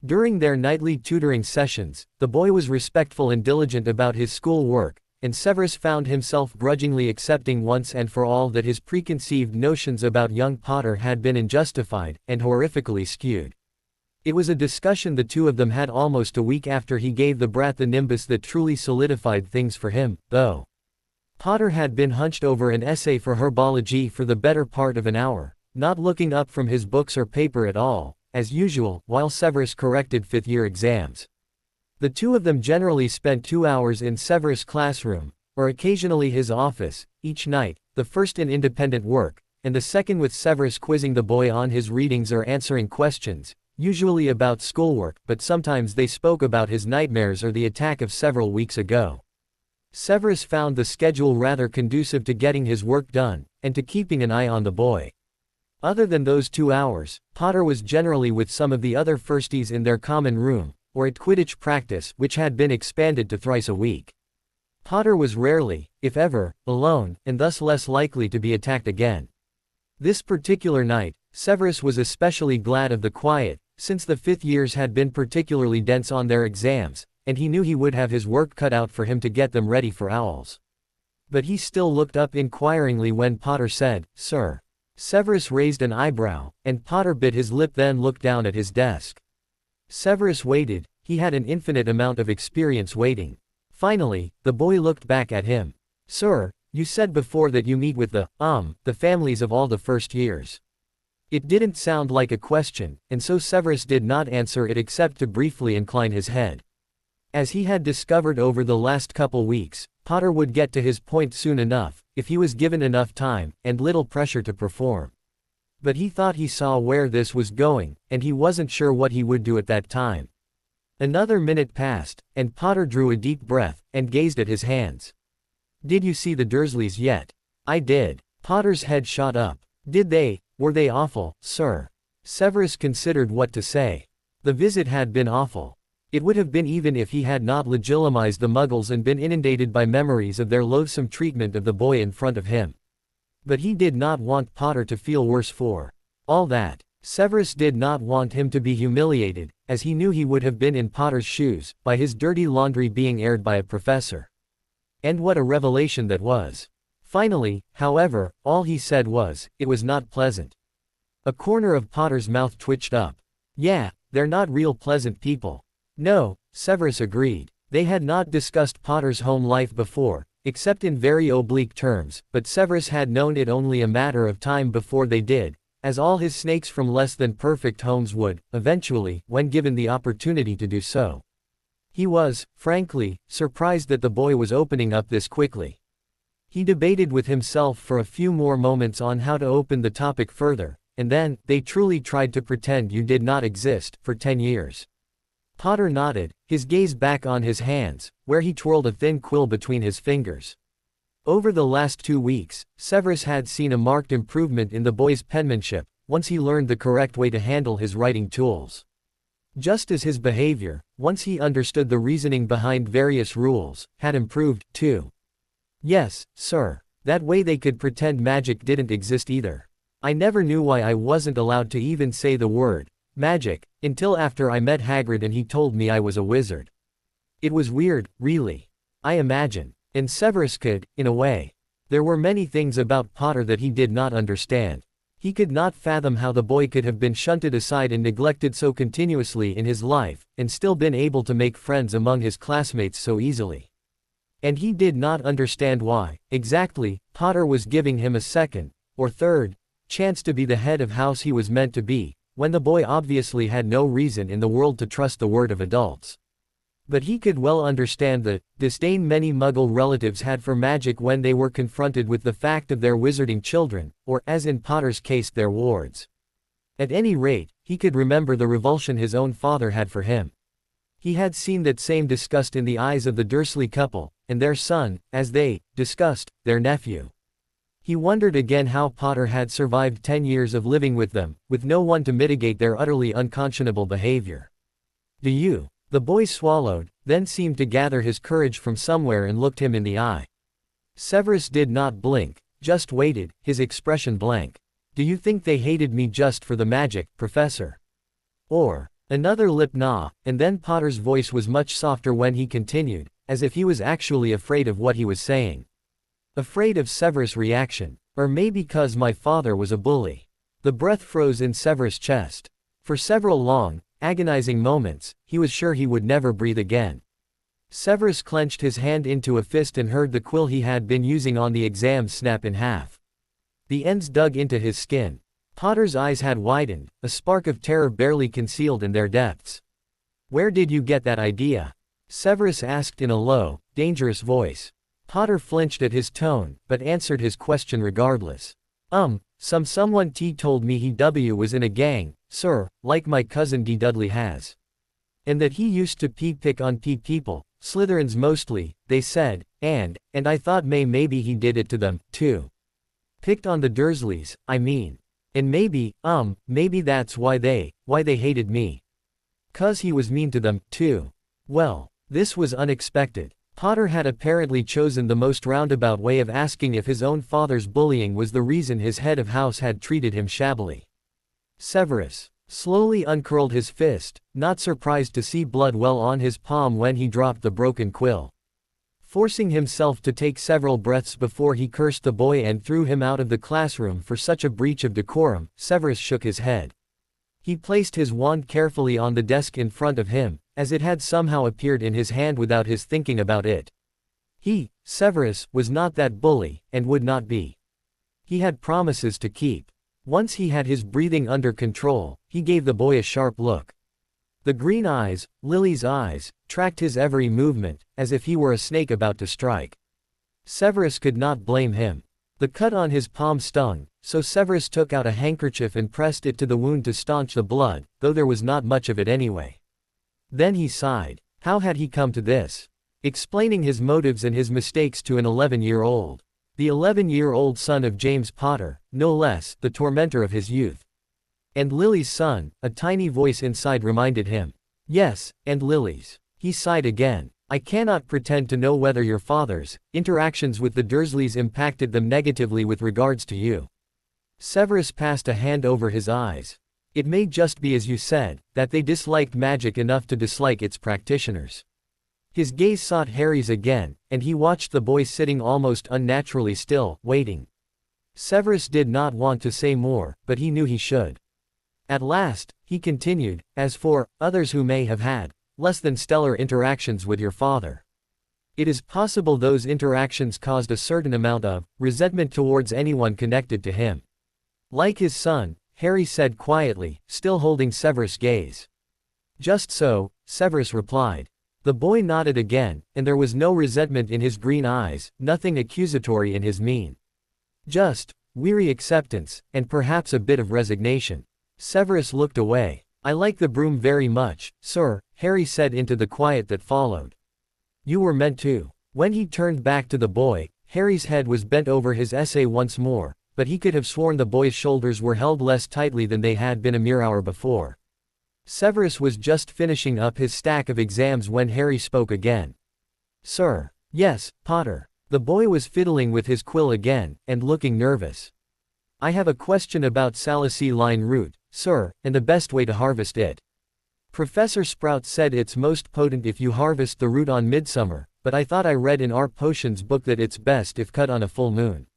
S1: During their nightly tutoring sessions, the boy was respectful and diligent about his school work, and Severus found himself grudgingly accepting once and for all that his preconceived notions about young Potter had been unjustified, and horrifically skewed. It was a discussion the two of them had almost a week after he gave the brat the nimbus that truly solidified things for him, though. Potter had been hunched over an essay for herbology for the better part of an hour, not looking up from his books or paper at all, as usual, while Severus corrected fifth-year exams. The two of them generally spent 2 hours in Severus' classroom, or occasionally his office, each night, the first in independent work, and the second with Severus quizzing the boy on his readings or answering questions, usually about schoolwork, but sometimes they spoke about his nightmares or the attack of several weeks ago. Severus found the schedule rather conducive to getting his work done, and to keeping an eye on the boy. Other than those 2 hours, Potter was generally with some of the other firsties in their common room, or at Quidditch practice, which had been expanded to thrice a week. Potter was rarely, if ever, alone, and thus less likely to be attacked again. This particular night, Severus was especially glad of the quiet, since the fifth years had been particularly dense on their exams, and he knew he would have his work cut out for him to get them ready for owls. But he still looked up inquiringly when Potter said, "Sir." Severus raised an eyebrow, and Potter bit his lip, then looked down at his desk. Severus waited. He had an infinite amount of experience waiting. Finally, the boy looked back at him. "Sir, you said before that you meet with the families of all the first years." It didn't sound like a question, and so Severus did not answer it except to briefly incline his head. As he had discovered over the last couple weeks, Potter would get to his point soon enough, if he was given enough time, and little pressure to perform. But he thought he saw where this was going, and he wasn't sure what he would do at that time. Another minute passed, and Potter drew a deep breath, and gazed at his hands. "Did you see the Dursleys yet?" "I did." Potter's head shot up. Were they awful, sir?" Severus considered what to say. The visit had been awful. It would have been even if he had not legitimized the Muggles and been inundated by memories of their loathsome treatment of the boy in front of him. But he did not want Potter to feel worse for all that. Severus did not want him to be humiliated, as he knew he would have been in Potter's shoes, by his dirty laundry being aired by a professor. And what a revelation that was. Finally, however, all he said was, it was not pleasant. A corner of Potter's mouth twitched up. "Yeah, They're not real pleasant people. No, Severus agreed. They had not discussed Potter's home life before, except in very oblique terms, but Severus had known it only a matter of time before they did, as all his snakes from less than perfect homes would, eventually, when given the opportunity to do so. He was, frankly, surprised that the boy was opening up this quickly. He debated with himself for a few more moments on how to open the topic further, and then, they truly tried to pretend you did not exist, for 10 years. Potter nodded, his gaze back on his hands, where he twirled a thin quill between his fingers. Over the last 2 weeks, Severus had seen a marked improvement in the boy's penmanship, once he learned the correct way to handle his writing tools. Just as his behavior, once he understood the reasoning behind various rules, had improved, too. Yes, sir. That way they could pretend magic didn't exist either. I never knew why I wasn't allowed to even say the word magic, until after I met Hagrid and he told me I was a wizard. It was weird, really. I imagine. And Severus could, in a way. There were many things about Potter that he did not understand. He could not fathom how the boy could have been shunted aside and neglected so continuously in his life, and still been able to make friends among his classmates so easily. And he did not understand why, exactly, Potter was giving him a second, or third, chance to be the head of house he was meant to be, when the boy obviously had no reason in the world to trust the word of adults. But he could well understand the disdain many Muggle relatives had for magic when they were confronted with the fact of their wizarding children, or, as in Potter's case, their wards. At any rate, he could remember the revulsion his own father had for him. He had seen that same disgust in the eyes of the Dursley couple, and their son, as they discussed their nephew. He wondered again how Potter had survived 10 years of living with them, with no one to mitigate their utterly unconscionable behavior. "Do you?" The boy swallowed, then seemed to gather his courage from somewhere and looked him in the eye. Severus did not blink, just waited, his expression blank. "Do you think they hated me just for the magic, Professor?" Or, another lip gnaw, and then Potter's voice was much softer when he continued, as if he was actually afraid of what he was saying. Afraid of Severus' reaction. Or maybe because my father was a bully. The breath froze in Severus' chest. For several long, agonizing moments, he was sure he would never breathe again. Severus clenched his hand into a fist and heard the quill he had been using on the exam snap in half. The ends dug into his skin. Potter's eyes had widened, a spark of terror barely concealed in their depths. "Where did you get that idea?" Severus asked in a low, dangerous voice. Potter flinched at his tone, but answered his question regardless. Someone told me he was in a gang, sir, like my cousin D. Dudley has. And that he used to pick on people, Slytherins mostly, they said, and I thought maybe he did it to them, too. Picked on the Dursleys, I mean. And maybe that's why they hated me. 'Cause he was mean to them, too. Well, this was unexpected. Potter had apparently chosen the most roundabout way of asking if his own father's bullying was the reason his head of house had treated him shabbily. Severus slowly uncurled his fist, not surprised to see blood well on his palm when he dropped the broken quill. Forcing himself to take several breaths before he cursed the boy and threw him out of the classroom for such a breach of decorum, Severus shook his head. He placed his wand carefully on the desk in front of him, as it had somehow appeared in his hand without his thinking about it. He, Severus, was not that bully, and would not be. He had promises to keep. Once he had his breathing under control, he gave the boy a sharp look. The green eyes, Lily's eyes, tracked his every movement, as if he were a snake about to strike. Severus could not blame him. The cut on his palm stung, so Severus took out a handkerchief and pressed it to the wound to staunch the blood, though there was not much of it anyway. Then he sighed. How had he come to this? Explaining his motives and his mistakes to an 11-year-old. The 11-year-old son of James Potter, no less, the tormentor of his youth. And Lily's son, a tiny voice inside reminded him. Yes, and Lily's. He sighed again. I cannot pretend to know whether your father's interactions with the Dursleys impacted them negatively with regards to you. Severus passed a hand over his eyes. It may just be as you said, that they disliked magic enough to dislike its practitioners. His gaze sought Harry's again, and he watched the boy sitting almost unnaturally still, waiting. Severus did not want to say more, but he knew he should. At last, he continued, as for others who may have had less than stellar interactions with your father, it is possible those interactions caused a certain amount of resentment towards anyone connected to him. Like his son, Harry said quietly, still holding Severus' gaze. Just so, Severus replied. The boy nodded again, and there was no resentment in his green eyes, nothing accusatory in his mien. Just weary acceptance, and perhaps a bit of resignation. Severus looked away. I like the broom very much, sir, Harry said into the quiet that followed. You were meant to. When he turned back to the boy, Harry's head was bent over his essay once more, but he could have sworn the boy's shoulders were held less tightly than they had been a mere hour before. Severus was just finishing up his stack of exams when Harry spoke again. Sir. Yes, Potter. The boy was fiddling with his quill again, and looking nervous. I have a question about salicylline root, sir, and the best way to harvest it. Professor Sprout said it's most potent if you harvest the root on midsummer, but I thought I read in our potions book that it's best if cut on a full moon.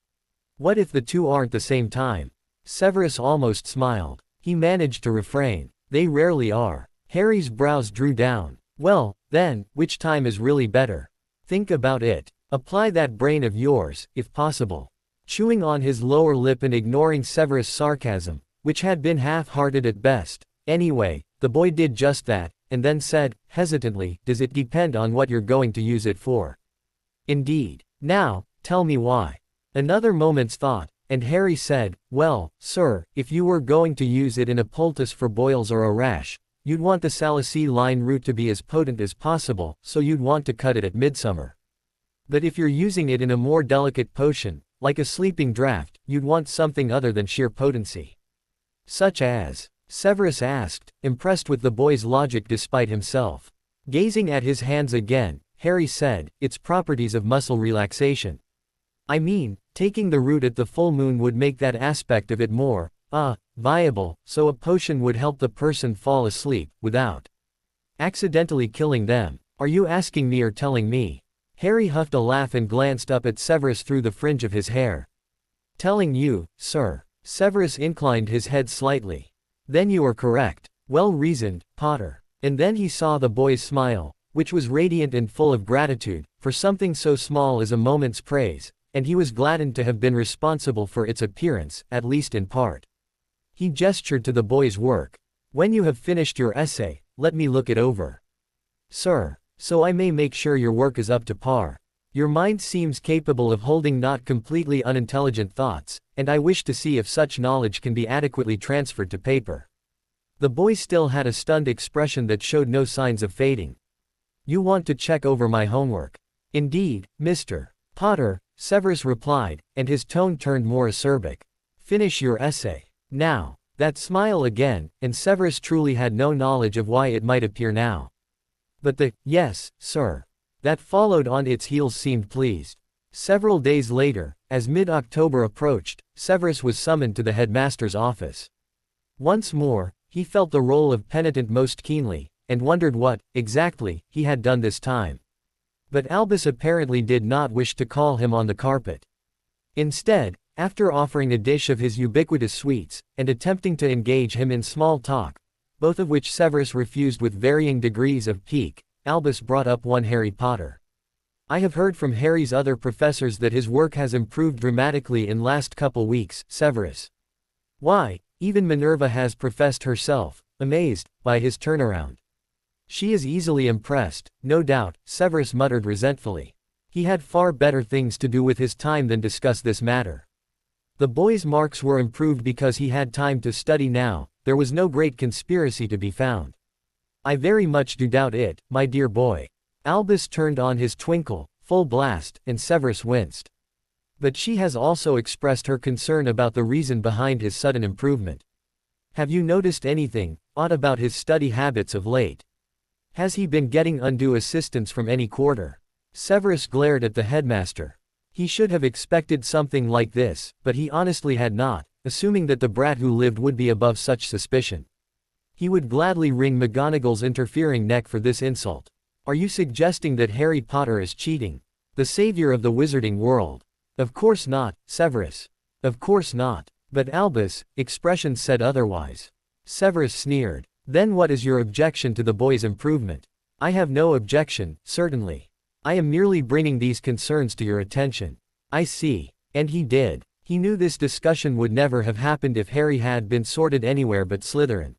S1: What if the two aren't the same time? Severus almost smiled. He managed to refrain. They rarely are. Harry's brows drew down. Well, then, which time is really better? Think about it. Apply that brain of yours, if possible. Chewing on his lower lip and ignoring Severus' sarcasm, which had been half-hearted at best. Anyway, the boy did just that, and then said, hesitantly, does it depend on what you're going to use it for? Indeed. Now, tell me why. Another moment's thought, and Harry said, well, sir, if you were going to use it in a poultice for boils or a rash, you'd want the salicylline root to be as potent as possible, so you'd want to cut it at midsummer. But if you're using it in a more delicate potion, like a sleeping draught, you'd want something other than sheer potency. Such as? Severus asked, impressed with the boy's logic despite himself. Gazing at his hands again, Harry said, its properties of muscle relaxation. I mean, taking the root at the full moon would make that aspect of it more, viable, so a potion would help the person fall asleep, without accidentally killing them. Are you asking me or telling me? Harry huffed a laugh and glanced up at Severus through the fringe of his hair. Telling you, sir. Severus inclined his head slightly. Then you are correct. Well reasoned, Potter. And then he saw the boy's smile, which was radiant and full of gratitude, for something so small as a moment's praise, and he was gladdened to have been responsible for its appearance, at least in part. He gestured to the boy's work. When you have finished your essay, let me look it over. Sir. So I may make sure your work is up to par. Your mind seems capable of holding not completely unintelligent thoughts, and I wish to see if such knowledge can be adequately transferred to paper. The boy still had a stunned expression that showed no signs of fading. You want to check over my homework? Indeed, Mr. Potter, Severus replied, and his tone turned more acerbic. Finish your essay. Now. That smile again, and Severus truly had no knowledge of why it might appear now. But the, yes, sir, that followed on its heels seemed pleased. Several days later, as mid-October approached, Severus was summoned to the headmaster's office. Once more, he felt the role of penitent most keenly, and wondered what, exactly, he had done this time. But Albus apparently did not wish to call him on the carpet. Instead, after offering a dish of his ubiquitous sweets, and attempting to engage him in small talk, both of which Severus refused with varying degrees of pique, Albus brought up one Harry Potter. I have heard from Harry's other professors that his work has improved dramatically in last couple weeks, Severus. Why, even Minerva has professed herself, amazed, by his turnaround. She is easily impressed, no doubt, Severus muttered resentfully. He had far better things to do with his time than discuss this matter. The boy's marks were improved because he had time to study now. There was no great conspiracy to be found. I very much do doubt it, my dear boy. Albus turned on his twinkle, full blast, and Severus winced. But she has also expressed her concern about the reason behind his sudden improvement. Have you noticed anything odd about his study habits of late? Has he been getting undue assistance from any quarter? Severus glared at the headmaster. He should have expected something like this, but he honestly had not, assuming that the brat who lived would be above such suspicion. He would gladly wring McGonagall's interfering neck for this insult. Are you suggesting that Harry Potter is cheating? The savior of the wizarding world? Of course not, Severus. Of course not. But Albus' expression said otherwise. Severus sneered. Then what is your objection to the boy's improvement? I have no objection, certainly. I am merely bringing these concerns to your attention. I see. And he did. He knew this discussion would never have happened if Harry had been sorted anywhere but Slytherin.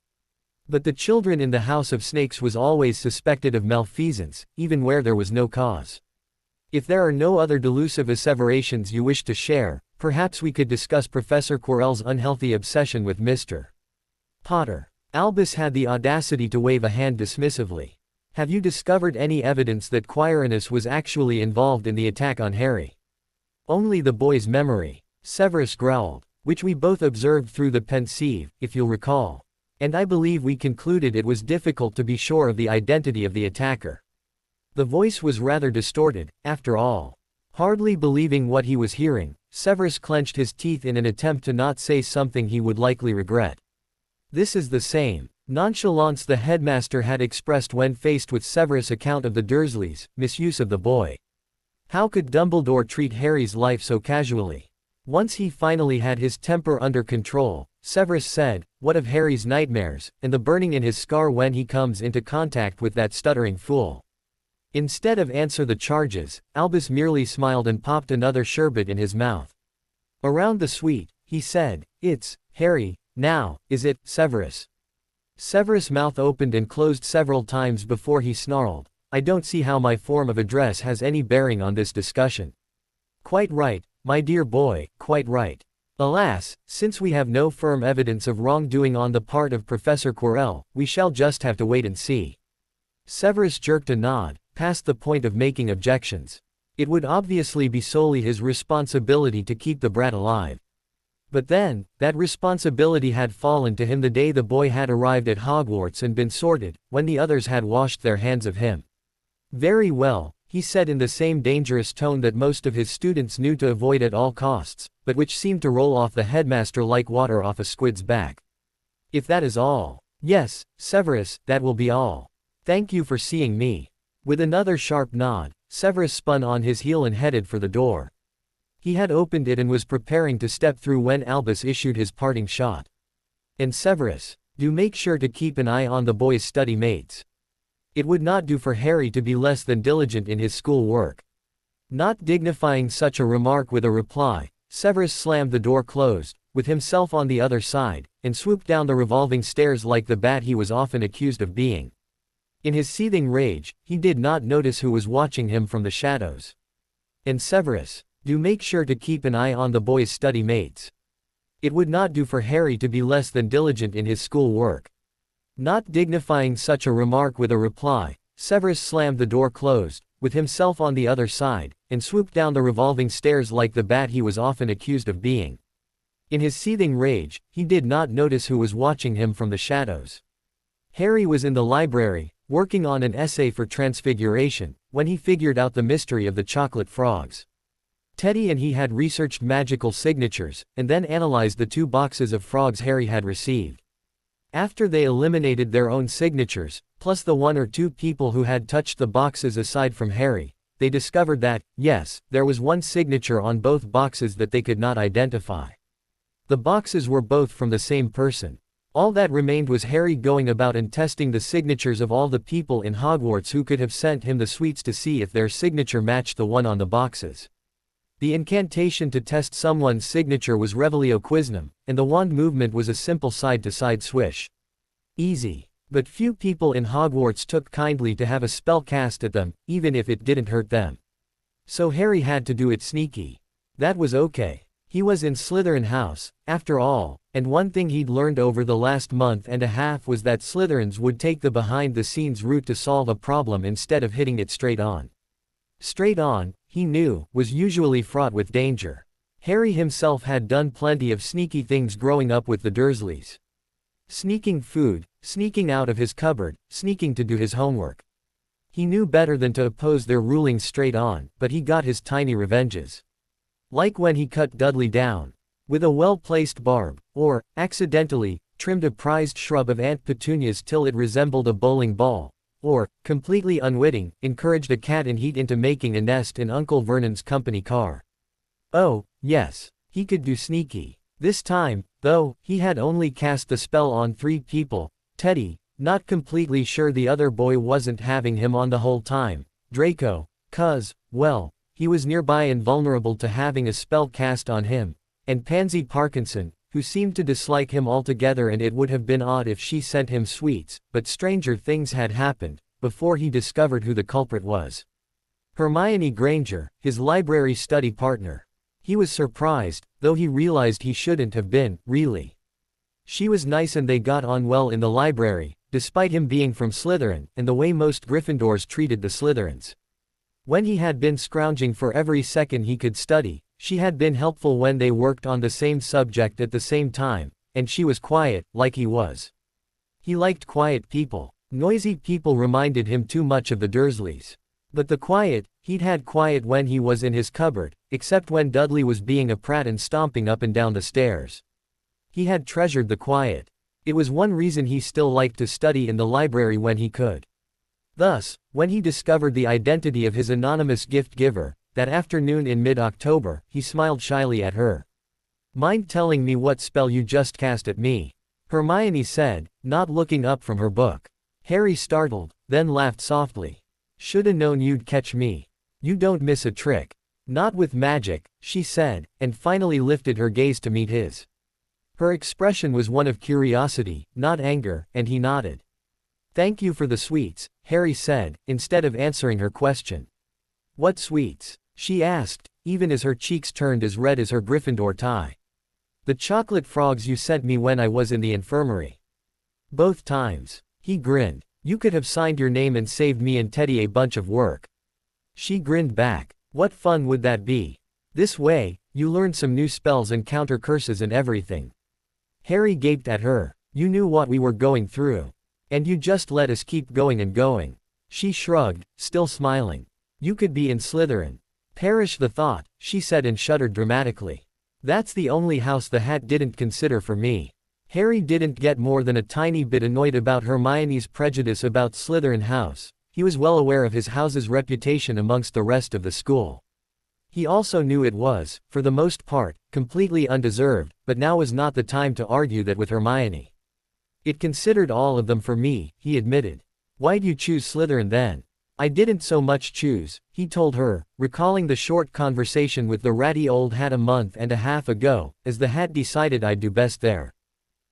S1: But the children in the House of Snakes was always suspected of malfeasance, even where there was no cause. If there are no other delusive asseverations you wish to share, perhaps we could discuss Professor Quirrell's unhealthy obsession with Mr. Potter. Albus had the audacity to wave a hand dismissively. Have you discovered any evidence that Quirinus was actually involved in the attack on Harry? Only the boy's memory, Severus growled, which we both observed through the pensieve, if you'll recall. And I believe we concluded it was difficult to be sure of the identity of the attacker. The voice was rather distorted, after all. Hardly believing what he was hearing, Severus clenched his teeth in an attempt to not say something he would likely regret. This is the same nonchalance the headmaster had expressed when faced with Severus' account of the Dursleys' misuse of the boy. How could Dumbledore treat Harry's life so casually? Once he finally had his temper under control, Severus said, "What of Harry's nightmares, and the burning in his scar when he comes into contact with that stuttering fool?" Instead of answer the charges, Albus merely smiled and popped another sherbet in his mouth. Around the suite, he said, "It's Harry, now, is it, Severus?" Severus' mouth opened and closed several times before he snarled, "I don't see how my form of address has any bearing on this discussion." "Quite right, my dear boy, quite right. Alas, since we have no firm evidence of wrongdoing on the part of Professor Quirrell, we shall just have to wait and see." Severus jerked a nod, past the point of making objections. It would obviously be solely his responsibility to keep the brat alive. But then, that responsibility had fallen to him the day the boy had arrived at Hogwarts and been sorted, when the others had washed their hands of him. "Very well," he said in the same dangerous tone that most of his students knew to avoid at all costs, but which seemed to roll off the headmaster like water off a squid's back. "If that is all." "Yes, Severus, that will be all. Thank you for seeing me." With another sharp nod, Severus spun on his heel and headed for the door. He had opened it and was preparing to step through when Albus issued his parting shot. "And Severus, do make sure to keep an eye on the boy's study mates. It would not do for Harry to be less than diligent in his school work." Not dignifying such a remark with a reply, Severus slammed the door closed, with himself on the other side, and swooped down the revolving stairs like the bat he was often accused of being. In his seething rage, he did not notice who was watching him from the shadows. "And Severus, do make sure to keep an eye on the boy's study mates. It would not do for Harry to be less than diligent in his school work." Not dignifying such a remark with a reply, Severus slammed the door closed, with himself on the other side, and swooped down the revolving stairs like the bat he was often accused of being. In his seething rage, he did not notice who was watching him from the shadows. Harry was in the library, working on an essay for Transfiguration, when he figured out the mystery of the chocolate frogs. Teddy and he had researched magical signatures, and then analyzed the 2 boxes of frogs Harry had received. After they eliminated their own signatures, plus the 1 or 2 people who had touched the boxes aside from Harry, they discovered that, yes, there was one signature on both boxes that they could not identify. The boxes were both from the same person. All that remained was Harry going about and testing the signatures of all the people in Hogwarts who could have sent him the sweets to see if their signature matched the one on the boxes. The incantation to test someone's signature was Revelio Quiznum, and the wand movement was a simple side-to-side swish. Easy. But few people in Hogwarts took kindly to have a spell cast at them, even if it didn't hurt them. So Harry had to do it sneaky. That was okay. He was in Slytherin House, after all, and one thing he'd learned over the last month and a half was that Slytherins would take the behind-the-scenes route to solve a problem instead of hitting it straight on. Straight on, he knew, was usually fraught with danger. Harry himself had done plenty of sneaky things growing up with the Dursleys. Sneaking food, sneaking out of his cupboard, sneaking to do his homework. He knew better than to oppose their rulings straight on, but he got his tiny revenges. Like when he cut Dudley down with a well-placed barb, or, accidentally, trimmed a prized shrub of Aunt Petunia's till it resembled a bowling ball, or, completely unwitting, encouraged a cat in heat into making a nest in Uncle Vernon's company car. Oh, yes, he could do sneaky. This time, though, he had only cast the spell on 3 people: Teddy, not completely sure the other boy wasn't having him on the whole time; Draco, 'cause, well, he was nearby and vulnerable to having a spell cast on him; and Pansy Parkinson, who seemed to dislike him altogether, and it would have been odd if she sent him sweets, but stranger things had happened before he discovered who the culprit was. Hermione Granger, his library study partner. He was surprised, though he realized he shouldn't have been, really. She was nice and they got on well in the library, despite him being from Slytherin, and the way most Gryffindors treated the Slytherins. When he had been scrounging for every second he could study, she had been helpful when they worked on the same subject at the same time, and she was quiet, like he was. He liked quiet people. Noisy people reminded him too much of the Dursleys. But the quiet, he'd had quiet when he was in his cupboard, except when Dudley was being a prat and stomping up and down the stairs. He had treasured the quiet. It was one reason he still liked to study in the library when he could. Thus, when he discovered the identity of his anonymous gift giver, that afternoon in mid-October, he smiled shyly at her. "Mind telling me what spell you just cast at me?" Hermione said, not looking up from her book. Harry startled, then laughed softly. "Shoulda known you'd catch me. You don't miss a trick." "Not with magic," she said, and finally lifted her gaze to meet his. Her expression was one of curiosity, not anger, and he nodded. "Thank you for the sweets," Harry said, instead of answering her question. "What sweets?" she asked, even as her cheeks turned as red as her Gryffindor tie. "The chocolate frogs you sent me when I was in the infirmary." "Both times." He grinned. "You could have signed your name and saved me and Teddy a bunch of work." She grinned back. "What fun would that be? This way, you learn some new spells and counter curses and everything." Harry gaped at her. "You knew what we were going through. And you just let us keep going and going." She shrugged, still smiling. "You could be in Slytherin." "Perish the thought," she said and shuddered dramatically. "That's the only house the hat didn't consider for me." Harry didn't get more than a tiny bit annoyed about Hermione's prejudice about Slytherin House. He was well aware of his house's reputation amongst the rest of the school. He also knew it was, for the most part, completely undeserved, but now was not the time to argue that with Hermione. "It considered all of them for me," he admitted. "Why'd you choose Slytherin then?" "I didn't so much choose," he told her, recalling the short conversation with the ratty old hat a month and a half ago, as the hat decided I'd do best there.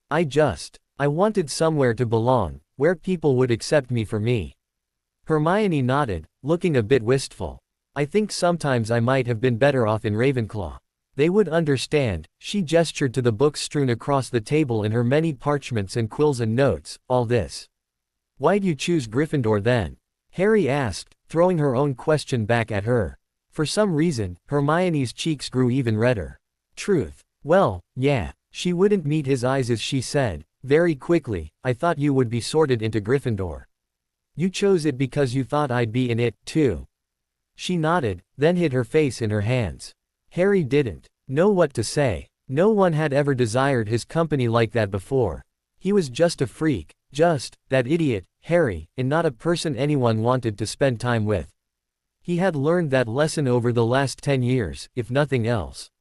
S1: I wanted somewhere to belong, where people would accept me for me." Hermione nodded, looking a bit wistful. "I think sometimes I might have been better off in Ravenclaw. They would understand." She gestured to the books strewn across the table and her many parchments and quills and notes. "All this." "Why'd you choose Gryffindor then?" Harry asked, throwing her own question back at her. For some reason, Hermione's cheeks grew even redder. "Truth. Well, yeah." She wouldn't meet his eyes as she said, very quickly, "I thought you would be sorted into Gryffindor." "You chose it because you thought I'd be in it, too." She nodded, then hid her face in her hands. Harry didn't know what to say. No one had ever desired his company like that before. He was just a freak, just that idiot, Harry, and not a person anyone wanted to spend time with. He had learned that lesson over the last 10 years, if nothing else.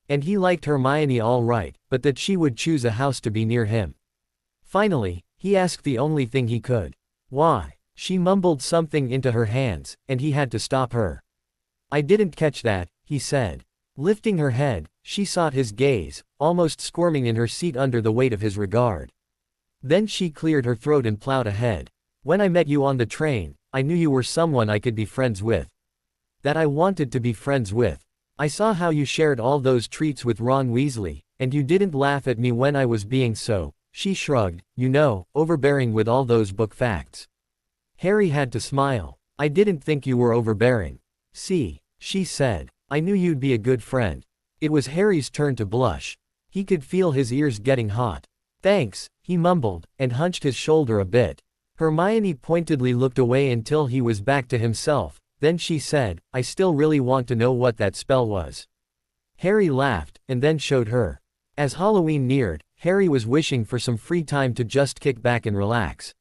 S1: And he liked Hermione all right, but that she would choose a house to be near him. Finally, he asked the only thing he could. "Why?" She mumbled something into her hands, and he had to stop her. "I didn't catch that," he said. Lifting her head, she sought his gaze, almost squirming in her seat under the weight of his regard. Then she cleared her throat and plowed ahead. "When I met you on the train, I knew you were someone I could be friends with. That I wanted to be friends with. I saw how you shared all those treats with Ron Weasley, and you didn't laugh at me when I was being so," she shrugged, overbearing with all those book facts. Harry had to smile. "I didn't think you were overbearing." "See," she said. "I knew you'd be a good friend." It was Harry's turn to blush. He could feel his ears getting hot. "Thanks," he mumbled, and hunched his shoulder a bit. Hermione pointedly looked away until he was back to himself. Then she said, "I still really want to know what that spell was." Harry laughed, and then showed her. As Halloween neared, Harry was wishing for some free time to just kick back and relax.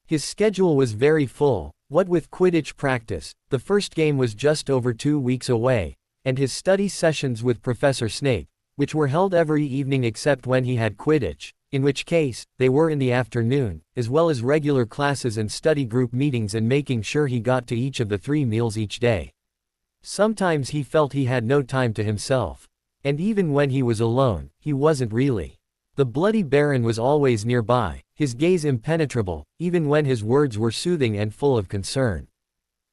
S1: His schedule was very full, what with Quidditch practice, the first game was just over 2 weeks away, and his study sessions with Professor Snape, which were held every evening except when he had Quidditch, in which case, they were in the afternoon, as well as regular classes and study group meetings and making sure he got to each of the 3 meals each day. Sometimes he felt he had no time to himself. And even when he was alone, he wasn't really. The Bloody Baron was always nearby, his gaze impenetrable, even when his words were soothing and full of concern.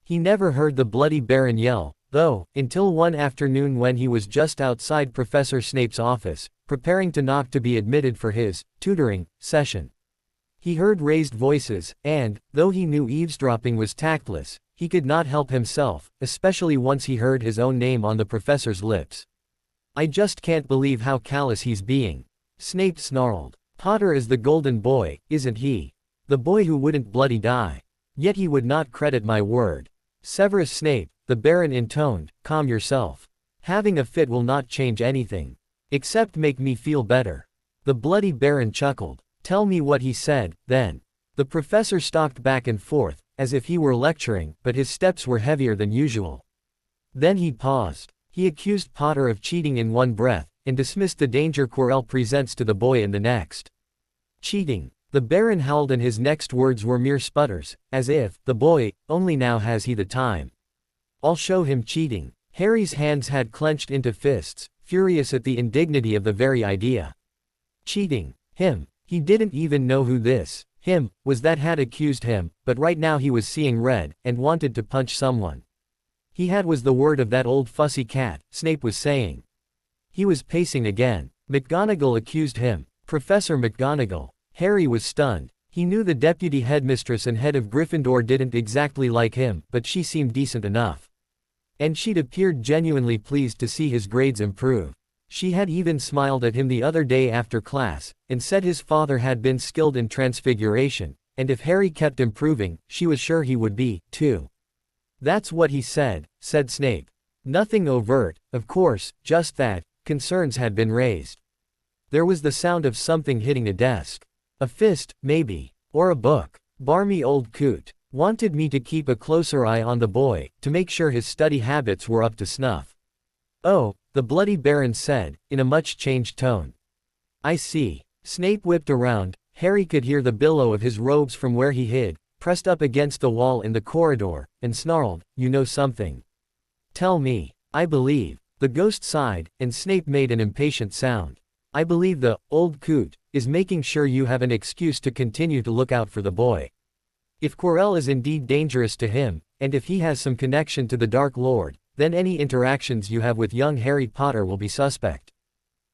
S1: He never heard the Bloody Baron yell, though, until one afternoon when he was just outside Professor Snape's office, preparing to knock to be admitted for his tutoring session. He heard raised voices, and, though he knew eavesdropping was tactless, he could not help himself, especially once he heard his own name on the professor's lips. "I just can't believe how callous he's being," Snape snarled. "Potter is the golden boy, isn't he? The boy who wouldn't bloody die. Yet he would not credit my word." "Severus Snape," the Baron intoned, "calm yourself. Having a fit will not change anything. Except make me feel better." The Bloody Baron chuckled. "Tell me what he said, then." The professor stalked back and forth, as if he were lecturing, but his steps were heavier than usual. Then he paused. He accused Potter of cheating in one breath, and dismissed the danger Quirrell presents to the boy in the next. "Cheating." The Baron howled, and his next words were mere sputters, as if, "the boy, only now has he the time. I'll show him cheating." Harry's hands had clenched into fists, furious at the indignity of the very idea. Cheating. Him. He didn't even know who this him was that had accused him, but right now he was seeing red, and wanted to punch someone. He had was the word of that old fussy cat, Snape was saying. He was pacing again. McGonagall accused him. Professor McGonagall. Harry was stunned. He knew the deputy headmistress and head of Gryffindor didn't exactly like him, but she seemed decent enough. And she'd appeared genuinely pleased to see his grades improve. She had even smiled at him the other day after class, and said his father had been skilled in transfiguration, and if Harry kept improving, she was sure he would be, too. "That's what he said," said Snape. Nothing overt, of course, just that concerns had been raised. There was the sound of something hitting a desk. A fist, maybe. Or a book. "Barmy old coot. Wanted me to keep a closer eye on the boy, to make sure his study habits were up to snuff." "Oh," the Bloody Baron said, in a much changed tone. "I see." Snape whipped around. Harry could hear the billow of his robes from where he hid, pressed up against the wall in the corridor, and snarled, "You know something. Tell me." "I believe." The ghost sighed, and Snape made an impatient sound. "I believe the old coot is making sure you have an excuse to continue to look out for the boy. If Quirrell is indeed dangerous to him, and if he has some connection to the Dark Lord, then any interactions you have with young Harry Potter will be suspect.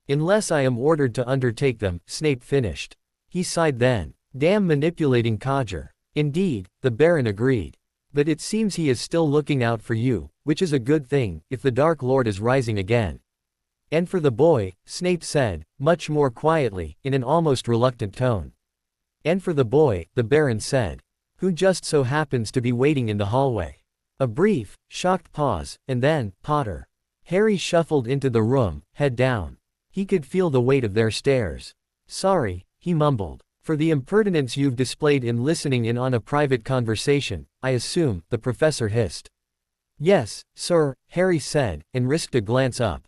S1: Unless I am ordered to undertake them," Snape finished. He sighed then. "Damn manipulating codger." "Indeed," the Baron agreed. "But it seems he is still looking out for you, which is a good thing, if the Dark Lord is rising again." "And for the boy," Snape said, much more quietly, in an almost reluctant tone. "And for the boy," the Baron said. "Who just so happens to be waiting in the hallway." A brief, shocked pause, and then, "Potter." Harry shuffled into the room, head down. He could feel the weight of their stares. "Sorry," he mumbled. "For the impertinence you've displayed in listening in on a private conversation, I assume," the professor hissed. "Yes, sir," Harry said, and risked a glance up.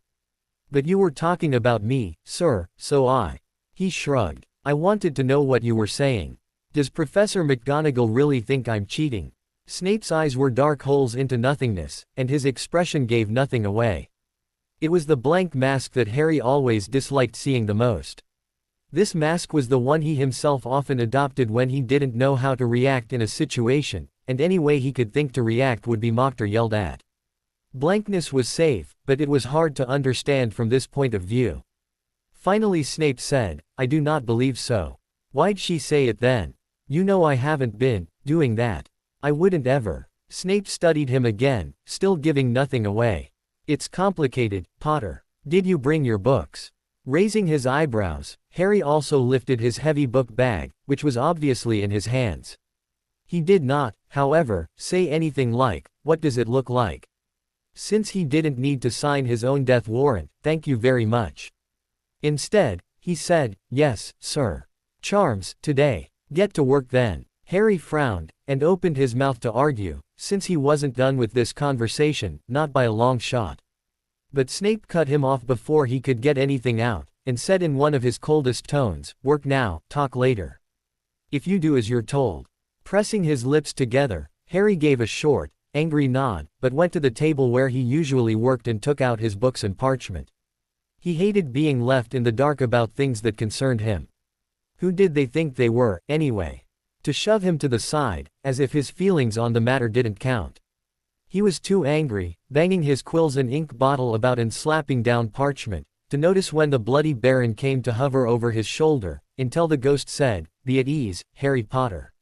S1: "But you were talking about me, sir, so I." He shrugged. "I wanted to know what you were saying. Does Professor McGonagall really think I'm cheating?" Snape's eyes were dark holes into nothingness, and his expression gave nothing away. It was the blank mask that Harry always disliked seeing the most. This mask was the one he himself often adopted when he didn't know how to react in a situation, and any way he could think to react would be mocked or yelled at. Blankness was safe, but it was hard to understand from this point of view. Finally Snape said, "I do not believe so." "Why'd she say it then?" "You know I haven't been doing that. I wouldn't ever." Snape studied him again, still giving nothing away. "It's complicated, Potter. Did you bring your books?" Raising his eyebrows, Harry also lifted his heavy book bag, which was obviously in his hands. He did not, however, say anything like, "What does it look like?" Since he didn't need to sign his own death warrant, "Thank you very much." Instead, he said, "Yes, sir. Charms, today. Get to work then." Harry frowned, and opened his mouth to argue, since he wasn't done with this conversation, not by a long shot. But Snape cut him off before he could get anything out, and said in one of his coldest tones, "Work now, talk later. If you do as you're told." Pressing his lips together, Harry gave a short, angry nod, but went to the table where he usually worked and took out his books and parchment. He hated being left in the dark about things that concerned him. Who did they think they were, anyway? To shove him to the side, as if his feelings on the matter didn't count. He was too angry, banging his quills and ink bottle about and slapping down parchment, to notice when the Bloody Baron came to hover over his shoulder, until the ghost said, "Be at ease, Harry Potter."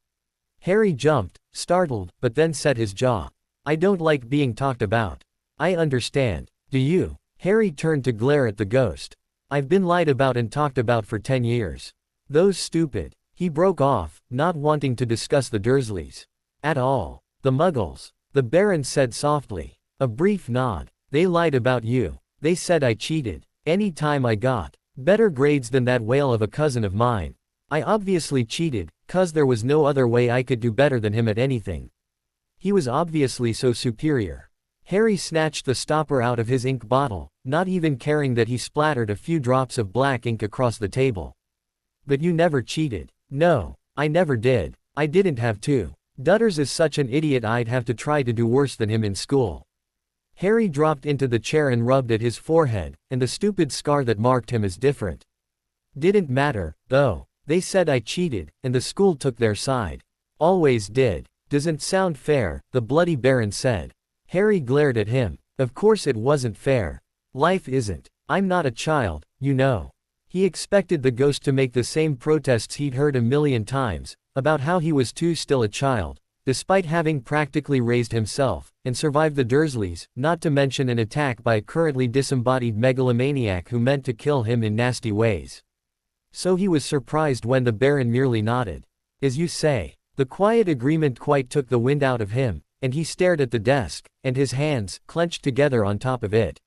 S1: Harry jumped, startled, but then set his jaw. "I don't like being talked about." "I understand. Do you?" Harry turned to glare at the ghost. "I've been lied about and talked about for 10 years. Those stupid—" He broke off, not wanting to discuss the Dursleys. "At all. The Muggles," the Baron said softly. A brief nod. "They lied about you. They said I cheated. Any time I got better grades than that whale of a cousin of mine. I obviously cheated, 'cause there was no other way I could do better than him at anything. He was obviously so superior." Harry snatched the stopper out of his ink bottle, not even caring that he splattered a few drops of black ink across the table. "But you never cheated." "No, I never did. I didn't have to. Dutters is such an idiot, I'd have to try to do worse than him in school." Harry dropped into the chair and rubbed at his forehead, and the stupid scar that marked him as different. "Didn't matter, though. They said I cheated, and the school took their side. Always did." "Doesn't sound fair," the Bloody Baron said. Harry glared at him. Of course it wasn't fair. Life isn't. I'm not a child, you know. He expected the ghost to make the same protests he'd heard a million times, about how he was too still a child, despite having practically raised himself, and survived the Dursleys, not to mention an attack by a currently disembodied megalomaniac who meant to kill him in nasty ways. So he was surprised when the Baron merely nodded. "As you say." The quiet agreement quite took the wind out of him, and he stared at the desk, and his hands, clenched together on top of it.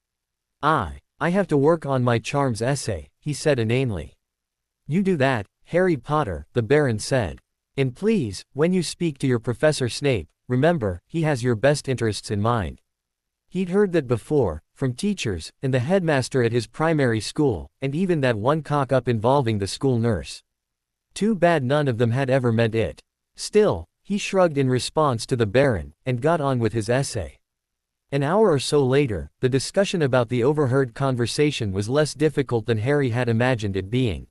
S1: I have to work on my charms essay," he said inanely. "You do that, Harry Potter," the Baron said. "And please, when you speak to your Professor Snape, remember, he has your best interests in mind." He'd heard that before, from teachers, and the headmaster at his primary school, and even that one cock-up involving the school nurse. Too bad none of them had ever meant it. Still, he shrugged in response to the Baron, and got on with his essay. An hour or so later, the discussion about the overheard conversation was less difficult than Harry had imagined it being.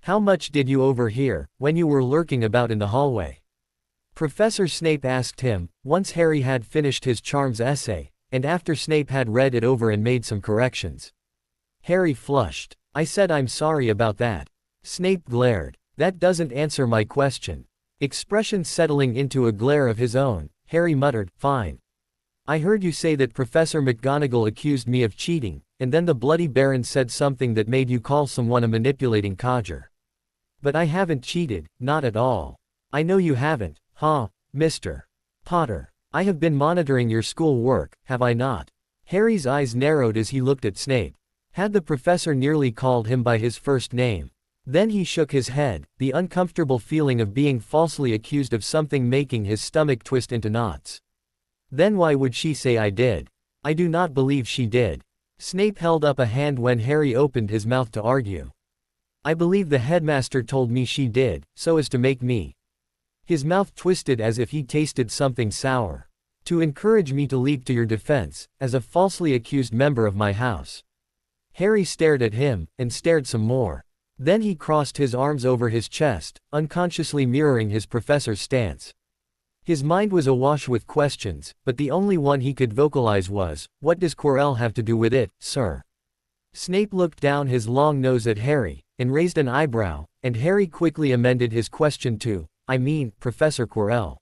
S1: "How much did you overhear, when you were lurking about in the hallway?" Professor Snape asked him, once Harry had finished his charms essay, and after Snape had read it over and made some corrections. Harry flushed. "I said I'm sorry about that." Snape glared. "That doesn't answer my question." Expression settling into a glare of his own, Harry muttered, "Fine. I heard you say that Professor McGonagall accused me of cheating, and then the Bloody Baron said something that made you call someone a manipulating codger. But I haven't cheated, not at all." "I know you haven't, huh, Mr. Potter? I have been monitoring your school work, have I not?" Harry's eyes narrowed as he looked at Snape. Had the professor nearly called him by his first name? Then he shook his head, the uncomfortable feeling of being falsely accused of something making his stomach twist into knots. "Then why would she say I did? I do not believe she did." Snape held up a hand when Harry opened his mouth to argue. "I believe the headmaster told me she did, so as to make me." His mouth twisted as if he tasted something sour. "To encourage me to leap to your defense, as a falsely accused member of my house." Harry stared at him, and stared some more. Then he crossed his arms over his chest, unconsciously mirroring his professor's stance. His mind was awash with questions, but the only one he could vocalize was, "What does Quirrell have to do with it, sir?" Snape looked down his long nose at Harry, and raised an eyebrow, and Harry quickly amended his question to, "I mean, Professor Quirrell."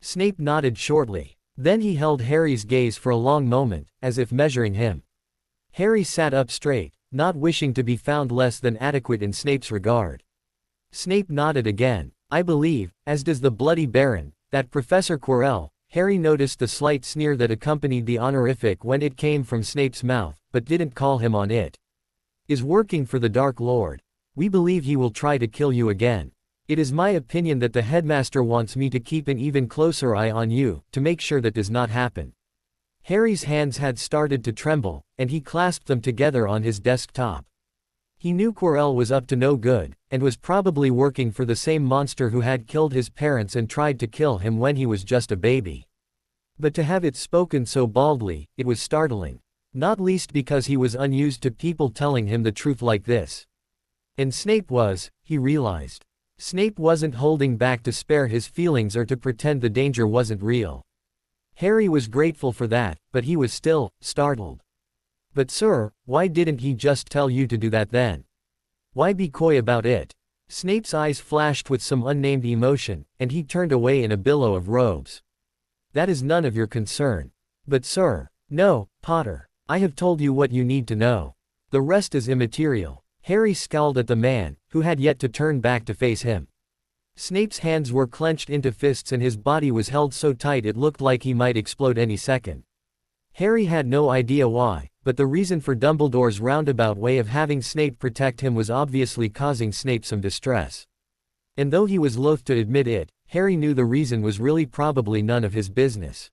S1: Snape nodded shortly. Then he held Harry's gaze for a long moment, as if measuring him. Harry sat up straight, not wishing to be found less than adequate in Snape's regard. Snape nodded again. "I believe, as does the Bloody Baron, that Professor Quirrell," Harry noticed the slight sneer that accompanied the honorific when it came from Snape's mouth, but didn't call him on it, "is working for the Dark Lord. We believe he will try to kill you again. It is my opinion that the headmaster wants me to keep an even closer eye on you, to make sure that does not happen." Harry's hands had started to tremble, and he clasped them together on his desktop. He knew Quirrell was up to no good, and was probably working for the same monster who had killed his parents and tried to kill him when he was just a baby. But to have it spoken so baldly, it was startling. Not least because he was unused to people telling him the truth like this. And Snape was, he realized. Snape wasn't holding back to spare his feelings or to pretend the danger wasn't real. Harry was grateful for that, but he was still startled. But sir, why didn't he just tell you to do that then? Why be coy about it? Snape's eyes flashed with some unnamed emotion, and he turned away in a billow of robes. That is none of your concern. But sir, no, Potter. I have told you what you need to know. The rest is immaterial. Harry scowled at the man, who had yet to turn back to face him. Snape's hands were clenched into fists and his body was held so tight it looked like he might explode any second. Harry had no idea why, but the reason for Dumbledore's roundabout way of having Snape protect him was obviously causing Snape some distress. And though he was loath to admit it, Harry knew the reason was really probably none of his business.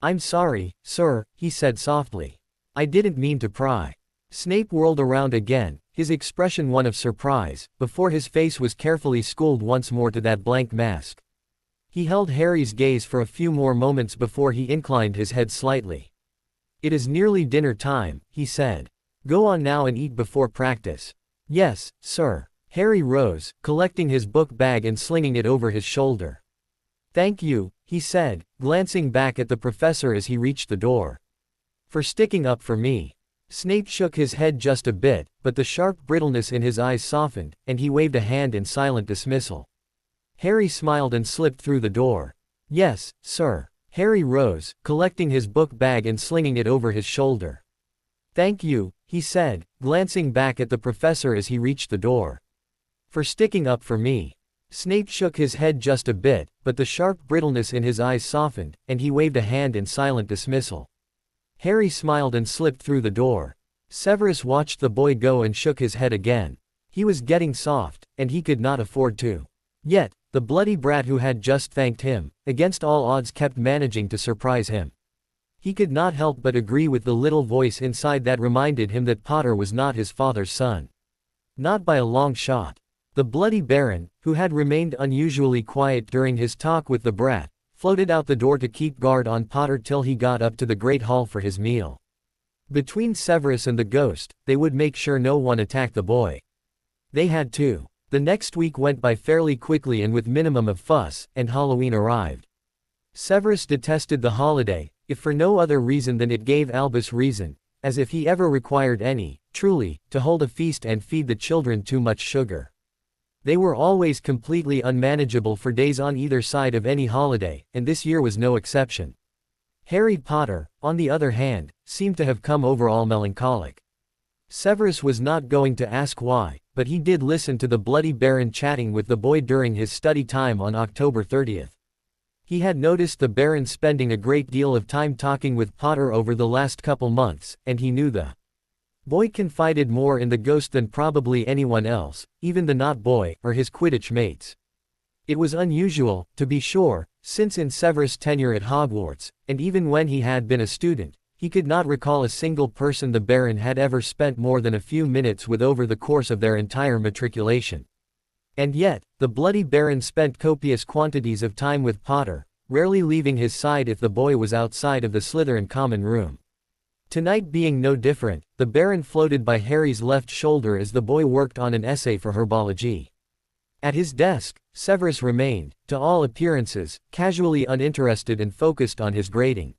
S1: I'm sorry, sir, he said softly. I didn't mean to pry. Snape whirled around again, his expression one of surprise, before his face was carefully schooled once more to that blank mask. He held Harry's gaze for a few more moments before he inclined his head slightly. It is nearly dinner time, he said. Go on now and eat before practice. Yes, sir. Harry rose, collecting his book bag and slinging it over his shoulder. Thank you, he said, glancing back at the professor as he reached the door. For sticking up for me. Snape shook his head just a bit, but the sharp brittleness in his eyes softened, and he waved a hand in silent dismissal. Harry smiled and slipped through the door. Yes, sir. Harry rose, collecting his book bag and slinging it over his shoulder. Thank you, he said, glancing back at the professor as he reached the door. For sticking up for me. Snape shook his head just a bit, but the sharp brittleness in his eyes softened, and he waved a hand in silent dismissal. Harry smiled and slipped through the door. Severus watched the boy go and shook his head again. He was getting soft, and he could not afford to. Yet, the bloody brat who had just thanked him, against all odds kept managing to surprise him. He could not help but agree with the little voice inside that reminded him that Potter was not his father's son. Not by a long shot. The bloody Baron, who had remained unusually quiet during his talk with the brat, floated out the door to keep guard on Potter till he got up to the Great Hall for his meal. Between Severus and the ghost, they would make sure no one attacked the boy. They had to. The next week went by fairly quickly and with minimum of fuss, and Halloween arrived. Severus detested the holiday, if for no other reason than it gave Albus reason, as if he ever required any, truly, to hold a feast and feed the children too much sugar. They were always completely unmanageable for days on either side of any holiday, and this year was no exception. Harry Potter, on the other hand, seemed to have come overall melancholic. Severus was not going to ask why, but he did listen to the bloody Baron chatting with the boy during his study time on October 30th. He had noticed the Baron spending a great deal of time talking with Potter over the last couple months, and he knew the boy confided more in the ghost than probably anyone else, even the not boy, or his Quidditch mates. It was unusual, to be sure, since in Severus' tenure at Hogwarts, and even when he had been a student, he could not recall a single person the Baron had ever spent more than a few minutes with over the course of their entire matriculation. And yet, the bloody Baron spent copious quantities of time with Potter, rarely leaving his side if the boy was outside of the Slytherin common room. Tonight being no different, the Baron floated by Harry's left shoulder as the boy worked on an essay for herbology. At his desk, Severus remained, to all appearances, casually uninterested and focused on his grading.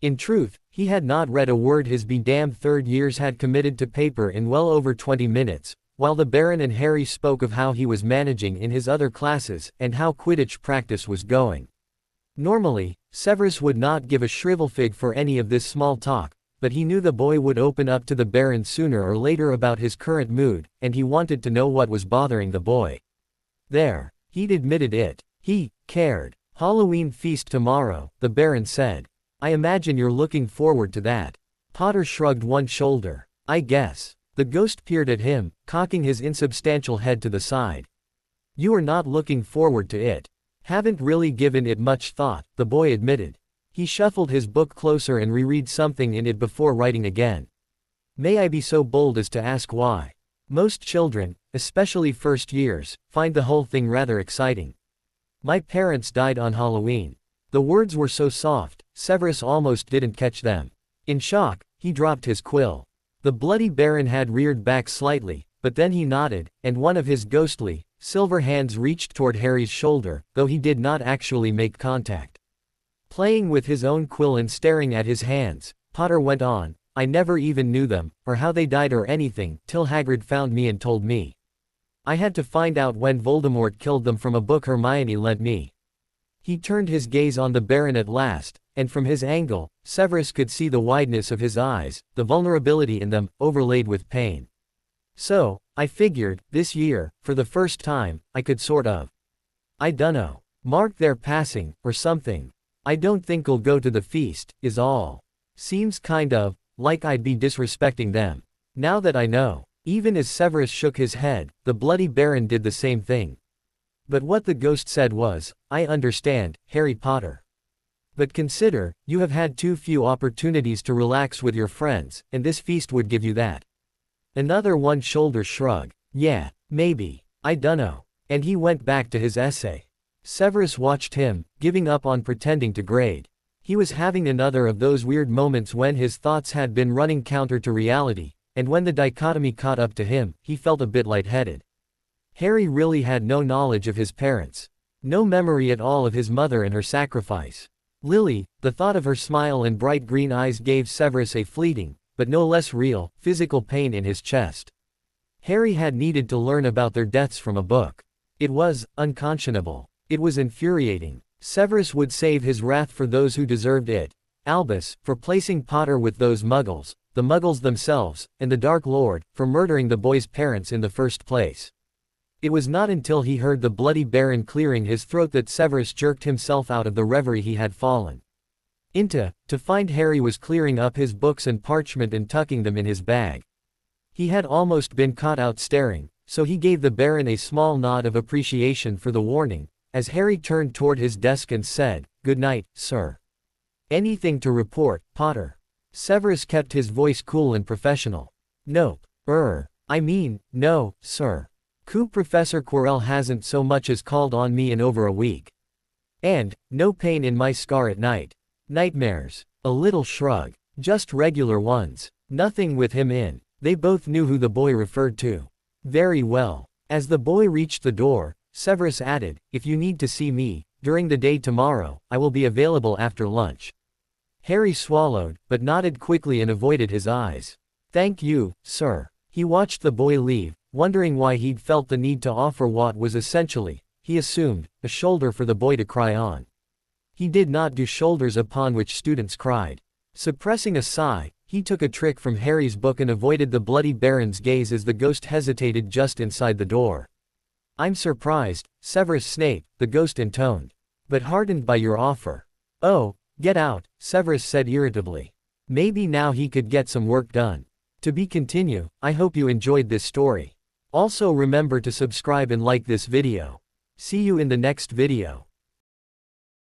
S1: In truth, he had not read a word his be-damned third years had committed to paper in well over 20 minutes, while the Baron and Harry spoke of how he was managing in his other classes and how Quidditch practice was going. Normally, Severus would not give a shrivel fig for any of this small talk, but he knew the boy would open up to the Baron sooner or later about his current mood, and he wanted to know what was bothering the boy. There. He'd admitted it. He cared. Halloween feast tomorrow, the Baron said. I imagine you're looking forward to that. Potter shrugged one shoulder. I guess. The ghost peered at him, cocking his insubstantial head to the side. You are not looking forward to it. Haven't really given it much thought, the boy admitted. He shuffled his book closer and reread something in it before writing again. May I be so bold as to ask why? Most children, especially first years, find the whole thing rather exciting. My parents died on Halloween. The words were so soft, Severus almost didn't catch them. In shock, he dropped his quill. The Bloody Baron had reared back slightly, but then he nodded, and one of his ghostly, silver hands reached toward Harry's shoulder, though he did not actually make contact. Playing with his own quill and staring at his hands, Potter went on, I never even knew them, or how they died or anything, till Hagrid found me and told me. I had to find out when Voldemort killed them from a book Hermione lent me. He turned his gaze on the Baron at last, and from his angle, Severus could see the wideness of his eyes, the vulnerability in them, overlaid with pain. So, I figured, this year, for the first time, I could sort of. I dunno. Mark their passing, or something. I don't think I'll go to the feast, is all. Seems kind of, like I'd be disrespecting them. Now that I know. Even as Severus shook his head, the Bloody Baron did the same thing. But what the ghost said was, I understand, Harry Potter. But consider, you have had too few opportunities to relax with your friends, and this feast would give you that. Another one-shoulder shrug. Yeah, maybe. I dunno. And he went back to his essay. Severus watched him, giving up on pretending to grade. He was having another of those weird moments when his thoughts had been running counter to reality, and when the dichotomy caught up to him, he felt a bit lightheaded. Harry really had no knowledge of his parents. No memory at all of his mother and her sacrifice. Lily, the thought of her smile and bright green eyes gave Severus a fleeting, but no less real, physical pain in his chest. Harry had needed to learn about their deaths from a book. It was unconscionable. It was infuriating. Severus would save his wrath for those who deserved it. Albus, for placing Potter with those muggles, the muggles themselves, and the Dark Lord, for murdering the boy's parents in the first place. It was not until he heard the Bloody Baron clearing his throat that Severus jerked himself out of the reverie he had fallen into, to find Harry was clearing up his books and parchment and tucking them in his bag. He had almost been caught out staring, so he gave the Baron a small nod of appreciation for the warning, as Harry turned toward his desk and said, Good night, sir. Anything to report, Potter? Severus kept his voice cool and professional. Nope. No, sir. Professor Quirrell hasn't so much as called on me in over a week. And, no pain in my scar at night. Nightmares. A little shrug. Just regular ones. Nothing with him in. They both knew who the boy referred to. Very well. As the boy reached the door, Severus added, If you need to see me, during the day tomorrow, I will be available after lunch. Harry swallowed, but nodded quickly and avoided his eyes. Thank you, sir. He watched the boy leave, wondering why he'd felt the need to offer what was essentially, he assumed, a shoulder for the boy to cry on. He did not do shoulders upon which students cried. Suppressing a sigh, he took a trick from Harry's book and avoided the Bloody Baron's gaze as the ghost hesitated just inside the door. I'm surprised, Severus Snape, the ghost intoned. But heartened by your offer. Oh, get out, Severus said irritably. Maybe now he could get some work done. To be continued. I hope you enjoyed this story. Also remember to subscribe and like this video. See you in the next video.